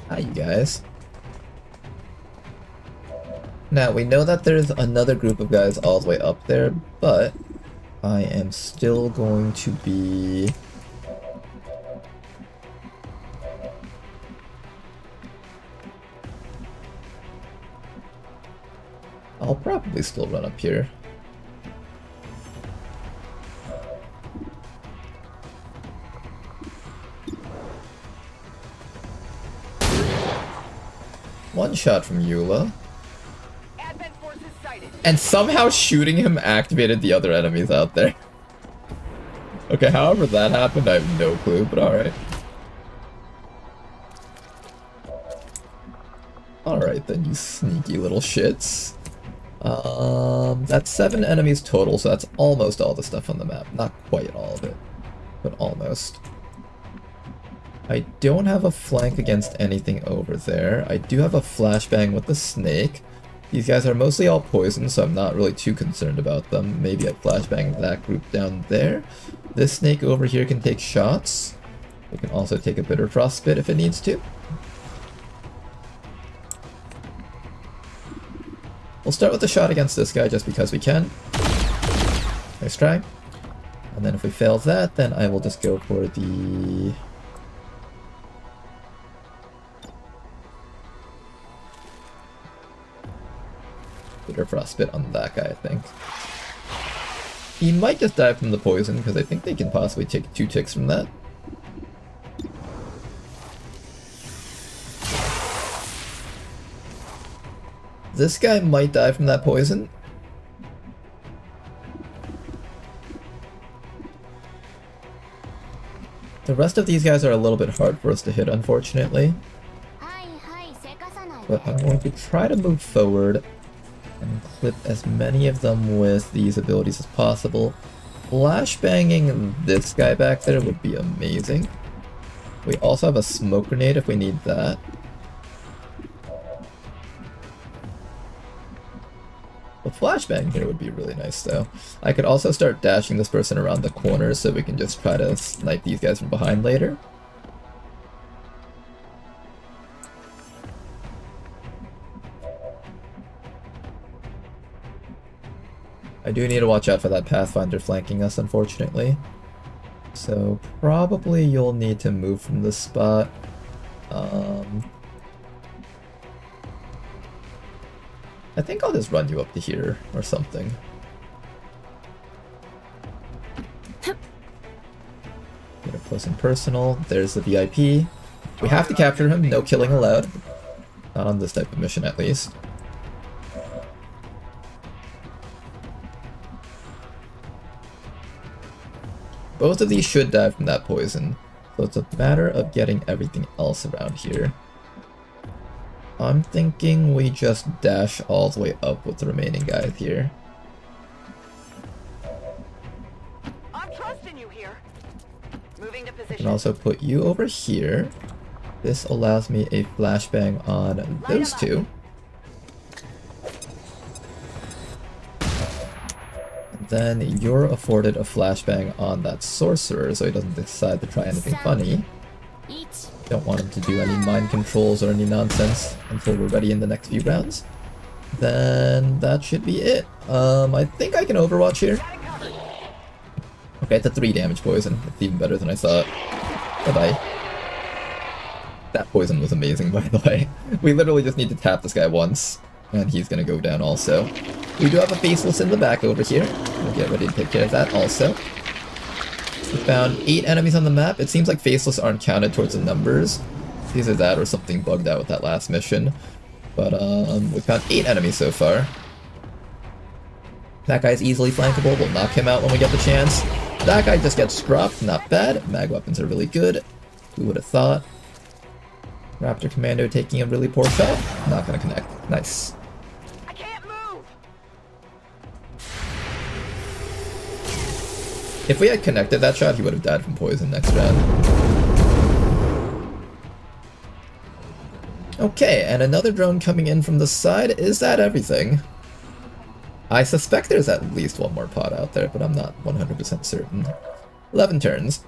Hi, you guys. Now, we know that there's another group of guys all the way up there, but I am still going to be... I'll probably still run up here. One shot from Eula. And somehow shooting him activated the other enemies out there. Okay, however that happened, I have no clue, but alright. Alright then, you sneaky little shits. That's 7 enemies total, so that's almost all the stuff on the map. Not quite all of it, but almost. I don't have a flank against anything over there. I do have a flashbang with the snake. These guys are mostly all poisoned, so I'm not really too concerned about them. Maybe I flashbang that group down there. This snake over here can take shots. It can also take a bitter frostbite if it needs to. We'll start with the shot against this guy just because we can. Nice try. And then if we fail that, then I will just go for the... bitter frostbite on that guy, I think. He might just die from the poison, because I think they can possibly take 2 ticks from that. This guy might die from that poison. The rest of these guys are a little bit hard for us to hit, unfortunately. But I'm going to try to move forward and clip as many of them with these abilities as possible. Flashbanging this guy back there would be amazing. We also have a smoke grenade if we need that. The flashbang here would be really nice though. I could also start dashing this person around the corner so we can just try to snipe these guys from behind later. I do need to watch out for that Pathfinder flanking us, unfortunately. So probably you'll need to move from this spot. I think I'll just run you up to here or something. Get up close and personal. There's the VIP. We have to capture him, no killing allowed. Not on this type of mission at least. Both of these should die from that poison, so it's a matter of getting everything else around here. I'm thinking we just dash all the way up with the remaining guys here. I'm trusting you here. Moving to I position. can also put you over here. This allows me a flashbang on those two. Then you're afforded a flashbang on that sorcerer so he doesn't decide to try anything funny. Don't want him to do any mind controls or any nonsense until we're ready in the next few rounds. Then that should be it. I think I can overwatch here. Okay, it's a 3 damage poison. It's even better than I thought. Bye-bye. That poison was amazing, by the way. We literally just need to tap this guy once, and he's gonna go down also. We do have a Faceless in the back over here. We'll get ready to take care of that also. We found 8 enemies on the map. It seems like Faceless aren't counted towards the numbers. Either that or something bugged out with that last mission. But we found 8 enemies so far. That guy's easily flankable. We'll knock him out when we get the chance. That guy just gets scruffed. Not bad. Mag weapons are really good. Who would have thought? Raptor Commando taking a really poor shot. Not gonna connect. Nice. I can't move. If we had connected that shot, he would have died from poison next round. Okay, and another drone coming in from the side. Is that everything? I suspect there's at least one more pod out there, but I'm not 100% certain. 11 turns.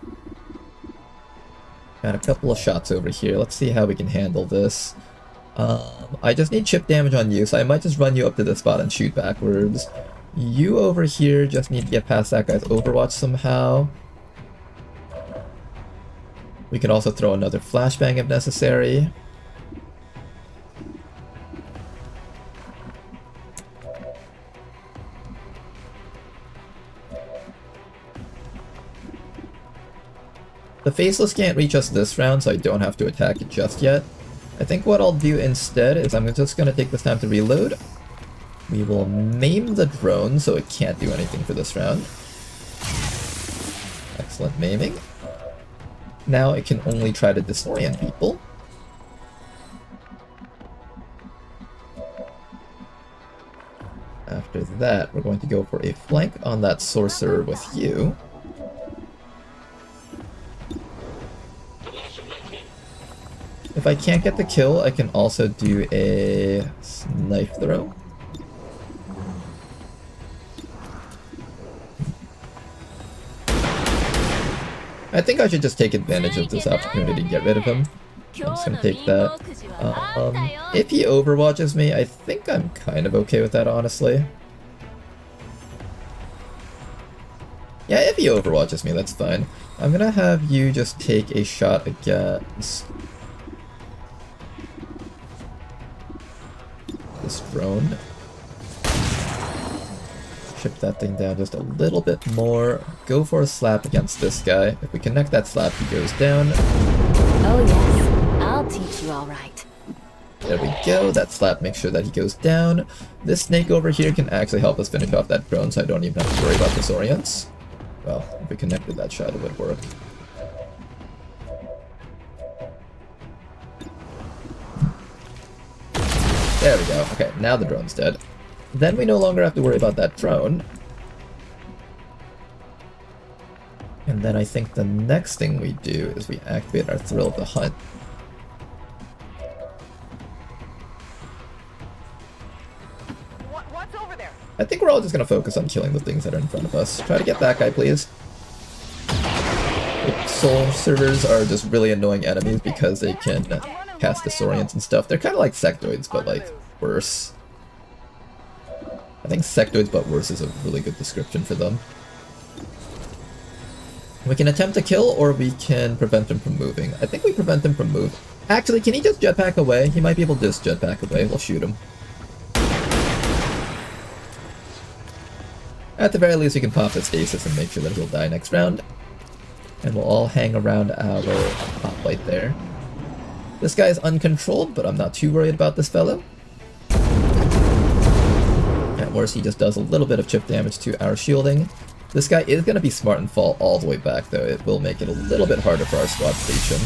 Got a couple of shots over here. Let's see how we can handle this. I just need chip damage on you, so I might just run you up to this spot and shoot backwards. You over here just need to get past that guy's overwatch somehow. We can also throw another flashbang if necessary. The Faceless can't reach us this round, so I don't have to attack it just yet. I think what I'll do instead is I'm just going to take this time to reload. We will maim the drone so it can't do anything for this round. Excellent maiming. Now it can only try to disorient people. After that, we're going to go for a flank on that sorcerer with you. If I can't get the kill, I can also do a knife throw. I think I should just take advantage of this opportunity to get rid of him. I'm just gonna take that. If he overwatches me, I think I'm kind of okay with that, honestly. Yeah, if he overwatches me, that's fine. I'm gonna have you just take a shot against this drone. Chip that thing down just a little bit more. Go for a slap against this guy. If we connect that slap, he goes down. Oh yes, I'll teach you all right. There we go. That slap makes sure that he goes down. This snake over here can actually help us finish off that drone, so I don't even have to worry about disorients. Well, if we connected that shot, it would work. There we go. Okay, now the drone's dead. Then we no longer have to worry about that drone. And then I think the next thing we do is we activate our Thrill of the Hunt. What's over there? I think we're all just going to focus on killing the things that are in front of us. Try to get that guy, please. The soul servers are just really annoying enemies because they can cast disorients and stuff. They're kind of like sectoids, but like worse. I think sectoids but worse is a really good description for them. We can attempt to kill, or we can prevent him from moving. I think we prevent him from moving. Actually, can he just jetpack away? He might be able to just jetpack away. We'll shoot him. At the very least, we can pop his stasis and make sure that he'll die next round. And we'll all hang around our top light there. This guy is uncontrolled, but I'm not too worried about this fellow. At worst, he just does a little bit of chip damage to our shielding. This guy is going to be smart and fall all the way back, though. It will make it a little bit harder for our squad station.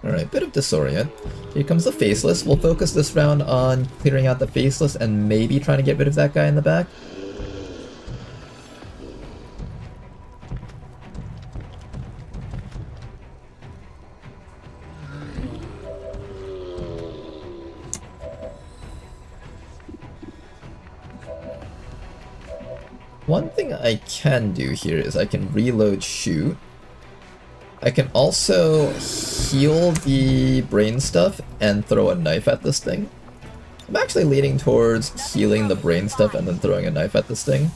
Alright, bit of disorient. Here comes the Faceless. We'll focus this round on clearing out the Faceless and maybe trying to get rid of that guy in the back. One thing I can do here is I can reload shoot. I can also heal the brain stuff and throw a knife at this thing. I'm actually leaning towards healing the brain stuff and then throwing a knife at this thing.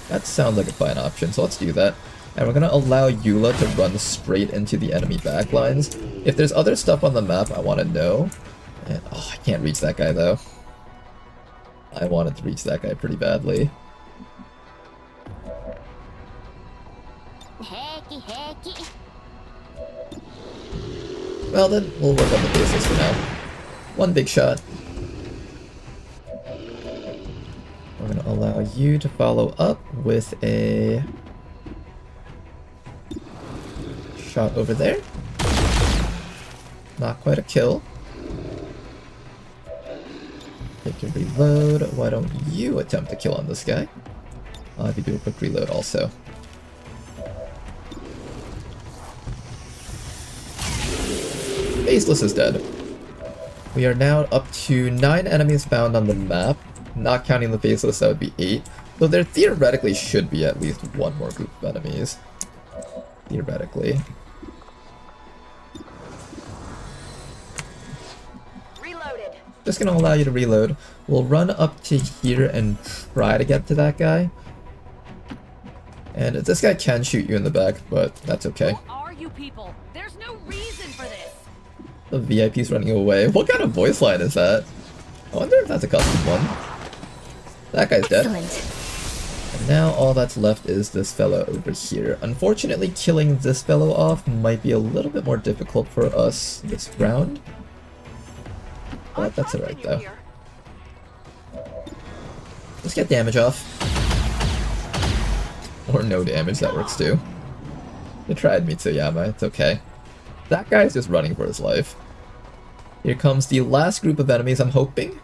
That sounds like a fine option, so let's do that. And we're going to allow Eula to run straight into the enemy backlines. If there's other stuff on the map, I want to know. And, oh, I can't reach that guy though. I wanted to reach that guy pretty badly. Well then, we'll work on the basis for now. One big shot. We're going to allow you to follow up with a shot over there. Not quite a kill. Take a reload. Why don't you attempt to kill on this guy? I'll have you do a quick reload also. Faceless is dead. We are now up to 9 enemies found on the map. Not counting the Faceless, that would be 8. Though there theoretically should be at least one more group of enemies. Theoretically. Reloaded. Just gonna allow you to reload. We'll run up to here and try to get to that guy. And this guy can shoot you in the back, but that's okay. Who are you people? There's no reason for this. The VIP's running away. What kind of voice line is that? I wonder if that's a custom one. That guy's dead. Excellent. And now all that's left is this fellow over here. Unfortunately, killing this fellow off might be a little bit more difficult for us this round. But that's alright though. Let's get damage off. Or no damage, that works too. You tried me, Tsuyoyama, it's okay. That guy's just running for his life. Here comes the last group of enemies, I'm hoping.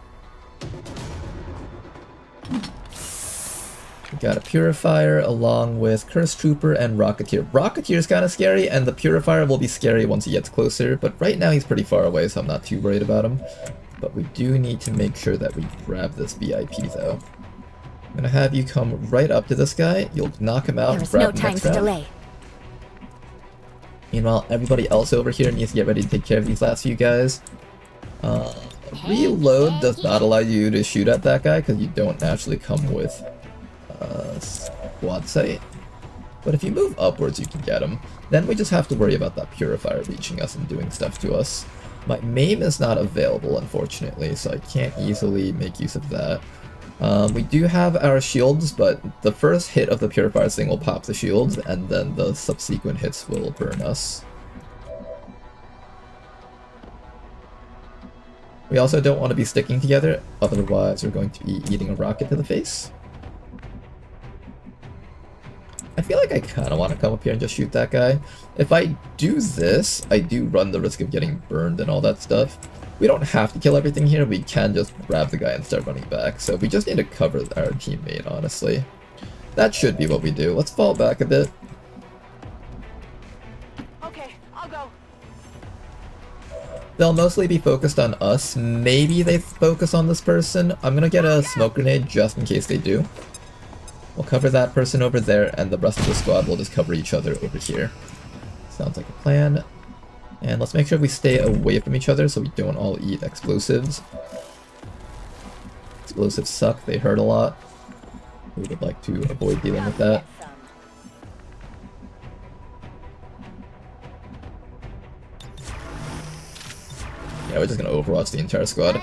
We got a Purifier along with Curse Trooper and Rocketeer. Rocketeer's kind of scary, and the Purifier will be scary once he gets closer, but right now he's pretty far away, so I'm not too worried about him. But we do need to make sure that we grab this VIP though. I'm gonna have you come right up to this guy, you'll knock him out, There is grab no him time next to round. delay. Meanwhile, everybody else over here needs to get ready to take care of these last few guys. Reload does not allow you to shoot at that guy because you don't naturally come with squad sight. But if you move upwards, you can get him. Then we just have to worry about that Purifier reaching us and doing stuff to us. My maim is not available, unfortunately, so I can't easily make use of that. We do have our shields, but the first hit of the Purifier thing will pop the shields, and then the subsequent hits will burn us. We also don't want to be sticking together, otherwise we're going to be eating a rocket to the face. I feel like I kind of want to come up here and just shoot that guy. If I do this, I do run the risk of getting burned and all that stuff. We don't have to kill everything here, we can just grab the guy and start running back, so we just need to cover our teammate, honestly. That should be what we do. Let's fall back a bit. Okay, I'll go. They'll mostly be focused on us. Maybe they focus on this person. I'm gonna get a smoke grenade just in case they do. We'll cover that person over there, and the rest of the squad will just cover each other over here. Sounds like a plan. And let's make sure we stay away from each other so we don't all eat explosives. Explosives suck, they hurt a lot. We would like to avoid dealing with that. Yeah, we're just gonna Overwatch the entire squad.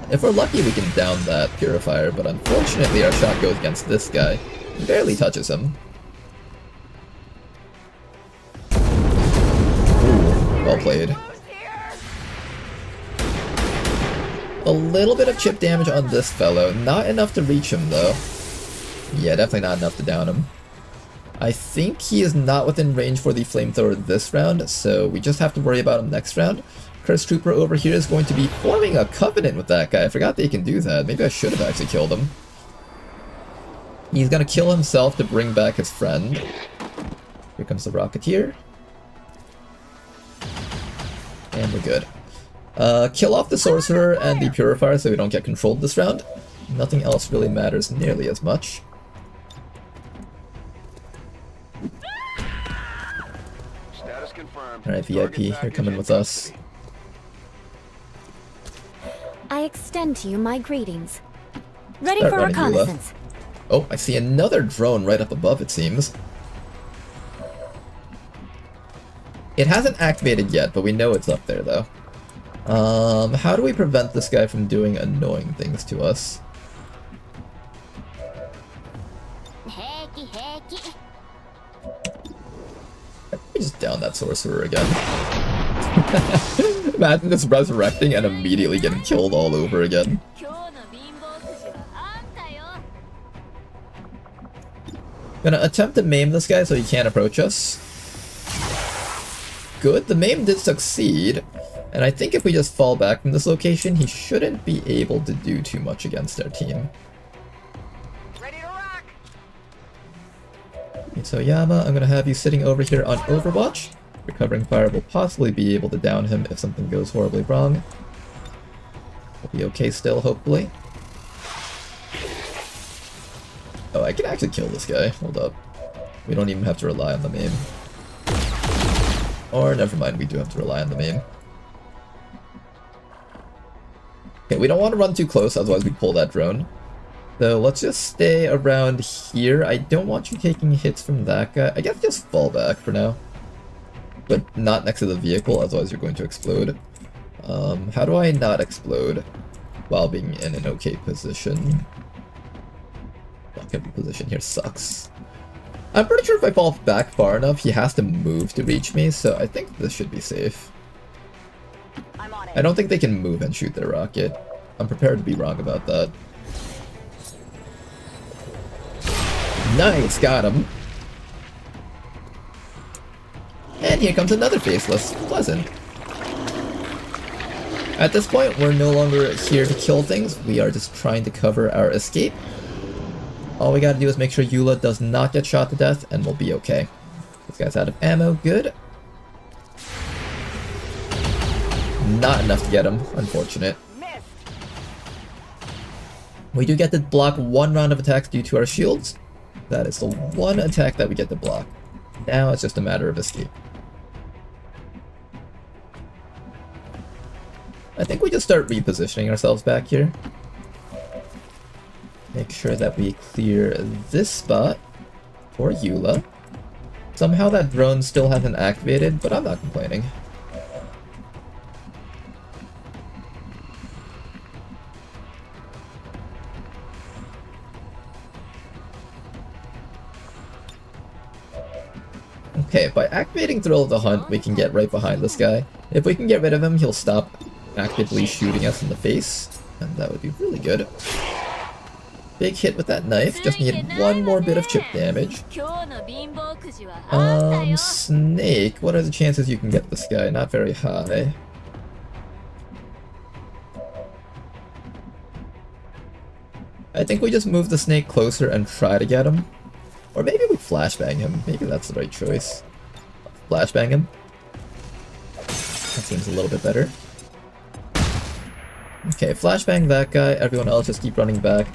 If we're lucky, we can down that Purifier, but unfortunately our shot goes against this guy. He barely touches him. Well played. A little bit of chip damage on this fellow. Not enough to reach him, though. Yeah, definitely not enough to down him. I think he is not within range for the flamethrower this round, so we just have to worry about him next round. Curse Trooper over here is going to be forming a covenant with that guy. I forgot they can do that. Maybe I should have actually killed him. He's gonna kill himself to bring back his friend. Here comes the Rocketeer. And we're good. Kill off the Sorcerer and the Purifier so we don't get controlled this round. Nothing else really matters nearly as much. Status confirmed. Alright, VIP, you're coming with us. I extend to you my greetings. Ready Start for running, Beulah. reconnaissance. Oh, I see another drone right up above, it seems. It hasn't activated yet, but we know it's up there, though. How do we prevent this guy from doing annoying things to us? We just down that Sorcerer again. Imagine just resurrecting and immediately getting killed all over again. Gonna attempt to maim this guy so he can't approach us. Good, the maim did succeed. And I think if we just fall back from this location, he shouldn't be able to do too much against our team. So Yama, I'm gonna have you sitting over here on Overwatch. Recovering fire will possibly be able to down him if something goes horribly wrong. We'll be okay still, hopefully. Oh, I can actually kill this guy. Hold up. We don't even have to rely on the maim. Or, never mind, we do have to rely on the maim. Okay, we don't want to run too close, otherwise we pull that drone. So let's just stay around here. I don't want you taking hits from that guy. I guess just fall back for now. But not next to the vehicle, otherwise you're going to explode. How do I not explode while being in an okay position? Rocket position here sucks. I'm pretty sure if I fall back far enough, he has to move to reach me, so I think this should be safe. I don't think they can move and shoot their rocket. I'm prepared to be wrong about that. Nice, got him. And here comes another faceless. Pleasant. At this point, we're no longer here to kill things, we are just trying to cover our escape. All we gotta do is make sure Eula does not get shot to death, and we'll be okay. This guy's out of ammo, good. Not enough to get him, unfortunate. We do get to block one round of attacks due to our shields. That is the one attack that we get to block. Now it's just a matter of escape. I think we just start repositioning ourselves back here. Make sure that we clear this spot for Eula. Somehow that drone still hasn't activated, but I'm not complaining. Okay, by activating Thrill of the Hunt, we can get right behind this guy. If we can get rid of him, he'll stop actively shooting us in the face, and that would be really good. Big hit with that knife, just need one more bit of chip damage. Snake, what are the chances you can get this guy? Not very high. I think we just move the snake closer and try to get him. Or maybe we flashbang him, maybe that's the right choice. Flashbang him. That seems a little bit better. Okay, flashbang that guy, everyone else just keep running back.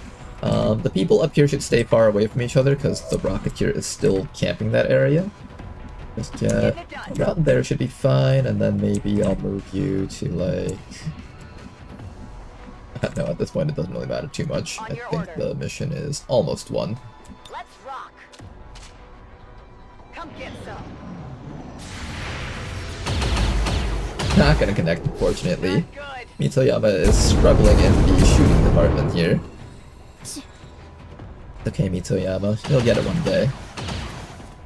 The people up here should stay far away from each other because the Rocketeer is still camping that area. Just get around there should be fine, and then maybe I'll move you to like... No, at this point it doesn't really matter too much. I think the mission is almost won. Let's rock. Come get some. Not gonna connect, unfortunately. Mitoyama is struggling in the shooting department here. Okay, Mitoyama, you'll get it one day.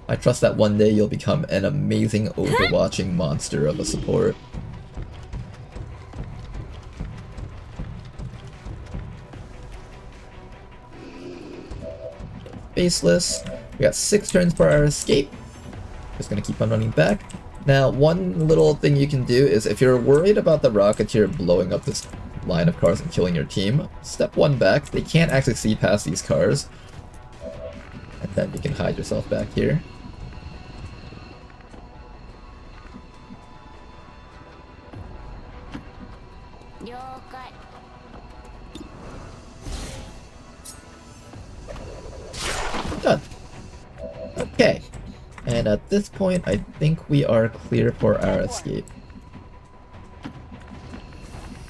I trust that one day you'll become an amazing overwatching monster of a support. Faceless. We got 6 turns for our escape. Just gonna keep on running back. Now, one little thing you can do is if you're worried about the Rocketeer blowing up this line of cars and killing your team, step one back. They can't actually see past these cars. And then you can hide yourself back here. Done. Okay. And at this point, I think we are clear for our escape.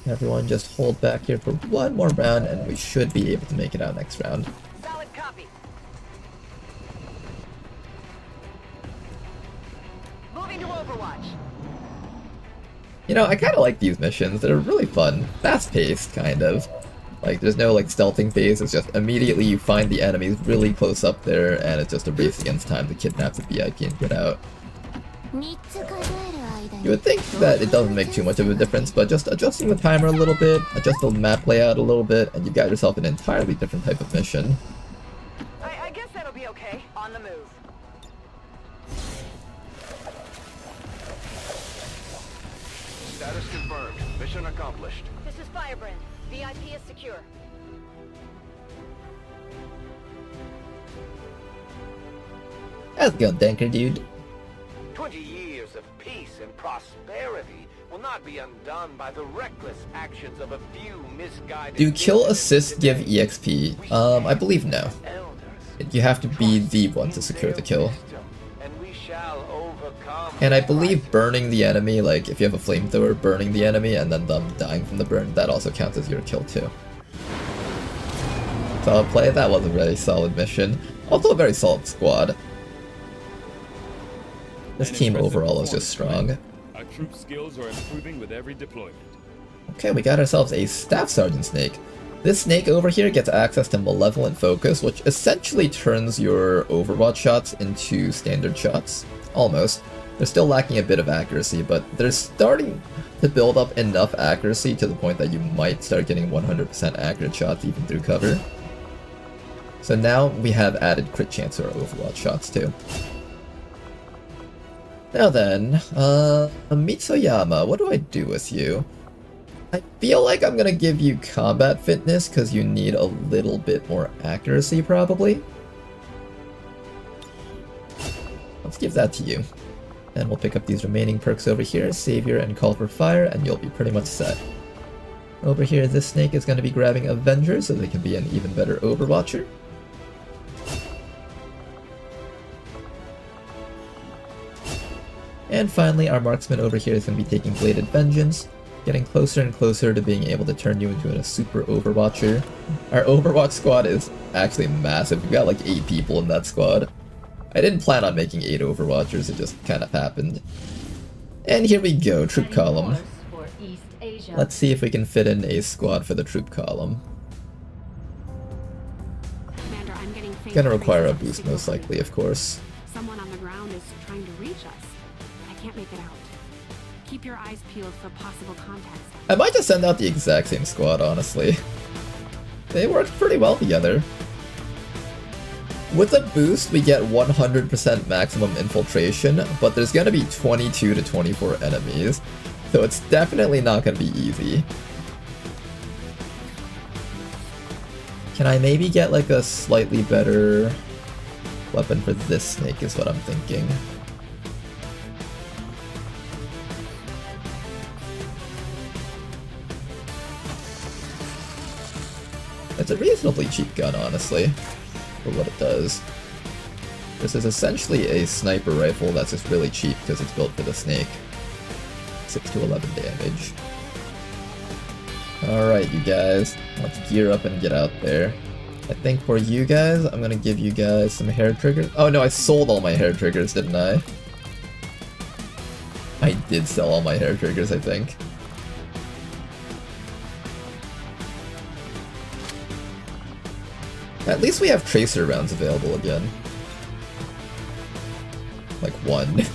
Everyone just hold back here for one more round, and we should be able to make it out next round. Solid copy. Moving to Overwatch. You know, I kind of like these missions. They're really fun. Fast-paced, kind of. Like, there's no, like, stealthing phase. It's just immediately you find the enemies really close up there, and it's just a race against time to kidnap the VIP and get out. You would think that it doesn't make too much of a difference, but just adjusting the timer a little bit, adjust the map layout a little bit, and you got yourself an entirely different type of mission. I guess that'll be okay. On the move. Status confirmed. Mission accomplished. This is Firebrand. VIP is secure. How's it going, Danker dude? 20 years of peace and prosperity will not be undone by the reckless actions of a few misguided... Do kill assists give EXP? I believe no. You have to be the one to secure the kill. And I believe burning the enemy, like if you have a flamethrower, burning the enemy and then them dying from the burn, that also counts as your kill too. Solid play, that was a very solid mission. Also a very solid squad. This team overall is just strong. Our troop skills are improving with every deployment. Okay, we got ourselves a Staff Sergeant Snake. This snake over here gets access to Malevolent Focus, which essentially turns your Overwatch shots into standard shots. Almost. They're still lacking a bit of accuracy, but they're starting to build up enough accuracy to the point that you might start getting 100% accurate shots even through cover. So now we have added crit chance to our Overwatch shots too. Now then, Mitsuyama, what do I do with you? I feel like I'm gonna give you combat fitness because you need a little bit more accuracy probably. Let's give that to you. And we'll pick up these remaining perks over here, Savior and Call for Fire, and you'll be pretty much set. Over here, this snake is going to be grabbing Avenger so they can be an even better Overwatcher. And finally, our marksman over here is going to be taking Bladed Vengeance, getting closer and closer to being able to turn you into a super Overwatcher. Our Overwatch squad is actually massive. We've got like 8 people in that squad. I didn't plan on making 8 Overwatchers, it just kind of happened. And here we go, troop column. Let's see if we can fit in a squad for the troop column. Commander, I'm getting Gonna require a boost most likely, of course. Someone on the ground is trying to reach us. I can't make it out. Keep your eyes peeled for possible contacts. I might just send out the exact same squad, honestly. They work pretty well together. With a boost, we get 100% maximum infiltration, but there's gonna be 22 to 24 enemies, so it's definitely not gonna be easy. Can I maybe get like a slightly better weapon for this snake is what I'm thinking. It's a reasonably cheap gun, honestly. For what it does. This is essentially a sniper rifle that's just really cheap because it's built for the snake. 6 to 11 damage. Alright, you guys. Let's gear up and get out there. I think for you guys, I'm gonna give you guys some hair triggers. Oh no, I sold all my hair triggers, didn't I? I did sell all my hair triggers, I think. At least we have tracer rounds available again. Like 1.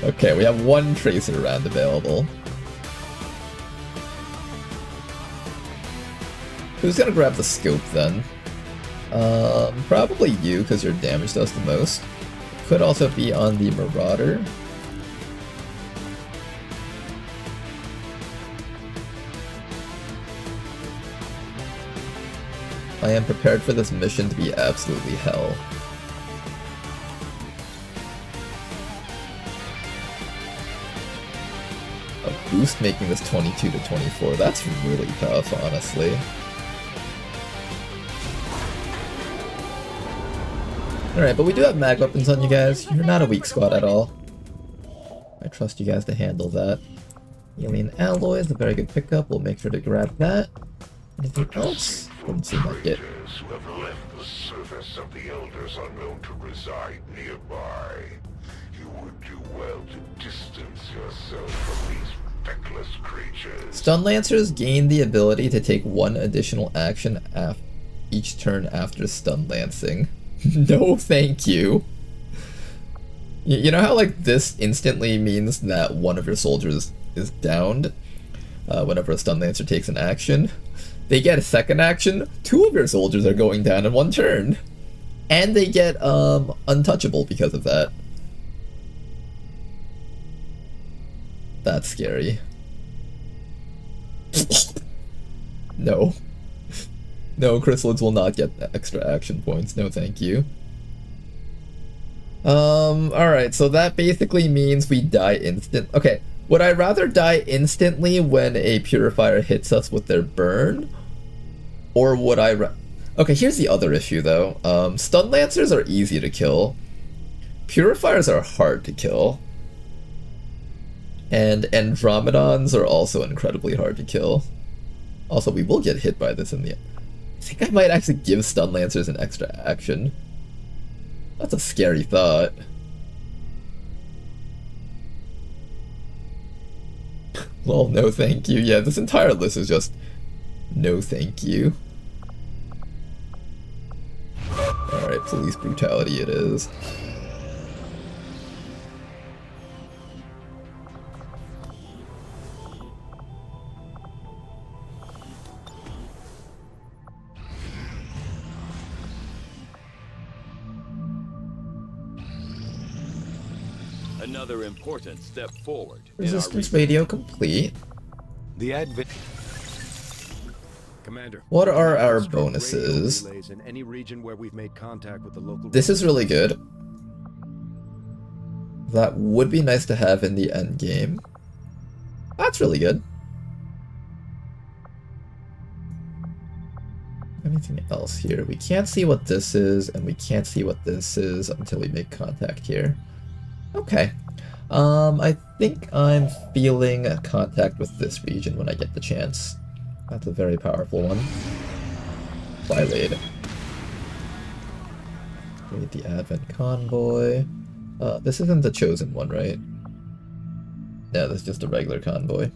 Okay, we have 1 tracer round available. Who's gonna grab the scope then? Probably you, because your damage does the most. Could also be on the Marauder. I am prepared for this mission to be absolutely hell. A boost making this 22 to 24, that's really tough, honestly. Alright, but we do have mag weapons on you guys. You're not a weak squad at all. I trust you guys to handle that. Alien Alloy is a very good pickup, we'll make sure to grab that. Anything else? Doesn't seem like it. Who have left the surface of the Elders are known to reside nearby. You would do well to distance yourself from these feckless creatures. Stun Lancers gain the ability to take 1 additional action each turn after stun lancing. No thank you. You know how like this instantly means that one of your soldiers is downed whenever a Stun Lancer takes an action? They get a second action, 2 of your soldiers are going down in 1 turn. And they get untouchable because of that. That's scary. No. No, Chrysalids will not get extra action points, no thank you. Alright, so that basically means we die instant. Okay, would I rather die instantly when a Purifier hits us with their burn? Or would I okay, here's the other issue though. Stun Lancers are easy to kill. Purifiers are hard to kill. And Andromedons are also incredibly hard to kill. Also, we will get hit by this in the end. I think I might actually give Stun Lancers an extra action. That's a scary thought. Well, no thank you. Yeah, this entire list is just No thank you. Alright, police brutality it is. Another important step forward. Resistance radio complete. The advent. Commander. What are our bonuses? In any region where we've made contact with the local. This is really good. That would be nice to have in the end game. That's really good. Anything else here? We can't see what this is, and we can't see what this is until we make contact here. Okay. I think I'm feeling contact with this region when I get the chance. That's a very powerful one. Flywade. Create the Advent Convoy. This isn't the chosen one, right? Yeah, this is just a regular convoy.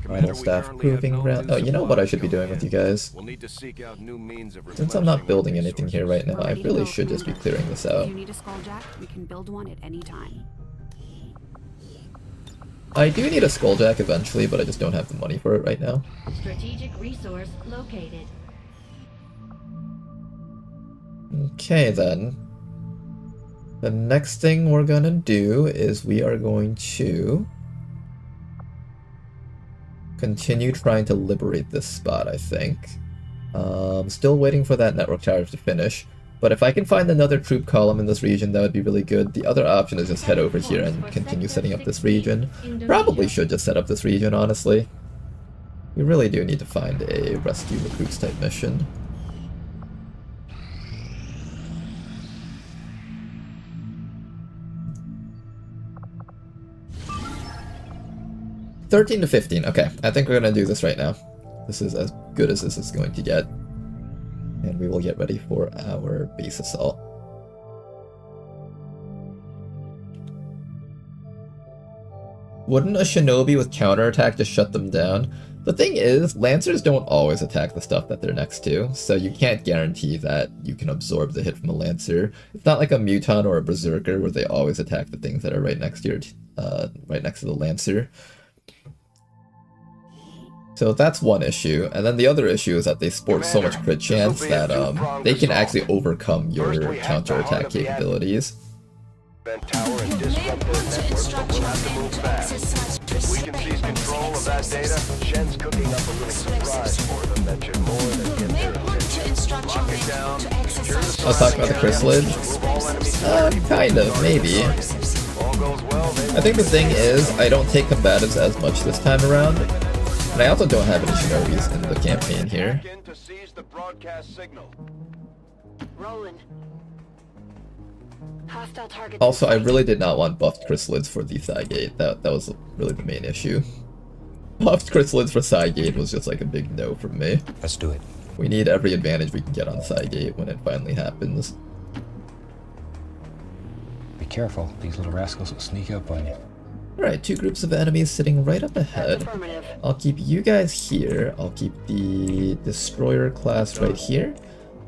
Final staff proving ground. Oh, you know what I should be doing with you guys? We'll need to seek out new means of Since I'm not building anything here right now, I really should just be clearing this out. If you need a skulljack, we can build one at any time. I do need a skulljack eventually, but I just don't have the money for it right now. Strategic resource located. Okay then. The next thing we're gonna do is we are going to continue trying to liberate this spot, I think. Still waiting for that network tower to finish, but if I can find another troop column in this region, that would be really good. The other option is just head over here and continue setting up this region. Probably should just set up this region, honestly. We really do need to find a rescue recruits type mission. $13 to $15. Okay, I think we're gonna do this right now. This is as good as this is going to get. And we will get ready for our base assault. Wouldn't a shinobi with counterattack just shut them down? The thing is, Lancers don't always attack the stuff that they're next to, so you can't guarantee that you can absorb the hit from a Lancer. It's not like a Muton or a Berserker where they always attack the things that are right next to your, right next to the Lancer. So that's one issue, and then the other issue is that they sport so much crit chance that they can actually overcome your counterattack capabilities. Tower and disrupt their network, but we'll have to move fast. If we can seize control of that data, Shen's cooking up a little surprise for them that should more than get their attention. Lock it down, secure the Let's talk about the chrysalid. Kind of, maybe. All goes well, I think the thing is, I don't take combatives as much this time around. And I also don't have any shinobis in the campaign here. Roland. Hostile target. Also, I really did not want buffed chrysalids for the Thigate. That was really the main issue. Buffed chrysalids for Thigate was just like a big no from me. Let's do it. We need every advantage we can get on Thigate when it finally happens. Be careful, these little rascals will sneak up on you. Alright, two groups of enemies sitting right up ahead. I'll keep you guys here. I'll keep the destroyer class right here.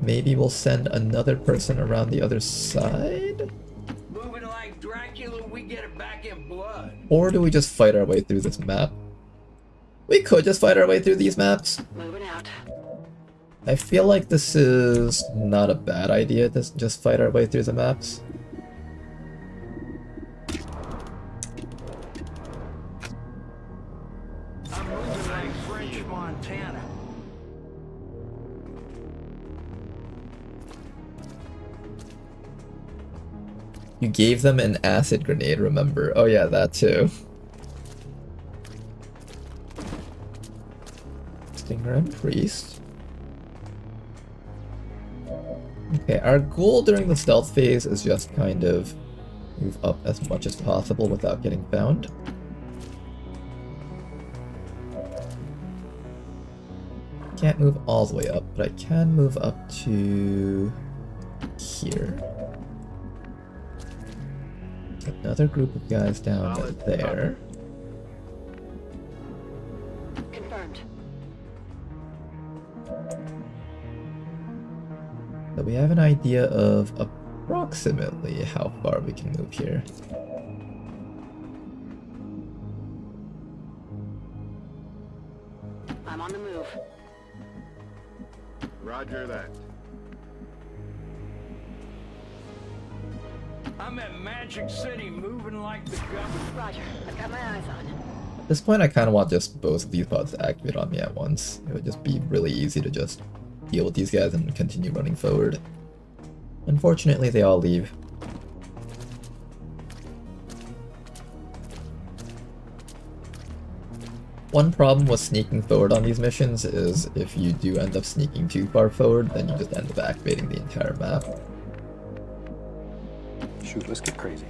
Maybe we'll send another person around the other side? Moving like Dracula, we get it back in blood. Or do we just fight our way through this map? We could just fight our way through these maps. Moving out. I feel like this is not a bad idea to just fight our way through the maps. I'm moving like French Montana. You gave them an acid grenade, remember? Oh yeah, that too. Stinger and Priest. Okay, our goal during the stealth phase is just kind of move up as much as possible without getting found. Can't move all the way up, but I can move up to here. Another group of guys down there. Confirmed. So we have an idea of approximately how far we can move here. I'm on the move. Roger that. I'm at Magic City moving like the government. Roger, I've got my eyes on. At this point, I kind of want just both of these pods to activate on me at once. It would just be really easy to just deal with these guys and continue running forward. Unfortunately, they all leave. One problem with sneaking forward on these missions is if you do end up sneaking too far forward, then you just end up activating the entire map. Shoot, let's get crazy.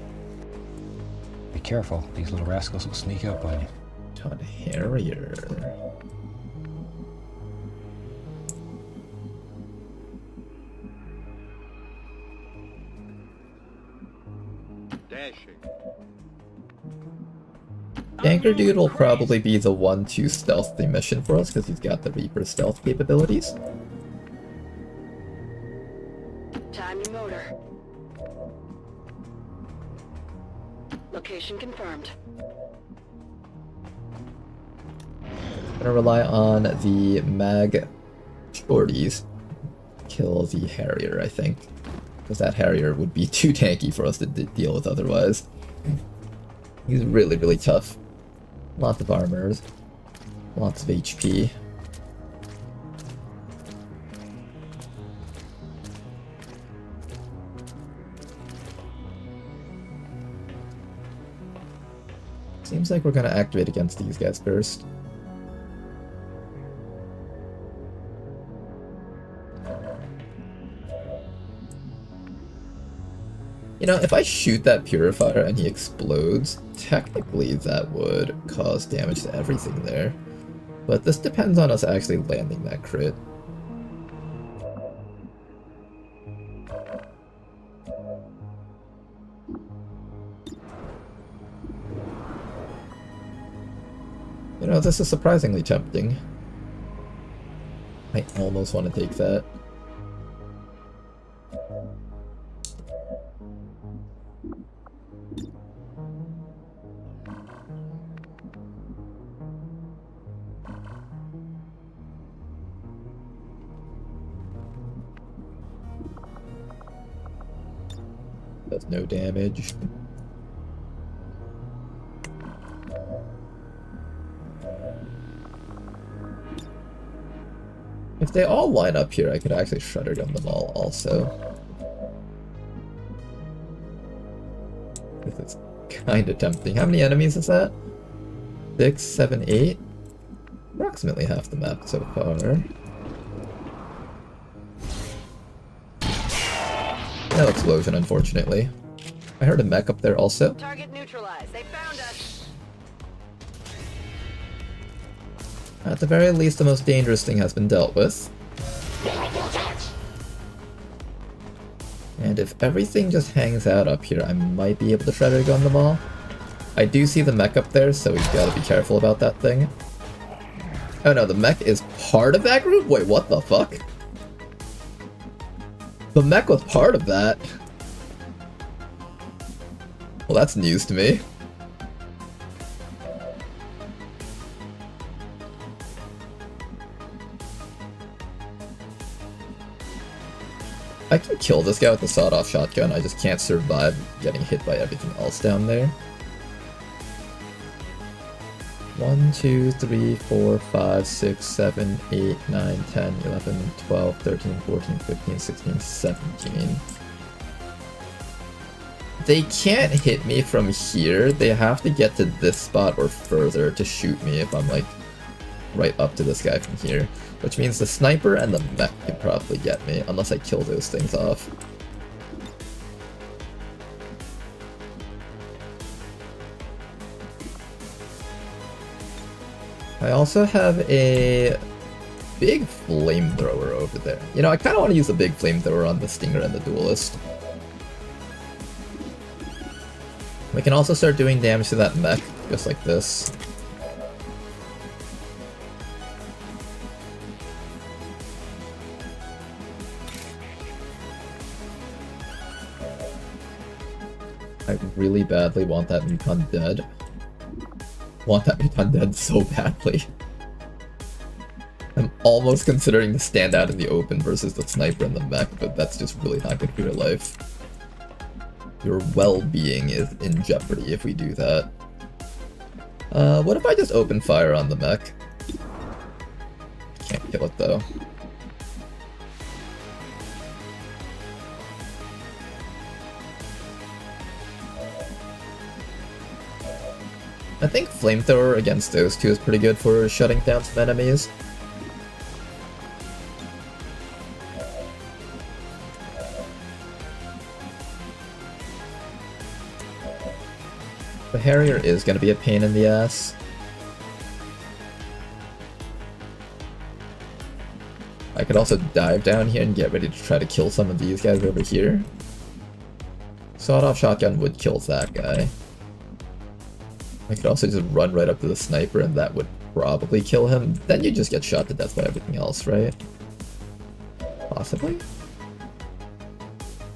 Be careful, these little rascals will sneak up on you. Todd Harrier. Dashing. Anchor Dude will probably be the 1-2 stealthy mission for us because he's got the Reaper stealth capabilities. Time to motor. Location confirmed. Gonna rely on the mag shorties to kill the Harrier, I think. Because that Harrier would be too tanky for us to deal with otherwise. He's really, really tough. Lots of armors. Lots of HP. Seems like we're gonna activate against these guys first. You know, if I shoot that purifier and he explodes, technically that would cause damage to everything there. But this depends on us actually landing that crit. You know, this is surprisingly tempting. I almost want to take that. Does no damage. If they all line up here, I could actually shredder gun them all also. This is kind of tempting. How many enemies is that? 6, 7, 8? Approximately half the map so far. No explosion, unfortunately. I heard a mech up there also. Target neutralized. They found us. At the very least, the most dangerous thing has been dealt with. And if everything just hangs out up here, I might be able to shredder gun them all. I do see the mech up there, so we've got to be careful about that thing. Oh no, the mech is part of that group? Wait, what the fuck? The mech was part of that? Well, that's news to me. I can kill this guy with the sawed-off shotgun, I just can't survive getting hit by everything else down there. 1, 2, 3, 4, 5, 6, 7, 8, 9, 10, 11, 12, 13, 14, 15, 16, 17. They can't hit me from here, they have to get to this spot or further to shoot me if I'm like right up to this guy from here. Which means the sniper and the mech can probably get me, unless I kill those things off. I also have a big flamethrower over there. You know, I kind of want to use the big flamethrower on the Stinger and the Duelist. We can also start doing damage to that mech, just like this. I really badly want that mutant dead. Want that mutant dead so badly. I'm almost considering to stand out in the open versus the sniper and the mech, but that's just really not good for your life. Your well-being is in jeopardy if we do that. What if I just open fire on the mech? Can't kill it though. I think flamethrower against those two is pretty good for shutting down some enemies. The Harrier is going to be a pain in the ass. I could also dive down here and get ready to try to kill some of these guys over here. Sawed-off shotgun would kill that guy. I could also just run right up to the sniper and that would probably kill him. Then you just get shot to death by everything else, right? Possibly?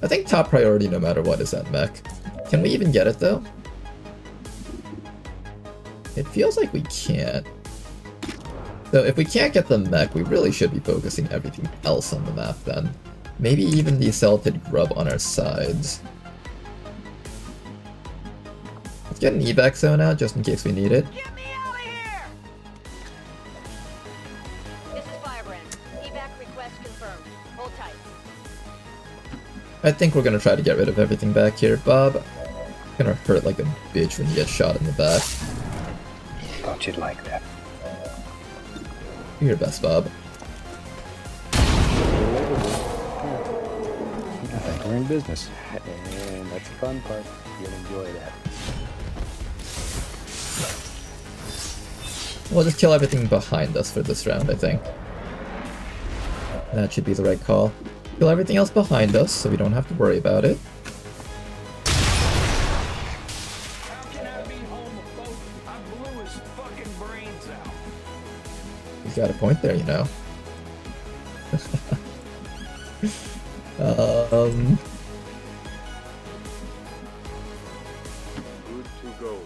I think top priority no matter what is that mech. Can we even get it though? It feels like we can't. So if we can't get the mech, we really should be focusing everything else on the map then. Maybe even the Celted Grub on our sides. Let's get an evac zone out just in case we need it. Get me out of here! This is Firebrand. Evac request confirmed. Hold tight. I think we're gonna try to get rid of everything back here. Bob, gonna hurt like a bitch when you get shot in the back. Thought you'd like that. Do your best, Bob. I think we're in business. And that's the fun part. You'll enjoy that. We'll just kill everything behind us for this round, I think. That should be the right call. Kill everything else behind us, so we don't have to worry about it. He's got a point there, you know. Good to go.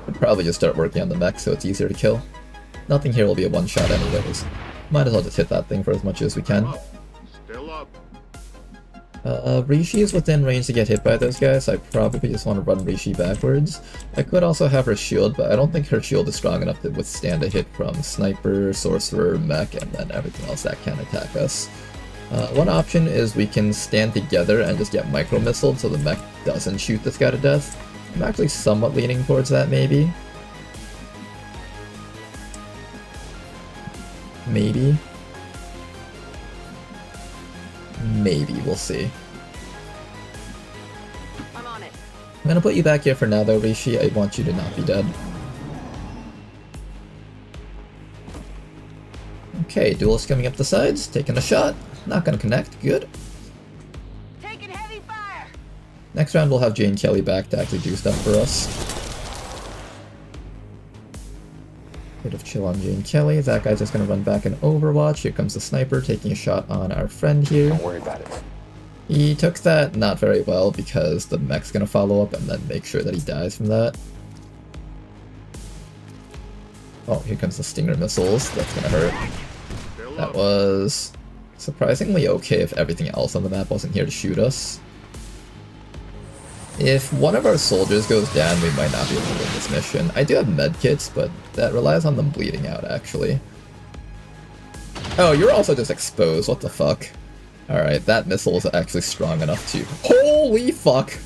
I'd probably just start working on the mech so it's easier to kill. Nothing here will be a one-shot anyways. Might as well just hit that thing for as much as we can. Still up. Rishi is within range to get hit by those guys, so I probably just want to run Rishi backwards. I could also have her shield, but I don't think her shield is strong enough to withstand a hit from Sniper, Sorcerer, Mech, and then everything else that can attack us. One option is we can stand together and just get micro-missiled so the mech doesn't shoot this guy to death. I'm actually somewhat leaning towards that, maybe. Maybe. Maybe, we'll see. I'm on it. I'm gonna put you back here for now though, Rishi. I want you to not be dead. Okay, duelist coming up the sides, taking a shot. Not gonna connect, good. Taking heavy fire! Next round we'll have Jane Kelly back to actually do stuff for us. Bit of chill on Jane Kelly. That guy's just gonna run back in Overwatch. Here comes the sniper taking a shot on our friend here. Don't worry about it. He took that not very well because the mech's gonna follow up and then make sure that he dies from that. Oh, here comes the Stinger missiles. That's gonna hurt. That was surprisingly okay if everything else on the map wasn't here to shoot us. If one of our soldiers goes down, we might not be able to win this mission. I do have medkits, but that relies on them bleeding out, actually. Oh, you're also just exposed. What the fuck? Alright, that missile was actually strong enough to... Holy fuck!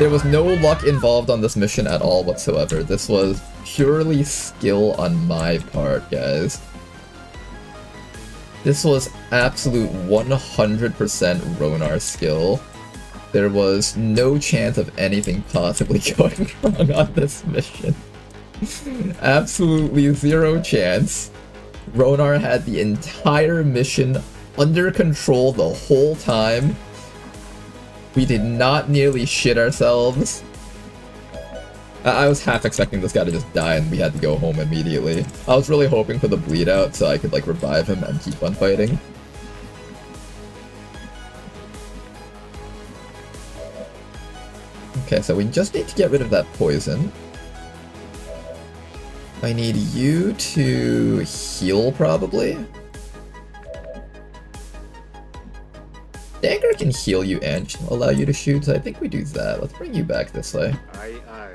There was no luck involved on this mission at all whatsoever. This was purely skill on my part, guys. This was absolute 100% Ronar skill. There was no chance of anything possibly going wrong on this mission. Absolutely zero chance. Ronar had the entire mission under control the whole time. We did not nearly shit ourselves. I was half expecting this guy to just die and we had to go home immediately. I was really hoping for the bleed out so I could like revive him and keep on fighting. Okay, so we just need to get rid of that poison. I need you to heal, probably. Dagger can heal you and allow you to shoot, so I think we do that. Let's bring you back this way. Aye, aye.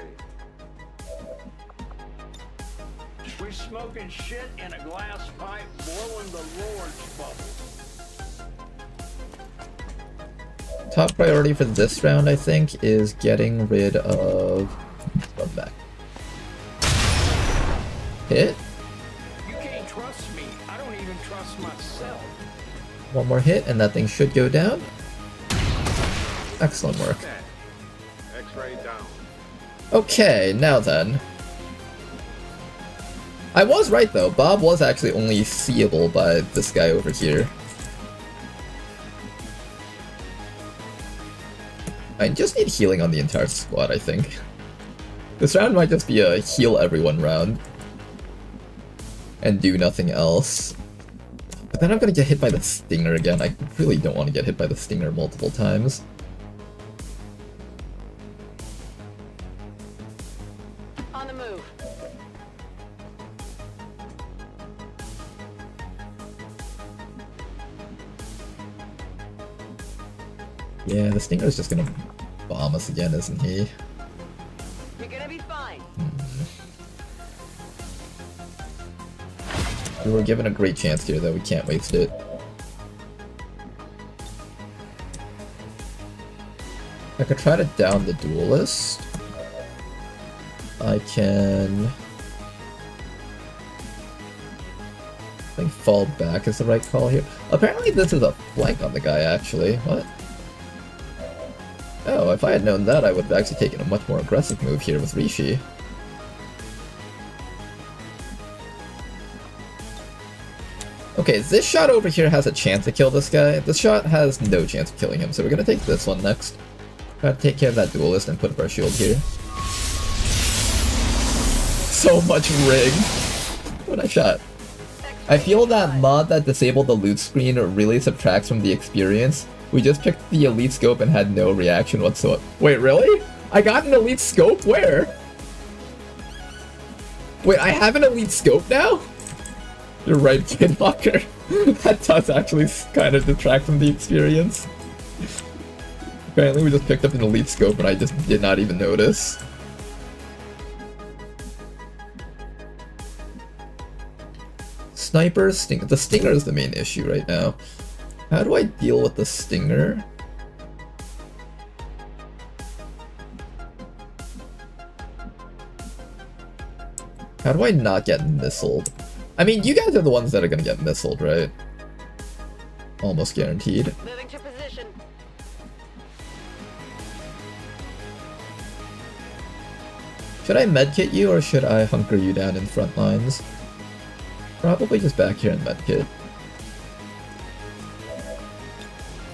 We smoking shit in a glass pipe, blowing the Lord's bubble. Top priority for this round, I think, is getting rid of... Run back. Hit. You can't trust me. I don't even trust myself. One more hit, and that thing should go down. Excellent work. X-ray down. Okay, now then. I was right, though. Bob was actually only seeable by this guy over here. I just need healing on the entire squad, I think. This round might just be a heal everyone round. And do nothing else. But then I'm gonna get hit by the stinger again. I really don't want to get hit by the stinger multiple times. On the move. Yeah, the stinger's just gonna bomb us again, isn't he? You're gonna be fine. We were given a great chance here, though. We can't waste it. I could try to down the duelist. I can... I think fall back is the right call here. Apparently this is a flank on the guy, actually. What? Oh, if I had known that, I would have actually taken a much more aggressive move here with Rishi. Okay, this shot over here has a chance to kill this guy. This shot has no chance of killing him, so we're gonna take this one next. Gotta take care of that duelist and put up our shield here. So much rig. What a shot. I feel that mod that disabled the loot screen really subtracts from the experience. We just picked the elite scope and had no reaction whatsoever. Wait, really? I got an elite scope? Where? Wait, I have an elite scope now? You're right, Kidwalker. That does actually kind of detract from the experience. Apparently we just picked up an elite scope and I just did not even notice. Sniper, Stinger. The Stinger is the main issue right now. How do I deal with the Stinger? How do I not get missiled? I mean, you guys are the ones that are gonna get missiled, right? Almost guaranteed. Moving to position. Should I medkit you or should I hunker you down in front lines? Probably just back here in medkit.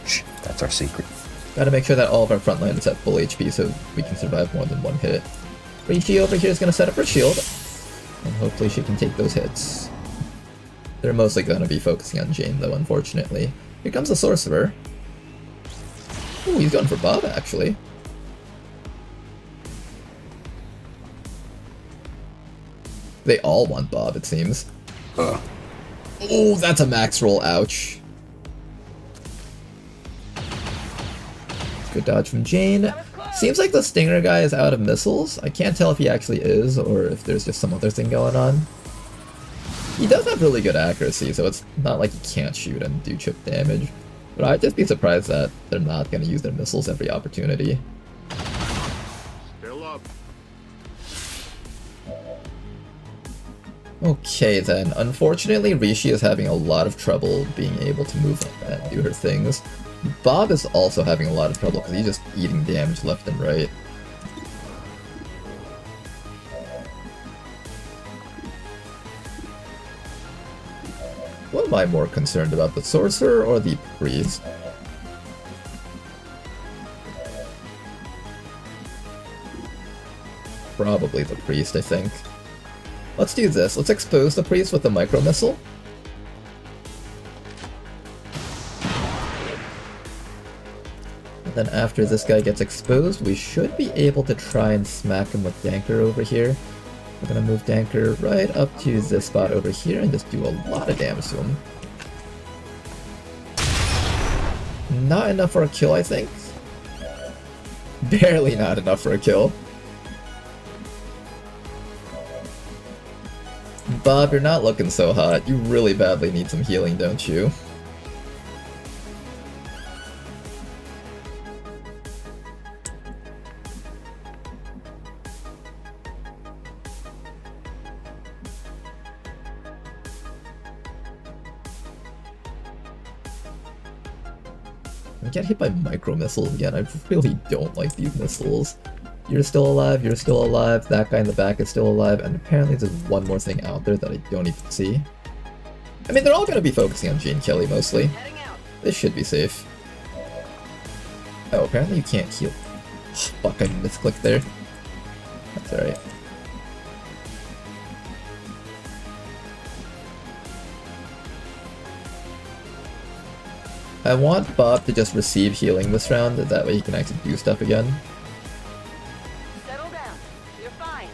Shh, that's our secret. Gotta make sure that all of our front line is at full HP so we can survive more than one hit. Rishi over here is gonna set up her shield. And hopefully she can take those hits. They're mostly gonna be focusing on Jane though, unfortunately. Here comes the sorcerer. Ooh, he's going for Bob actually. They all want Bob, it seems. Oh, that's a max roll, ouch. Good dodge from Jane. Seems like the Stinger guy is out of missiles. I can't tell if he actually is, or if there's just some other thing going on. He does have really good accuracy, so it's not like he can't shoot and do chip damage. But I'd just be surprised that they're not going to use their missiles every opportunity. Still up. Okay then, unfortunately Rishi is having a lot of trouble being able to move and do her things. Bob is also having a lot of trouble because he's just eating damage left and right. What am I more concerned about, the sorcerer or the priest? probably the priest, I think. Let's do this. Let's expose the priest with the micro missile. And then after this guy gets exposed, we should be able to try and smack him with Danker over here. We're gonna move Danker right up to this spot over here and just do a lot of damage to him. Not enough for a kill, I think. Barely not enough for a kill. Bob, you're not looking so hot. You really badly need some healing, don't you? I get hit by micro missiles again. I really don't like these missiles. You're still alive, that guy in the back is still alive, and apparently there's one more thing out there that I don't even see. I mean, they're all gonna be focusing on Jane Kelly mostly. This should be safe. Oh, apparently you can't heal. Fuck, I misclicked there. That's alright. I want Bob to just receive healing this round, that way he can actually do stuff again. Settle down. You're fine.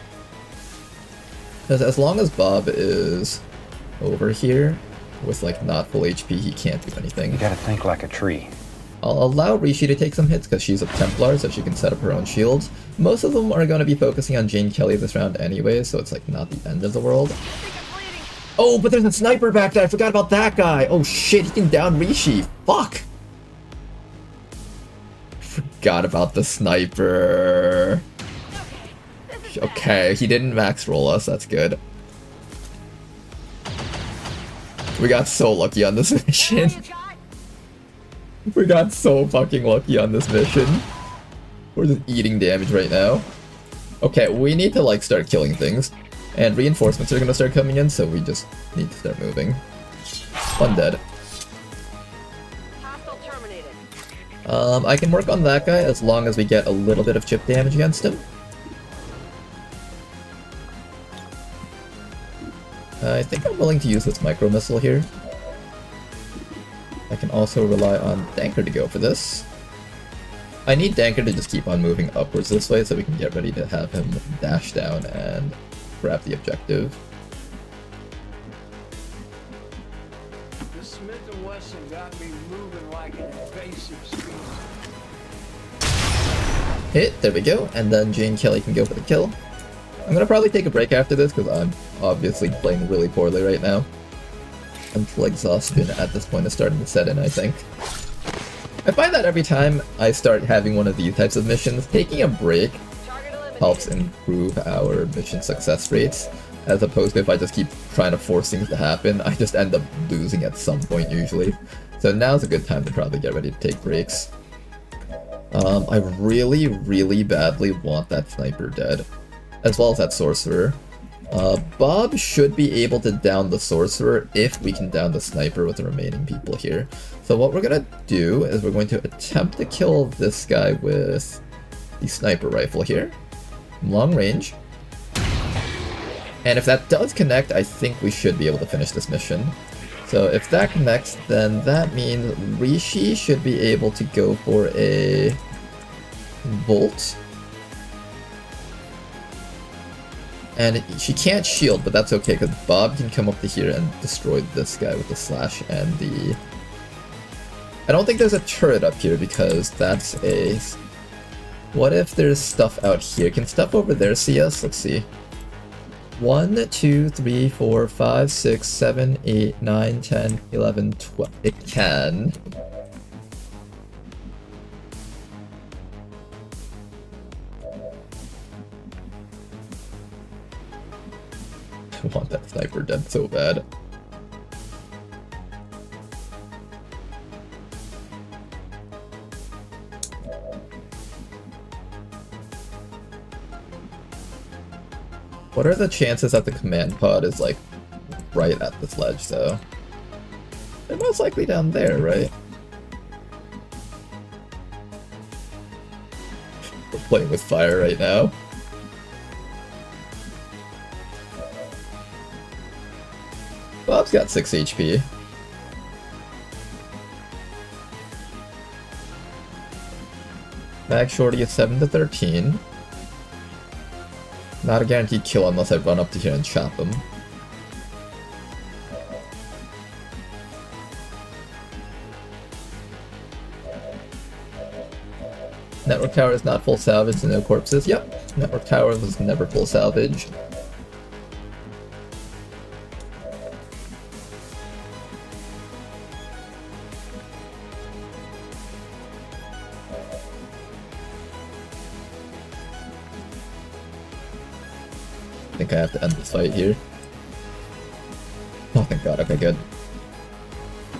Because as long as Bob is over here, with like not full HP, he can't do anything. You gotta think like a tree. I'll allow Rishi to take some hits because she's a Templar, so she can set up her own shields. Most of them are going to be focusing on Jane Kelly this round anyway, so it's like not the end of the world. Oh, but there's a sniper back there! I forgot about that guy! Oh shit, he can down Rishi! Fuck! Forgot about the sniper. Okay, he didn't max roll us, that's good. We got so lucky on this mission. We got so fucking lucky on this mission. We're just eating damage right now. Okay, we need to like start killing things. And reinforcements are gonna start coming in, so we just need to start moving. One dead. I can work on that guy as long as we get a little bit of chip damage against him. I think I'm willing to use this micro missile here. I can also rely on Danker to go for this. I need Danker to just keep on moving upwards this way so we can get ready to have him dash down and grab the objective. The Smith & Wesson got me moving like an invasive species. Hit, there we go, and then Jane Kelly can go for the kill. I'm gonna probably take a break after this because I'm obviously playing really poorly right now. Until exhaustion at this point is starting to set in, I think. I find that every time I start having one of these types of missions, taking a break helps improve our mission success rates, as opposed to if I just keep trying to force things to happen, I just end up losing at some point usually. So now's a good time to probably get ready to take breaks. I really, really badly want that sniper dead, as well as that sorcerer. Bob should be able to down the sorcerer if we can down the sniper with the remaining people here. So what we're gonna do is we're going to attempt to kill this guy with the sniper rifle here. Long range. And if that does connect, I think we should be able to finish this mission. So if that connects, then that means Rishi should be able to go for a bolt. And she can't shield, but that's okay because Bob can come up to here and destroy this guy with the slash and the... I don't think there's a turret up here because that's a... What if there's stuff out here? Can stuff over there see us? Let's see. 1, 2, 3, 4, 5, 6, 7, 8, 9, 10, 11, 12. It can. I want that sniper dead so bad. What are the chances that the command pod is like right at this ledge though? They're most likely down there, right? We're playing with fire right now. Bob's got 6 HP. Mag Shorty is 7 to 13. Not a guaranteed kill unless I run up to here and chop him. Network tower is not full salvage and no corpses. Yep, network tower was never full salvage. I think I have to end this fight here. Oh, thank god, okay, good.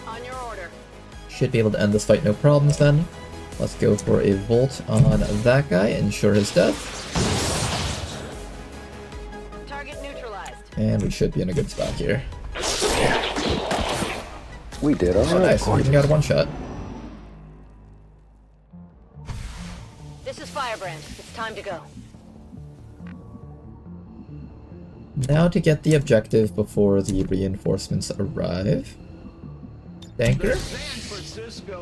On your order. Should be able to end this fight no problems then. Let's go for a Volt on that guy, ensure his death. Target neutralized. And we should be in a good spot here. We did alright. Oh, nice, we even got a one-shot. This is Firebrand. It's time to go. Now to get the objective before the reinforcements arrive. Danker,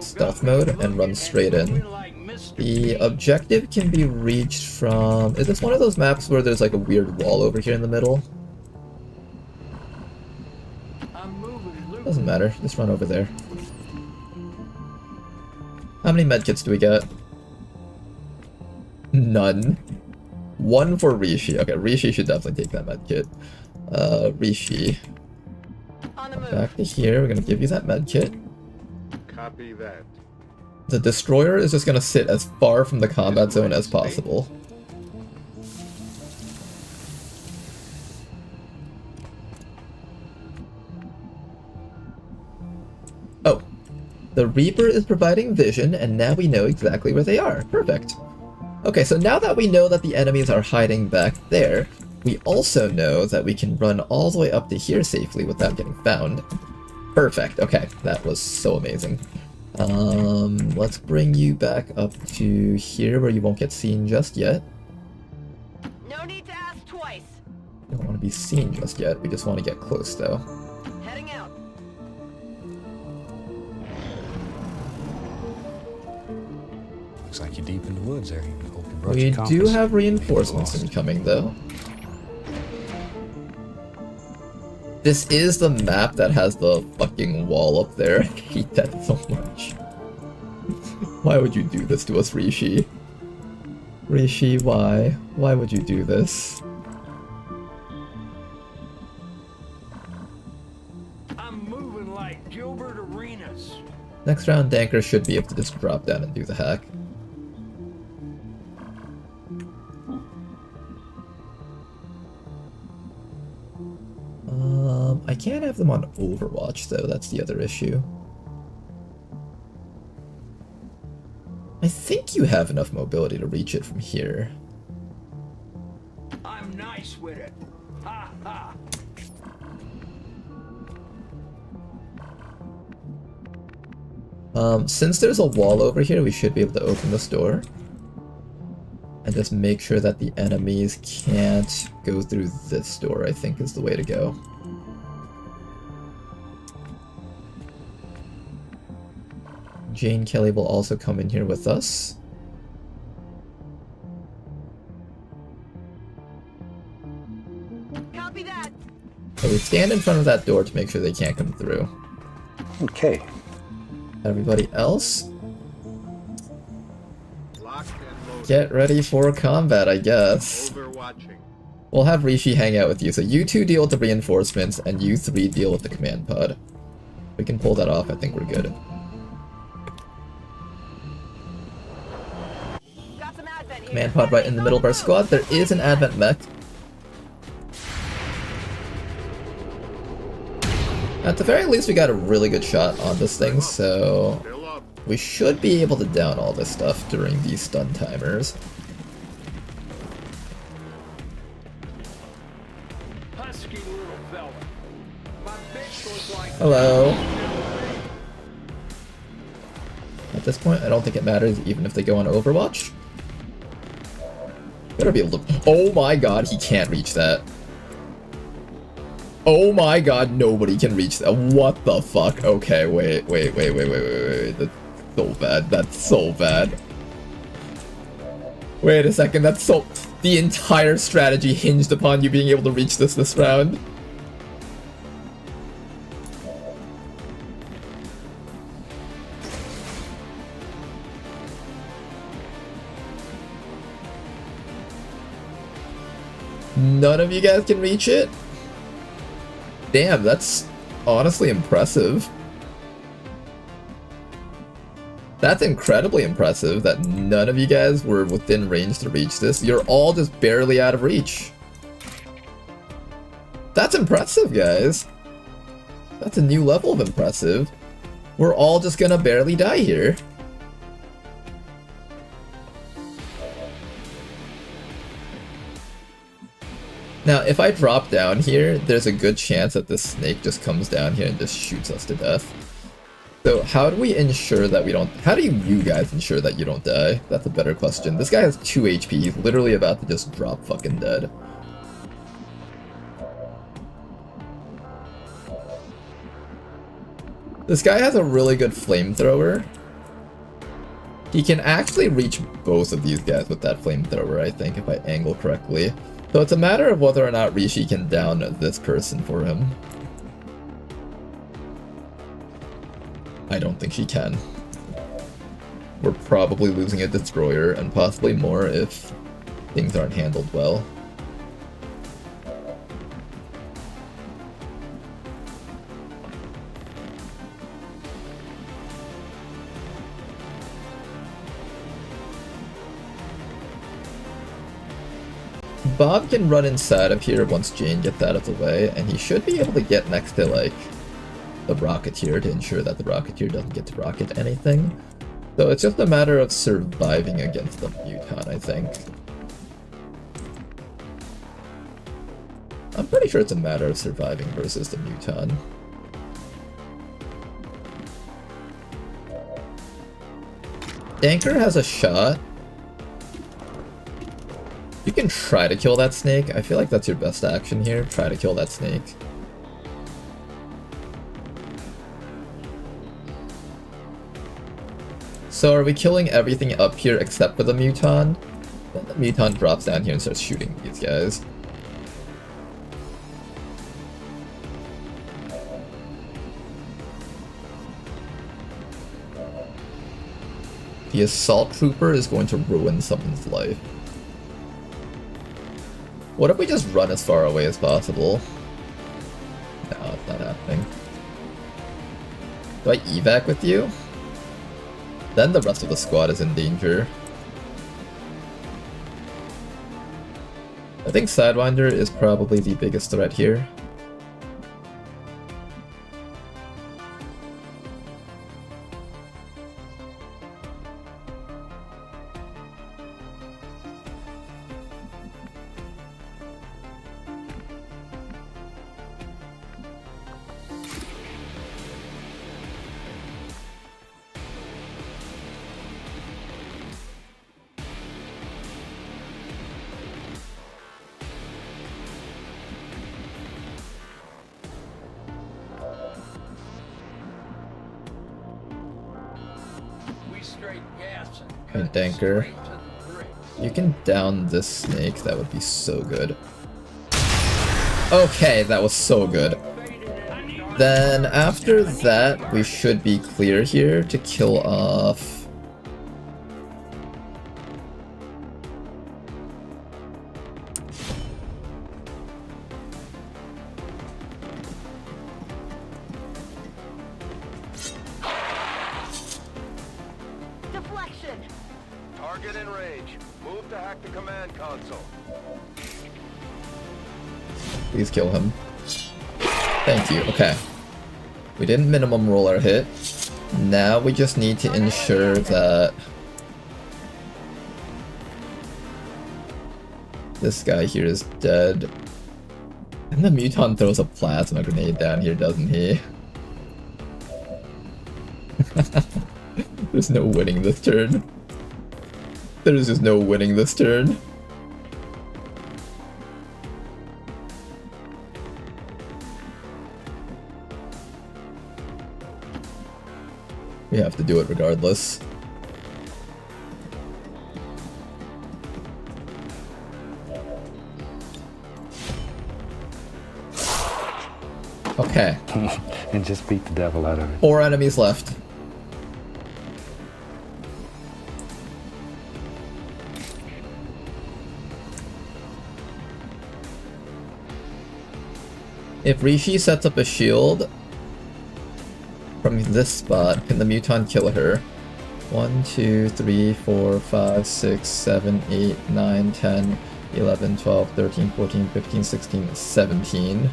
stealth mode, and run straight in. The objective can be reached from... Is this one of those maps where there's like a weird wall over here in the middle? Doesn't matter, just run over there. How many medkits do we get? None. One for Rishi. Okay, Rishi should definitely take that medkit. Rishi. Back to here, we're gonna give you that medkit. Copy that. The destroyer is just gonna sit as far from the combat zone as possible. Oh. The Reaper is providing vision, and now we know exactly where they are. Perfect. Okay, so now that we know that the enemies are hiding back there, we also know that we can run all the way up to here safely without getting found. Perfect. Okay, that was so amazing. Let's bring you back up to here where you won't get seen just yet. No need to ask twice. We don't want to be seen just yet, we just want to get close though. Heading out. Looks like you're deep in the woods there. Hope you brought We your do compass. have reinforcements incoming though. This is the map that has the fucking wall up there. I hate that so much. Why would you do this to us, Rishi? Rishi, why? Why would you do this? I'm moving like Gilbert Arenas. Next round, Danker should be able to just drop down and do the hack. I can't have them on Overwatch though, that's the other issue. I think you have enough mobility to reach it from here. I'm nice with it. Ha ha. Since there's a wall over here, we should be able to open this door. And just make sure that the enemies can't go through this door, I think is the way to go. Jane Kelly will also come in here with us. Copy that. So we stand in front of that door to make sure they can't come through. Okay. Everybody else, get ready for combat, I guess. Overwatching. We'll have Rishi hang out with you, so you two deal with the reinforcements, and you three deal with the command pod. If we can pull that off, I think we're good. Command pod right in the middle of our squad. There is an advent mech. At the very least, we got a really good shot on this thing, so we should be able to down all this stuff during these stun timers. Husky little fella. My bitch was like Hello. At this point, I don't think it matters even if they go on Overwatch. Better be able to... Oh my god, he can't reach that. Oh my god, nobody can reach that. What the fuck? Okay, wait. That's so bad. That's so bad. Wait a second, that's so... The entire strategy hinged upon you being able to reach this round. None of you guys can reach it? Damn, that's honestly impressive. That's incredibly impressive that none of you guys were within range to reach this. You're all just barely out of reach. That's impressive, guys. That's a new level of impressive. We're all just gonna barely die here. Now, if I drop down here, there's a good chance that this snake just comes down here and just shoots us to death. So how do we ensure that we don't... How do you guys ensure that you don't die? That's a better question. This guy has 2 HP. He's literally about to just drop fucking dead. This guy has a really good flamethrower. He can actually reach both of these guys with that flamethrower, I think, if I angle correctly. So it's a matter of whether or not Rishi can down this person for him. I don't think she can. We're probably losing a destroyer, and possibly more if things aren't handled well. Bob can run inside of here once Jane gets out of the way, and he should be able to get next to, like, the Rocketeer to ensure that the Rocketeer doesn't get to rocket anything. So it's just a matter of surviving against the Muton, I think. I'm pretty sure it's a matter of surviving versus the Muton. Anchor has a shot. You can try to kill that snake. I feel like that's your best action here. Try to kill that snake. So are we killing everything up here except for the Muton? Then the Muton drops down here and starts shooting these guys. The Assault Trooper is going to ruin someone's life. What if we just run as far away as possible? No, it's not happening. Do I evac with you? Then the rest of the squad is in danger. I think Sidewinder is probably the biggest threat here. Hey, Danker. You can down this snake, that would be so good. Okay, that was so good. Then after that, we should be clear here to kill off... Target in range. Move to hack the command console. Please kill him. Thank you. Okay. We didn't minimum roll our hit. Now we just need to ensure that this guy here is dead. And the Muton throws a plasma grenade down here, doesn't he? There's no winning this turn. There's just no winning this turn. We have to do it regardless. Okay. And just beat the devil out of it. 4 enemies left. If Rishi sets up a shield from this spot, can the Muton kill her? 1, 2, 3, 4, 5, 6, 7, 8, 9, 10, 11, 12, 13, 14, 15, 16, 17.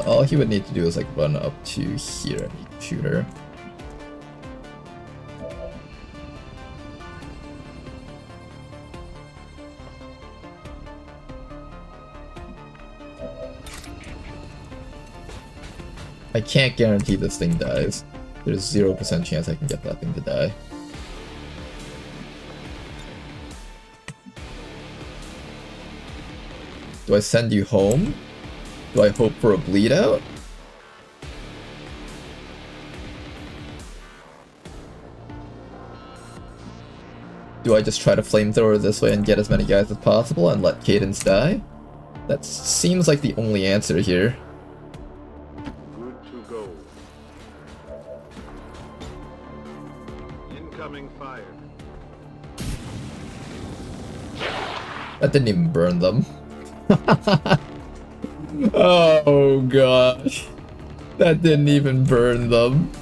All he would need to do is like run up to here and shoot her. I can't guarantee this thing dies. There's 0% chance I can get that thing to die. Do I send you home? Do I hope for a bleed out? Do I just try to flamethrower this way and get as many guys as possible and let Cadence die? That seems like the only answer here. Good to go. Incoming fire. That didn't even burn them. Oh gosh. That didn't even burn them.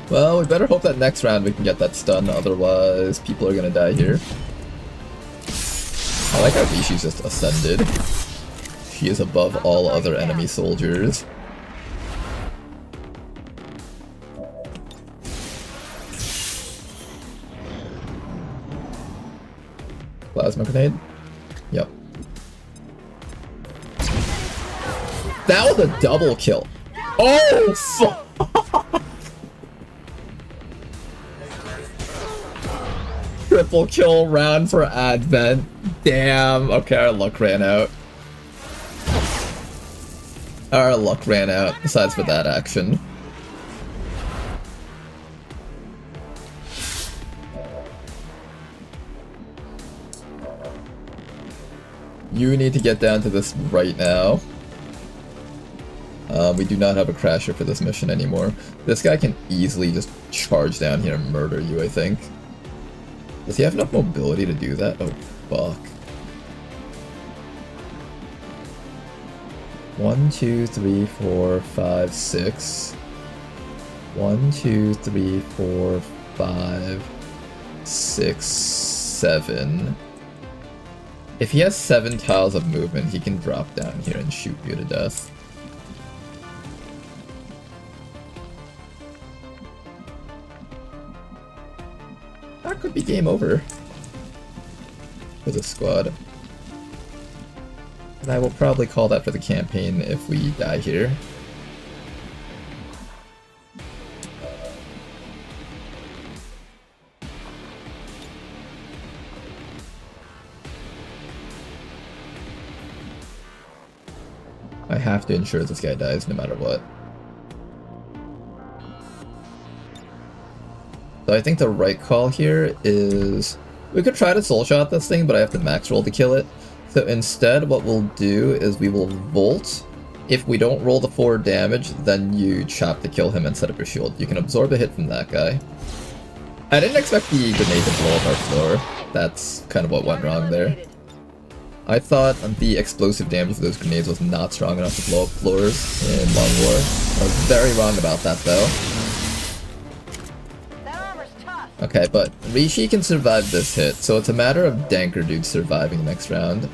Well, we better hope that next round we can get that stun, otherwise people are gonna die here. I like how Vishi's just ascended. She is above all other enemy soldiers. Plasma grenade? Yep. That was a double kill. Oh, fuck! Triple kill round for Advent. Damn. Okay, our luck ran out. Our luck ran out, besides for that action. You need to get down to this right now. We do not have a crasher for this mission anymore. This guy can easily just charge down here and murder you, I think. Does he have enough mobility to do that? Oh, fuck. 1, 2, 3, 4, 5, 6. 1, 2, 3, 4, 5, 6, 7. If he has 7 tiles of movement, he can drop down here and shoot you to death. That could be game over for the squad. And I will probably call that for the campaign if we die here. I have to ensure this guy dies no matter what. So I think the right call here is... we could try to soul shot this thing, but I have to max roll to kill it. So instead, what we'll do is we will Volt. If we don't roll the 4 damage, then you chop to kill him and set up your shield. You can absorb a hit from that guy. I didn't expect the grenade to blow up our floor. That's kind of what went wrong there. I thought the explosive damage of those grenades was not strong enough to blow up floors in Long War. I was very wrong about that though. Okay, but Rishi can survive this hit, so it's a matter of Danker dude surviving next round.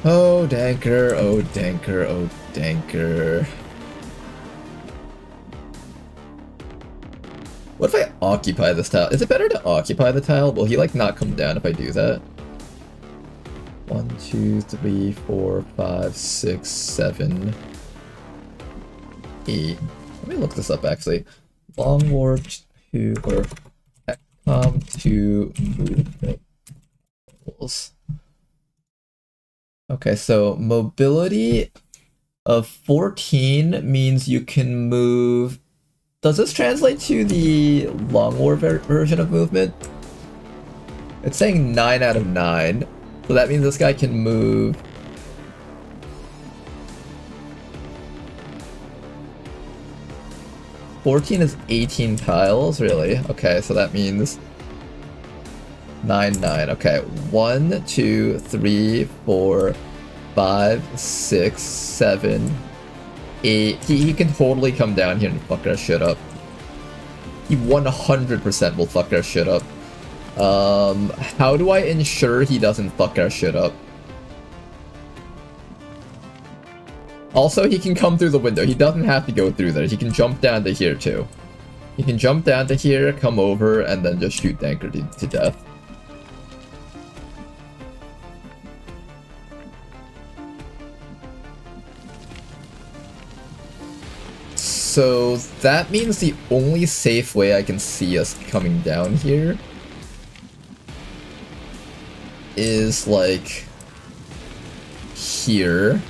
Oh, Danker, oh, Danker, oh, Danker. What if I occupy this tile? Is it better to occupy the tile? Will he, like, not come down if I do that? 2, 3, 4, 5, 6, 7, 8. Let me look this up actually. Long War 2 or XCOM 2 movement rules. Okay, so mobility of 14 means you can move. Does this translate to the Long War version of movement? It's saying 9 out of 9. So that means this guy can move. $14 is 18 tiles, really? Okay, so that means 9, 9. Okay, 1, 2, 3, 4, 5, 6, 7, 8. He can totally come down here and fuck our shit up. He 100% will fuck our shit up. How do I ensure he doesn't fuck our shit up? Also, he can come through the window. He doesn't have to go through there. He can jump down to here, too. He can jump down to here, come over, and then just shoot Danker to death. So that means the only safe way I can see us coming down here is like here,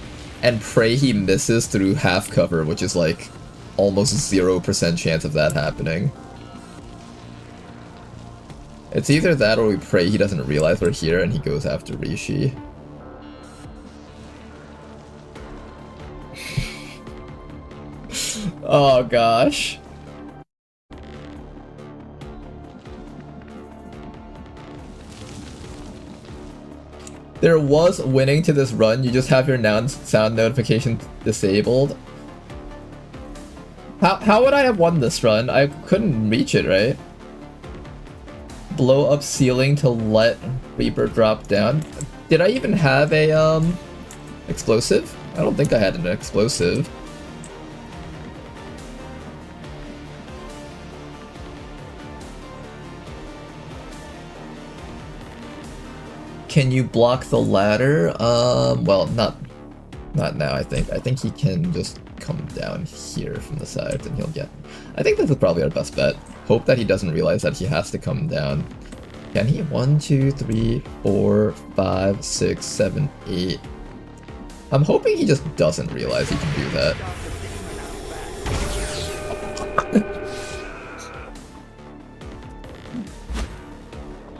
and pray he misses through half cover, which is like almost 0% chance of that happening. It's either that or we pray he doesn't realize we're here and he goes after Rishi. Oh gosh. There was winning to this run, you just have your sound notification disabled. How would I have won this run? I couldn't reach it, right? Blow up ceiling to let Reaper drop down. Did I even have a explosive? I don't think I had an explosive. Can you block the ladder? Well, not now, I think. I think he can just come down here from the side and he'll get... I think this is probably our best bet. Hope that he doesn't realize that he has to come down. Can he? 1, 2, 3, 4, 5, 6, 7, 8. I'm hoping he just doesn't realize he can do that.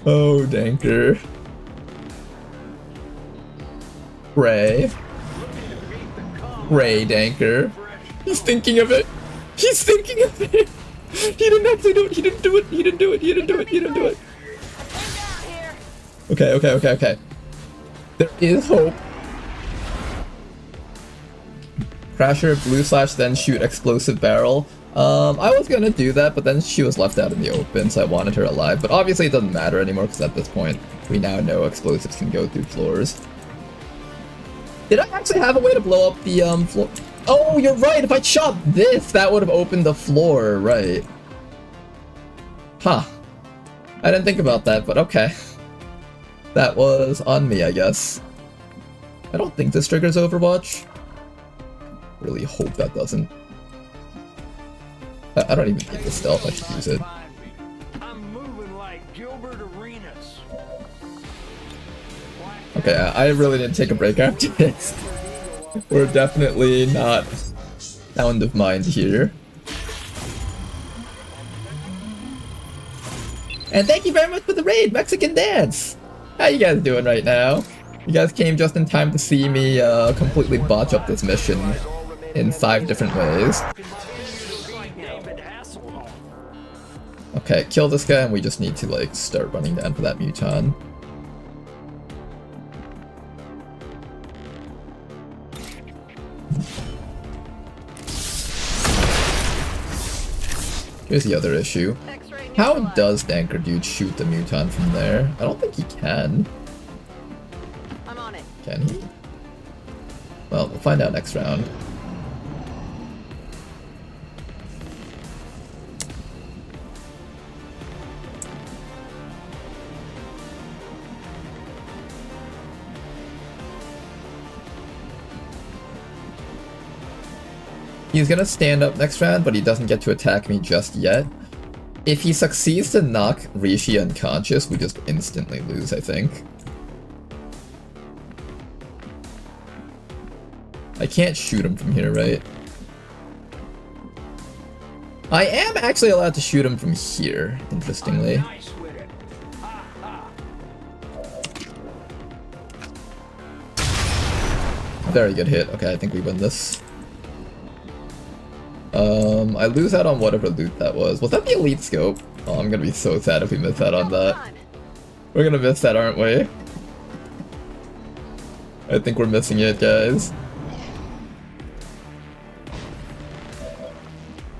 Oh, Danker. Ray, Danker. He's thinking of it. He's thinking of it. He didn't actually do it. He didn't do it. He didn't do it. He didn't do it. He didn't do it. Okay. There is hope. Crasher, blue slash, then shoot explosive barrel. I was gonna do that, but then she was left out in the open, so I wanted her alive. But obviously it doesn't matter anymore, because at this point, we now know explosives can go through floors. Did I actually have a way to blow up the floor? Oh, you're right. If I shot this, that would have opened the floor, right? Huh. I didn't think about that, but okay. That was on me, I guess. I don't think this triggers Overwatch. Really hope that doesn't. I don't even need the stealth. I should use it. Okay, I really didn't take a break after this. We're definitely not sound of mind here. And thank you very much for the raid, Mexican Dance! How you guys doing right now? You guys came just in time to see me completely botch up this mission in 5 different ways. Okay, kill this guy and we just need to like start running down for that Muton. Here's the other issue. How does Danker Dude shoot the Muton from there? I don't think he can. I'm on it. Can he? Well, we'll find out next round. He's gonna stand up next round, but he doesn't get to attack me just yet. If he succeeds to knock Rishi unconscious, we just instantly lose, I think. I can't shoot him from here, right? I am actually allowed to shoot him from here, interestingly. Very good hit. Okay, I think we win this. I lose out on whatever loot that was. Was that the elite scope? Oh, I'm gonna be so sad if we miss out on that. We're gonna miss that, aren't we? I think we're missing it, guys.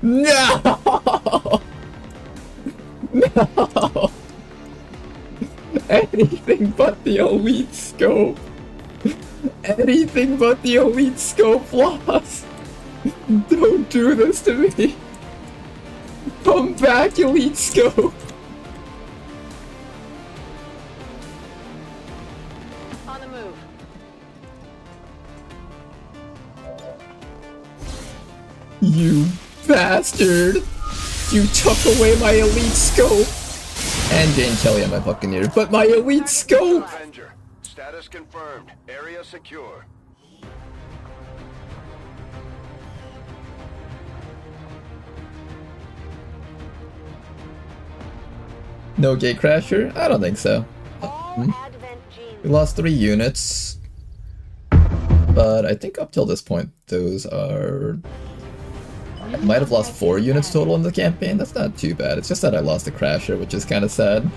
No! No! Anything but the elite scope. Anything but the elite scope loss. Don't do this to me. Come back, elite scope. On the move. You bastard! You took away my elite scope! And Jane Kelly on my Buccaneer, but my elite scope! Status confirmed. Area secure. No gatecrasher? I don't think so. We lost 3 units. But I think up till this point, those are... I might have lost 4 units total in the campaign. That's not too bad. It's just that I lost a crasher, which is kind of sad.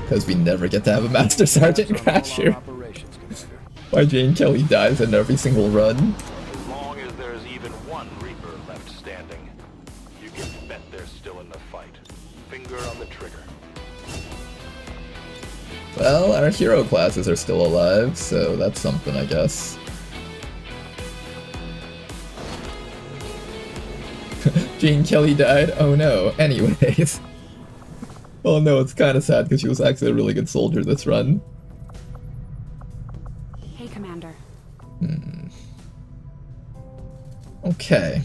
Because we never get to have a Master Sergeant crasher. Why Jane Kelly dies in every single run. As long as there's even one Reaper left standing, you can bet they're still in the fight. Finger on the trigger. Well, our hero classes are still alive, so that's something, I guess. Jane Kelly died? Oh no. Anyways. Well, no, it's kind of sad because she was actually a really good soldier this run. Hey, Commander. Okay.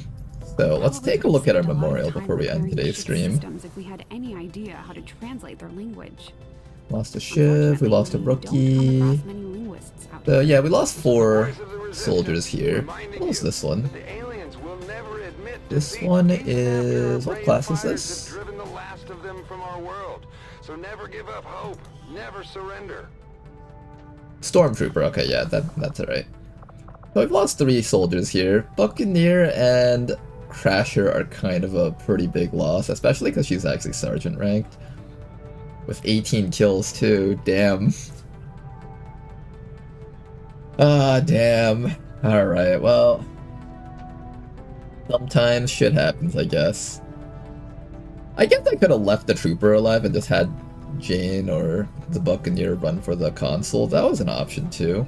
So let's take a look at our memorial before we end today's stream. If we had any idea how to translate their language. Lost a Shiv, we lost a rookie. So yeah, we lost 4 soldiers here. What was this one? This one is... what class is this? So never give up hope. Never surrender. Stormtrooper, okay, yeah, that's alright. So we've lost 3 soldiers here. Buccaneer and Crasher are kind of a pretty big loss, especially because she's actually sergeant ranked. With 18 kills too, damn. Ah, damn. Alright, well... sometimes shit happens, I guess. I guess I could have left the trooper alive and just had Jane or the Buccaneer run for the console. That was an option too.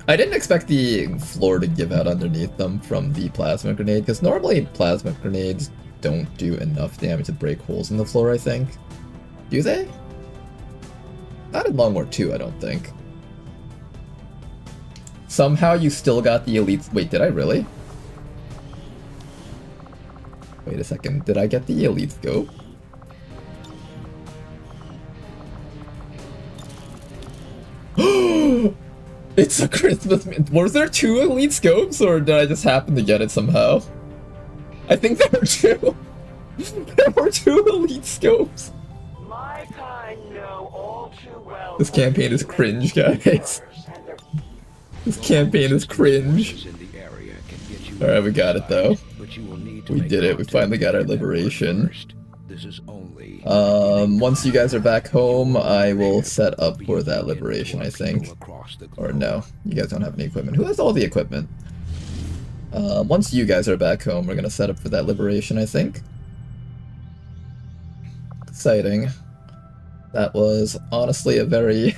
I didn't expect the floor to give out underneath them from the plasma grenade, because normally plasma grenades don't do enough damage to break holes in the floor, I think. Do they? Not in Long War 2, I don't think. Somehow you still got the elite... wait, did I really? Wait a second, did I get the elite scope? It's a Christmas... was there 2 elite scopes, or did I just happen to get it somehow? I think there were 2. There were 2 elite scopes. My kind know all too well. This campaign is cringe, guys. This campaign is cringe. Alright, we got it though. We did it, we finally got our liberation. Once you guys are back home, I will set up for that liberation, I think. Or no, you guys don't have any equipment. Who has all the equipment? Once you guys are back home, we're gonna set up for that liberation, I think. Exciting. That was honestly a very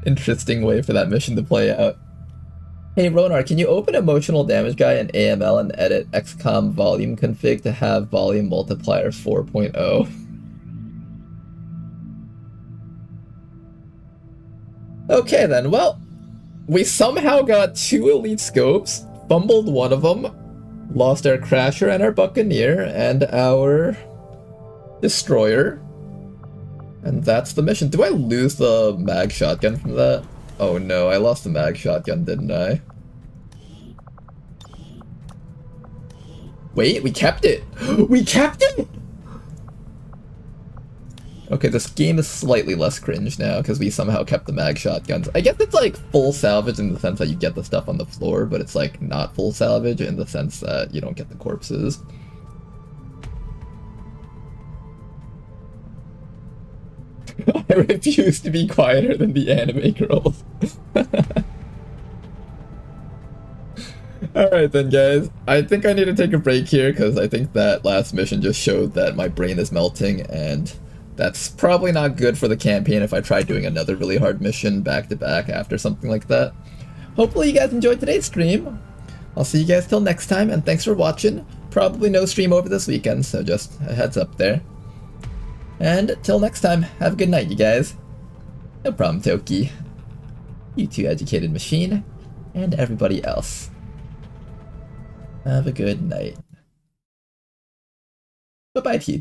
interesting way for that mission to play out. Hey Ronar, can you open Emotional Damage Guy in AML and edit XCOM volume config to have volume multiplier 4.0? Okay then, well, we somehow got 2 elite scopes, fumbled one of them, lost our Crasher and our Buccaneer and our Destroyer. And that's the mission. Do I lose the mag shotgun from that? Oh no, I lost the mag shotgun, didn't I? Wait, we kept it! We kept it! Okay, this game is slightly less cringe now because we somehow kept the mag shotguns. I guess it's like full salvage in the sense that you get the stuff on the floor, but it's like not full salvage in the sense that you don't get the corpses. I refuse to be quieter than the anime girls. Alright then, guys. I think I need to take a break here because I think that last mission just showed that my brain is melting, and that's probably not good for the campaign if I try doing another really hard mission back to back after something like that. Hopefully you guys enjoyed today's stream. I'll see you guys till next time, and thanks for watching. Probably no stream over this weekend, so just a heads up there. And till next time, have a good night, you guys. No problem, Toki. You two educated machine, and everybody else. Have a good night. Bye-bye to you two.